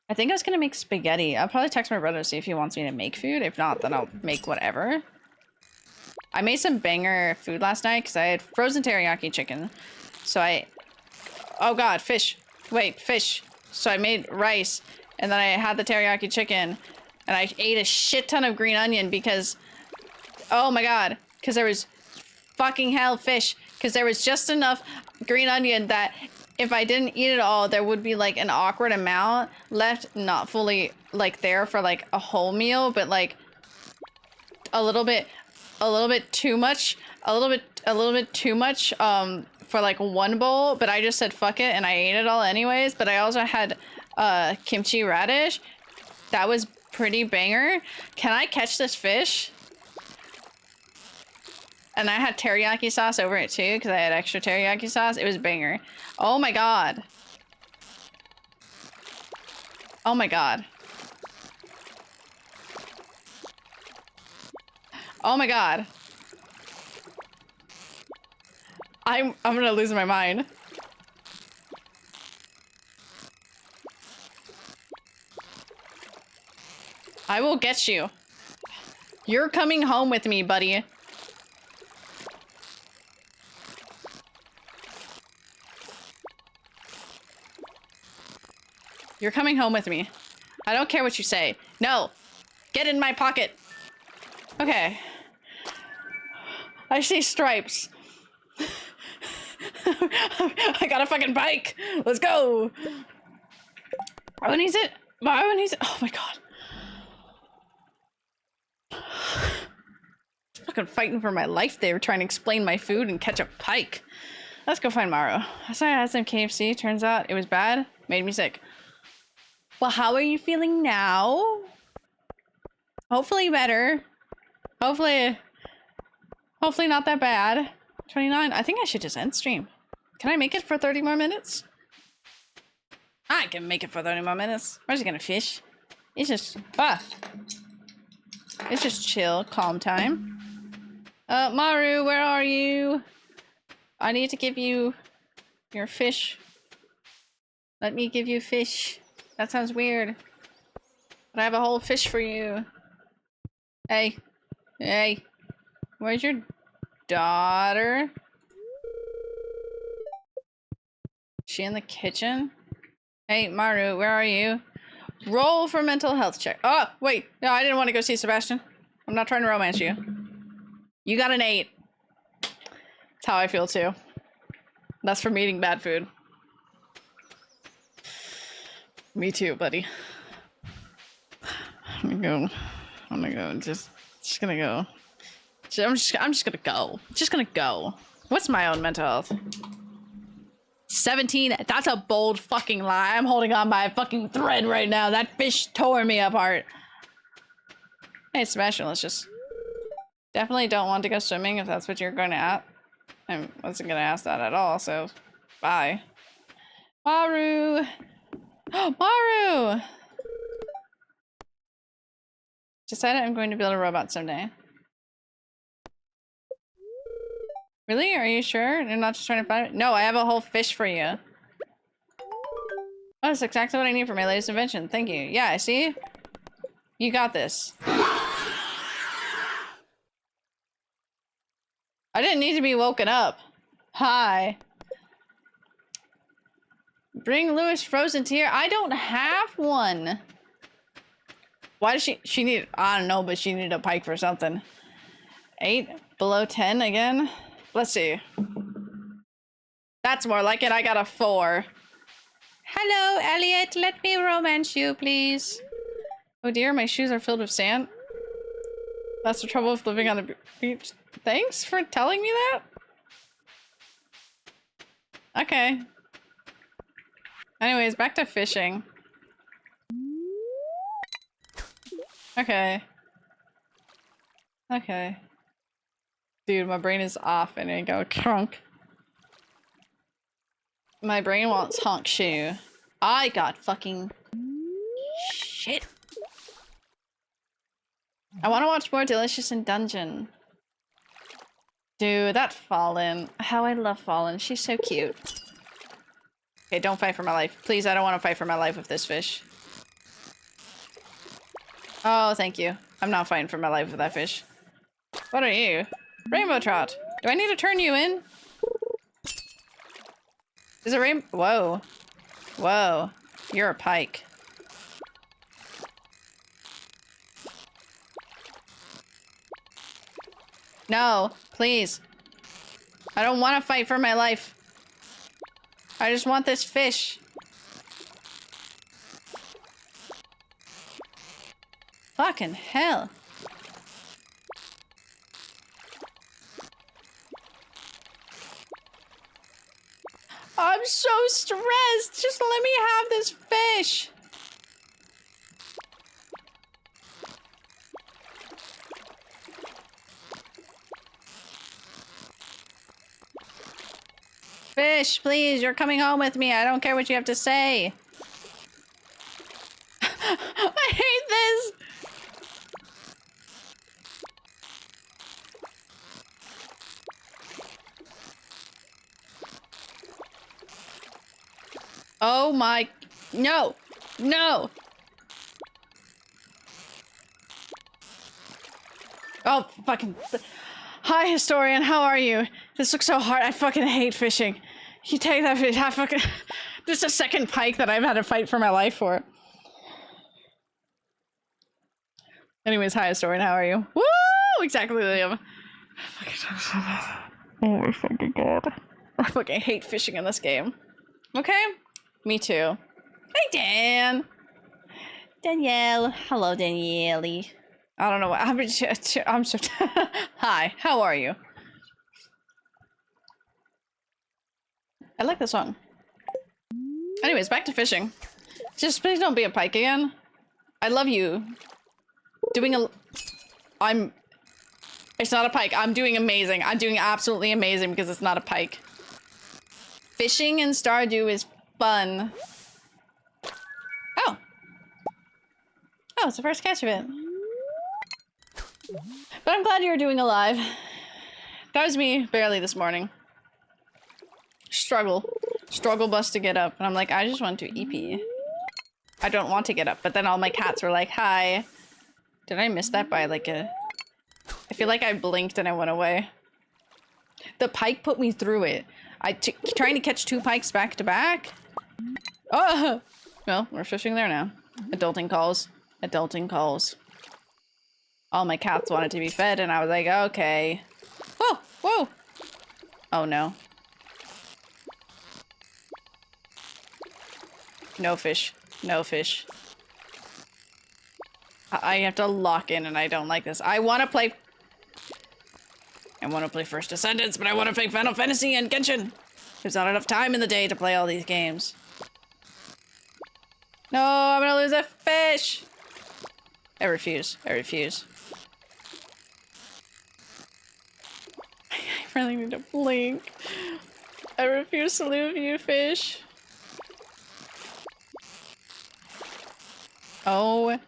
I think I was gonna make spaghetti. I'll probably text my brother to see if he wants me to make food. If not, then I'll make whatever. I made some banger food last night because I had frozen teriyaki chicken. So oh god, fish. Wait, fish. So I made rice and then I had the teriyaki chicken and I ate a shit ton of green onion because, oh my god, because there was fucking hell fish. Because there was just enough green onion that if I didn't eat it all, there would be like an awkward amount left, not fully like there for like a whole meal, but like a little bit too much, a little bit too much for like one bowl. But I just said fuck it and I ate it all anyways. But I also had kimchi radish. That was pretty banger. Can I catch this fish? And I had teriyaki sauce over it too, because I had extra teriyaki sauce. It was banger. Oh my god. Oh my god. Oh my god. I'm gonna lose my mind. I will get you. You're coming home with me, buddy. You're coming home with me. I don't care what you say. No! Get in my pocket! Okay. I see stripes. I got a fucking bike! Let's go! Who needs it? Who needs it? Oh my god. Fucking fighting for my life. They were trying to explain my food and catch a pike. Let's go find Maru. I saw I had some KFC. Turns out it was bad. Made me sick. Well, how are you feeling now? Hopefully better. Hopefully not that bad. 29. I think I should just end stream. Can I make it for 30 more minutes? I can make it for 30 more minutes. Where's he gonna fish? It's just it's just chill, calm time. Maru, where are you? I need to give you your fish. Let me give you fish. That sounds weird. But I have a whole fish for you. Hey. Hey. Where's your daughter? Is she in the kitchen? Hey, Maru, where are you? Roll for mental health check. Oh, wait. No, I didn't want to go see Sebastian. I'm not trying to romance you. You got an 8. That's how I feel too. That's from eating bad food. Me too, buddy. I'm gonna go. Just gonna go. I'm just gonna go. Just gonna go. What's my own mental health? 17. That's a bold fucking lie. I'm holding on by a fucking thread right now. That fish tore me apart. Hey, Sebastian, let's just... Definitely don't want to go swimming if that's what you're going to ask. I wasn't going to ask that at all, so... Bye. Maru! Maru! Decided I'm going to build a robot someday. Really? Are you sure? You're not just trying to find it? No, I have a whole fish for you. Oh, that's exactly what I need for my latest invention. Thank you. Yeah, I see. You got this. I didn't need to be woken up. Hi. Bring Lewis frozen tear. I don't have one. Why does she need, I don't know, but she needed a pike for something. 8 below 10 again. Let's see. That's more like it. I got a 4. Hello, Elliot. Let me romance you, please. Oh dear, my shoes are filled with sand. That's the trouble with living on the beach. Thanks for telling me that. Okay. Anyways, back to fishing. Okay. Okay. Dude, my brain is off and I go crunk. My brain wants honk shoe. I got fucking shit. I want to watch more Delicious in Dungeon. Dude, that Fallen. How I love Fallen. She's so cute. Okay, don't fight for my life. Please, I don't want to fight for my life with this fish. Oh, thank you. I'm not fighting for my life with that fish. What are you? Rainbow trout. Do I need to turn you in? Is it rainbow? Whoa. Whoa. You're a pike. No, please. I don't want to fight for my life. I just want this fish. Fucking hell. I'm so stressed. Just let me have this fish. Fish, please, you're coming home with me. I don't care what you have to say. I hate this. Oh my, no, no. Oh, fucking. Hi, historian, how are you? This looks so hard. I fucking hate fishing. You take that fish, I fucking. This is the second pike that I've had to fight for my life for. Anyways, hi, historian, how are you? Woo! Exactly, Liam. Oh my fucking god. I fucking hate fishing in this game. Okay? Me too. Hey, Dan! Danielle. Hello, Danielle. I don't know what I'm so hi, how are you? I like this song. Anyways, back to fishing. Just please don't be a pike again. I love you. It's not a pike. I'm doing amazing. I'm doing absolutely amazing because it's not a pike. Fishing in Stardew is fun. Oh. Oh, it's the first catch of it. But I'm glad you're doing alive. That was me barely this morning. Struggle bus to get up. And I'm like, I just want to EP. I don't want to get up. But then all my cats were like, hi. Did I miss that by like a... I feel like I blinked and I went away. The pike put me through it. Trying to catch 2 pikes back to back. Oh! Well, we're fishing there now. Adulting calls. Adulting calls. All my cats wanted to be fed and I was like, okay. Whoa! Whoa! Oh no. No fish. No fish. I have to lock in and I don't like this. I want to play First Descendants, but I want to play Final Fantasy and Genshin. There's not enough time in the day to play all these games. No, I'm gonna lose a fish. I refuse. I refuse. I really need to blink. I refuse to leave you, fish. Oh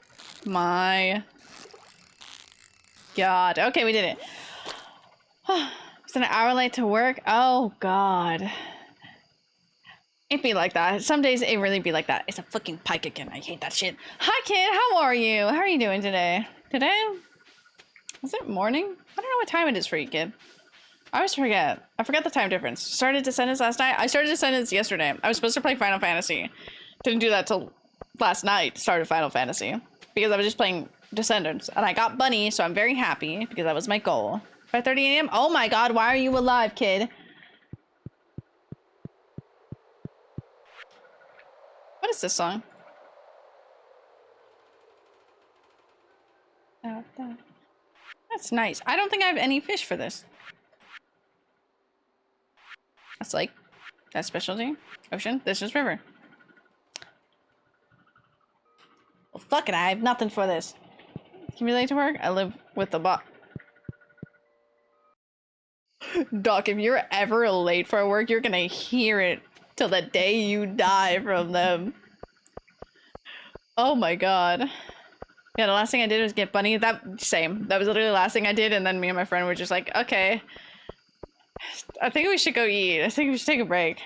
my god. Okay, we did it. It's an hour late to work. Oh god. It be like that. Some days it really be like that. It's a fucking pike again. I hate that shit. Hi kid, how are you? How are you doing today? Today? Is it morning? I don't know what time it is for you, kid. I always forget. I forgot the time difference. Started Descendants last night. I started Descendants yesterday. I was supposed to play Final Fantasy. Didn't do that till last night. Started Final Fantasy because I was just playing Descendants, and I got Bunny, so I'm very happy because that was my goal. 5:30 a.m. Oh my God! Why are you alive, kid? What is this song? That's nice. I don't think I have any fish for this. That's like, that's specialty. Ocean. This is river. Well, fuck it. I have nothing for this. Can we late to work? I live with the bot. Doc, if you're ever late for work, you're gonna hear it till the day you die from them. Oh my God. Yeah, the last thing I did was get Bunny. That was literally the last thing I did, and then me and my friend were just like, okay, I think we should go eat. I think we should take a break.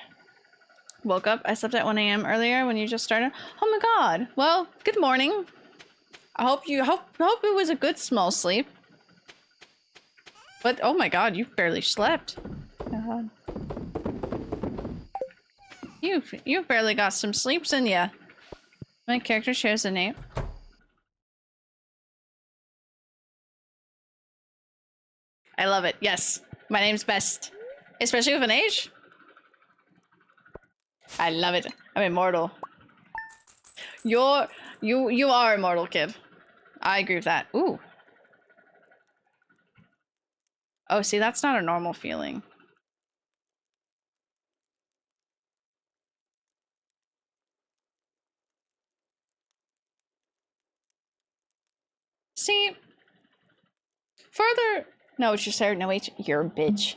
Woke up. I slept at 1 a.m. earlier when you just started. Oh my God. Well, good morning. I hope it was a good small sleep. But oh my God, you've barely slept. God. You've barely got some sleeps in ya. My character shares a name. I love it. Yes, my name's Best, especially with an H. I love it. I'm immortal. You are immortal, kid. I agree with that. Ooh. Oh, see, that's not a normal feeling. See, further. No, it's just no, wait, you're a bitch.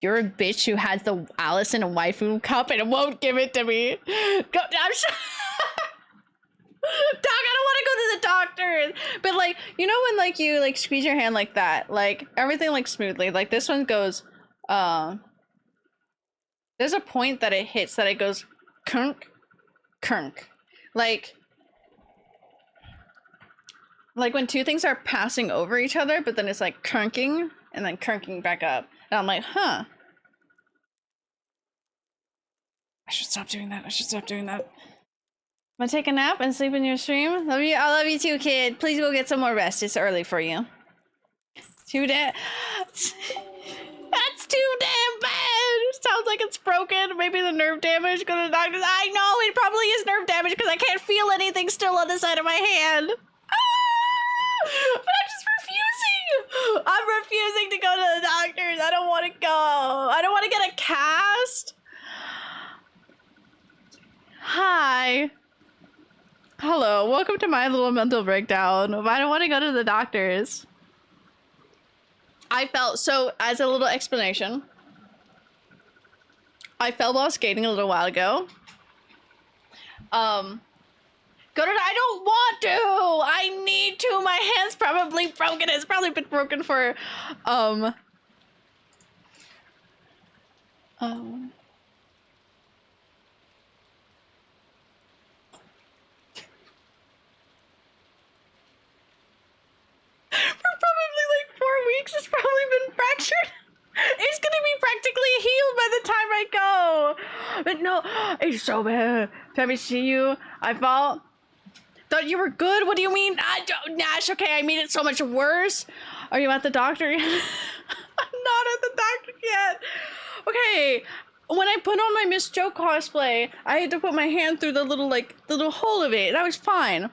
You're a bitch who has the Allison waifu cup and won't give it to me. Go, I'm sure. Doc, I don't want to go to the doctor. But like, you know when like you like squeeze your hand like that, like everything like smoothly. Like this one goes, there's a point that it hits that it goes, kunk, kunk, like when two things are passing over each other, but then it's like crunking and then crunking back up. And I'm like, huh. I should stop doing that. I should stop doing that. I'm gonna take a nap and sleep in your stream. Love you. I love you too, kid. Please go get some more rest. It's early for you. Too damn. That's too damn bad. Sounds like it's broken. Maybe the nerve damage. Go to the doctor. I know it probably is nerve damage because I can't feel anything still on the side of my hand. But I'm just refusing. I'm refusing to go to the doctors. I don't want to go. I don't want to get a cast. Hi. Hello. Welcome to my little mental breakdown. I don't want to go to the doctors. I felt so, as a little explanation, I fell while skating a little while ago. I don't want to! I need to! My hand's probably broken. It's probably been broken for, for probably like 4 weeks. It's probably been fractured. It's gonna be practically healed by the time I go. But no, it's so bad. Let me see you. I fall. Thought you were good. What do you mean? Nash, okay, I made it so much worse. Are you at the doctor yet? I'm not at the doctor yet. Okay, when I put on my Miss Joe cosplay, I had to put my hand through the little hole of it. That was fine.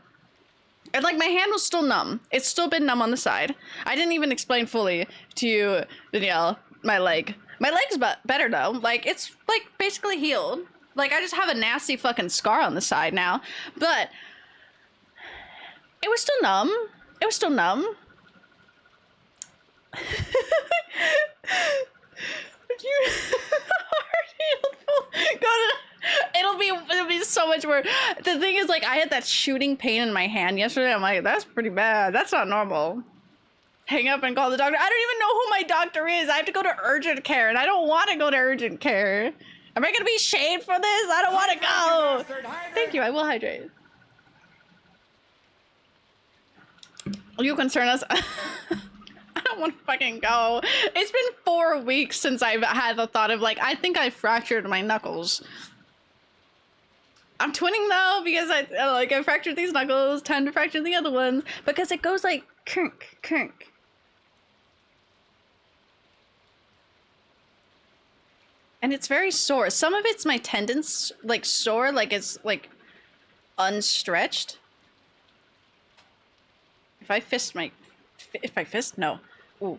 And like my hand was still numb. It's still been numb on the side. I didn't even explain fully to you, Danielle, my leg. My leg's better though. Like it's like basically healed. Like I just have a nasty fucking scar on the side now. But it was still numb. It was still numb. You it'll be so much more. The thing is, like, I had that shooting pain in my hand yesterday. I'm like, that's pretty bad. That's not normal. Hang up and call the doctor. I don't even know who my doctor is. I have to go to urgent care, and I don't want to go to urgent care. Am I gonna be shamed for this? I don't want to go. Thank you. I will hydrate. You concern us. I don't don't want to fucking go. It's been 4 weeks since I've had the thought of like, I think I fractured my knuckles. I'm twinning though because I fractured these knuckles. Time to fracture the other ones because it goes like kink, kink. And it's very sore. Some of it's my tendons like sore, like it's like unstretched. If I fist, no. Ooh.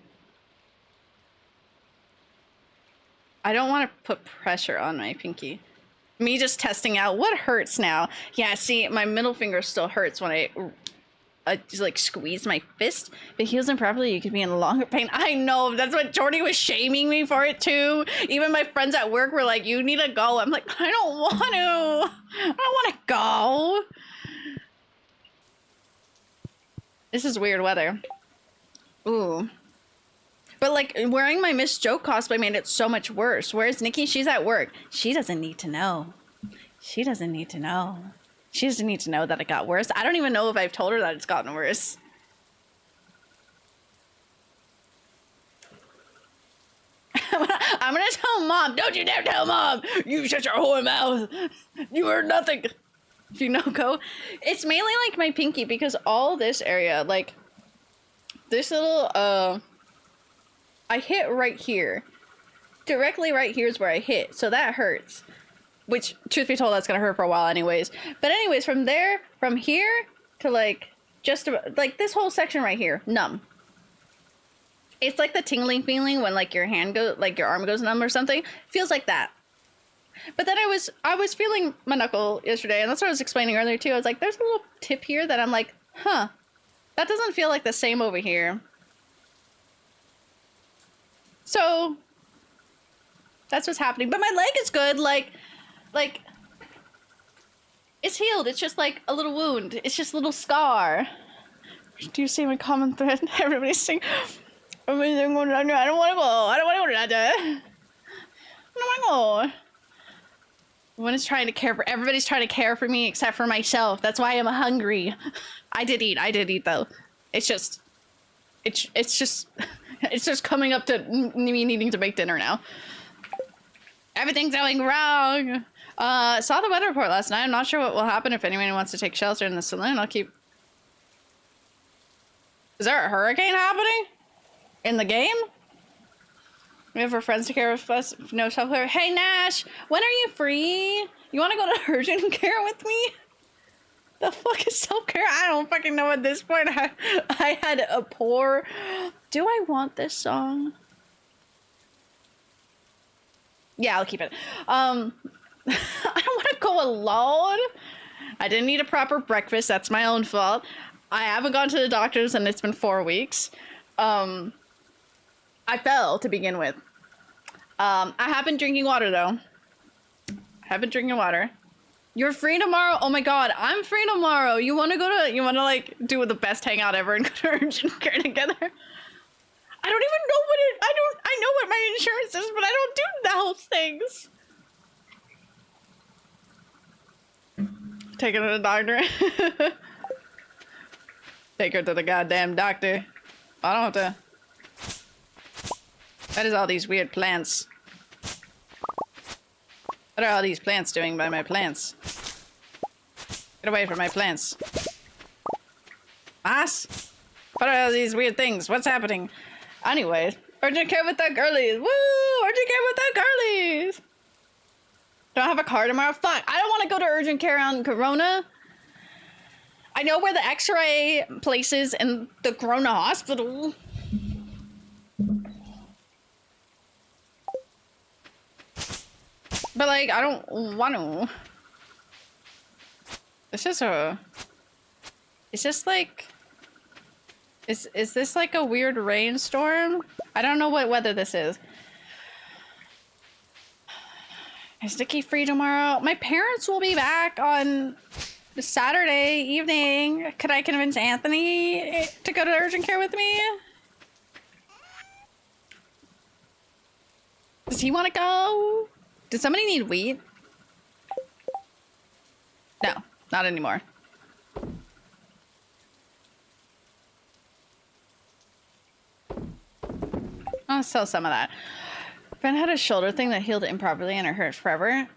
I don't want to put pressure on my pinky. Me just testing out what hurts now. Yeah, see, my middle finger still hurts when I just like squeeze my fist. If it heals improperly, you could be in longer pain. I know, that's what Jordy was shaming me for it too. Even my friends at work were like, you need to go. I'm like, I don't want to. I don't want to go. This is weird weather. Ooh. But like wearing my Miss Joke cosplay made it so much worse. Whereas Nikki, she's at work. She doesn't need to know. She doesn't need to know. She doesn't need to know that it got worse. I don't even know if I've told her that it's gotten worse. I'm gonna tell Mom. Don't you dare tell Mom. You shut your whore mouth. You heard nothing. You know, go. It's mainly like my pinky because all this area, like this little, I hit right here. Directly right here is where I hit. So that hurts. Which, truth be told, that's gonna hurt for a while anyways. But anyways, from there, from here to like, just about, like this whole section right here, numb. It's like the tingling feeling when like your hand goes, like your arm goes numb or something. Feels like that. But then I was feeling my knuckle yesterday, and that's what I was explaining earlier too. I was like, there's a little tip here that I'm like, huh, that doesn't feel like the same over here. So that's what's happening. But my leg is good. Like it's healed. It's just like a little wound. It's just a little scar. Do you see my common thread? Everybody's saying, I don't want to go. I don't want to go. I don't want to go. Everybody's trying to care for me except for myself. That's why I'm hungry. I did eat though. It's just coming up to me needing to make dinner now. Everything's going wrong. Saw the weather report last night. I'm not sure what will happen if anyone wants to take shelter in the saloon. I'll keep... Is there a hurricane happening? In the game? We have our friends to care of us. No self-care. Hey, Nash! When are you free? You want to go to urgent care with me? The fuck is self-care? I don't fucking know at this point. I had a poor... Do I want this song? Yeah, I'll keep it. I don't want to go alone. I didn't eat a proper breakfast. That's my own fault. I haven't gone to the doctors and it's been 4 weeks. I fell to begin with. I have been drinking water though. You're free tomorrow? Oh my god, I'm free tomorrow. You wanna like do the best hangout ever and go to urgent care together? I don't even know I know what my insurance is, but I don't do those things. Take her to the doctor. Take her to the goddamn doctor. I don't have to. What is all these weird plants? What are all these plants doing by my plants? Get away from my plants. Moss? What are all these weird things? What's happening? Anyway, urgent care with the girlies. Woo! Urgent care with the girlies! Don't have a car tomorrow? Fuck, I don't want to go to urgent care on Corona. I know where the x-ray place is in the Corona hospital. But like, I don't want to. This is a... Is this like... Is this like a weird rainstorm? I don't know what weather this is. Is Nikki free tomorrow? My parents will be back on Saturday evening. Could I convince Anthony to go to urgent care with me? Does he want to go? Does somebody need weed? No, not anymore. want to sell some of that. Ben had a shoulder thing that healed improperly and it hurt forever.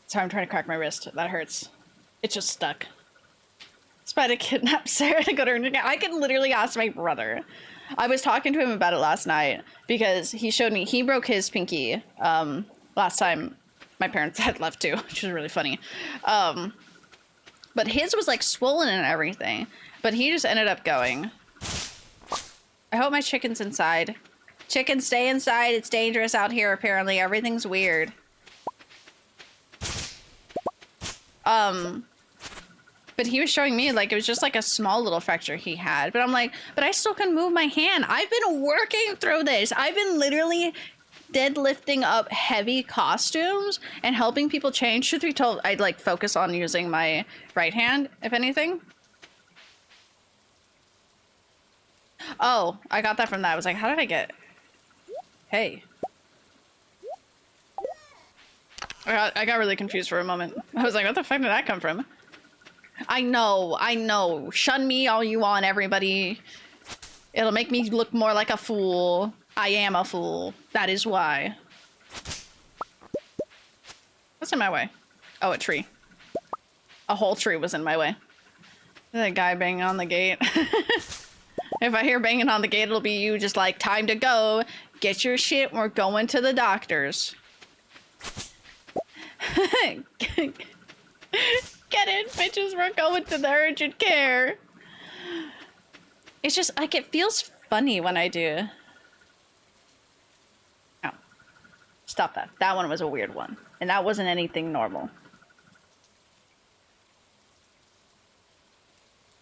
So I'm trying to crack my wrist. That hurts. It's just stuck. Spider kidnapped Sarah to go to her. I could literally ask my brother. I was talking to him about it last night because he showed me, he broke his pinky last time my parents had left too, which was really funny. But his was like swollen and everything, but he just ended up going. I hope my chicken's inside. Chickens, stay inside. It's dangerous out here, apparently. Everything's weird. But he was showing me, like, it was just like a small little fracture he had. But I'm like, but I still can move my hand. I've been working through this. I've been literally deadlifting up heavy costumes and helping people change. Truth be told, I'd like focus on using my right hand, if anything. Oh, I got that from that. I was like, how did I get... Hey. I got really confused for a moment. I was like, what the fuck did that come from? I know. Shun me all you want, everybody. It'll make me look more like a fool. I am a fool. That is why. What's in my way? Oh, a tree. A whole tree was in my way. That guy banging on the gate. If I hear banging on the gate, it'll be you just like, time to go. Get your shit. We're going to the doctors. Get it, bitches. We're going to the urgent care. It's just like, it feels funny when I do. Oh. Stop that. That one was a weird one. And that wasn't anything normal.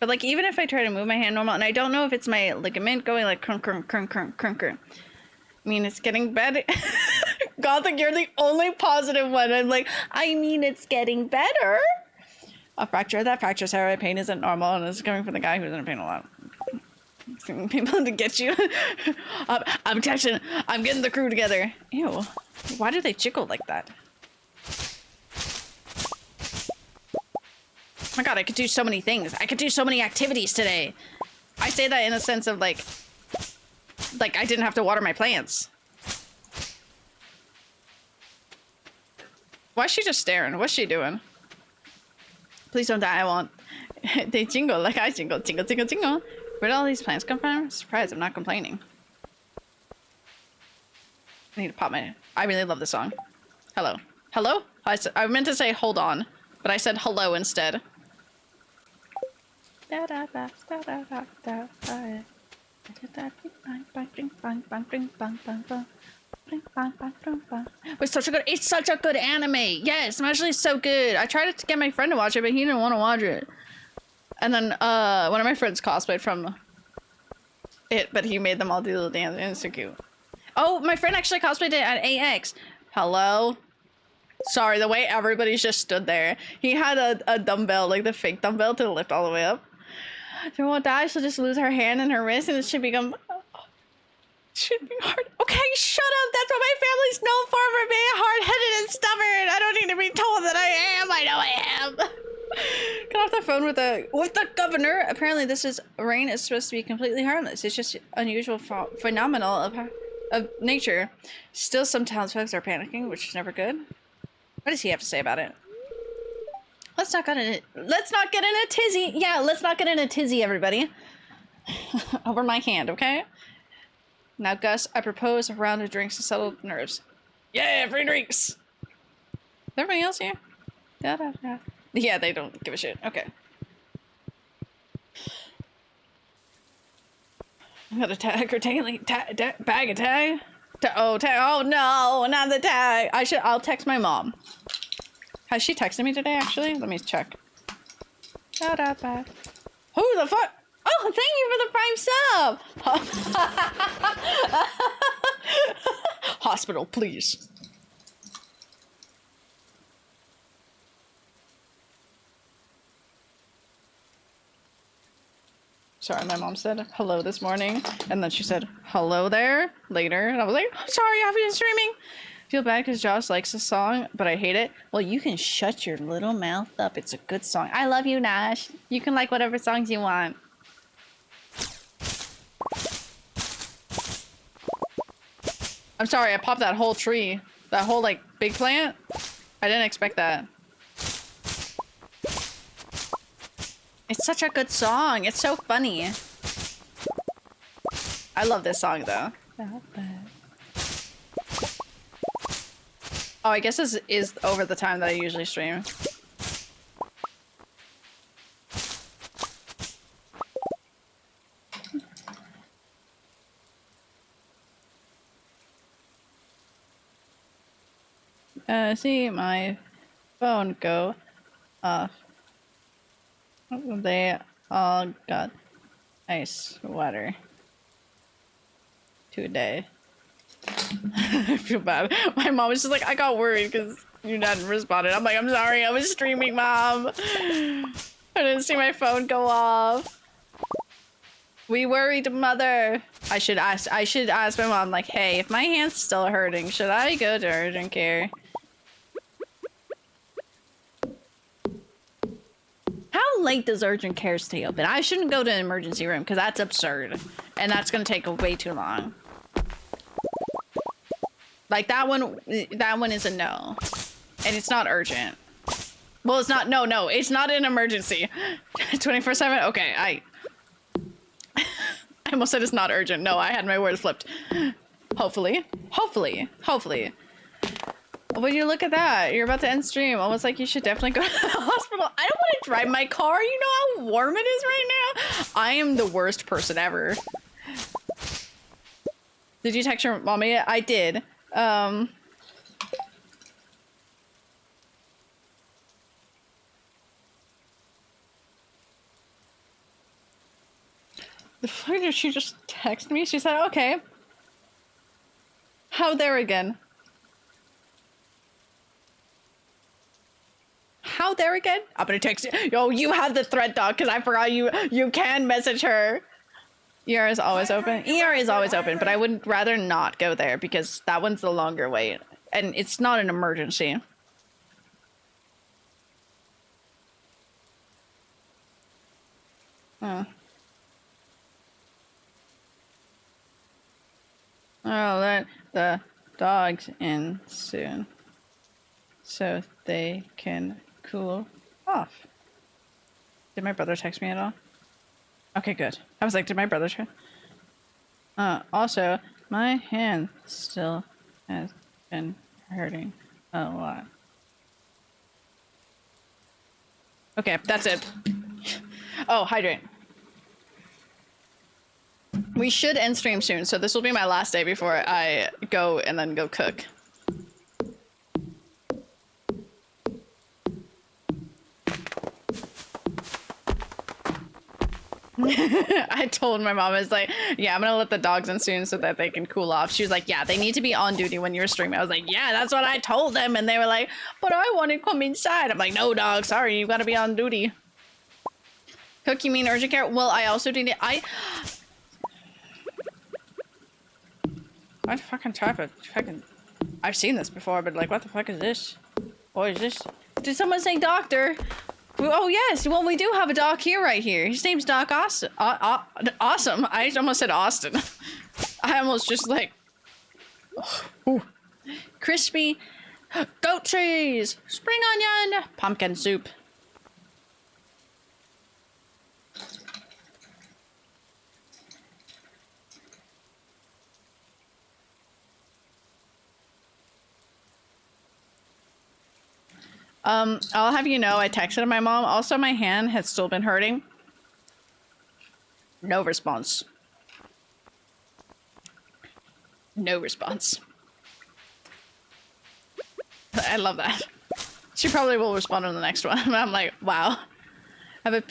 But like, even if I try to move my hand normal, and I don't know if it's my ligament going like crunk, crunk, crunk, crunk, crunk, crunk. I mean, it's getting better. Gothic, you're the only positive one. I'm like, I mean, it's getting better. A fracture. That fracture, Sarah. Pain isn't normal, and it's coming from the guy who's in pain a lot. People to get you. I'm texting. I'm getting the crew together. Ew. Why do they jiggle like that? Oh my god, I could do so many things. I could do so many activities today. I say that in a sense of like I didn't have to water my plants. Why is she just staring? What's she doing? Please don't die, I won't. They jingle like I jingle. Jingle, jingle, jingle. Where did all these plants come from? Surprise, I'm not complaining. I need to pop my... I really love this song. Hello. Hello? I meant to say hold on, but I said hello instead. It's such a good anime. Yes, actually so good. I tried to get my friend to watch it, but he didn't want to watch it. And then one of my friends cosplayed from it, but he made them all do the dance, and it's so cute. Oh, my friend actually cosplayed it at AX. Hello? Sorry, the way everybody's just stood there. He had a dumbbell, like the fake dumbbell, to lift all the way up. She won't die, she'll just lose her hand and her wrist, and it should become... should be hard. Okay, shut up. That's what my family's known for being hard-headed and stubborn. I don't need to be told that I am. I know I am. Got off the phone with the governor. Apparently, rain is supposed to be completely harmless. It's just unusual phenomenal of nature. Still, some townsfolk are panicking, which is never good. What does he have to say about it? Let's not get in a tizzy. Yeah, let's not get in a tizzy, everybody. Over my hand, okay? Now, Gus, I propose a round of drinks to settle nerves. Yeah, free drinks! Is everybody else here? Da, da, da. Yeah, they don't give a shit. Okay. I got a tag or bag of tag? Oh, no, not the tag. I'll text my mom. Has she texted me today, actually? Let me check. Da, da, da. Who the fuck? Oh, thank you for the prime sub! Hospital, please. Sorry, my mom said hello this morning, and then she said hello there later, and I was like, I'm sorry, I've been streaming. Feel bad because Josh likes the song, but I hate it. Well, you can shut your little mouth up. It's a good song. I love you, Nash. You can like whatever songs you want. I'm sorry, I popped that whole tree. That whole, like, big plant. I didn't expect that. It's such a good song. It's so funny. I love this song, though. Oh, I guess this is over the time that I usually stream. See my phone go off. They all got ice water today. I feel bad. My mom was just like, I got worried because you hadn't responded. I'm like, I'm sorry, I was streaming, Mom. I didn't see my phone go off. We worried, Mother. I should ask my mom, like, hey, if my hand's still hurting, should I go to urgent care? How late does urgent care stay open? I shouldn't go to an emergency room because that's absurd. And that's gonna take way too long. Like that one is a no. And it's not urgent. Well, it's not, no, it's not an emergency. 24/7? Okay, I almost said it's not urgent. No, I had my words flipped. Hopefully. When you look at that, you're about to end stream. Almost like you should definitely go to the hospital. I don't want to drive my car. You know how warm it is right now? I am the worst person ever. Did you text your mommy? I did. The fuck did she just text me? She said, okay. How there again? How there again? I'm gonna text you. Yo, you have the thread, dog, because I forgot you can message her. ER is always open. ER is always open, but I would rather not go there because that one's the longer wait. And it's not an emergency. Oh. I'll let the dogs in soon so they can cool off. Did my brother text me at all? Okay, good. I was like, did my brother try? Also, my hand still has been hurting a lot. Okay, that's it. Oh, hydrate. We should end stream soon, so this will be my last day before I go and then go cook. I told my mom, I was like, yeah, I'm gonna let the dogs in soon so that they can cool off. She was like, yeah, they need to be on duty when you're streaming. I was like, yeah, that's what I told them. And they were like, but I want to come inside. I'm like, no, dog, sorry, you gotta be on duty. Cook, you mean urgent care? Well, I also did it. What fucking type of fucking... I've seen this before, but like, what the fuck is this? What is this? Did someone say doctor? Oh, yes. Well, we do have a doc here, right here. His name's Doc Austin. Awesome. I almost said Austin. I almost just like... Ooh. Crispy goat cheese, spring onion, pumpkin soup. I'll have you know, I texted my mom. Also, my hand has still been hurting. No response. No response. I love that. She probably will respond on the next one. I'm like, wow. I have a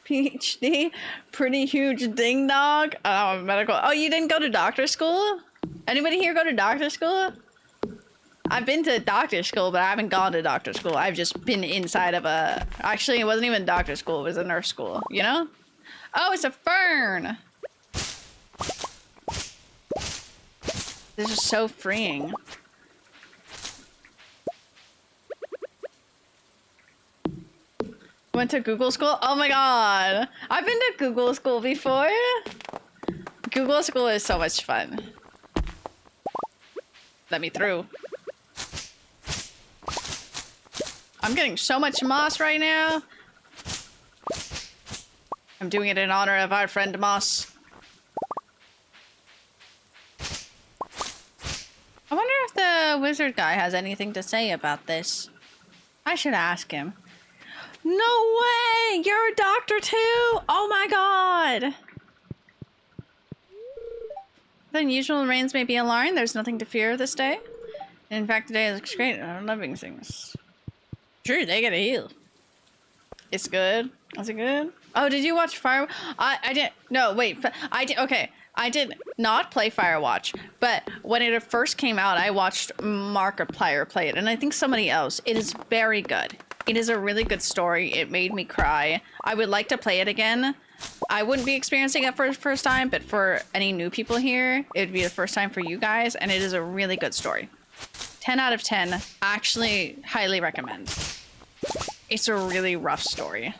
PhD. Pretty huge ding dog. Oh, medical. Oh, you didn't go to doctor school? Anybody here go to doctor school? I've been to doctor school, but I haven't gone to doctor school. I've just been inside of a... Actually, it wasn't even doctor school. It was a nurse school, you know? Oh, it's a fern. This is so freeing. Went to Google school? Oh my god. I've been to Google school before. Google school is so much fun. let me through. I'm getting so much moss right now. I'm doing it in honor of our friend Moss. I wonder if the wizard guy has anything to say about this. I should ask him. No way! You're a doctor too? Oh my god! The unusual rains may be alarming. There's nothing to fear this day. In fact, today looks great. I'm loving things. True, they gotta heal. It's good. Is it good? Oh, did you watch Fire? I didn't. No, wait. I did. Okay, I did not play Firewatch, but when it first came out, I watched Markiplier play it, and I think somebody else. It is very good. It is a really good story. It made me cry. I would like to play it again. I wouldn't be experiencing it for the first time, but for any new people here, it would be the first time for you guys, and it is a really good story. 10 out of 10. Actually, highly recommend. It's a really rough story.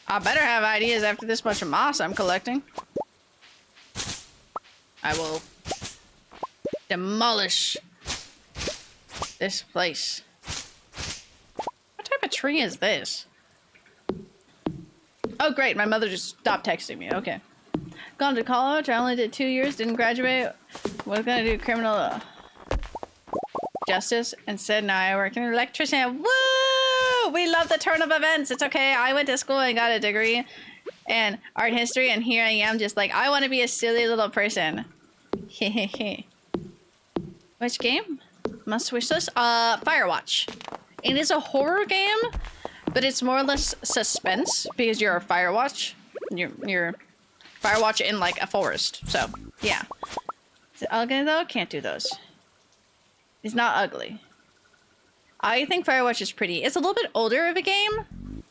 I better have ideas after this bunch of moss I'm collecting. I will demolish this place. What type of tree is this? Oh great, my mother just stopped texting me. Okay. Gone to college, I only did 2 years, didn't graduate. Was gonna do criminal justice. Instead, now I work in an electrician. Woo! We love the turn of events. It's okay. I went to school and got a degree in art history, and here I am just like, I want to be a silly little person. Hehehe. Which game? Must wish list? Firewatch. It is a horror game, but it's more or less suspense because you're a Firewatch. You're Firewatch in like a forest. So, yeah. Is it ugly though? Can't do those. It's not ugly. I think Firewatch is pretty. It's a little bit older of a game.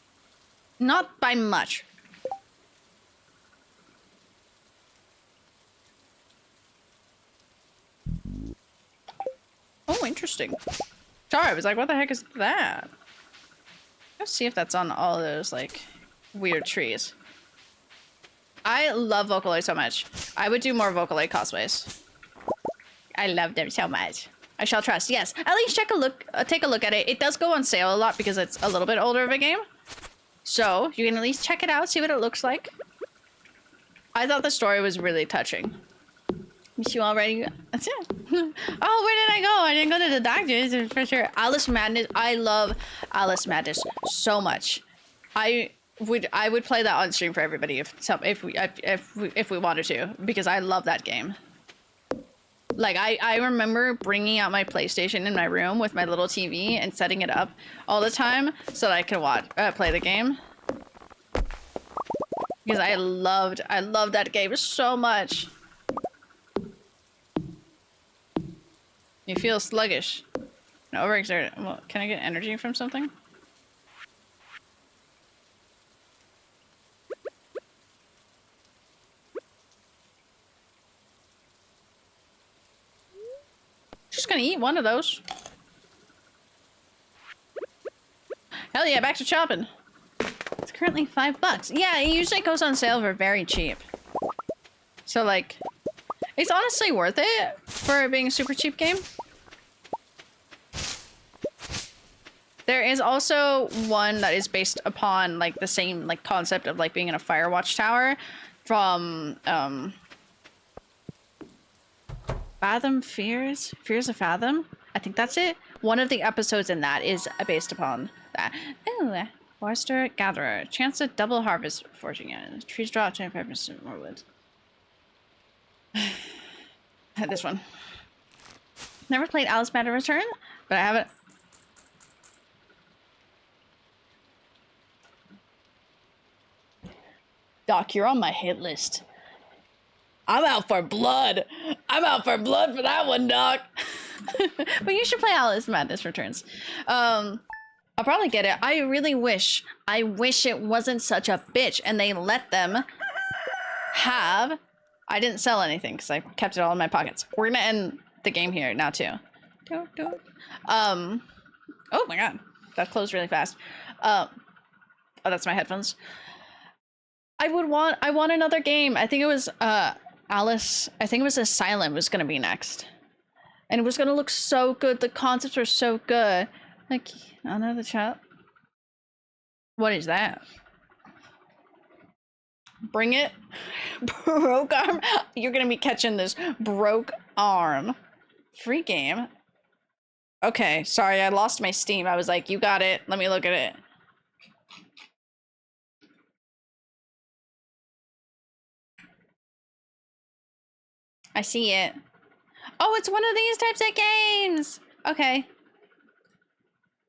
Not by much. Oh, interesting. Sorry, I was like, what the heck is that? Let's see if that's on all of those, like, weird trees. I love Vocaloid so much. I would do more Vocaloid cosplays. I love them so much. I shall trust. Yes, at least take a look at it. It does go on sale a lot because it's a little bit older of a game. So you can at least check it out, see what it looks like. I thought the story was really touching. Miss you already? That's it. Oh, where did I go? I didn't go to the doctor's for sure. Alice Madness. I love Alice Madness so much. I would play that on stream for everybody if we wanted to, because I love that game. Like, I remember bringing out my PlayStation in my room with my little TV and setting it up all the time so that I could play the game. Because I loved that game so much. You feel sluggish and overexerted. Well, can I get energy from something? Just gonna eat one of those. Hell yeah, back to shopping. It's currently $5. Yeah, it usually goes on sale for very cheap. So like, it's honestly worth it for being a super cheap game. There is also one that is based upon like the same like concept of like being in a Firewatch tower from Fathom Fears? Fears of Fathom? I think that's it. One of the episodes in that is based upon that. Ooh, Forester Gatherer. Chance to double harvest foraging it. Trees drop 25% more wood. This one. Never played Alice Madness Return, but I haven't. Doc, you're on my hit list. I'm out for blood. I'm out for blood for that one, Doc. But you should play Alice Madness Returns. I'll probably get it. I really wish. I wish it wasn't such a bitch and they let them have. I didn't sell anything because I kept it all in my pockets. We're gonna end the game here now too. Oh my god, that closed really fast. Oh, that's my headphones. I want another game. I think it was Alice, I think it was Asylum was gonna be next. And it was gonna look so good. The concepts were so good. Like, another chat. What is that? Bring it. Broke arm. You're gonna be catching this. Broke arm. Free game. Okay, sorry, I lost my Steam. I was like, you got it. Let me look at it. I see it. Oh, it's one of these types of games. Okay.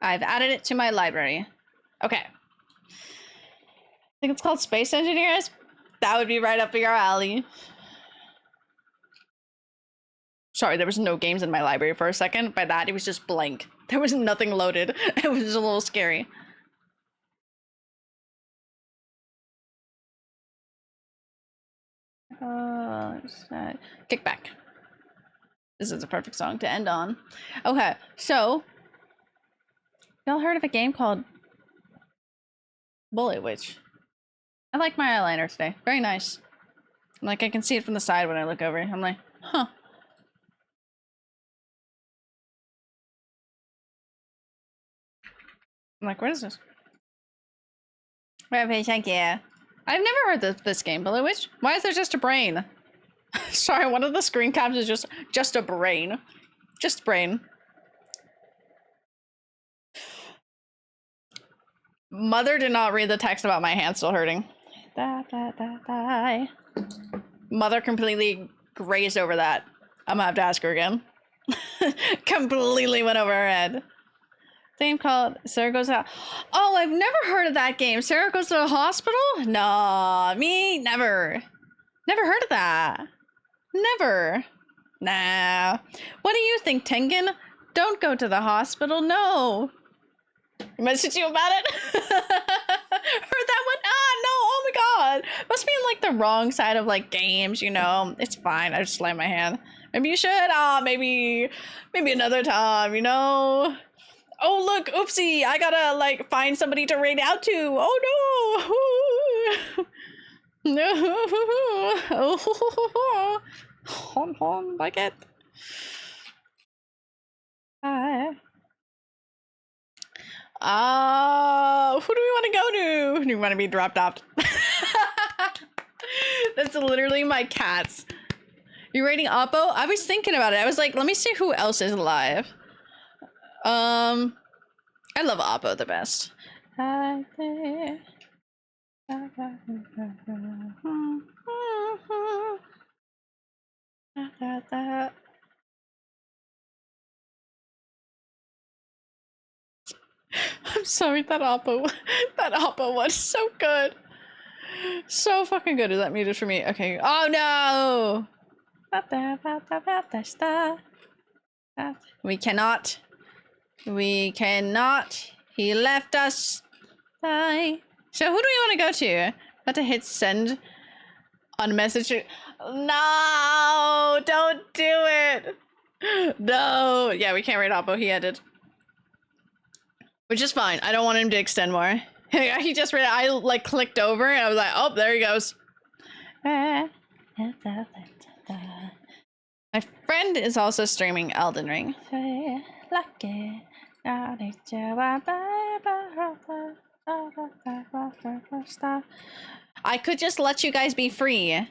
I've added it to my library. Okay. I think it's called Space Engineers. That would be right up your alley. Sorry, there was no games in my library for a second. By that, it was just blank. There was nothing loaded. It was just a little scary. Kickback. This is a perfect song to end on. Okay, so y'all heard of a game called Bullet Witch? I like my eyeliner today. Very nice. Like, I can see it from the side when I look over. I'm like, huh. I'm like, what is this? Thank you. I've never heard of this game, Bullet Witch. Why is there just a brain? Sorry, one of the screen caps is just a brain. Just brain. Mother did not read the text about my hand still hurting. Mother completely grazed over that. I'm gonna have to ask her again. Completely went over her head. Game called Sarah Goes Out. Oh, I've never heard of that game. Sarah Goes to the Hospital? Nah, me never. Never heard of that. Never. Nah. What do you think, Tengen? Don't go to the hospital, no. Message you about it? Heard that one? Ah, no, oh my god. Must be in like the wrong side of like games, you know. It's fine, I just slammed my hand. Maybe you should, maybe another time, you know. Oh look, oopsie, I gotta like find somebody to raid out to. Oh no. No. Oh. Hon hon baguette. Hi. Who do we want to go to? Do you want to be dropped off? That's literally my cats. You rating Oppo? I was thinking about it. I was like, let me see who else is alive. I love Oppo the best. I'm sorry, that Oppo was so good. So fucking good. Is that muted for me? Okay. Oh no! We cannot. We cannot. He left us. Bye. So who do we want to go to? About to hit send on message. No! Don't do it! No! Yeah, we can't rate Oppo. He ended. Which is fine. I don't want him to extend more. He just read it. I like clicked over and I was like, oh, there he goes. My friend is also streaming Elden Ring. I could just let you guys be free.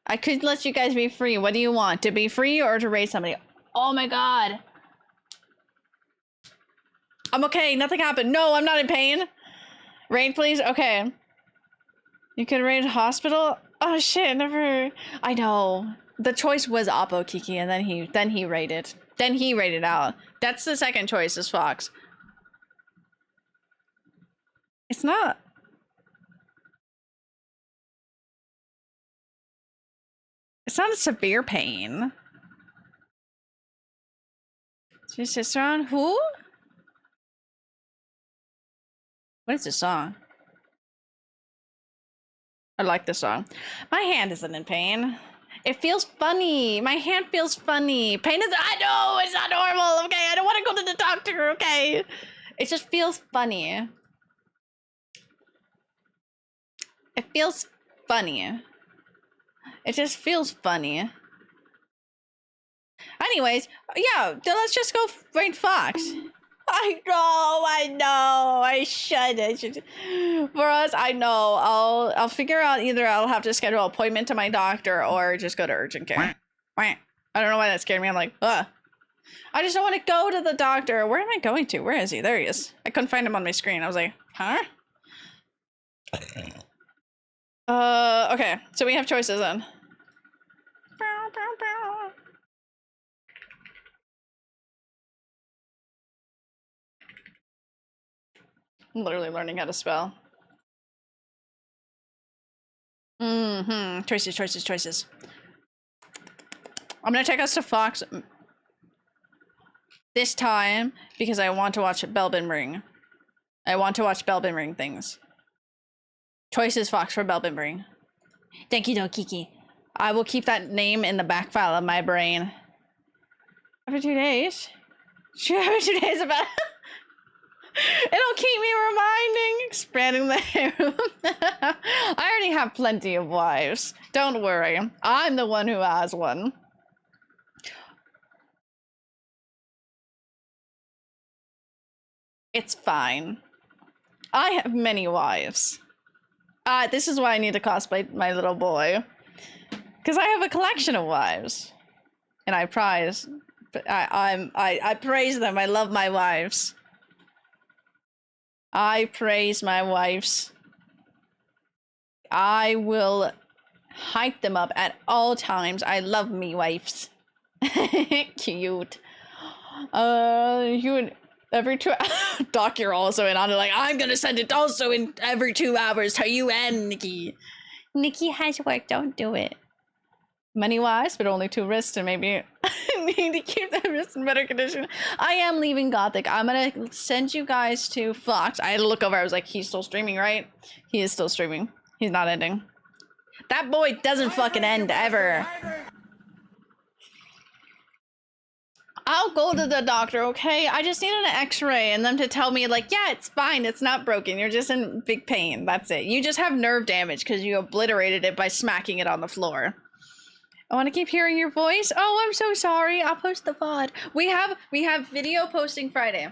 I could let you guys be free. What do you want? To be free or to raid somebody? Oh my god. I'm okay. Nothing happened. No, I'm not in pain. Raid, please. Okay. You could raid hospital. Oh shit! Never. I know. The choice was Oppo Kiki, and then he raided. Then he raided out. That's the second choice. Is Fox. It's not. It's not a severe pain. Is your sister on? Who? What is this song? I like this song. My hand isn't in pain. It feels funny. My hand feels funny. Pain is. I know it's not normal. Okay, I don't want to go to the doctor. Okay, it just feels funny. It feels funny. It just feels funny. Anyways, yeah, then let's just go raid Fox. I know. I should. For us, I know. I'll figure out either I'll have to schedule an appointment to my doctor or just go to urgent care. I don't know why that scared me. I'm like, ugh. I just don't want to go to the doctor. Where am I going to? Where is he? There he is. I couldn't find him on my screen. I was like, huh? Okay. So we have choices then. I'm literally learning how to spell. Choices. I'm gonna take us to Fox this time because I want to watch Belbin Ring. I want to watch Belbin Ring things. Choices Fox for Belbin Ring. Thank you, Kiki. I will keep that name in the back file of my brain. Every 2 days? Sure, every 2 days about it'll keep me reminding, expanding the harem. I already have plenty of wives. Don't worry. I'm the one who has one. It's fine. I have many wives. This is why I need to cosplay my little boy. Because I have a collection of wives. And I praise them. I love my wives. I praise my wives. I will hype them up at all times. I love me wives. Cute. You would every 2 Doc, you're also in on it. Like, I'm gonna send it also in every 2 hours to you and Nikki. Nikki has work, don't do it. Many wives, but only 2 wrists, and maybe need to keep the wrists in better condition. I am leaving Gothic. I'm gonna send you guys to Fox. I had to look over. I was like, he's still streaming, right? He is still streaming. He's not ending. That boy doesn't fucking end ever. I'll go to the doctor, okay? I just need an x-ray and them to tell me, like, yeah, it's fine. It's not broken. You're just in big pain. That's it. You just have nerve damage because you obliterated it by smacking it on the floor. I want to keep hearing your voice. Oh, I'm so sorry. I'll post the VOD. We have video posting Friday.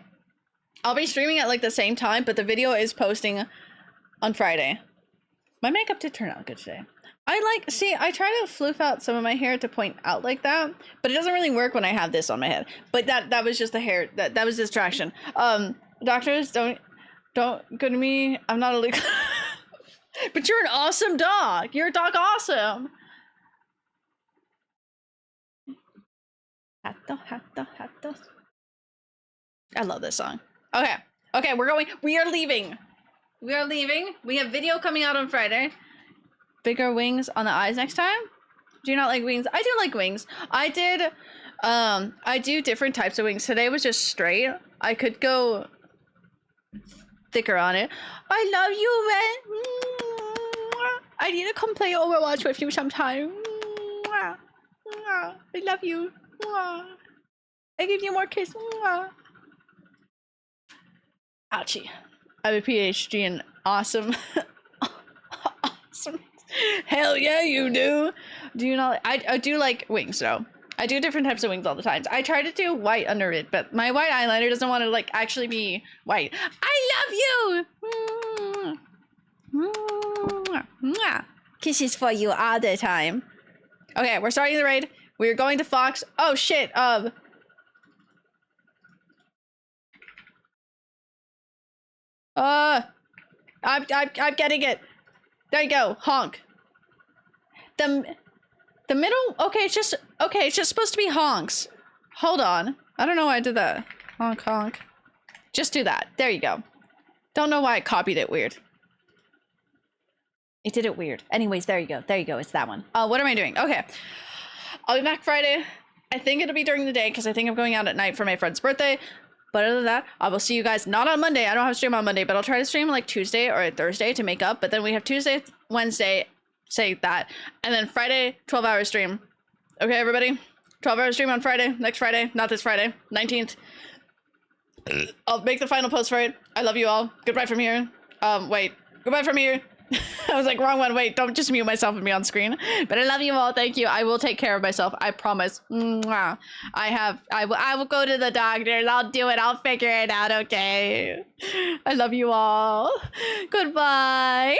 I'll be streaming at like the same time, but the video is posting on Friday. My makeup did turn out good today. I try to floof out some of my hair to point out like that, but it doesn't really work when I have this on my head. But that was just the hair. That was distraction. Doctors, don't go to me. I'm not a legal. But you're an awesome dog. You're a dog awesome. Hatto. I love this song. Okay, we are leaving. We have video coming out on Friday. Bigger wings on the eyes next time. Do you not like wings? I do like wings. I do different types of wings. Today was just straight. I could go thicker on it. I love you, man. I need to come play Overwatch with you sometime. I love you. I give you more kiss. Ouchie. I have a PhD in awesome. Awesome. Hell yeah, you do. Do you not? I do like wings though. I do different types of wings all the time. I try to do white under it, but my white eyeliner doesn't want to like actually be white. I love you. Kisses for you all the time. Okay, we're starting the raid. We're going to Fox. Oh shit. I'm getting it. There you go. Honk. The middle. Okay, it's just supposed to be honks. Hold on. I don't know why I did that. Honk honk. Just do that. There you go. Don't know why I copied it weird. It did it weird. Anyways, there you go. There you go. It's that one. What am I doing? Okay. I'll be back Friday. I think it'll be during the day because I think I'm going out at night for my friend's birthday. But other than that, I will see you guys not on Monday. I don't have a stream on Monday, but I'll try to stream like Tuesday or Thursday to make up. But then we have Tuesday, Wednesday, say that. And then Friday, 12-hour stream. Okay, everybody? 12-hour stream on Friday. Next Friday. Not this Friday. 19th. I'll make the final post for it. I love you all. Goodbye from here. Wait. Goodbye from here. I was like, wrong one. Wait, don't just mute myself and be on screen. But I love you all. Thank you. I will take care of myself. I promise. Mwah. I will go to the doctor. I'll do it. I'll figure it out. Okay. I love you all. Goodbye.